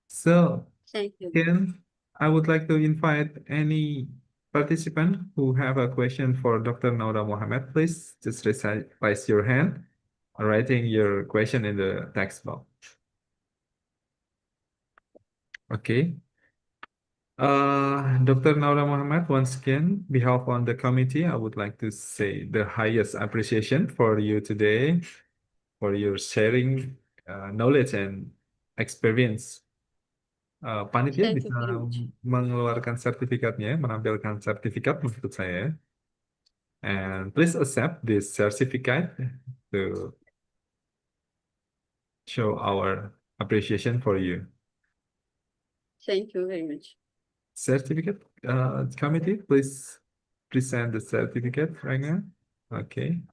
So, Thank you. again, I would like to invite any participant who have a question for Dr. Naura Mohammed. Please just raise your hand, writing your question in the text box. Okay. Dr. Naura Mohammed, once again, behalf on the committee, I would like to say the highest appreciation for you today, for your sharing knowledge and experience. Panitia Thank you bisa very much. mengeluarkan sertifikatnya, menampilkan sertifikat maksud saya. And please accept this certificate to show our appreciation for you. Thank you very much. Certificate, committee, please present the certificate right now. Okay.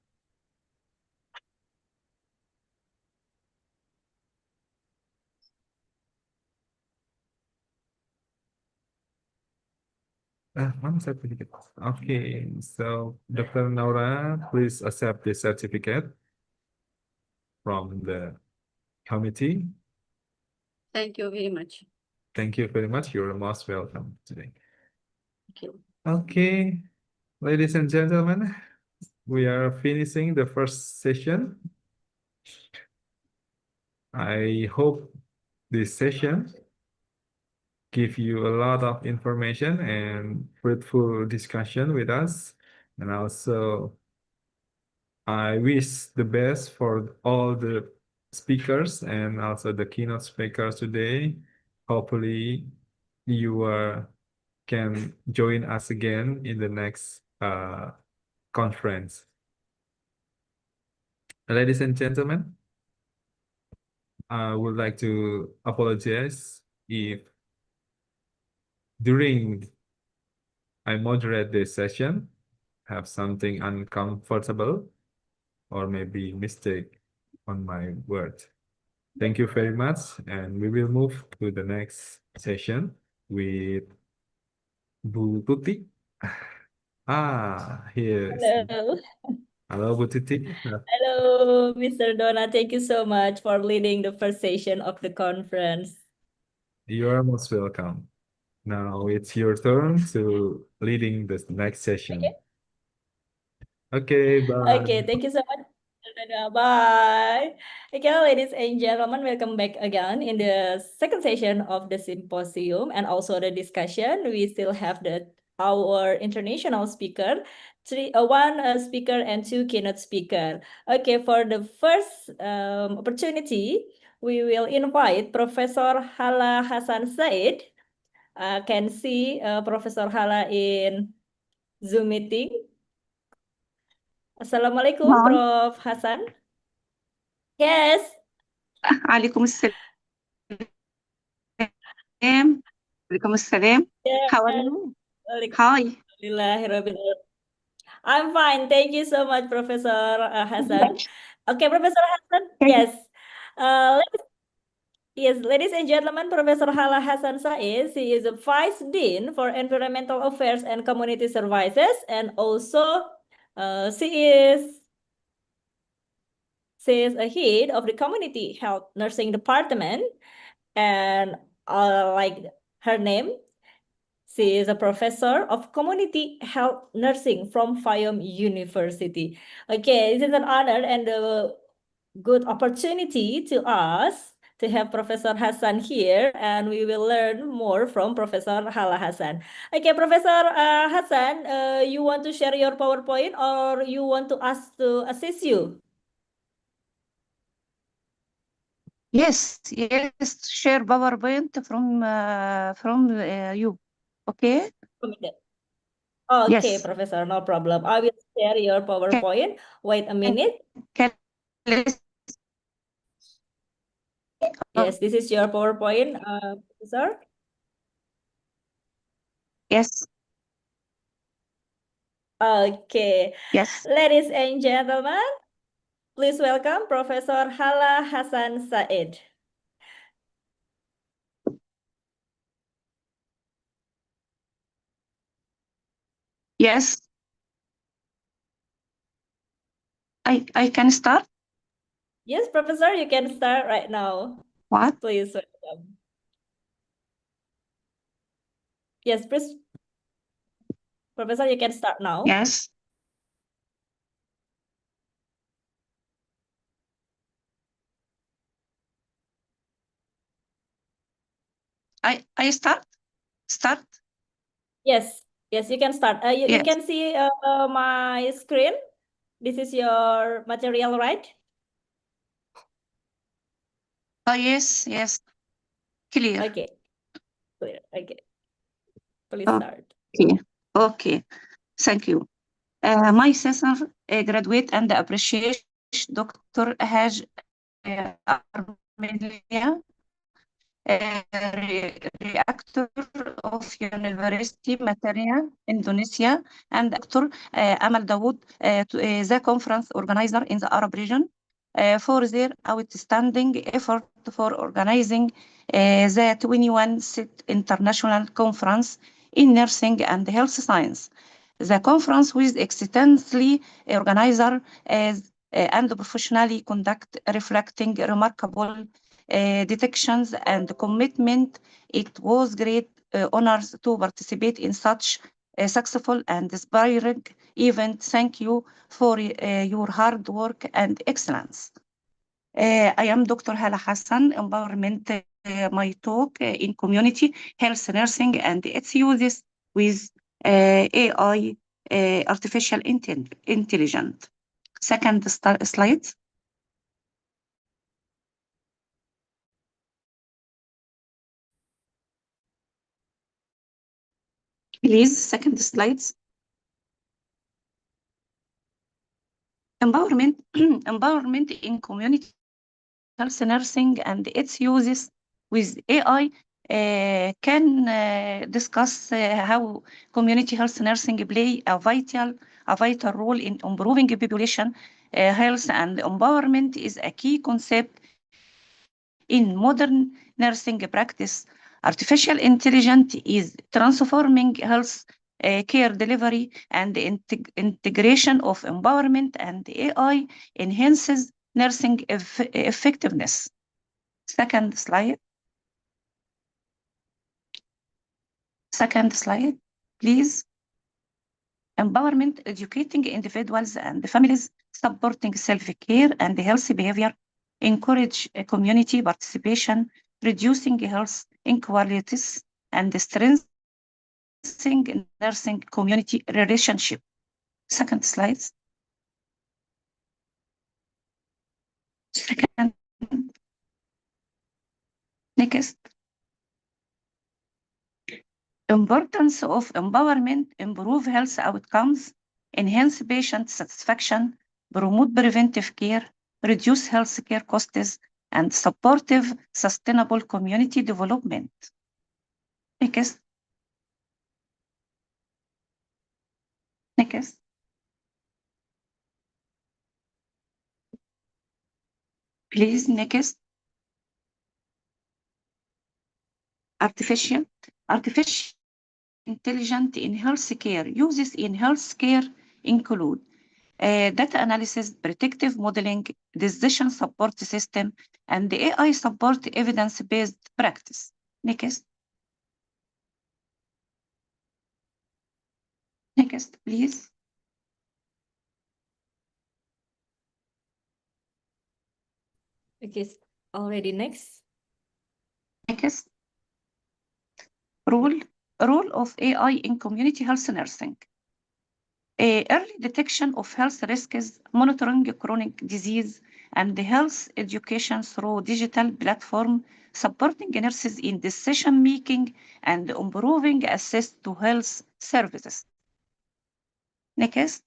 One certificate. Okay, so Dr. Naura, please accept the certificate from the committee. Thank you very much. Thank you very much. You're most welcome today. Okay. Okay, ladies and gentlemen, we are finishing the first session. I hope this session give you a lot of information and fruitful discussion with us. And also, I wish the best for all the speakers and also the keynote speakers today. Hopefully, you can join us again in the next conference. Ladies and gentlemen, I would like to apologize if during I moderate this session, have something uncomfortable or maybe mistake on my word. Thank you very much, and we will move to the next session with Bu Tuti. Here is. Hello. Hello, Bu Tuti. Hello, Mr. Dona. Thank you so much for leading the first session of the conference. You are most welcome. Now it's your turn to leading the next session. Okay, bye. Okay, thank you so much. Bye. Okay, ladies and gentlemen, welcome back again in the second session of the symposium and also the discussion. We still have our international speaker, one speaker and two keynote speaker. Okay, for the first opportunity, we will invite Professor Hala Hasan Said. Can see Professor Hala in Zoom meeting. Assalamualaikum, Hi. Prof. Hasan. Yes. Waalaikumsalam. Waalaikumsalam. Yes. How are you? Hi. Alhamdulillahirrahmanirrahim. I'm fine. Thank you so much, Professor Hasan. Okay, Professor Hasan. Yes. Ladies and gentlemen, Professor Hala Hasan Said, she is a Vice Dean for Environmental Affairs and Community Services, and also she is a head of the Community Health Nursing Department, and like her name, she is a professor of community health nursing from Fayum University. Okay, this is an honor and a good opportunity to us to have Professor Hasan here, and we will learn more from Professor Hala Hasan. Okay, Professor Hasan, you want to share your PowerPoint or you want to us to assist you? Yes, share PowerPoint from you. Okay? Okay, Yes. Professor, no problem. I will share your PowerPoint. Wait a minute. Yes, this is your PowerPoint, Professor. Yes. Okay. Yes. Ladies and gentlemen, please welcome Professor Hala Hasan Said. Yes, I can start. Yes, Professor, you can start right now. What? Please welcome. Yes, please. Professor, you can start now. Yes. I start. Yes, yes, you can start. You Yes. can see my screen. This is your material, right? Oh, yes, yes. Clear. Okay. Clear. Okay. Please start. Okay. Okay. Thank you. My sister, graduate and appreciate Dr. Haj Armelia, reactor of University Material, Indonesia, and Dr. Amal Dawood, the conference organizer in the Arab region, for their outstanding effort for organizing the 21st International Conference in Nursing and Health Science. The conference was extensively organized and professionally conducted, reflecting remarkable detections and commitment. It was great honor to participate in such a successful and inspiring event. Thank you for your hard work and excellence. I am Dr. Hala Hassan, Empowerment, my talk in community health nursing and its uses with AI, artificial intelligence. Second slide. Please, second slides. Empowerment in community health nursing and its uses with AI can discuss how community health nursing play a vital role in improving population health, and empowerment is a key concept in modern nursing practice. Artificial intelligence is transforming health care delivery, and the integration of empowerment and AI enhances nursing effectiveness. Second slide. Second slide, please. Empowerment, educating individuals and families, supporting self-care and healthy behavior, encourage community participation, reducing health inequalities, and strengthening nursing community relationship. Second slide. Second. Next. Importance of empowerment, improve health outcomes, enhance patient satisfaction, promote preventive care, reduce healthcare costs, and supportive, sustainable community development. Next. Next. Please, next. Artificial intelligence in healthcare. Uses in healthcare include data analysis, predictive modeling, decision support system, and the AI support evidence-based practice. Next. Next, please. Okay, already next. Next. Role of AI in community health nursing. Early detection of health risks, monitoring chronic disease, and the health education through digital platform, supporting nurses in decision making and improving access to health services. Next.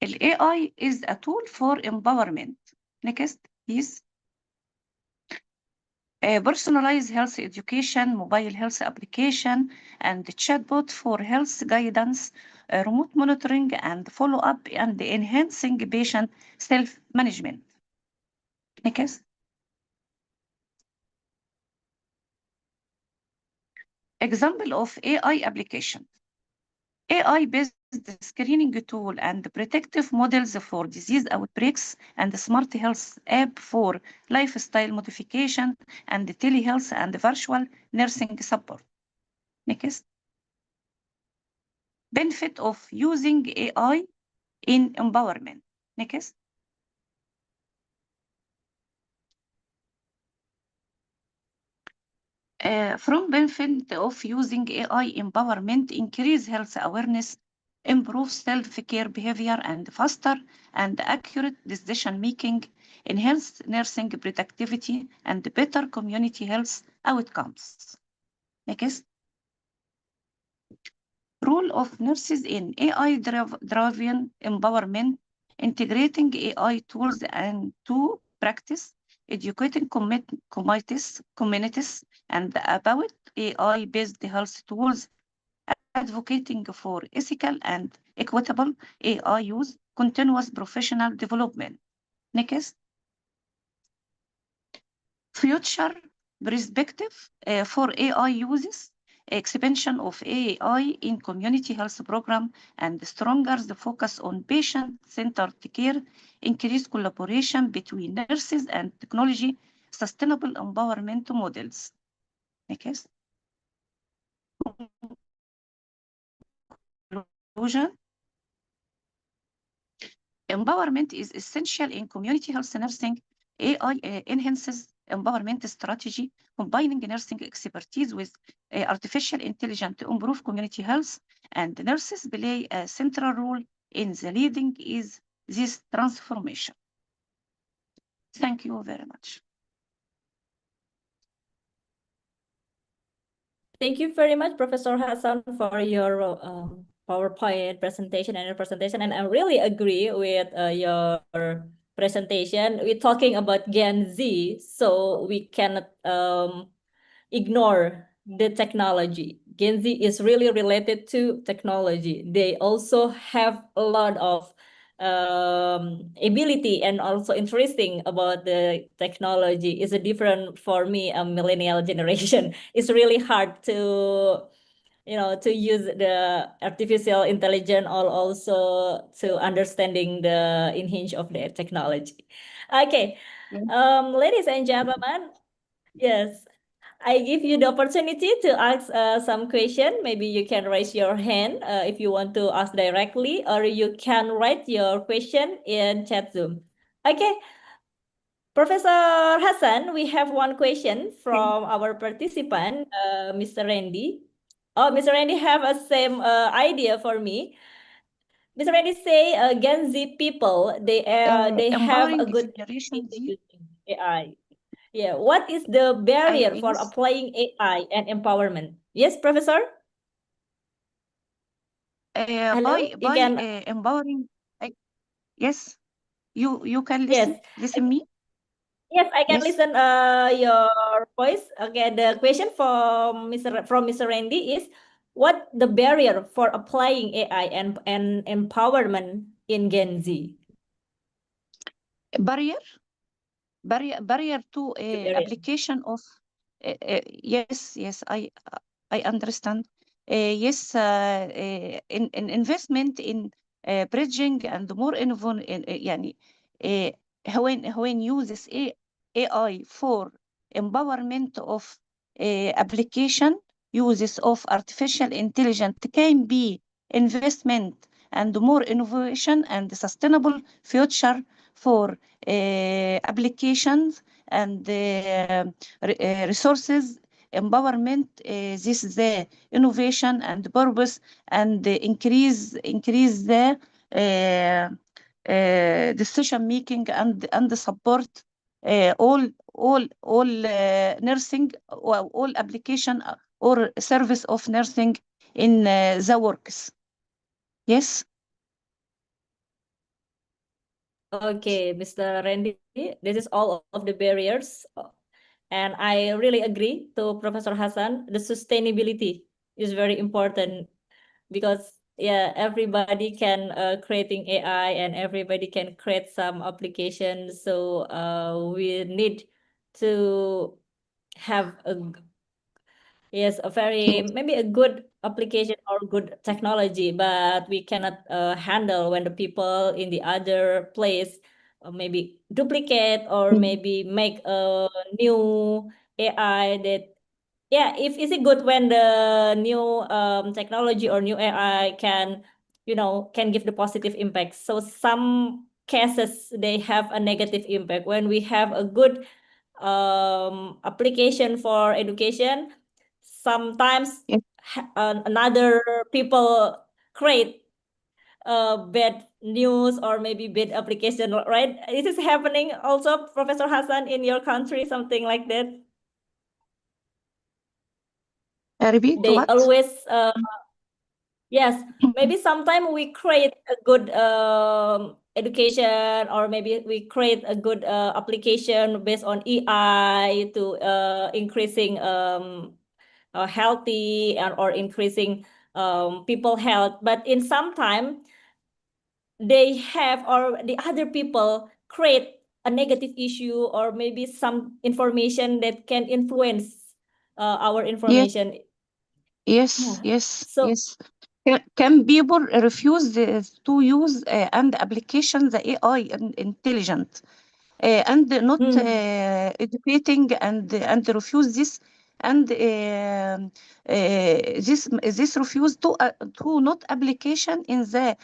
AI is a tool for empowerment. Next, please. Personalized health education, mobile health application, and chatbot for health guidance, remote monitoring and follow-up, and enhancing patient self-management. Next. Example of AI application. AI-based screening tool and predictive models for disease outbreaks and smart health app for lifestyle modification and telehealth and virtual nursing support. Next. Benefit of using AI in empowerment. Next. From benefit of using AI empowerment, increase health awareness, improve self-care behavior, and faster and accurate decision making, enhance nursing productivity, and better community health outcomes. Next. Role of nurses in AI-driven empowerment, integrating AI tools into practice, educating communities and about AI-based health tools, advocating for ethical and equitable AI use, continuous professional development. Next. Future perspective for AI uses, expansion of AI in community health program and stronger the focus on patient-centered care, increased collaboration between nurses and technology, sustainable empowerment models. Next. Conclusion. Empowerment is essential in community health nursing. AI enhances empowerment strategy, combining nursing expertise with artificial intelligence to improve community health, and nurses play a central role in the leading is this transformation. Thank you very much. Thank you very much, Professor Hassan, for your PowerPoint presentation and your presentation. And I really agree with your presentation. We're talking about Gen Z, so we cannot ignore the technology. Gen Z is really related to technology. They also have a lot of ability and also interesting about the technology. Is different for me, a millennial generation. It's really hard to to use the artificial intelligence or also to understanding the hinge of the technology. Okay, ladies and gentlemen, yes, I give you the opportunity to ask some question. Maybe you can raise your hand if you want to ask directly, or you can write your question in chat Zoom. Okay, Professor Hassan, we have one question from our participant, Mr. Randy. Oh, Mr. Randy have a same idea for me. Mr. Randy say Gen Z people, they have Empowering a good Generation Z. using AI. Yeah, what is the barrier for applying AI and empowerment? Yes, Professor? Hello, you By can. empowering, yes, you can listen. Yes. Listen me. Yes, I can Yes. listen your voice. Okay, the question from Mr. Randy is, what the barrier for applying AI and empowerment in Gen Z? Barrier to barrier. application of yes, I understand. Yes, in investment in bridging and more يعني when uses AI for empowerment of application uses of artificial intelligence can be investment and more innovation and sustainable future for applications and resources empowerment. This is the innovation and purpose and increase the decision making and support all nursing or all application or service of nursing in the works. Yes. Okay, Mr. Randy, this is all of the barriers. And I really agree to Professor Hassan. The sustainability is very important because yeah, everybody can creating AI and everybody can create some applications. So we need to have a Yes, a very maybe a good application or good technology, but we cannot handle when the people in the other place maybe duplicate or maybe make a new AI that yeah, if is it good when the new technology or new AI can, you know, can give the positive impact. So some cases they have a negative impact. When we have a good application for education, sometimes Yes. another people create bad news or maybe bad application, right? Is this happening also, Professor Hassan, in your country, something like that? Repeat They what? always yes, maybe sometime we create a good education, or maybe we create a good application based on AI to increasing healthy and or increasing people health. But in some time they have, or the other people create a negative issue or maybe some information that can influence our Yes, information. yes, Yeah. yes, So yes. Can people refuse to use and application the AI intelligent and not educating and refuse this and this refuse to not application in the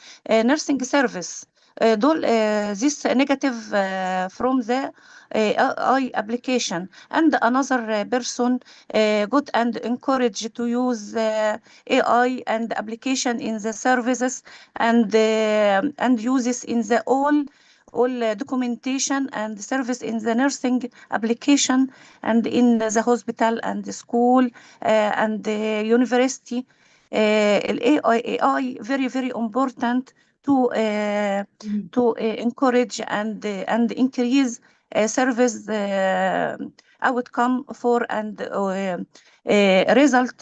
nursing service. This negative from the AI application, and another person got and encouraged to use AI and application in the services and uses in the all documentation and service in the nursing application and in the hospital and the school and the university. AI very very important to encourage and increase service outcome for and result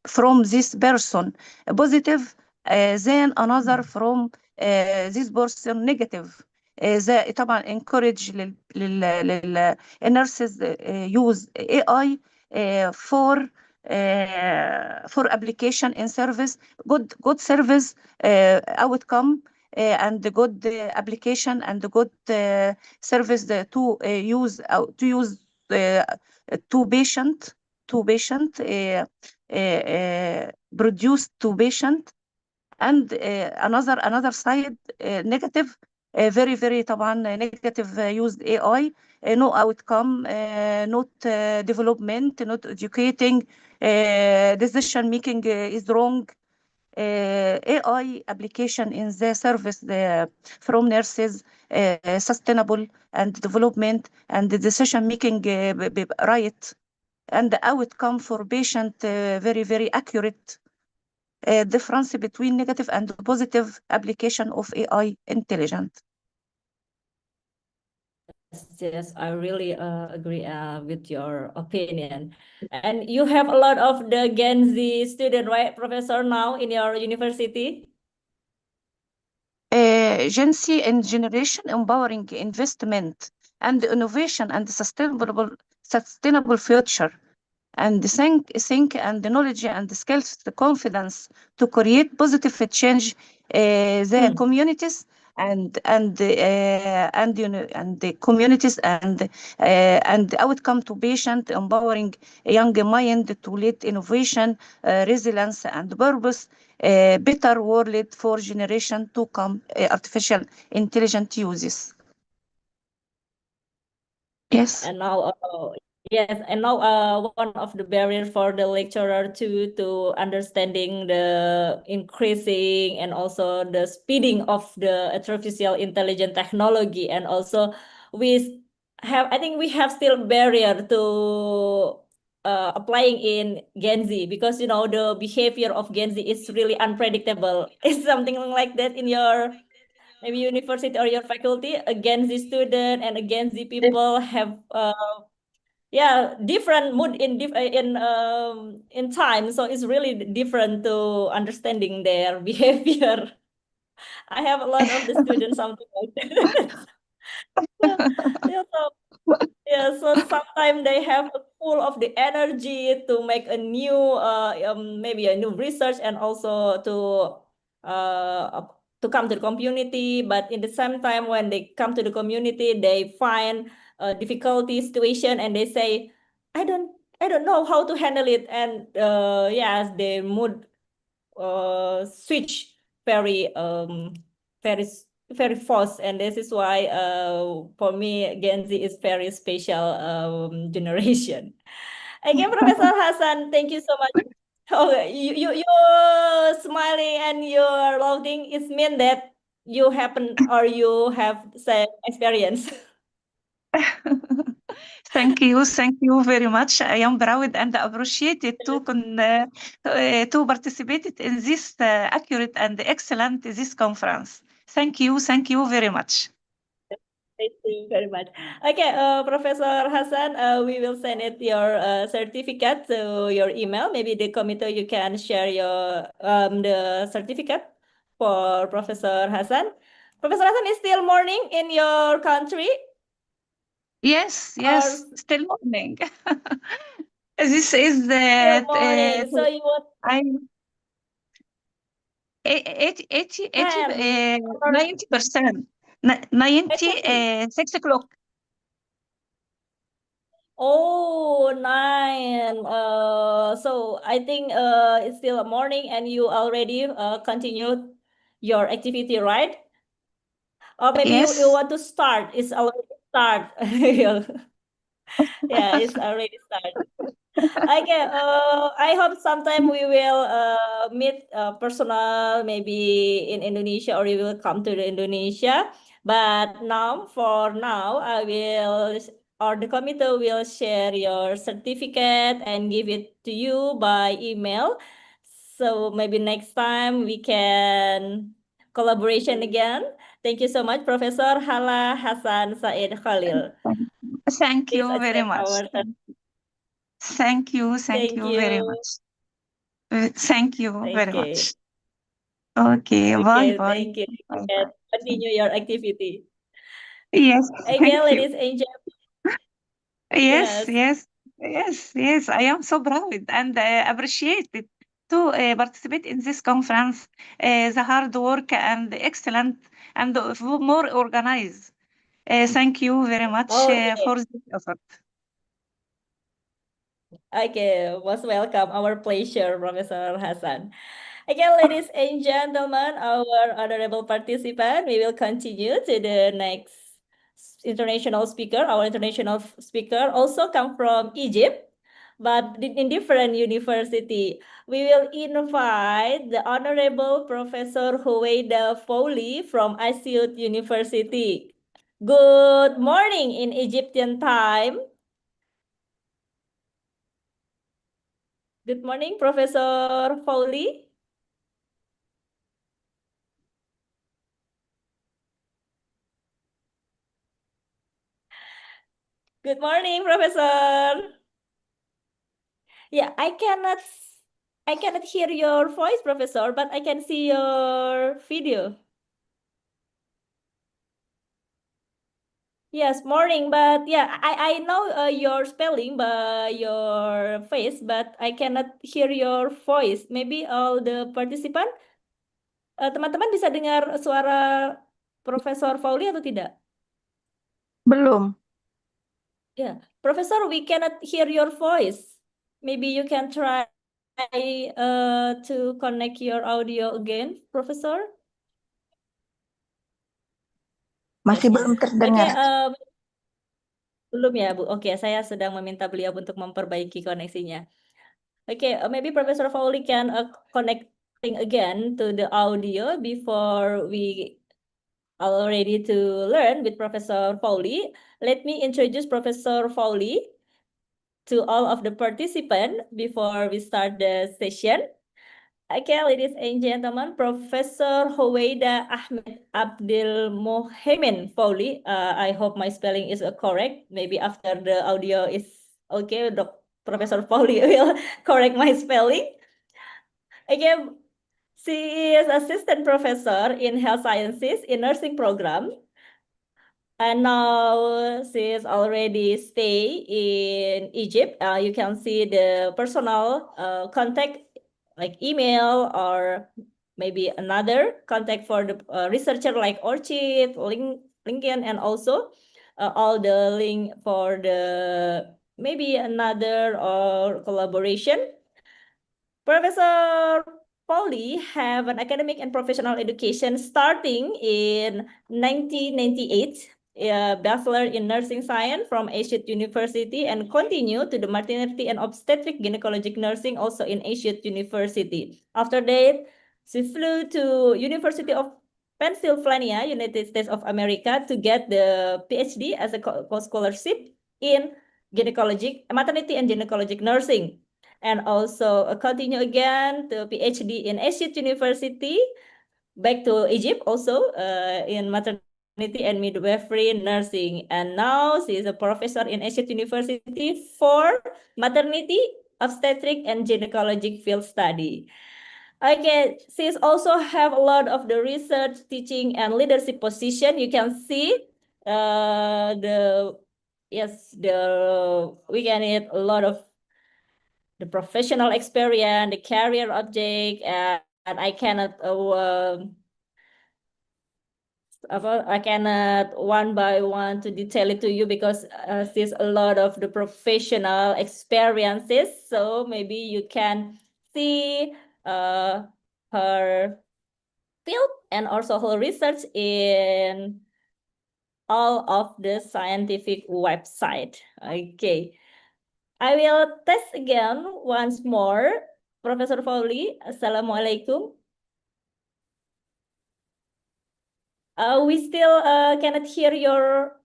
from this person positive than another from this person negative. ده طبعا encourage للنurses use AI for application in service, good service outcome and good application and good service to use to patient produce to patient. And another side negative very very طبعا negative used AI no outcome not development not educating decision making is wrong. AI application in the service from nurses sustainable and development and the decision making right and the outcome for patient very very accurate. Difference between negative and positive application of AI intelligent. Yes, I really agree with your opinion. And you have a lot of the Gen Z student, right, Professor, now in your university? Gen Z and generation empowering investment and innovation and sustainable future. And think and the knowledge and the skills, the confidence to create positive change the communities and you know and the communities and outcome to patient, empowering a young mind to lead innovation, resilience and purpose, better world for generation to come, artificial intelligent uses. Yes. And now, yes, and now one of the barriers for the lecturer to understanding the increasing and also the speeding of the artificial intelligence technology, and also we have, I think we have still barrier to applying in Gen Z, because you know the behavior of Gen Z is really unpredictable. Is something like that in your maybe university or your faculty? Against the student and against the people have yeah, different mood in time, so it's really different to understanding their behavior. I have a lot of the students something like that. Yeah, so Yeah, so sometimes they have full of the energy to make a new, maybe a new research and also to come to the community. But in the same time, when they come to the community, they find a difficulty situation and they say, I don't, I don't know how to handle it. And yes, their mood switch very very very fast, and this is why for me Gen Z is very special generation. Again, Professor Hassan, thank you so much. Oh, you're smiling and you're laughing. It means that you happen or you have same experience. Thank you very much. I am proud and appreciated to participate in this accurate and excellent this conference. Thank you very much. Thank you very much. Okay, Professor Hassan, we will send it your certificate to your email. Maybe the committee you can share your the certificate for Professor Hassan. Professor Hassan is still morning in your country? Yes, Or still morning. This is still morning. So you want I 80, 10 or 90%, 6 o'clock. Oh, 9. So I think it's still morning and you already continued your activity, right? Or maybe you Yes. want to start. It's already start. Yeah, it's already start. Okay, I hope sometime we will meet personal, maybe in Indonesia, or you will come to the Indonesia. But now, for now, I will, or the committee will share your certificate and give it to you by email. So maybe next time we can collaboration again. Thank you so much, Professor Hala Hassan Said Khalil. Thank Please you very accept much. our Thank you Thank very you. much. Thank you very Okay. much. Okay, bye Okay, bye. thank you. You Bye can bye. continue your activity. Yes, Okay, thank you. ladies and gentlemen. Yes. Yes. I am so proud and appreciate it to participate in this conference. The hard work and the excellent and more organized. Thank you very much Okay. for this effort. Okay, most welcome. Our pleasure, Professor Hassan. Okay, ladies and gentlemen, our honorable participant, we will continue to the next international speaker. Our international speaker also come from Egypt, but in different university. We will invite the Honorable Professor Huwaida Fowli from Asyut University. Good morning in Egyptian time. Good morning, Professor Fowli. Good morning, Professor. Yeah, I cannot hear your voice, Professor, but I can see your video. Yes, morning, but yeah, I know your spelling by your face, but I cannot hear your voice. Maybe all the participant, teman-teman bisa dengar suara Profesor Fowli atau tidak? Belum. Yeah, Professor, we cannot hear your voice. Maybe you can try to connect your audio again, Professor. Masih belum Oke, terdengar. belum ya, Bu. Oke, saya sedang meminta beliau untuk memperbaiki koneksinya. Oke, maybe Professor Fowli can connecting again to the audio before we are ready to learn with Professor Fowli. Let me introduce Professor Fowli to all of the participants before we start the session. Okay, ladies and gentlemen, Professor Huwaida Ahmed Abdul Mohemin Fowli. I hope my spelling is correct. Maybe after the audio is okay, Professor Fowli will correct my spelling. Okay, she is assistant professor in health sciences in nursing program. And now she's already stay in Egypt. You can see the personal contact like email or maybe another contact for the researcher like Orchid, LinkedIn, and also all the link for the maybe another or collaboration. Professor Pauli have an academic and professional education starting in 1998, Bachelor in Nursing Science from Asyut University, and continue to the maternity and obstetric gynecologic nursing also in Asyut University. After that, she flew to University of Pennsylvania, United States of America, to get the PhD as a co-scholarship in maternity and gynecologic nursing. And also continue again to PhD in Asyut University, back to Egypt also in maternity and midwifery nursing. And now she is a professor in Asyut University for maternity, obstetric, and gynecologic field study. Okay, she's also have a lot of the research, teaching, and leadership position. You can see we can need a lot of the professional experience, the career object, and I cannot one by one to detail it to you because there's a lot of the professional experiences. So maybe you can see her field and also her research in all of the scientific website. Okay. I will test again once more. Professor Pauli, Assalamualaikum. We still cannot hear your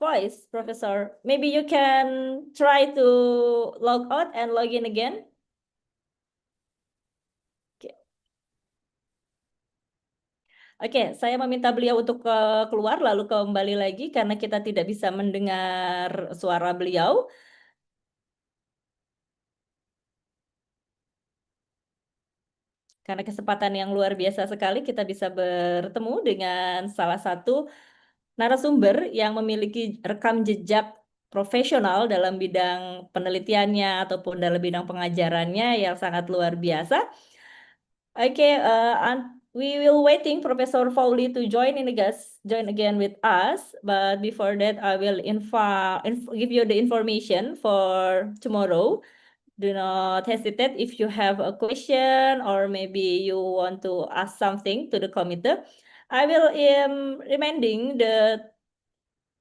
voice, Professor. Maybe you can try to log out and log in again. Oke, saya meminta beliau untuk keluar lalu kembali lagi karena kita tidak bisa mendengar suara beliau. Karena kesempatan yang luar biasa sekali kita bisa bertemu dengan salah satu narasumber yang memiliki rekam jejak profesional dalam bidang penelitiannya ataupun dalam bidang pengajarannya yang sangat luar biasa. Okay, we will waiting Professor Pauli to join again with us. But before that, I will give you the information for tomorrow. Do not hesitate if you have a question or maybe you want to ask something to the committee. I will reminding the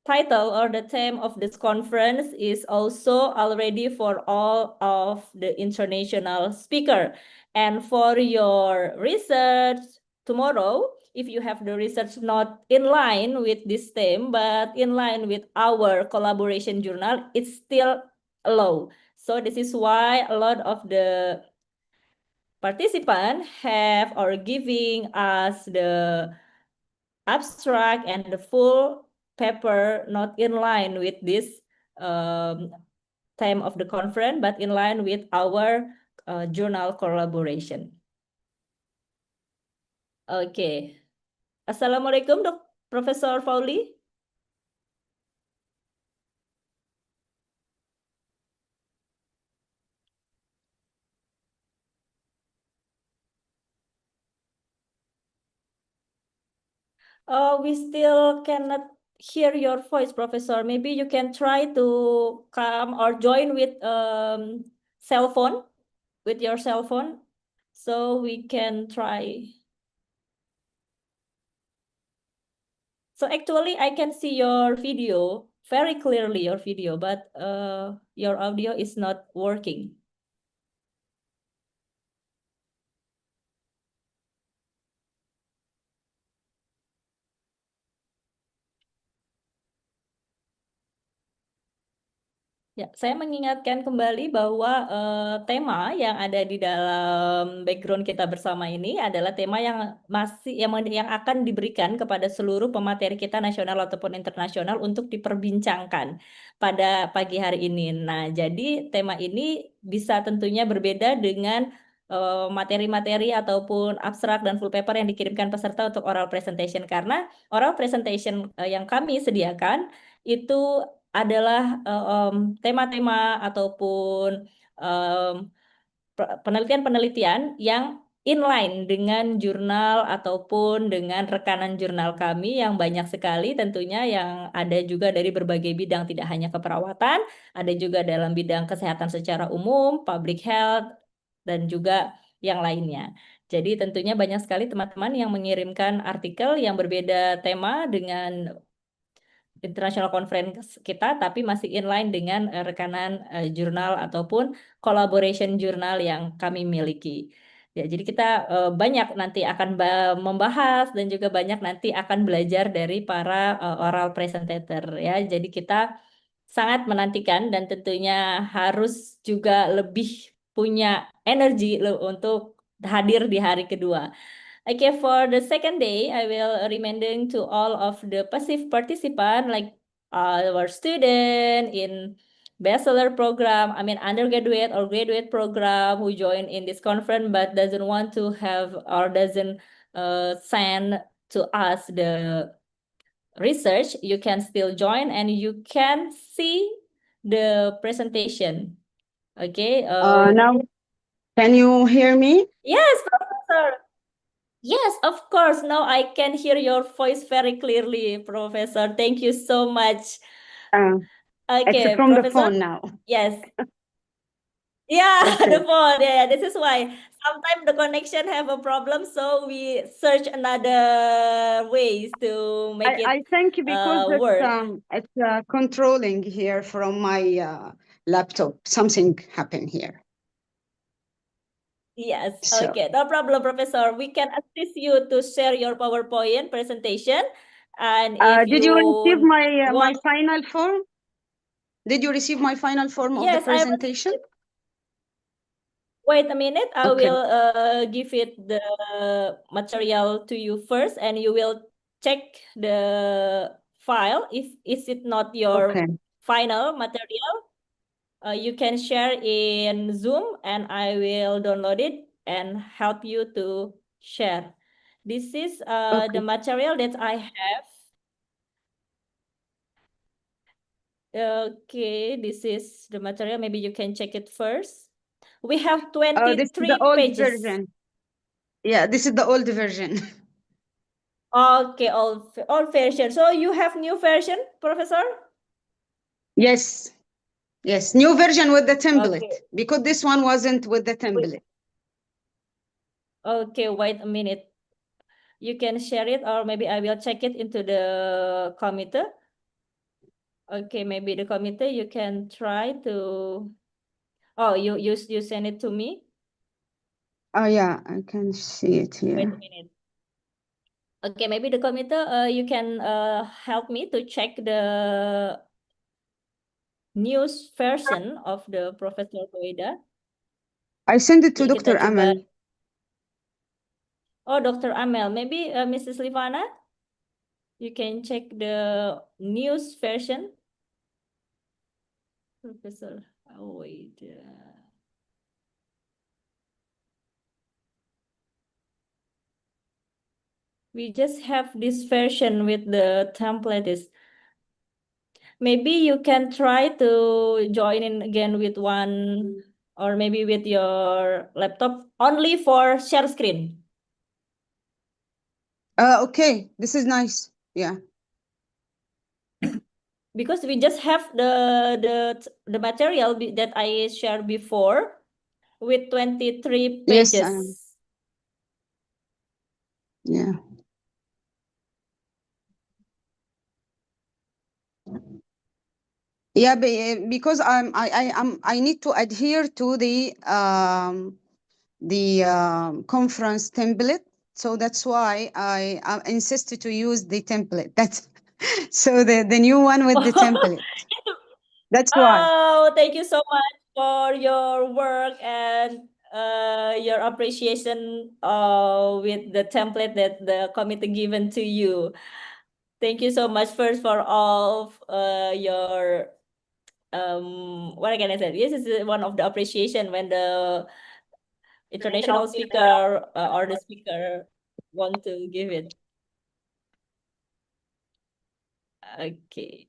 title or the theme of this conference is also already for all of the international speaker. And for your research tomorrow, if you have the research not in line with this theme, but in line with our collaboration journal, it's still low. So this is why a lot of the participants have or giving us the abstract and the full paper not in line with this theme of the conference, but in line with our journal collaboration. Okay. Assalamualaikum, Professor Pauli. We still cannot hear your voice, Professor. Maybe you can try to come or join with cell phone, with your cell phone, so we can try. So actually, I can see your video very clearly, your video, but your audio is not working. Ya, saya mengingatkan kembali bahwa tema yang ada di dalam background kita bersama ini adalah tema yang yang akan diberikan kepada seluruh pemateri kita nasional ataupun internasional untuk diperbincangkan pada pagi hari ini. Nah, jadi tema ini bisa tentunya berbeda dengan materi-materi ataupun abstrak dan full paper yang dikirimkan peserta untuk oral presentation, karena oral presentation yang kami sediakan itu adalah tema-tema ataupun penelitian-penelitian yang inline dengan jurnal ataupun dengan rekanan jurnal kami yang banyak sekali, tentunya yang ada juga dari berbagai bidang, tidak hanya keperawatan, ada juga dalam bidang kesehatan secara umum, public health, dan juga yang lainnya. Jadi tentunya banyak sekali teman-teman yang mengirimkan artikel yang berbeda tema dengan international conference kita, tapi masih inline dengan rekanan jurnal ataupun collaboration jurnal yang kami miliki. Ya, jadi kita banyak nanti akan membahas dan juga banyak nanti akan belajar dari para oral presentator ya. Jadi kita sangat menantikan dan tentunya harus juga lebih punya energi untuk hadir di hari kedua. Okay, for the second day, I will reminding to all of the passive participant, like our student in bachelor program, I mean undergraduate or graduate program who join in this conference but doesn't want to have or doesn't send to us the research, you can still join and you can see the presentation. Okay. Now, can you hear me? Yes, Professor. Yes, of course. Now I can hear your voice very clearly, Professor. Thank you so much. Okay, It's from the Professor. phone now. Yes. Yeah, Okay. the phone. Yeah, this is why sometimes the connection have a problem, so we search another ways to make I it think because work. it's controlling here from my laptop. Something happened here. Yes, So okay, no problem, Professor. We can assist you to share your PowerPoint presentation, and if did you receive my want, final form? Did you receive my final form of the yes, I will. presentation? Wait a minute, I Okay. will give it the material to you first, and you will check the file. If is it not your Okay. final material, you can share in Zoom, and I will download it and help you to share. This is the Okay. material that I have. Okay, this is the material. Maybe you can check it first. We have This is the 23 old pages. version. Yeah, this is the old version. Okay, all version. So you have new version, Professor? Yes. Yes, new version with the template Okay. because this one wasn't with the Wait. template. Okay, wait a minute. You can share it, or maybe I will check it into the committee. Okay, maybe the committee you can try to. Oh, you send it to me. Oh yeah, I can see it Wait a here. minute. Okay, maybe the committee you can help me to check the news version of the Professor Koida. I send it to Jadi kita Dr. coba. Amal. Oh, Dr. Amel, maybe Mrs. Livana, you can check the news version. Professor, oh wait. We just have this version with the template is. Maybe you can try to join in again with one, or maybe with your laptop only for share screen. Okay, this is nice. Yeah. Because we just have the material that I shared before with 23 Yes. pages. Yeah. Yeah, because I need to adhere to the conference template, so that's why I insisted to use the template. That's so the new one with the template. That's why. Oh, thank you so much for your work and your appreciation with the template that the committee given to you. Thank you so much first for all of your what can I say? This is one of the appreciation when the international speaker or the speaker want to give it. Okay.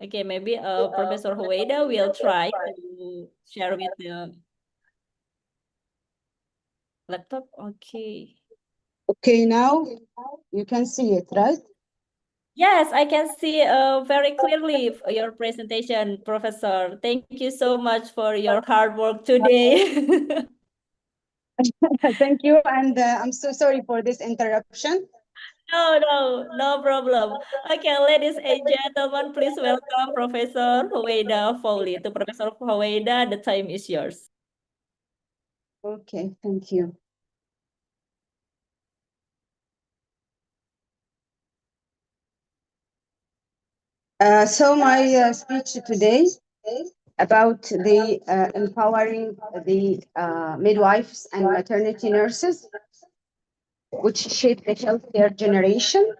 Okay, maybe Professor Huwaida will try to share with the laptop. Okay. Okay, now you can see it, right? Yes, I can see very clearly your presentation, Professor. Thank you so much for your hard work today. Thank you, and I'm so sorry for this interruption. No problem. Okay, ladies and gentlemen, please welcome Professor Huwaida Fawli. To Professor Huwaida, the time is yours. Okay, thank you. So my speech today about the empowering the midwives and maternity nurses, which shape the healthcare generation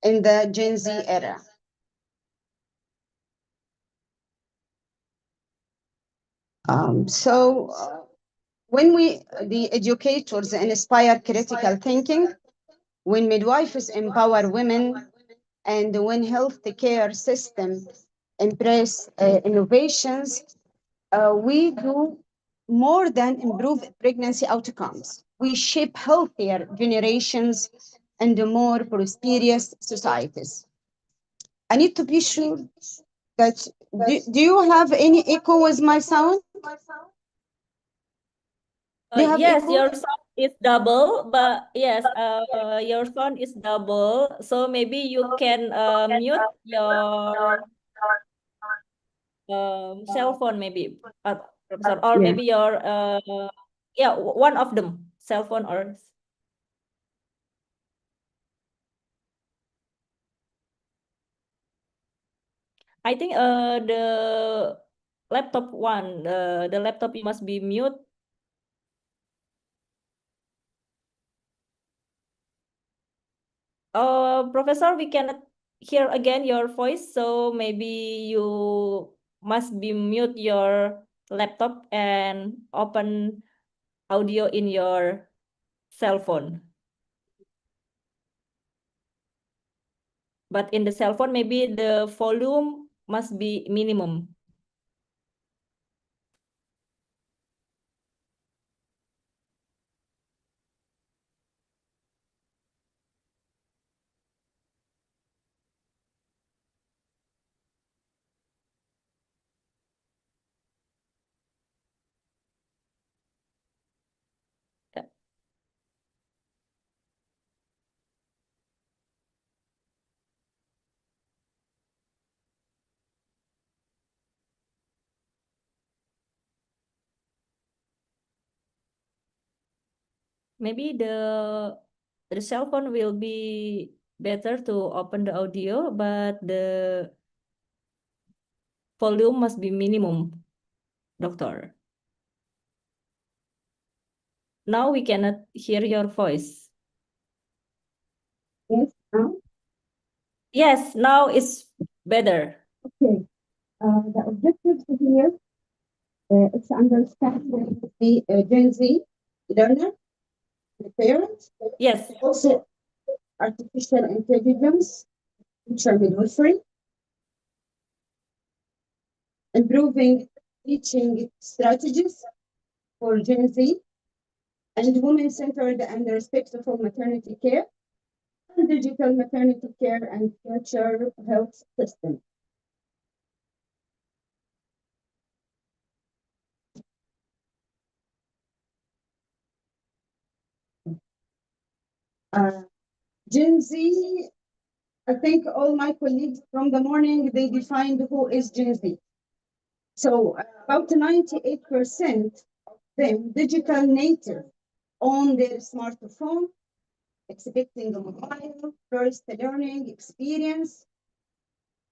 in the Gen Z era. When the educators inspire critical thinking, when midwives empower women, and when healthcare systems embrace innovations, we do more than improve pregnancy outcomes. We shape healthier generations and more prosperous societies. I need to be sure that, do you have any echo with my sound? Do you have Yes, echo? your sound is double, but yes, your sound is double. So maybe you can mute your cell phone, maybe, Professor, or Yeah. maybe your yeah, one of them, cell phone or. I think the laptop one, the laptop you must be mute. Professor, we cannot hear again your voice, so maybe you must be mute your laptop and open audio in your cell phone. But in the cell phone, maybe the volume must be minimum. Maybe the cell phone will be better to open the audio, but the volume must be minimum, doctor. Now we cannot hear your voice. Yes, now? Yes, now it's better. Okay. The objectives here, it's understanding the Gen Z learner, the parents. Yes. Also, artificial intelligence, future midwifery, improving teaching strategies for Gen Z, and women-centered and respectful maternity care, and digital maternity care and future health system. Gen Z, I think all my colleagues from the morning, they defined who is Gen Z. So about 98% of them digital native on their smartphone, expecting a mobile first learning experience,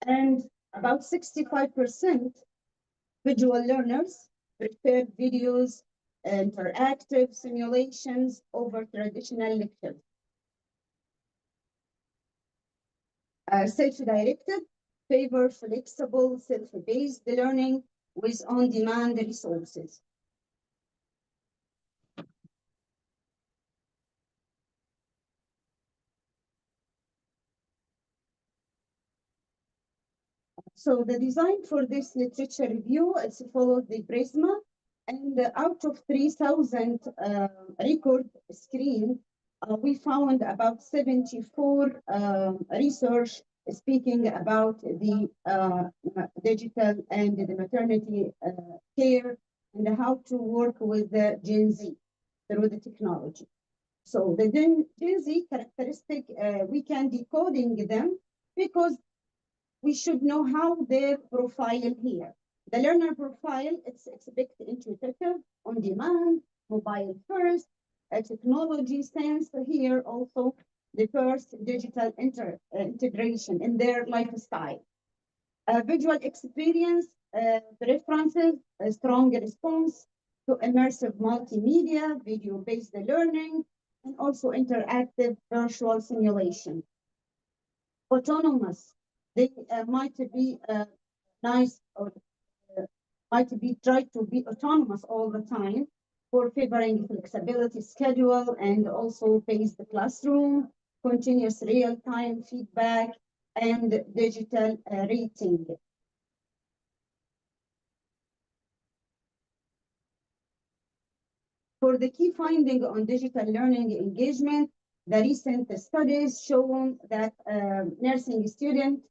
and about 65% visual learners prefer videos, interactive simulations over traditional lectures. Self-directed favor flexible, self-paced learning with on-demand resources. So the design for this literature review, it's followed the PRISMA, and out of 3,000 record screen, we found about 74 research speaking about the digital and the maternity care and how to work with the Gen Z through the technology. So the Gen Z characteristic, we can decoding them because we should know how their profile here. The learner profile, it's expected intuitive, on demand, mobile first, technology sense here also the first digital integration in their lifestyle. Visual experience, preferences, a strong response to immersive multimedia, video-based learning, and also interactive virtual simulation. Autonomous, they might be nice or might be tried to be autonomous all the time for favoring flexibility schedule and also based classroom, continuous real-time feedback, and digital rating. For the key finding on digital learning engagement, the recent studies shown that nursing students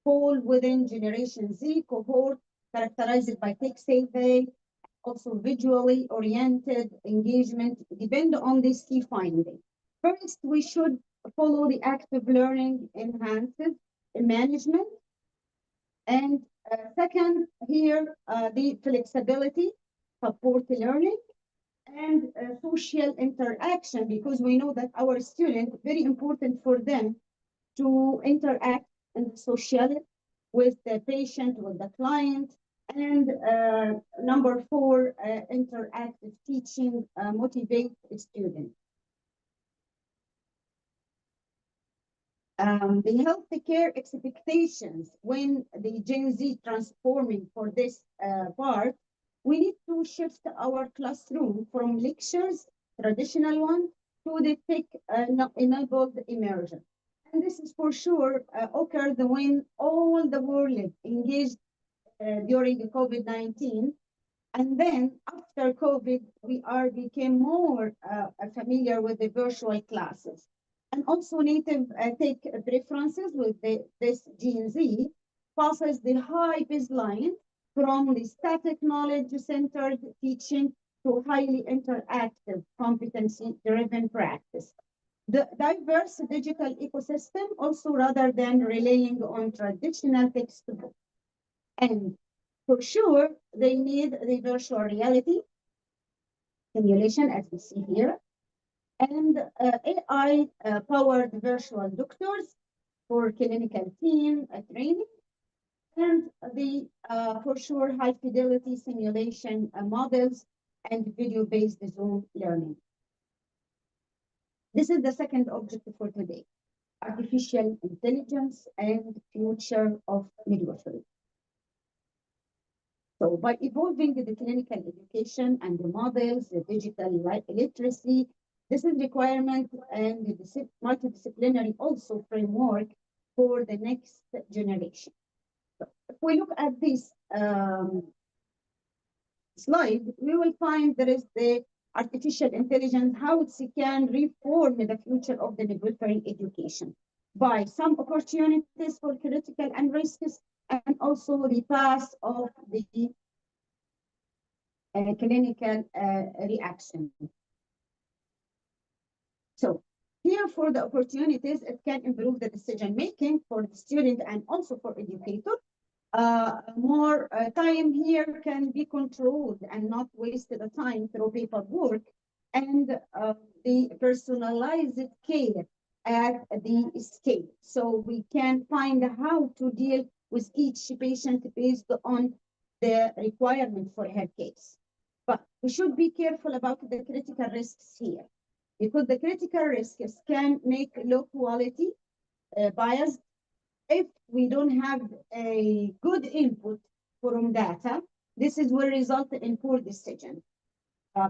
fall within Generation Z cohort characterized by tech-savvy, also visually oriented engagement, depend on this key finding. First, we should follow the active learning enhanced management. And second, here, the flexibility, support learning, and social interaction, because we know that our students, very important for them to interact and social with the patient, with the client. And number 4, interactive teaching motivate students. The healthcare expectations when the Gen Z transforming for this part, we need to shift our classroom from lectures, traditional one, to the tech-enabled immersion. And this is for sure occurred when all the world engaged during the COVID-19. And then after COVID, we became more familiar with the virtual classes. And also native tech preferences with this Gen Z passes the high baseline from the static knowledge-centered teaching to highly interactive, competency-driven practice. The diverse digital ecosystem also rather than relying on traditional textbook. And for sure, they need the virtual reality simulation, as we see here, and AI-powered virtual doctors for clinical team training, and the, for sure, high-fidelity simulation models and video-based Zoom learning. This is the second objective for today, artificial intelligence and future of midwifery. So by evolving the clinical education and the models, the digital literacy, this is requirement and the multidisciplinary also framework for the next generation. So if we look at this slide, we will find there is the artificial intelligence, how it can reform the future of the midwifery education by some opportunities for critical and risks, and also the path of the clinical reaction. So here for the opportunities, it can improve the decision making for the student and also for educator. More time here can be controlled and not wasted the time through paperwork, and the personalized care at the scale. So we can find how to deal with each patient based on the requirement for her case. But we should be careful about the critical risks here, because the critical risks can make low quality bias if we don't have a good input from data. This is will result in poor decision.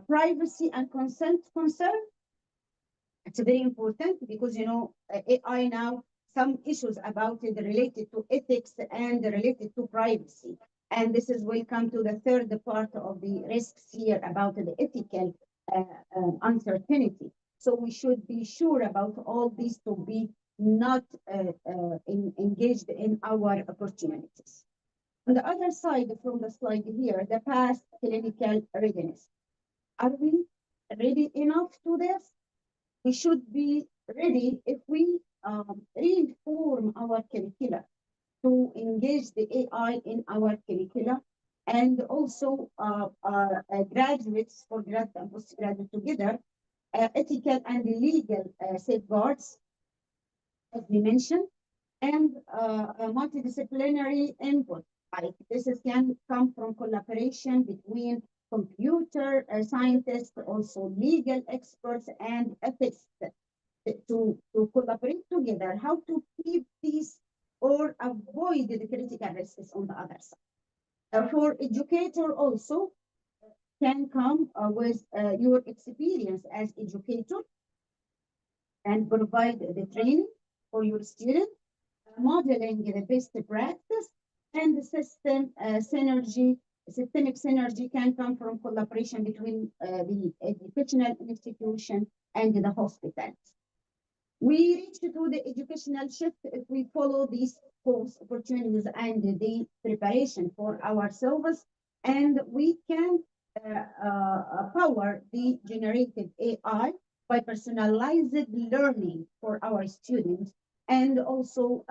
Privacy and consent concern, it's very important because, you know, AI now some issues about it related to ethics and related to privacy. And this is will come to the third part of the risks here about the ethical uncertainty. So we should be sure about all these to be not engaged in our opportunities. On the other side from the slide here, the past clinical readiness. Are we ready enough to this? We should be ready if we reform our curricula to engage the AI in our curricula, and also graduates for grad and postgraduate together, ethical and legal safeguards, as we mentioned, and multidisciplinary input. Like this can come from collaboration between computer scientists, also legal experts and ethics to collaborate together, how to keep these or avoid the critical risks on the other side. For educator also can come with your experience as educator and provide the training for your student, modeling the best practice, and the systemic synergy can come from collaboration between the educational institution and the hospitals. We reach to the educational shift if we follow these course opportunities and the preparation for ourselves, and we can power the generative AI by personalized learning for our students, and also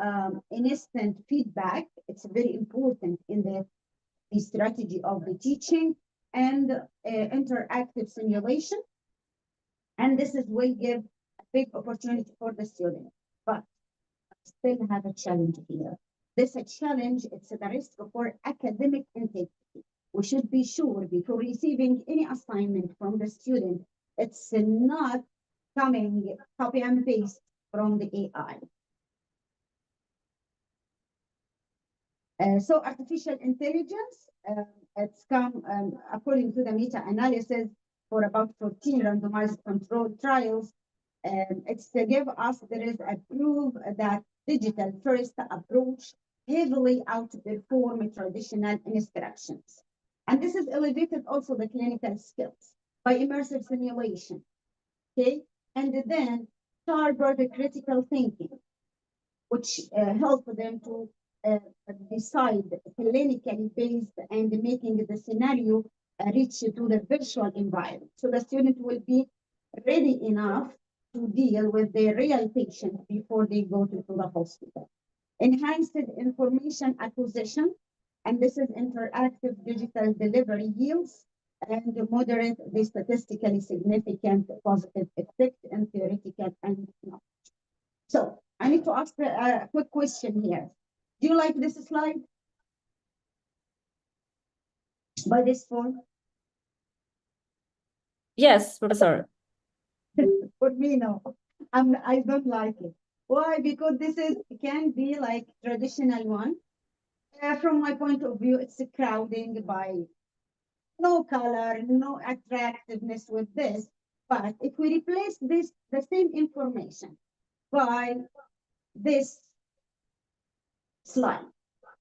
instant feedback. It's very important in the strategy of the teaching, and interactive simulation. And this will give a big opportunity for the student. But I still have a challenge here. This challenge, it's the risk for academic integrity. We should be sure before receiving any assignment from the student, it's not coming copy and paste from the AI. So artificial intelligence, it's come according to the meta-analysis for about 14 randomized controlled trials. It's to give us, there is a proof that digital first approach heavily outperform traditional instructions. And this is elevated also the clinical skills by immersive simulation, okay? And then sharper the critical thinking, which help them to decide clinically based and making the scenario reach to the virtual environment. So the student will be ready enough to deal with the real patient before they go to the hospital. Enhanced information acquisition, and this is interactive digital delivery yields and moderate the statistically significant positive effect in theoretical and knowledge. So I need to ask a quick question here. Do you like this slide? By this form? Yes, Professor. For me, no. I don't like it. Why? Because this can be like traditional one. From my point of view, it's a crowding by no color, no attractiveness with this. But if we replace the same information by this slide,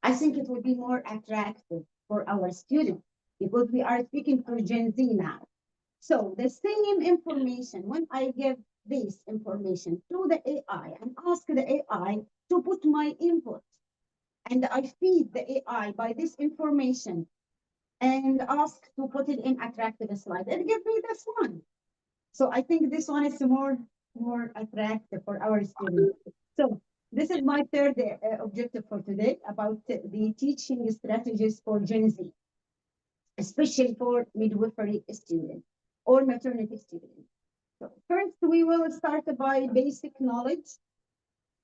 I think it would be more attractive for our students, because we are speaking for Gen Z now. So the same information, when I give this information to the AI and ask the AI to put my input, and I feed the AI by this information and ask to put it in attractive slide, it gives me this one. So I think this one is more attractive for our students. So this is my third objective for today about the teaching strategies for Gen Z, especially for midwifery students or maternity students. So first, we will start by basic knowledge.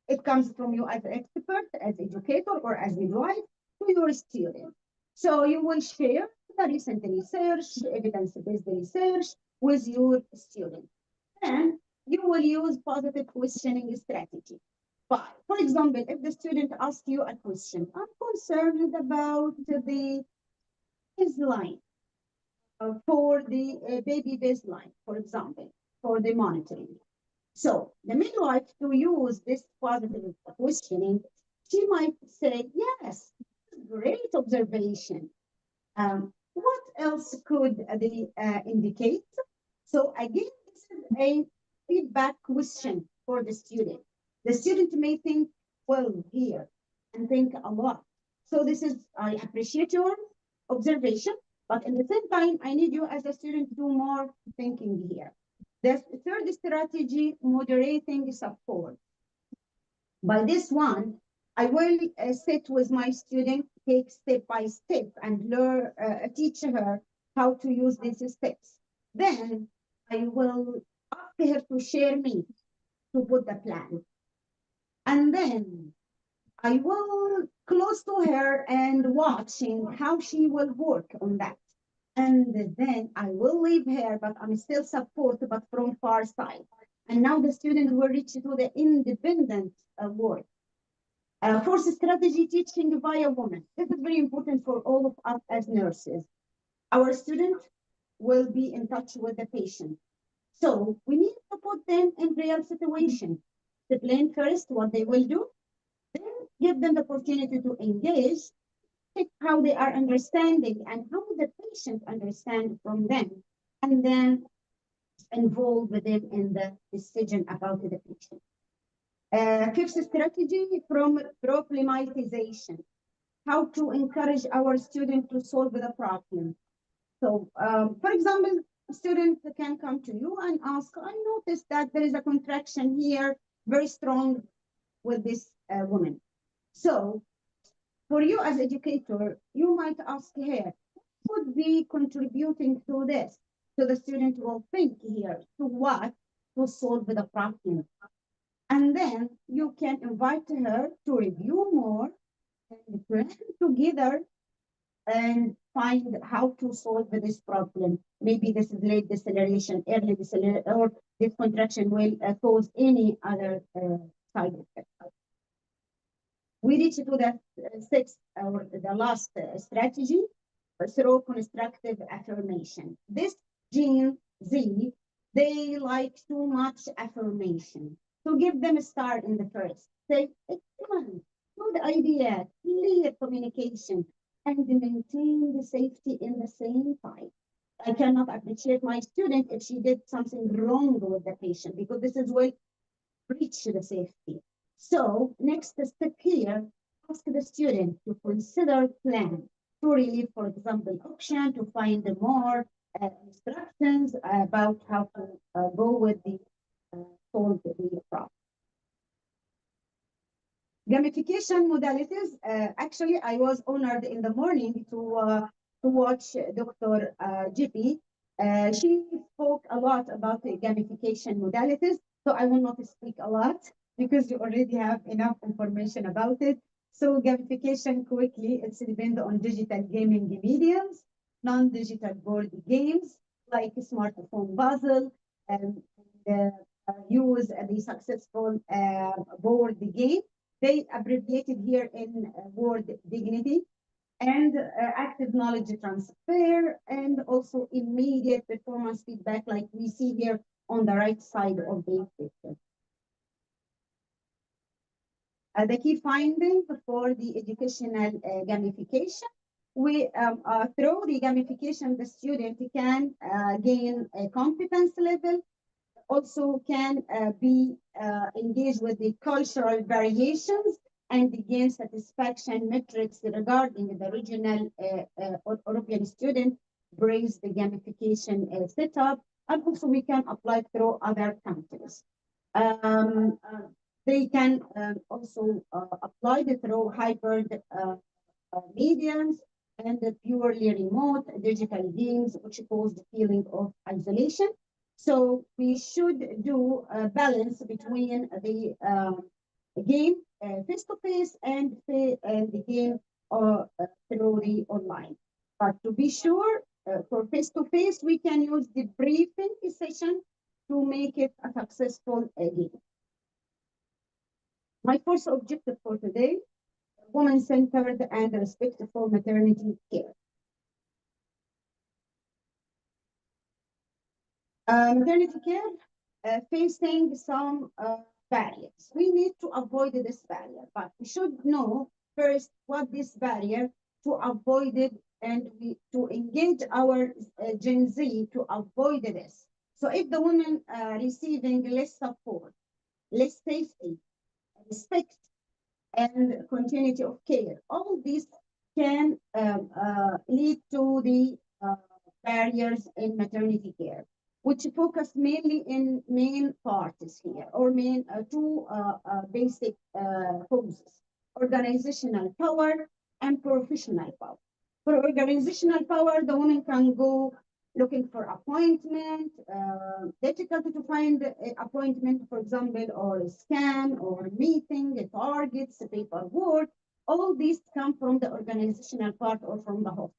It comes from you as an expert, as educator, or as midwife to your student. So you will share the recent research, evidence-based research with your student. And you will use positive questioning strategy. But for example, if the student asks you a question, I'm concerned about the baseline for the baby baseline, for example, for the monitoring. So the midwife, to use this positive questioning, she might say, yes, great observation. What else could they indicate? So again, this is a feedback question for the student. The student may think, well, here, and think a lot. So this is, I appreciate your observation, but at the same time, I need you as a student to do more thinking here. The third strategy, moderating support. By this one, I will sit with my student, take step by step, and learn, teach her how to use these steps. Then I will ask her to share me to put the plan. And then I will close to her and watching how she will work on that. And then I will leave her, but I'm still support, but from far side. And now the student will reach to the independent work. Fourth strategy, teaching via women. This is very important for all of us as nurses. Our student will be in touch with the patient. So we need to put them in real situation. Explain first what they will do, then give them the opportunity to engage, check how they are understanding and how the patient understands from them, and then involve them in the decision about the patient. Fifth strategy, from problematization, how to encourage our student to solve the problem. So, for example, a student can come to you and ask, I noticed that there is a contraction here, very strong with this woman. So, for you as educator, you might ask her, what could be contributing to this? So the student will think here, to what? To solve the problem. And then you can invite her to review more and plan together and find how to solve this problem. Maybe this is late deceleration, early deceleration, or this contraction will cause any other side effect. We reach to the sixth or the last strategy through constructive affirmation. This Gen Z, they like too much affirmation. So give them a start in the first. Say, excellent, good idea, clear communication, and maintain the safety in the same time. I cannot appreciate my student if she did something wrong with the patient, because this is where breach the safety. So next step here, ask the student to consider plan to relieve, for example, option to find more instructions about how to go with the solve the problem. Gamification modalities. Actually, I was honored in the morning to watch Dr. Jippy. She spoke a lot about the gamification modalities, so I will not speak a lot because you already have enough information about it. So gamification quickly, it's depend on digital gaming mediums, non-digital board games like smartphone puzzle, and use the successful board game. They abbreviated here in word dignity, and active knowledge transfer, and also immediate performance feedback like we see here on the right side of the picture. The key finding for the educational gamification, we through the gamification, the student can gain a competence level, also can be engaged with the cultural variations and gain satisfaction metrics regarding the regional European student, brings the gamification setup, and also we can apply through other countries. They can also apply it through hybrid mediums and the purely remote digital games, which cause the feeling of isolation. So we should do a balance between the game face-to-face and the game through the online. But to be sure, for face-to-face, we can use the briefing session to make it a successful game. My first objective for today, woman-centered and respectful maternity care. Maternity care, facing some barriers. We need to avoid this barrier, but we should know first what this barrier to avoid it, and to engage our Gen Z to avoid this. So if the woman receiving less support, less safety, respect, and continuity of care, all these can lead to the barriers in maternity care, which focus mainly in main parts here, or main two basic causes: organizational power and professional power. For organizational power, the woman can go looking for appointment, difficult to find appointment, for example, or a scan or meeting, targets, paperwork. All these come from the organizational part or from the hospital.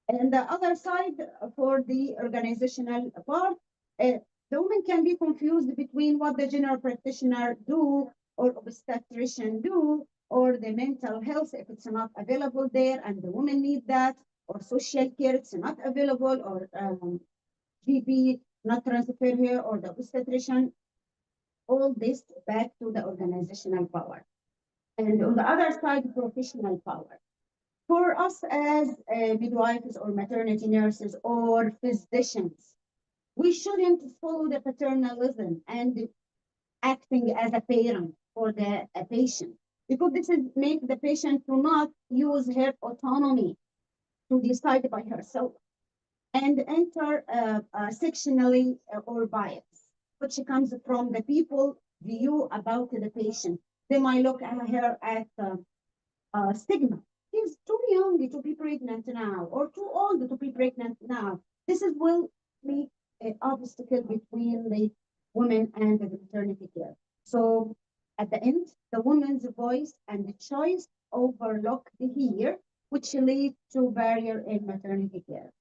And the other side, for the organizational part, the woman can be confused between what the general practitioner do or obstetrician do, or the mental health if it's not available there and the woman need that, or social care it's not available, or GP not transfer here, or the obstetrician. All this back to the organizational power. And on the other side, professional power. For us as midwives or maternity nurses or physicians, we shouldn't follow the paternalism and acting as a parent for the patient, because this is make the patient to not use her autonomy to decide by herself and enter sectionally or bias, which comes from the people view about the patient. They might look at her at stigma. She's too young to be pregnant now, or too old to be pregnant now. This is will make an obstacle between the woman and the maternity care. So at the end, the woman's voice and the choice overlooked here, which lead to barrier in maternity care.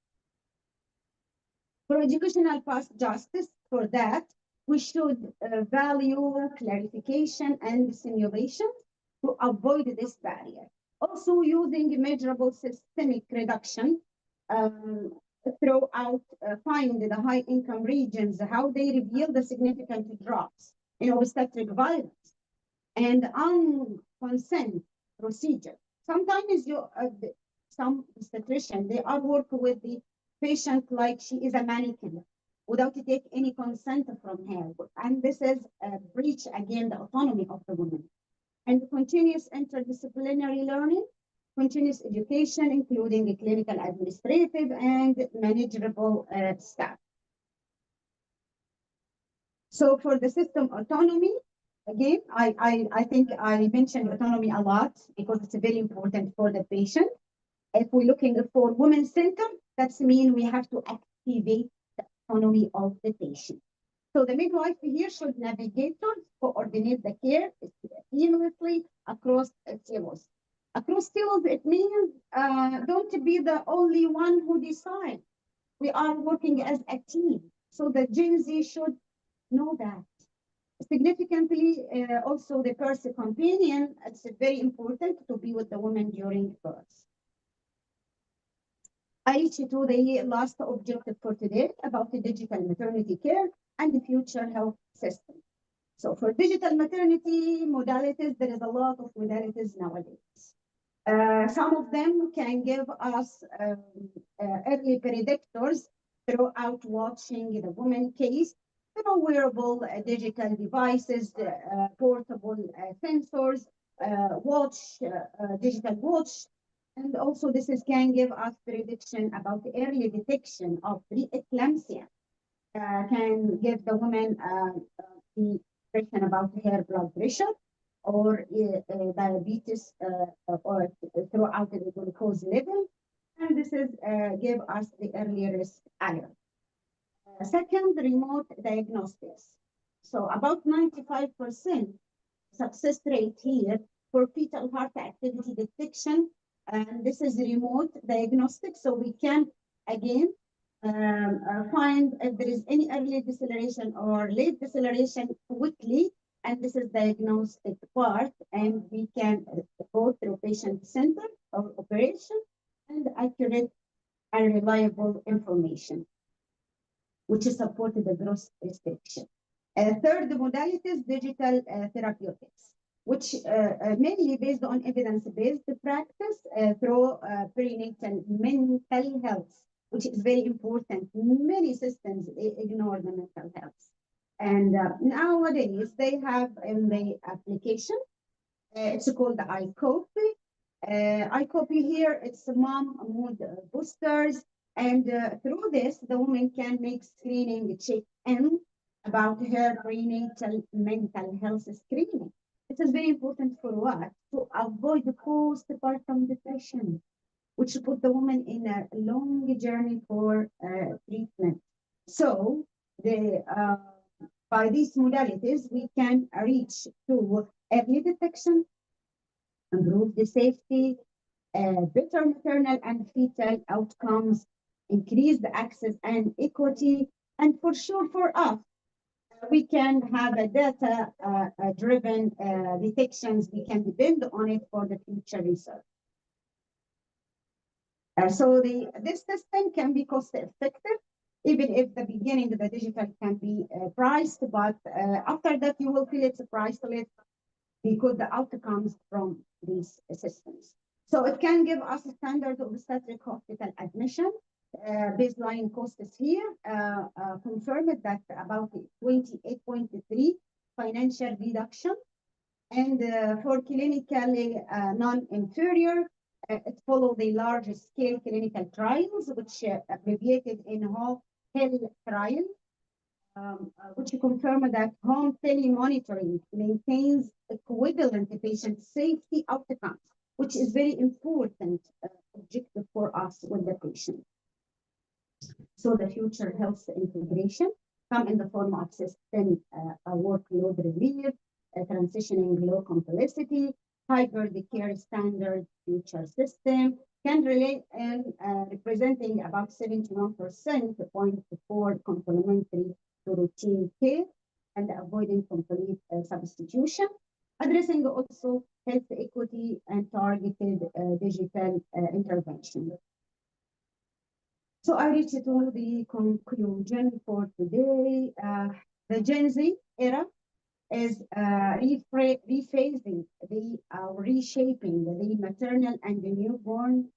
For educational past justice, for that, we should value clarification and simulation to avoid this barrier. Also using measurable systemic reduction throughout, find the high income regions, how they reveal the significant drops in obstetric violence and unconsent procedure. Sometimes some obstetrician, they are working with the patient like she is a mannequin without to take any consent from her. And this is a breach again the autonomy of the woman. And continuous interdisciplinary learning, continuous education, including clinical, administrative, and manageable staff. So for the system autonomy, again, I think I mentioned autonomy a lot because it's very important for the patient. If we're looking for women-centered, that's mean we have to activate the autonomy of the patient. So the midwife here should navigate, coordinate the care seamlessly across silos. Across silos, it means don't be the only one who decides. We are working as a team. So the Gen Z should know that. Significantly, also the birth companion, it's very important to be with the woman during birth. I reach to the last objective for today about the digital maternity care and the future health system. So for digital maternity modalities, there is a lot of modalities nowadays. Some of them can give us early predictors throughout watching the woman case, wearable digital devices, portable sensors, digital watch. And also this can give us prediction about the early detection of preeclampsia, can give the woman the question about her blood pressure or diabetes or throughout the glucose level. And this is give us the early risk alert. Second, remote diagnostics. So about 95% success rate here for fetal heart activity detection. And this is remote diagnostic, so we can again find if there is any early deceleration or late deceleration quickly, and this is diagnostic part, and we can go through patient-centered or operation and accurate and reliable information, which is supported the growth restriction. Third modality is digital therapeutics, which mainly based on evidence-based practice through perinatal mental health, which is very important. Many systems ignore the mental health. And nowadays they have in the application, it's called the iCopy. iCopy here, it's mom mood boosters. And through this, the woman can make screening check-in about her prenatal mental health screening. It is very important for what? To avoid the postpartum depression, which put the woman in a long journey for treatment. So by these modalities, we can reach to early detection, improve the safety, better maternal and fetal outcomes, increase the access and equity, and for sure for us, we can have a data-driven detections. We can depend on it for the future research. So this testing can be cost effective, even if the beginning the digital can be priced, but after that you will feel it's priceless because the outcomes from these systems. So it can give us a standard of obstetric hospital admission. Baseline cost is here, confirmed that about 28.3 financial reduction. And for clinically non-inferior, it followed the large-scale clinical trials, which abbreviated in HEAL trial, which confirmed that home telemonitoring maintains equivalent patient safety outcomes, which is very important objective for us with the patient. So the future health integration come in the form of system workload relief, transitioning low complexity, hybrid care standard future system, can relate and representing about 71% for complementary to routine care and avoiding complete substitution, addressing also health equity and targeted digital intervention. So I reach to the conclusion for today. The Gen Z era is rephasing, reshaping the maternal and the newborn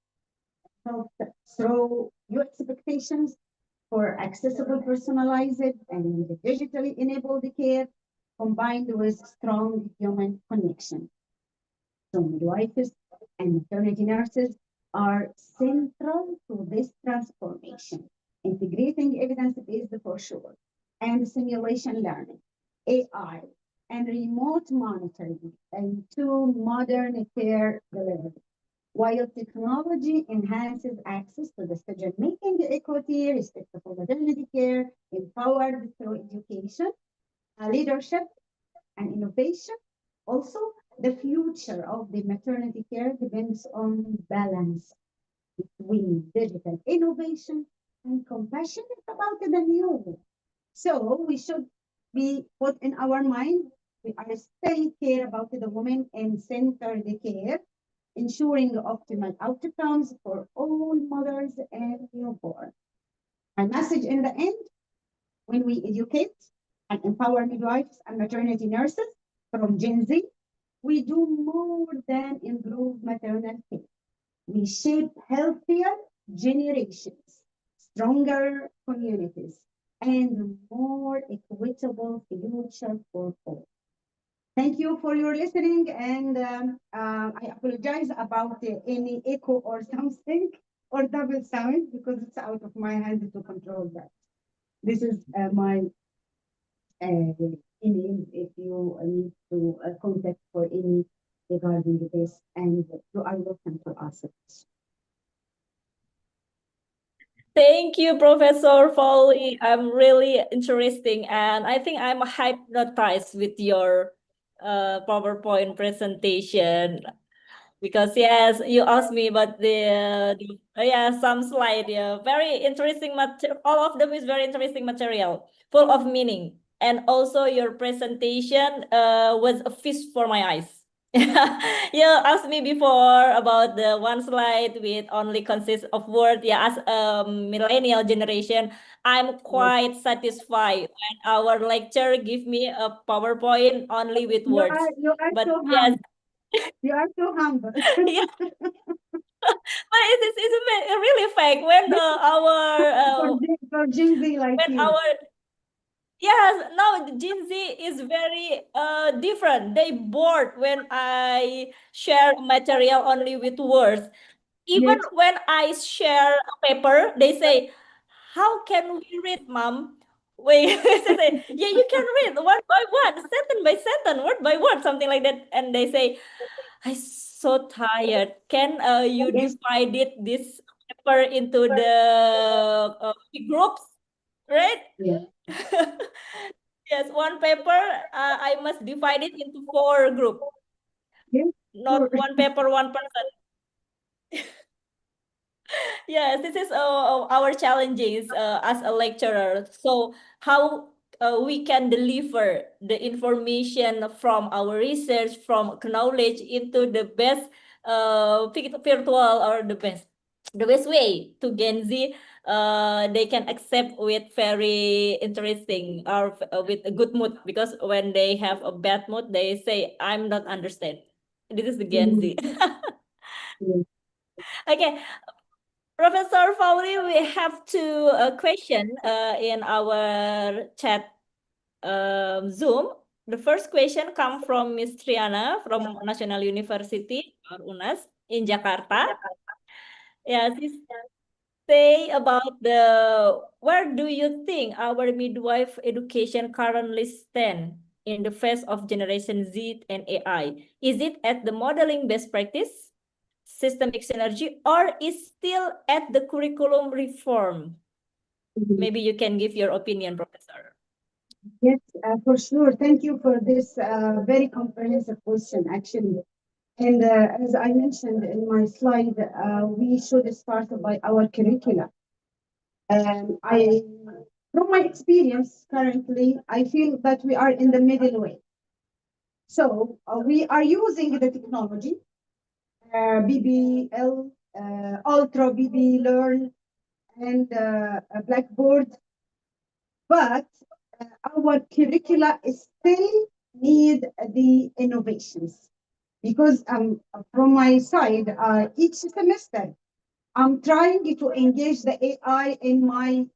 health through new expectations for accessible, personalized, and digitally enabled care, combined with strong human connection. So midwives and maternity nurses are central to this transformation, integrating evidence-based for sure, and simulation learning, AI, and remote monitoring into modern care delivery. While technology enhances access to decision-making equity, respectful maternity care, empowered through education, leadership, and innovation, also the future of the maternity care depends on balance between digital innovation and compassion about the new. So we should be put in our mind, we are still care about the woman and center the care, ensuring optimal outcomes for all mothers and newborn. My message in the end, when we educate and empower midwives and maternity nurses from Gen Z, we do more than improve maternal care. We shape healthier generations, stronger communities, and more equitable future for all. Thank you for your listening, and I apologize about any echo or something or double sound because it's out of my hand to control that. This is my email if you need to contact for any regarding this, and you are welcome to ask it. Thank you, Professor Foley. I'm really interesting, and I think I'm hypnotized with your PowerPoint presentation because yes, you asked me about the some slide. Yeah, very interesting material. All of them is very interesting material, full of meaning, and also your presentation was a feast for my eyes. You asked me before about the one slide with only consists of word. Yeah, as a millennial generation, I'm quite satisfied when our lecturer give me a PowerPoint only with words. You are But so yes, humble. You are so humble. yeah, but it's really fake when For Gen Z like when you. yes, now the Gen Z is very different. They bored when I share material only with words. Even Yes. when I share a paper, they say, "How can we read, mom?" Wait, they say, "Yeah, you can read word by word, sentence by sentence, word by word, something like that." And they say, "I'm so tired. Can you Yes. divide this paper into the big groups, right?" Yeah. Yes, one paper, I must divide it into 4 group, Yes. not one paper, one person. Yes, this is our challenges as a lecturer. So how we can deliver the information from our research, from knowledge into the best virtual or the best way to Gen Z, they can accept with very interesting or with a good mood, because when they have a bad mood, they say, "I'm not understand." This is the Gen Z. Okay, Professor Fowley, we have 2 questions in our chat Zoom. The first question comes from Miss Triana from National University or UNAS in Jakarta. Yeah, she say about where do you think our midwife education currently stand in the face of Generation Z and AI? Is it at the modeling best practice, systemic synergy, or is still at the curriculum reform? Maybe you can give your opinion, Professor. Yes, for sure. Thank you for this very comprehensive question, actually. And as I mentioned in my slide, we should start by our curricula. From my experience currently, I feel that we are in the middle way. So we are using the technology, BBL, Ultra BB Learn, and Blackboard, but our curricula still need the innovations, because from my side, each semester I'm trying to engage the AI in my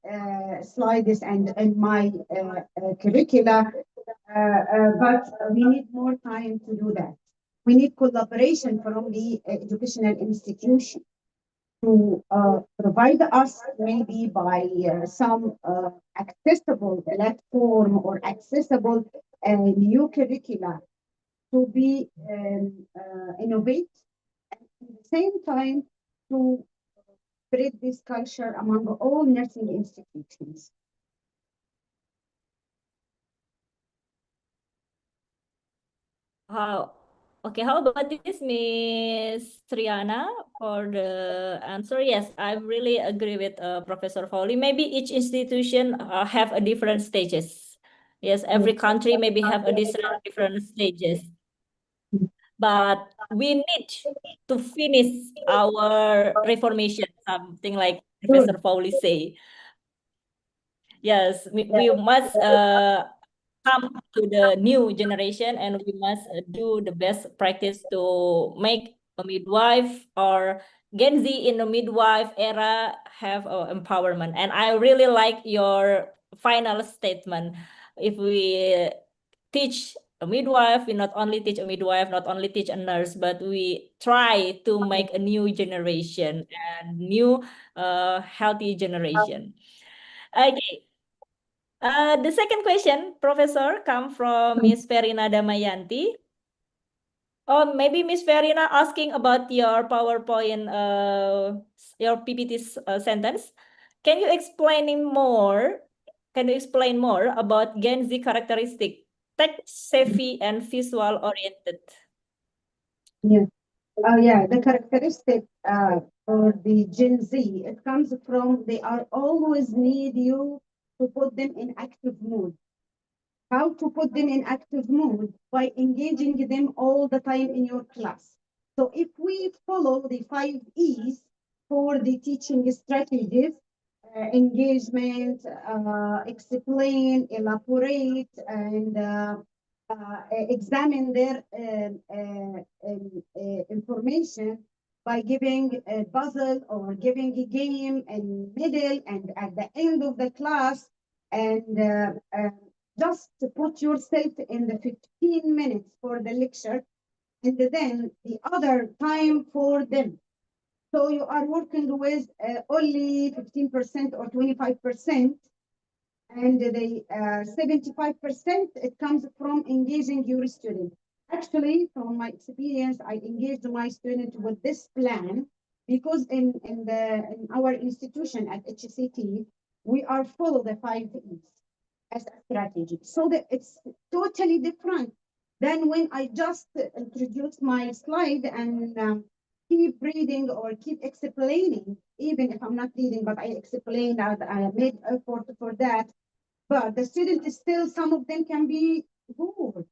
slides and in my curricula, but we need more time to do that. We need collaboration from the educational institution to provide us maybe by some accessible platform or accessible new curricula to be innovate, and at the same time to spread this culture among all nursing institutions. Okay, how about this, Miss Triana, for the answer? Yes, I really agree with Professor Foley. Maybe each institution have a different stages. Yes, every country maybe have a different stages. But we need to finish our reformation, something like Professor Foley say. Yes, we must come to the new generation, and we must do the best practice to make a midwife or Gen Z in the midwife era have empowerment. And I really like your final statement. If we teach a midwife, we not only teach a midwife, not only teach a nurse, but we try to make a new generation and new healthy generation. Okay. The second question, Professor, come from Miss Verina Damayanti. Oh, maybe Miss Verina asking about your PowerPoint, your PPT sentence. Can you explain more? Can you explain more about Gen Z characteristic, tech savvy and visual oriented? Yeah. Yeah, the characteristic for the Gen Z, it comes from they are always need you to put them in active mood. how to put them in active mode by engaging them all the time in your class. So if we follow the 5 E's for the teaching strategies, engagement, explain, elaborate, and examine their information by giving a puzzle or giving a game in middle and at the end of the class, and just to put yourself in the 15 minutes for the lecture and then the other time for them. So you are working with only 15% or 25%, and the 75% it comes from engaging your student. Actually, from my experience, I engaged my student with this plan because in our institution at HCT, we are follow the 5 E's as a strategy. So that it's totally different than when I just introduce my slide and keep reading or keep explaining, even if I'm not reading, but I explain that I made effort for that. But the student is still, some of them can be bored.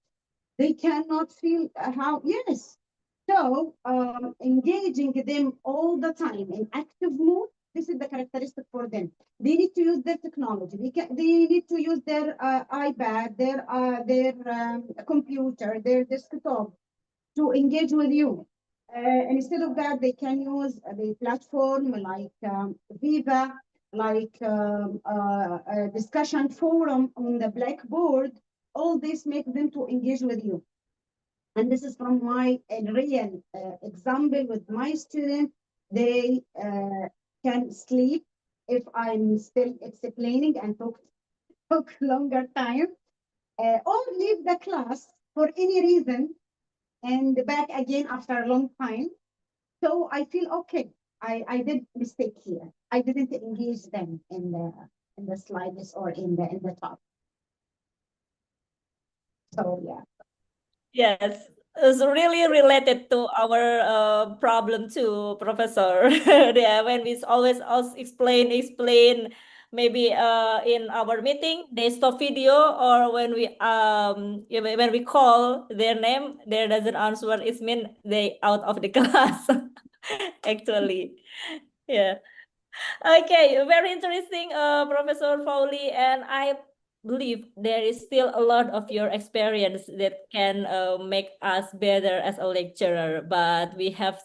They cannot feel how, yes. So engaging them all the time in active mode, this is the characteristic for them. They need to use their technology. They need to use their iPad, their computer, their desktop to engage with you. Instead of that, they can use the platform like Viva, like a discussion forum on the Blackboard. All this makes them to engage with you. And this is from my real example with my student. They can sleep if I'm still explaining and talk longer time, or leave the class for any reason and back again after a long time. So I feel okay. I did mistake here. I didn't engage them in the slides or in the talk. So yeah. Yes, it's really related to our problem too, Professor. Yeah, when we always explain, maybe in our meeting they stop video, or when we when we call their name, they doesn't answer. It means they out of the class. Actually, yeah. Okay, very interesting, Professor Fowley, and I believe there is still a lot of your experience that can make us better as a lecturer. But we have,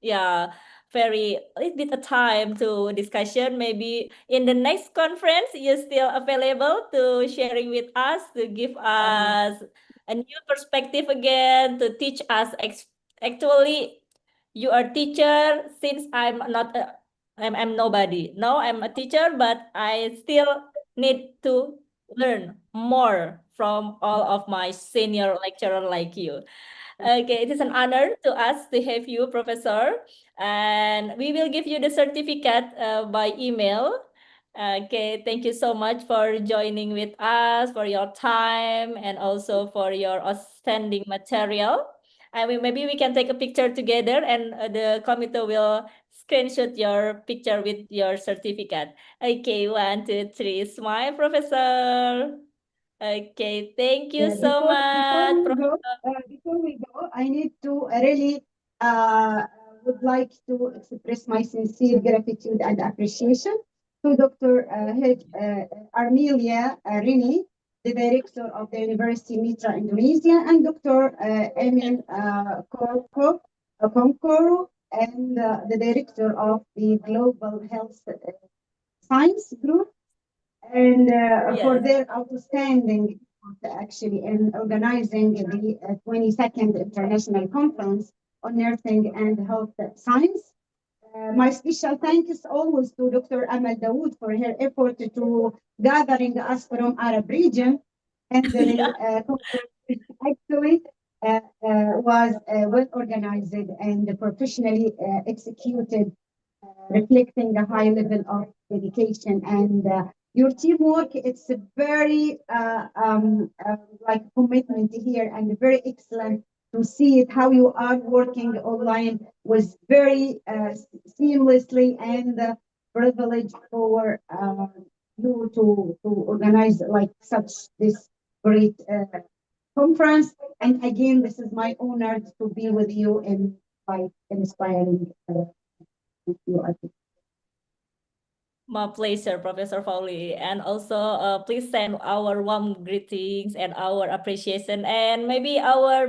yeah, very little bit of time to discussion. Maybe in the next conference, you're still available to sharing with us, to give us a new perspective again, to teach us. Actually, you are teacher since I'm not a I'm nobody. Now I'm a teacher, but I still need to learn more from all of my senior lecturer like you. Okay, it is an honor to us to have you, Professor. And we will give you the certificate by email. Okay, thank you so much for joining with us, for your time, and also for your outstanding material. Maybe we can take a picture together, and the committee will screenshot your picture with your certificate. Okay, 1, 2, 3, smile, Professor. Okay, thank you so much, Before we go, I need to really would like to express my sincere gratitude and appreciation to Dr. Armelia Rini, the director of the University Mitra Indonesia, and Dr. Emin Konkoro, and the director of the Global Health Science Group, and for their outstanding actually in organizing the 22nd International Conference on Nursing and Health Science. My special thanks always to Dr. Amal Dawood for her effort to gathering us from Arab region, and the conference actually was well organized and professionally executed, reflecting a high level of dedication and your teamwork. It's a very like commitment here, and very excellent to see it how you are working online was very seamlessly, and privilege for you to organize like such this great conference. And again, this is my honor to be with you in by inspiring you. My pleasure, Professor Fowley. And also, please send our warm greetings and our appreciation, and maybe our,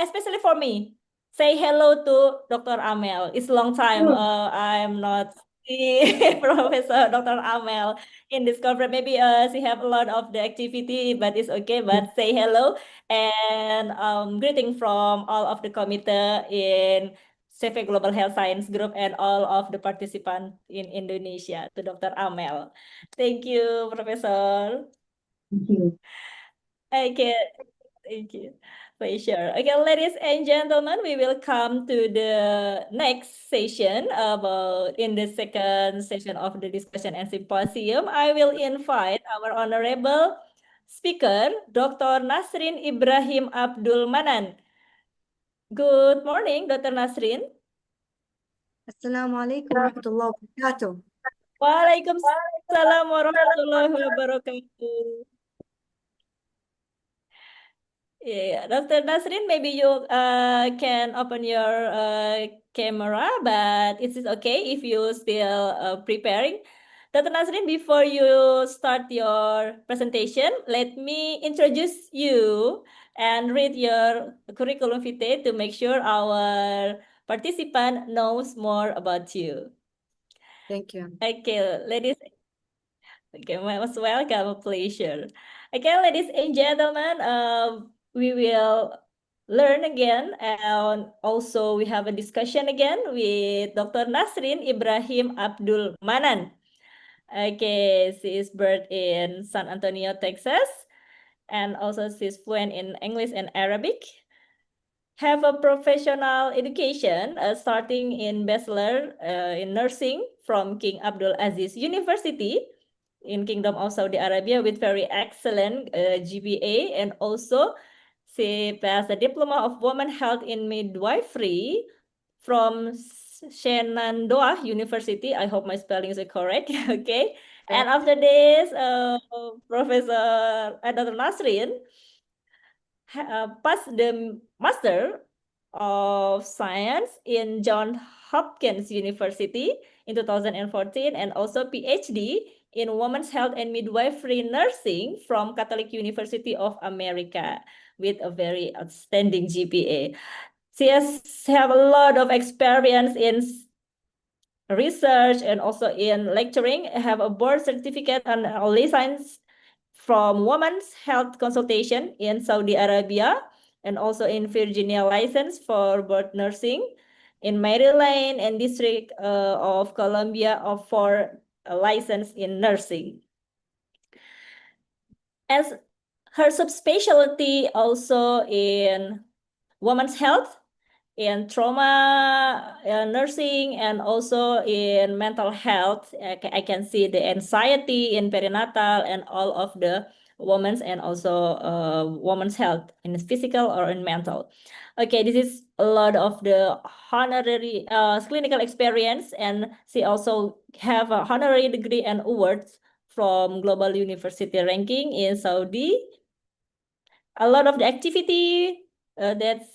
especially for me, say hello to Dr. Amel. It's a long time. I'm not see Professor Dr. Amel in this conference. Maybe she have a lot of the activity, but it's okay. But say hello and greeting from all of the committee in CV Global Health Science Group and all of the participants in Indonesia to Dr. Amel. Thank you, Professor. Thank you. Okay, thank you. Pleasure. Okay, ladies and gentlemen, we will come to the next session about in the second session of the discussion and symposium. I will invite our honorable speaker, Dr. Nasrin Ibrahim Abdul Manan. Good morning, Dr. Nasrin. Assalamualaikum warahmatullahi wabarakatuh. Waalaikumsalam warahmatullahi wabarakatuh. Yeah, Dr. Nasrin, maybe you can open your camera, but it is okay if you still preparing. Dr. Nasrin, before you start your presentation, let me introduce you and read your curriculum vitae to make sure our participant knows more about you. Thank you. Okay, ladies. Okay, most welcome, a pleasure. Okay, ladies and gentlemen, we will learn again, and also we have a discussion again with Dr. Nasrin Ibrahim Abdul Manan. Okay, she is born in San Antonio, Texas, and also she's fluent in English and Arabic. Have a professional education, starting in bachelor in nursing from King Abdul Aziz University in Kingdom of Saudi Arabia with very excellent GPA, and also she passed a diploma of women health in midwifery from Shenandoah University. I hope my spelling is correct. Okay, and after this, Professor Dr. Nasrin passed the Master of Science in Johns Hopkins University in 2014, and also PhD in Women's Health and Midwifery Nursing from Catholic University of America with a very outstanding GPA. She has have a lot of experience in research and also in lecturing, have a board certificate and a license from Women's Health Consultation in Saudi Arabia, and also in Virginia license for birth nursing, in Maryland and District of Columbia for a license in nursing. As her subspecialty also in women's health, in trauma nursing, and also in mental health. I can see the anxiety in perinatal and all of the women's, and also women's health in physical or in mental. Okay, this is a lot of the honorary clinical experience, and she also have a honorary degree and awards from Global University Ranking in Saudi. A lot of the activity that's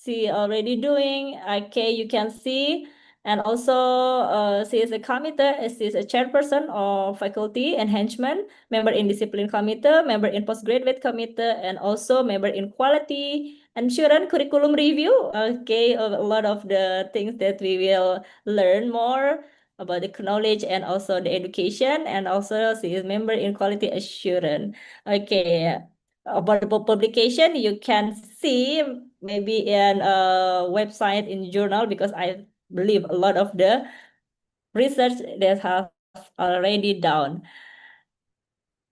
she already doing. Okay, you can see, and also she is a committee. She is a chairperson of faculty enhancement, member in discipline committee, member in postgraduate committee, and also member in quality assurance curriculum review. Okay, a lot of the things that we will learn more about the knowledge and also the education, and also she is member in quality assurance. Okay. About the publication, you can see maybe in a website in journal, because I believe a lot of the research that have already done.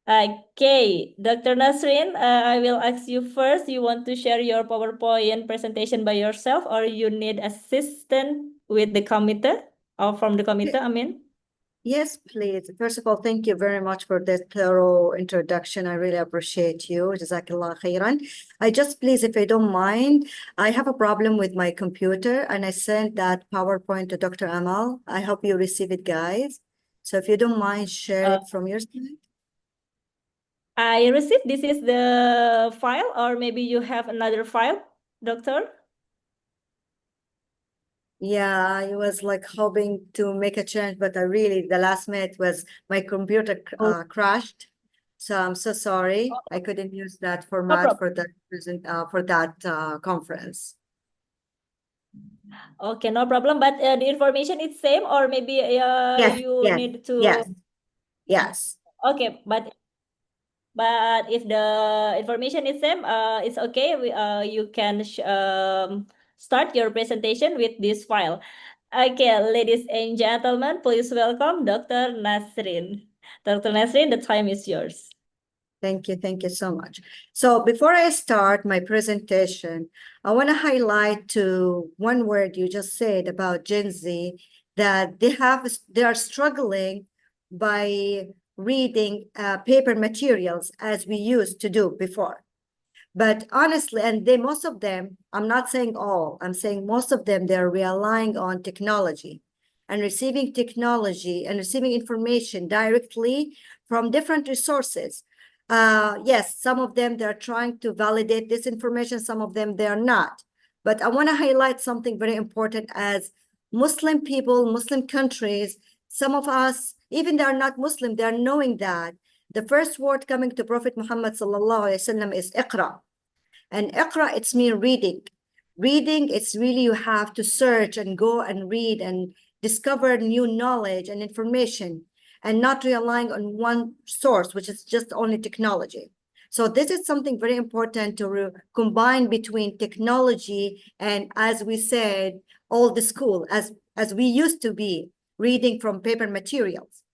Okay, Dr. Nasrin, I will ask you first. You want to share your PowerPoint presentation by yourself, or you need assistance with the committee or from the committee? I mean. Yes, please. First of all, thank you very much for this thorough introduction. I really appreciate you. Jazakallah khairan. I just, please, if you don't mind, I have a problem with my computer, and I sent that PowerPoint to Dr. Amal. I hope you receive it, guys. So if you don't mind, share it from your side. I received this is the file, or maybe you have another file, doctor? Yeah, I was like hoping to make a change, but I really, the last minute was my computer crashed. So I'm so sorry. I couldn't use that format for that conference. Okay, no problem. But the information is same, or maybe Yes, you yes, need to. yes, yes. Okay, but if the information is same, it's okay. You can start your presentation with this file. Okay, ladies and gentlemen, please welcome Dr. Nasrin. Dr. Nasrin, the time is yours. Thank you so much. So before I start my presentation, I want to highlight to one word you just said about Gen Z, that they are struggling by reading paper materials as we used to do before. But honestly, and most of them, I'm not saying all, I'm saying most of them, they're relying on technology and receiving technology and receiving information directly from different resources. Yes, some of them, they're trying to validate this information, some of them, they're not. But I want to highlight something very important. As Muslim people, Muslim countries, some of us, even they're not Muslim, they're knowing that the first word coming to Prophet Muhammad sallallahu alaihi wasallam is Iqra. And Iqra, it's mean reading. Reading, it's really you have to search and go and read and discover new knowledge and information, and not relying on one source, which is just only technology. So this is something very important to combine between technology and, as we said, old school, as we used to be reading from paper materials.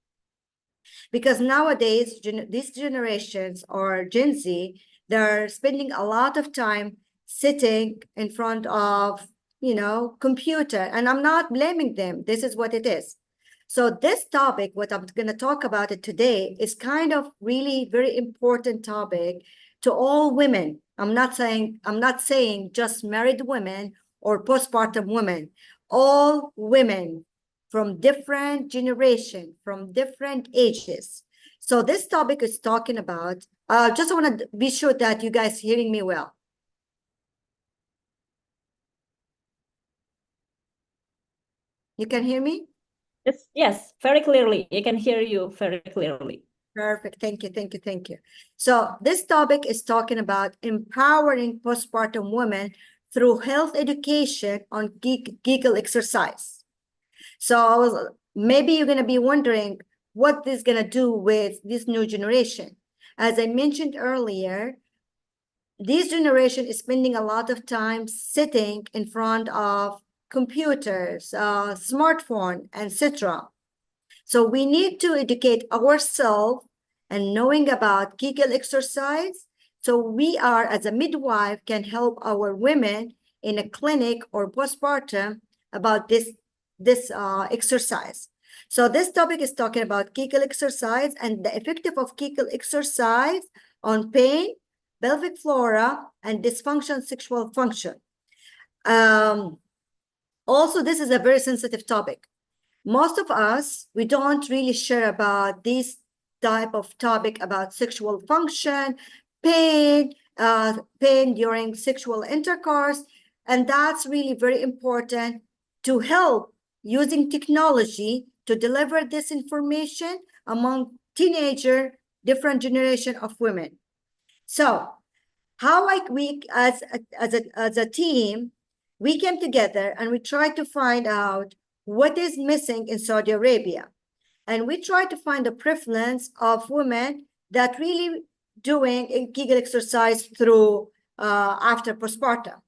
Because nowadays, these generations, or Gen Z, they're spending a lot of time sitting in front of, computer, and I'm not blaming them. This is what it is. So this topic, what I'm going to talk about it today, is kind of really very important topic to all women. I'm not saying just married women or postpartum women, all women from different generations, from different ages. So this topic is talking about, just want to be sure that you guys hearing me well. You can hear me? Yes, very clearly. I can hear you very clearly. Perfect. Thank you. So this topic is talking about empowering postpartum women through health education on Kegel exercise. So maybe you're going to be wondering what this is going to do with this new generation. As I mentioned earlier, this generation is spending a lot of time sitting in front of computers, smartphone, etc. So we need to educate ourselves and knowing about Kegel exercise. So we are, as a midwife, can help our women in a clinic or postpartum about this exercise. So this topic is talking about Kegel exercise and the effect of Kegel exercise on pain, pelvic flora, and dysfunction sexual function. Also, this is a very sensitive topic. Most of us, we don't really share about this type of topic about sexual function, pain, pain during sexual intercourse, and that's really very important to help using technology to deliver this information among different generation of women. So how we as a team, we came together and we tried to find out what is missing in Saudi Arabia. And we tried to find the prevalence of women that really doing Kegel exercise through after postpartum.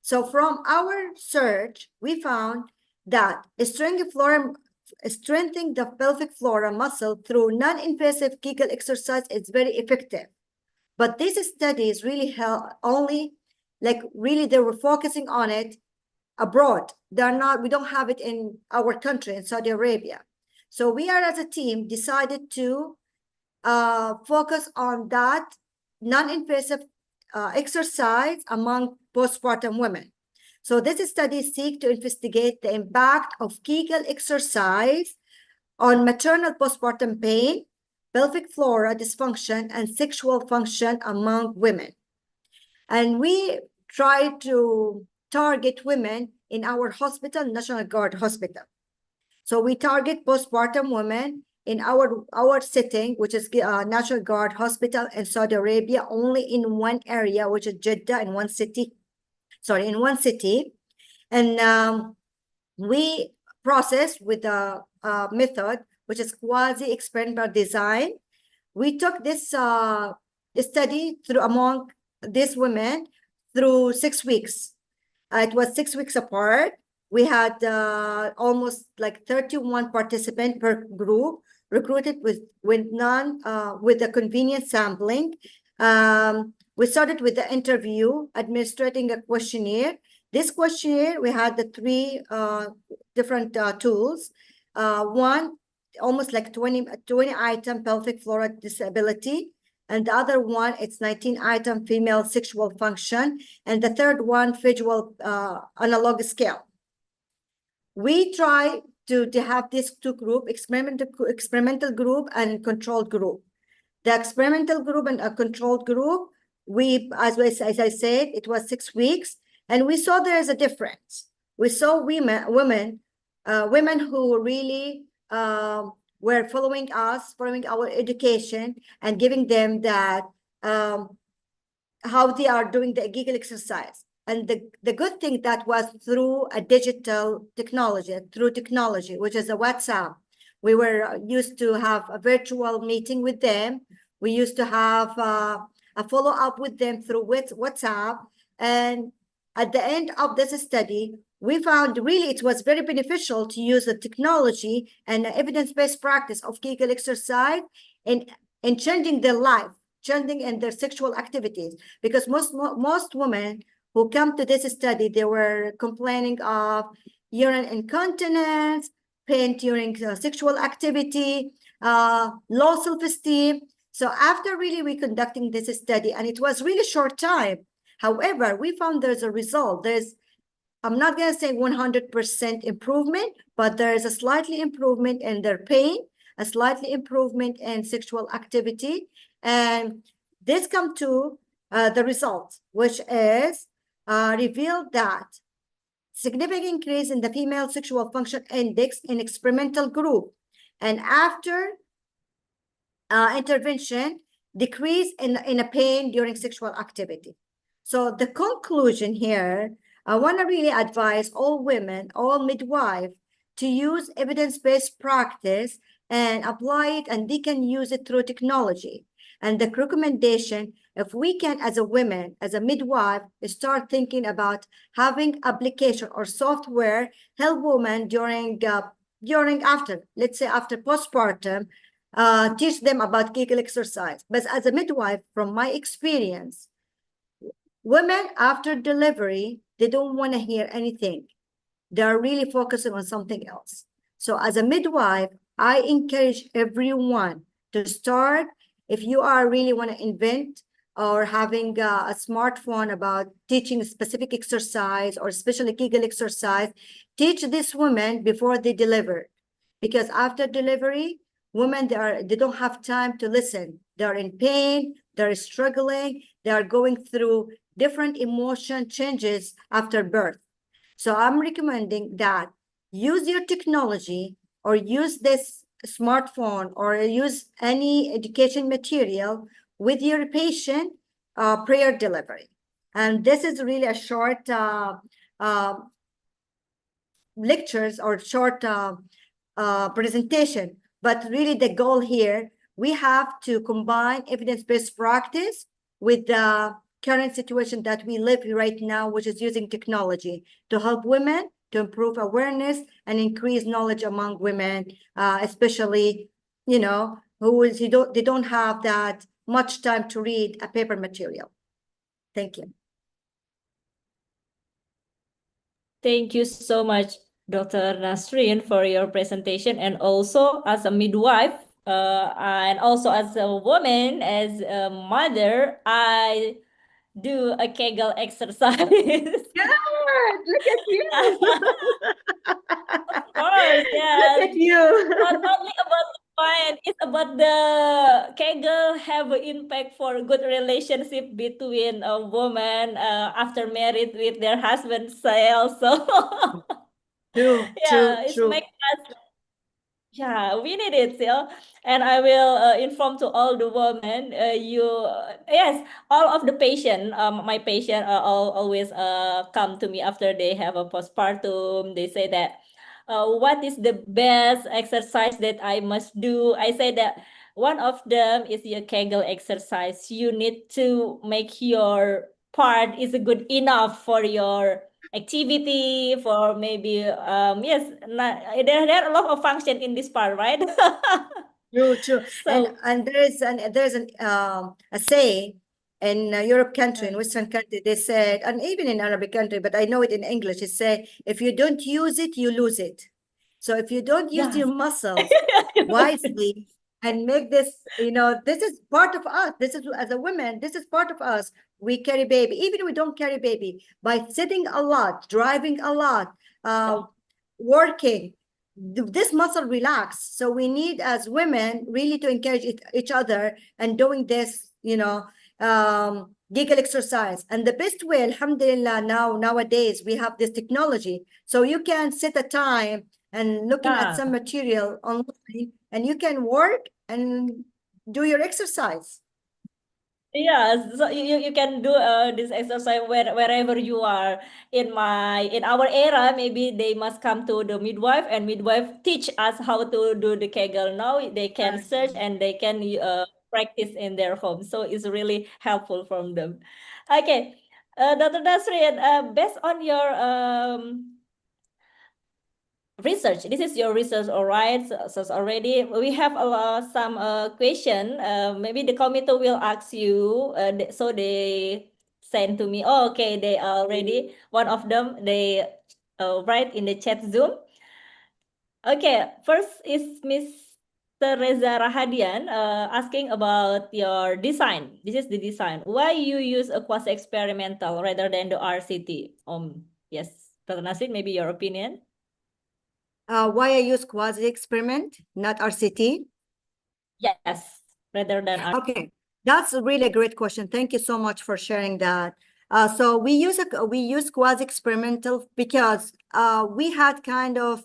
So from our search, we found that strengthening the pelvic floor muscle through non-invasive Kegel exercise is very effective. But these studies really help only, they were focusing on it abroad. We don't have it in our country, in Saudi Arabia. So we are, as a team, decided to focus on that non-invasive exercise among postpartum women. So this study seeks to investigate the impact of Kegel exercise on maternal postpartum pain, pelvic flora dysfunction and sexual function among women. And we try to target women in our hospital, National Guard Hospital. So we target postpartum women in our setting, which is National Guard Hospital in Saudi Arabia, only in one area, which is Jeddah, in one city. And we process with a method which is quasi-experimental design. We took this study through among these women through 6 weeks. It was 6 weeks apart. We had almost like 31 participants per group, recruited with the convenient sampling. We started with the interview, administering a questionnaire. This questionnaire, we had the 3 different tools. One, almost like 20 item pelvic flora disability. And the other one, it's 19 item female sexual function. And the third one, visual analog scale. We try to have these 2 groups, experimental group and controlled group. The experimental group and a controlled group, as I said, it was 6 weeks. And we saw there is a difference. We saw women who really were following our education and giving them that how they are doing the Kegel exercise. And the good thing that was through a digital technology, which is a WhatsApp. We were used to have a virtual meeting with them. We used to have a follow-up with them through WhatsApp. And at the end of this study, we found really it was very beneficial to use the technology and the evidence-based practice of Kegel exercise in changing their life, changing in their sexual activities. Because most women who come to this study, they were complaining of urine incontinence, pain during sexual activity, low self-esteem. So after really we conducting this study, and it was really short time. However, we found there's a result. I'm not going to say 100% improvement, but there is a slightly improvement in their pain, a slightly improvement in sexual activity. And this come to the results, which is revealed that significant increase in the female sexual function index in experimental group. And after intervention, decrease in a pain during sexual activity. So the conclusion here, I want to really advise all women, all midwives, to use evidence-based practice and apply it, and they can use it through technology. And the recommendation, if we can, as a woman, as a midwife, start thinking about having application or software help women let's say after postpartum, teach them about Kegel exercise. But as a midwife, from my experience, women after delivery, they don't want to hear anything. They're really focusing on something else. So as a midwife, I encourage everyone to start, if you are really want to invent or having a smartphone about teaching a specific exercise or especially Kegel exercise, teach these women before they deliver. Because after delivery, women, they don't have time to listen. They're in pain, they're struggling, they are going through different emotion changes after birth. So I'm recommending that use your technology or use this smartphone or use any education material with your patient prior delivery. And this is really a short lectures or short presentation. But really the goal here, we have to combine evidence-based practice with the current situation that we live right now, which is using technology to help women to improve awareness and increase knowledge among women, especially, you know, they don't have that much time to read a paper material. Thank you. Thank you so much, Dr. Nasrin, for your presentation. And also as a midwife, and also as a woman, as a mother, I do a Kegel exercise. Yeah, look at you. Of course, yes. Look at you. Not only about the mind, it's about but the Kegel have an impact for good relationship between a woman after married with their husband also. True, Yeah, it's true. make us. Yeah, we need it, and I will inform to all the women. Yes, all of the patient, my patient always come to me after they have a postpartum. They say that, what is the best exercise that I must do? I say that one of them is your Kegel exercise. You need to make your part is good enough for your activity, for maybe yes, there are a lot of function in this part, right? True, true. So And there's a say in Europe country, in Western country, they said, and even in Arabic country, but I know it in English, it say, if you don't use it, you lose it. So if you don't use yes. your muscles wisely and make this, this is part of us. This is, as a woman, this is part of us. We carry baby, even if we don't carry baby, by sitting a lot, driving a lot, working, this muscle relax. So we need, as women, really to encourage each other and doing this, Kegel exercise. And the best way, alhamdulillah, nowadays we have this technology. So you can set a time and looking at some material online, and you can work and do your exercise. Yeah, so you can do this exercise wherever you are. In our era, maybe they must come to the midwife, and midwife teach us how to do the Kegel. Now they can search and they can practice in their home. So it's really helpful from them. Okay, Dr. Nasrin, based on your research, this is your research, all right? So already we have some question. Maybe the committee will ask you. So they send to me. Oh, okay, they already, one of them they write in the chat Zoom. Okay, first is Mr. Reza Rahadian asking about your design. This is the design. Why you use a quasi-experimental rather than the RCT? Yes, Dr. Nasrin, maybe your opinion. Why I use quasi-experiment, not RCT? Yes, rather than RCT. Okay, that's a really great question. Thank you so much for sharing that. So we use quasi-experimental because we had kind of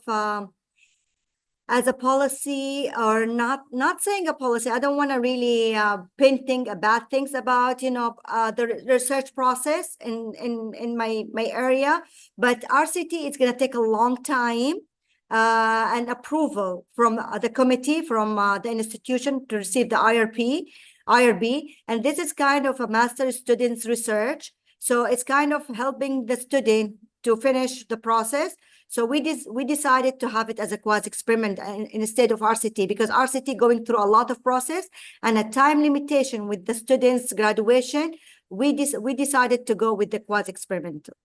as a policy, or not saying a policy. I don't want to really painting bad things about the research process in my area, but RCT is going to take a long time. And approval from the committee, from the institution to receive the IRB. And this is kind of a master student's research. So it's kind of helping the student to finish the process. So we decided to have it as a quasi-experiment instead of RCT, because RCT going through a lot of process and a time limitation with the students' graduation. We decided to go with the quasi-experimental.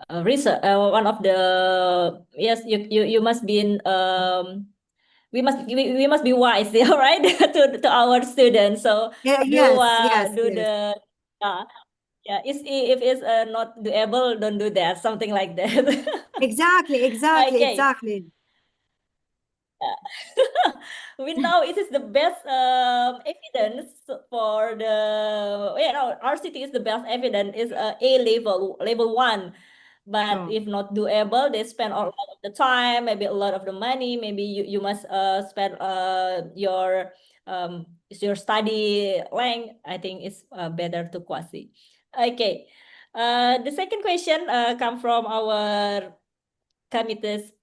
Research, one of the, yes, you must be in, we must be wise, yeah, right, to our students. So yeah, if it's not doable, don't do that, something like that. Exactly. Okay. We know it is the best evidence for the RCT is the best evidence is A level 1, but if not doable, they spend a lot of the time, maybe a lot of the money. Maybe you must spend your study length. I think it's better to quasi. Okay, the second question come from our committee's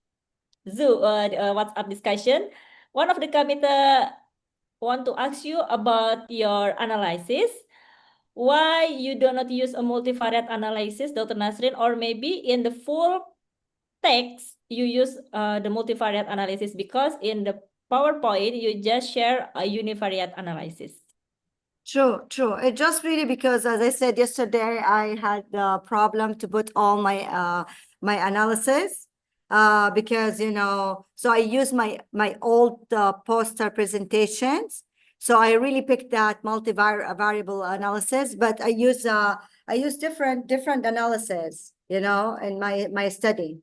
Zoom WhatsApp discussion. One of the committee want to ask you about your analysis. Why you do not use a multivariate analysis, Dr. Nasrin, or maybe in the full text you use the multivariate analysis, because in the PowerPoint you just share a univariate analysis. True. It just really because, as I said yesterday, I had the problem to put all my my analysis. Because so I use my old poster presentations. So I really picked that multivariable analysis, but I use different analysis, in my study.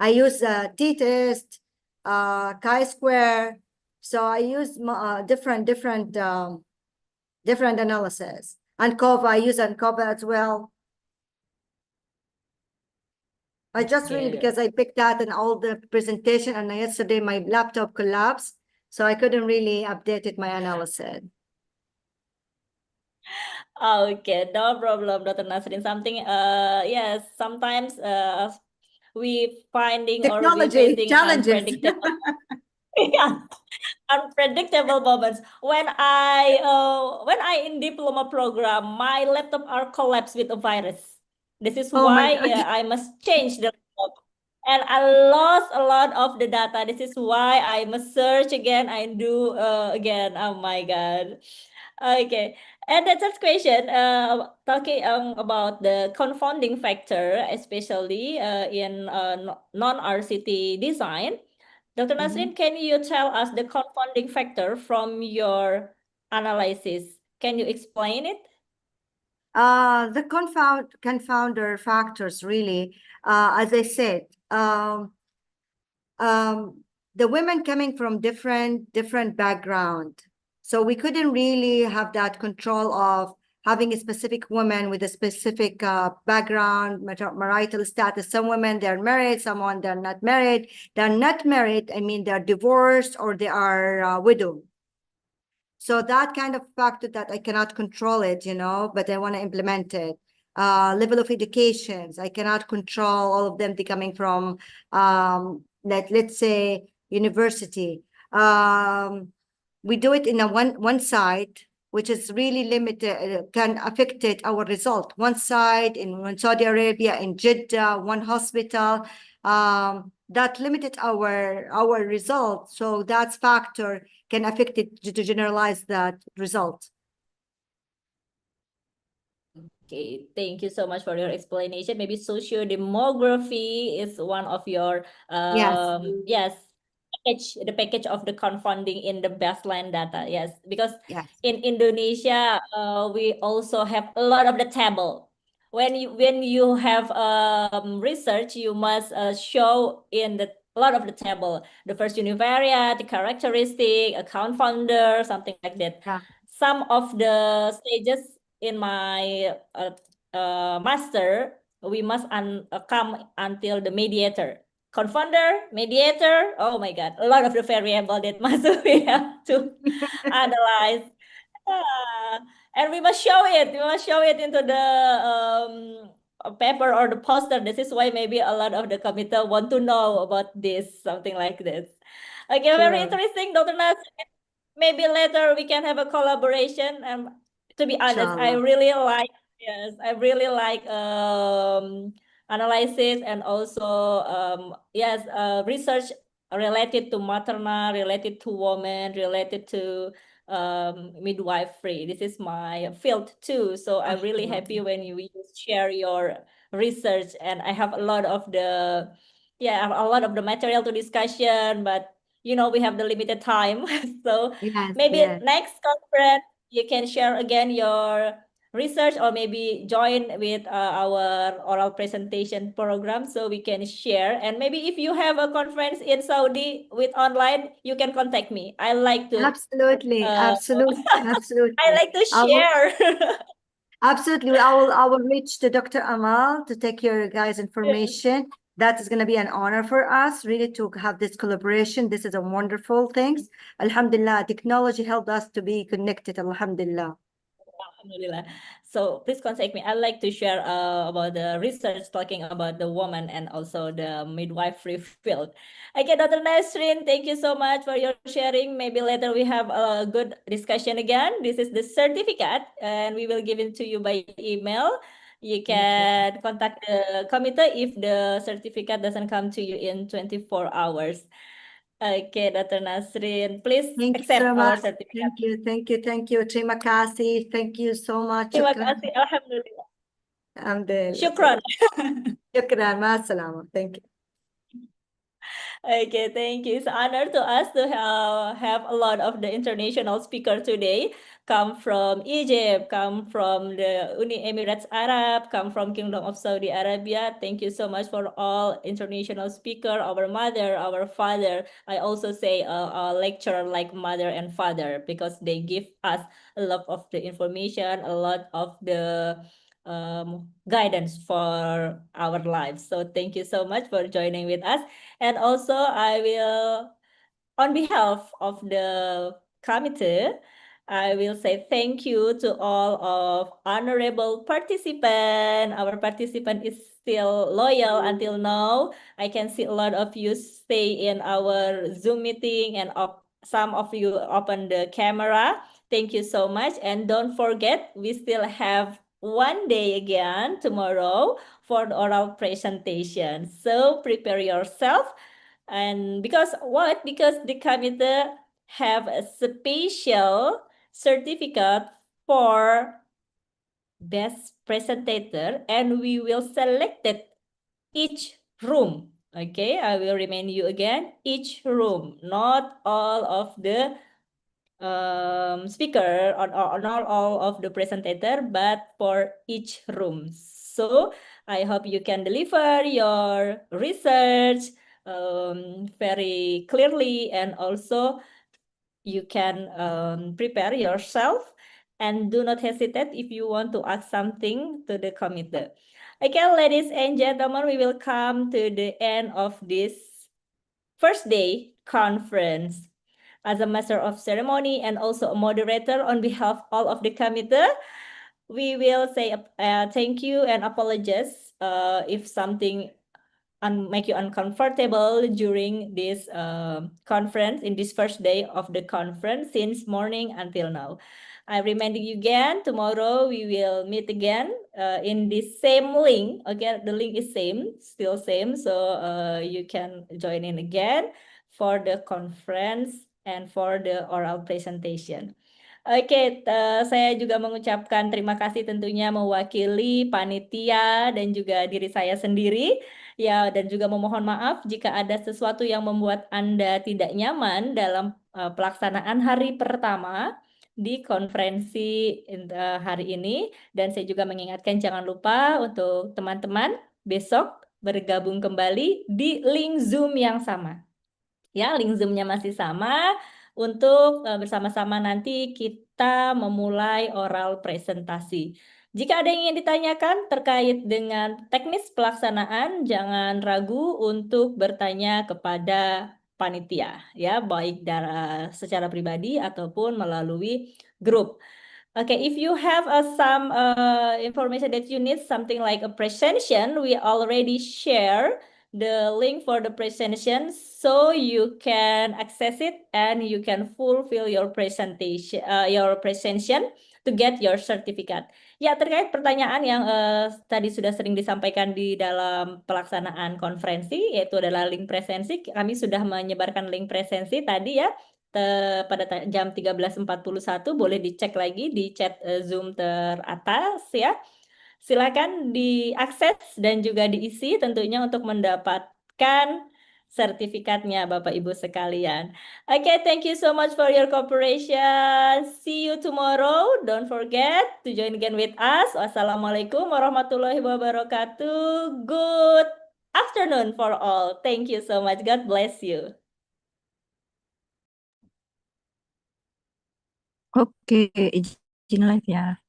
I use t-test, chi-square. So I use different analysis. ANCOVA, I use ANCOVA as well. I just really, Okay. because I picked that in all the presentation, and yesterday my laptop collapsed, so I couldn't really update it, my analysis. Okay, no problem, Dr. Nasrin. Something, yes, sometimes we finding or we Technology facing challenges. unpredictable, yeah, unpredictable moments. When I in diploma program, my laptop are collapsed with a virus. This is Oh my why God. I must change the laptop. And I lost a lot of the data. This is why I must search again and do again. Oh my God. Okay. And the third question, talking about the confounding factor, especially in non-RCT design. Dr. Nasrin, can you tell us the confounding factor from your analysis? Can you explain it? The confounder factors really, as I said, the women coming from different background. So we couldn't really have that control of having a specific woman with a specific background, marital status. Some women, they're married, someone they're not married. They're not married, I mean, they're divorced or they are widowed. So that kind of factor that I cannot control it, you know, but I want to implement it. Level of educations, I cannot control all of them coming from, let's say, university. We do it in a one side, which is really limited, can affect our result. One side in Saudi Arabia, in Jeddah, one hospital, that limited our result. So that factor can affect it to generalize that result. Okay, thank you so much for your explanation. Maybe sociodemography is one of your yes, the package of the confounding in the baseline data. Yes, because in Indonesia, we also have a lot of the table. When you have research, you must show in the a lot of the table, the first univariate, the characteristic, a confounder, something like that. Some of the stages in my master, we must come until the mediator. Confounder, mediator, oh my God, a lot of the variable that must we have to analyze. And we must show it. We must show it into the paper or the poster. This is why maybe a lot of the committee want to know about this, something like this. Okay, very Sure. interesting, Dr. Nasrin. Maybe later we can have a collaboration. And to be honest, I Inshallah. really like, yes, I really like analysis and also yes, research related to maternal, related to women, related to midwifery. This is my field too. So I'm really happy when you share your research, and I have a lot of the material to discussion, but you know, we have the limited time. So maybe next conference you can share again your research, or maybe join with our oral presentation program so we can share. And maybe if you have a conference in Saudi with online, you can contact me. I like to Absolutely. I like to I will- share. Absolutely. I will reach to Dr. Amal to take your guys' information. That is going to be an honor for us, really, to have this collaboration. This is a wonderful thing. Alhamdulillah, technology helped us to be connected. Alhamdulillah. Alhamdulillah. So please contact me. I like to share about the research talking about the woman and also the midwifery field. Okay, Dr. Nasrin, thank you so much for your sharing. Maybe later we have a good discussion again. This is the certificate, and we will give it to you by email. You can contact the committee if the certificate doesn't come to you in 24 hours. Okay, Dr. Nasrin, please Thank you accept so our much. certificate. Thank you. Terima kasih. Thank you so much. Terima Shukran. kasih. Alhamdulillah. Alhamdulillah. Shukran. Shukran. Ma salama. Thank you. Okay, thank you. It's an honor to us to have a lot of the international speaker today. Come from Egypt, come from the Uni Emirates Arab, come from Kingdom of Saudi Arabia. Thank you so much for all international speaker, our mother, our father. I also say a lecturer like mother and father because they give us a lot of the information, a lot of the guidance for our lives. So thank you so much for joining with us. And also I will, on behalf of the committee, I will say thank you to all of honorable participant. Our participant is still loyal until now. I can see a lot of you stay in our Zoom meeting and some of you open the camera. Thank you so much. And don't forget, we still have one day again tomorrow for the oral presentation. So prepare yourself. And because what? Because the committee have a special certificate for best presenter and we will select it each room. Okay, I will remind you again, each room, not all of the speaker or not all of the presenter, but for each room. So I hope you can deliver your research very clearly, and also you can prepare yourself and do not hesitate if you want to ask something to the committee. Okay, ladies and gentlemen, we will come to the end of this first day conference. As a master of ceremony and also a moderator on behalf of all of the committee, we will say thank you and apologize if something make you uncomfortable during this conference in this first day of the conference since morning until now. I remind you again, tomorrow we will meet again in this same link. Again, the link is still same. So you can join in again for the conference and for the oral presentation. Oke, saya juga mengucapkan terima kasih tentunya mewakili panitia dan juga diri saya sendiri. Ya, dan juga memohon maaf jika ada sesuatu yang membuat Anda tidak nyaman dalam pelaksanaan hari pertama di konferensi hari ini. Dan saya juga mengingatkan jangan lupa untuk teman-teman besok bergabung kembali di link Zoom yang sama. Ya, link Zoom-nya masih sama untuk bersama-sama nanti kita memulai oral presentasi. Jika ada yang ingin ditanyakan terkait dengan teknis pelaksanaan, jangan ragu untuk bertanya kepada panitia, ya, baik secara pribadi ataupun melalui grup. Okay, if you have some information that you need, something like a presentation, we already share the link for the presentation so you can access it and you can fulfill your presentation to get your certificate. Ya, terkait pertanyaan yang tadi sudah sering disampaikan di dalam pelaksanaan konferensi, yaitu adalah link presensi. Kami sudah menyebarkan link presensi tadi ya, pada jam 13.41, boleh dicek lagi di chat Zoom teratas ya. Silakan diakses dan juga diisi tentunya untuk mendapatkan sertifikatnya Bapak Ibu sekalian. Okay, thank you so much for your cooperation. See you tomorrow. Don't forget to join again with us. Wassalamualaikum warahmatullahi wabarakatuh. Good afternoon for all. Thank you so much. God bless you. Oke, izin live ya.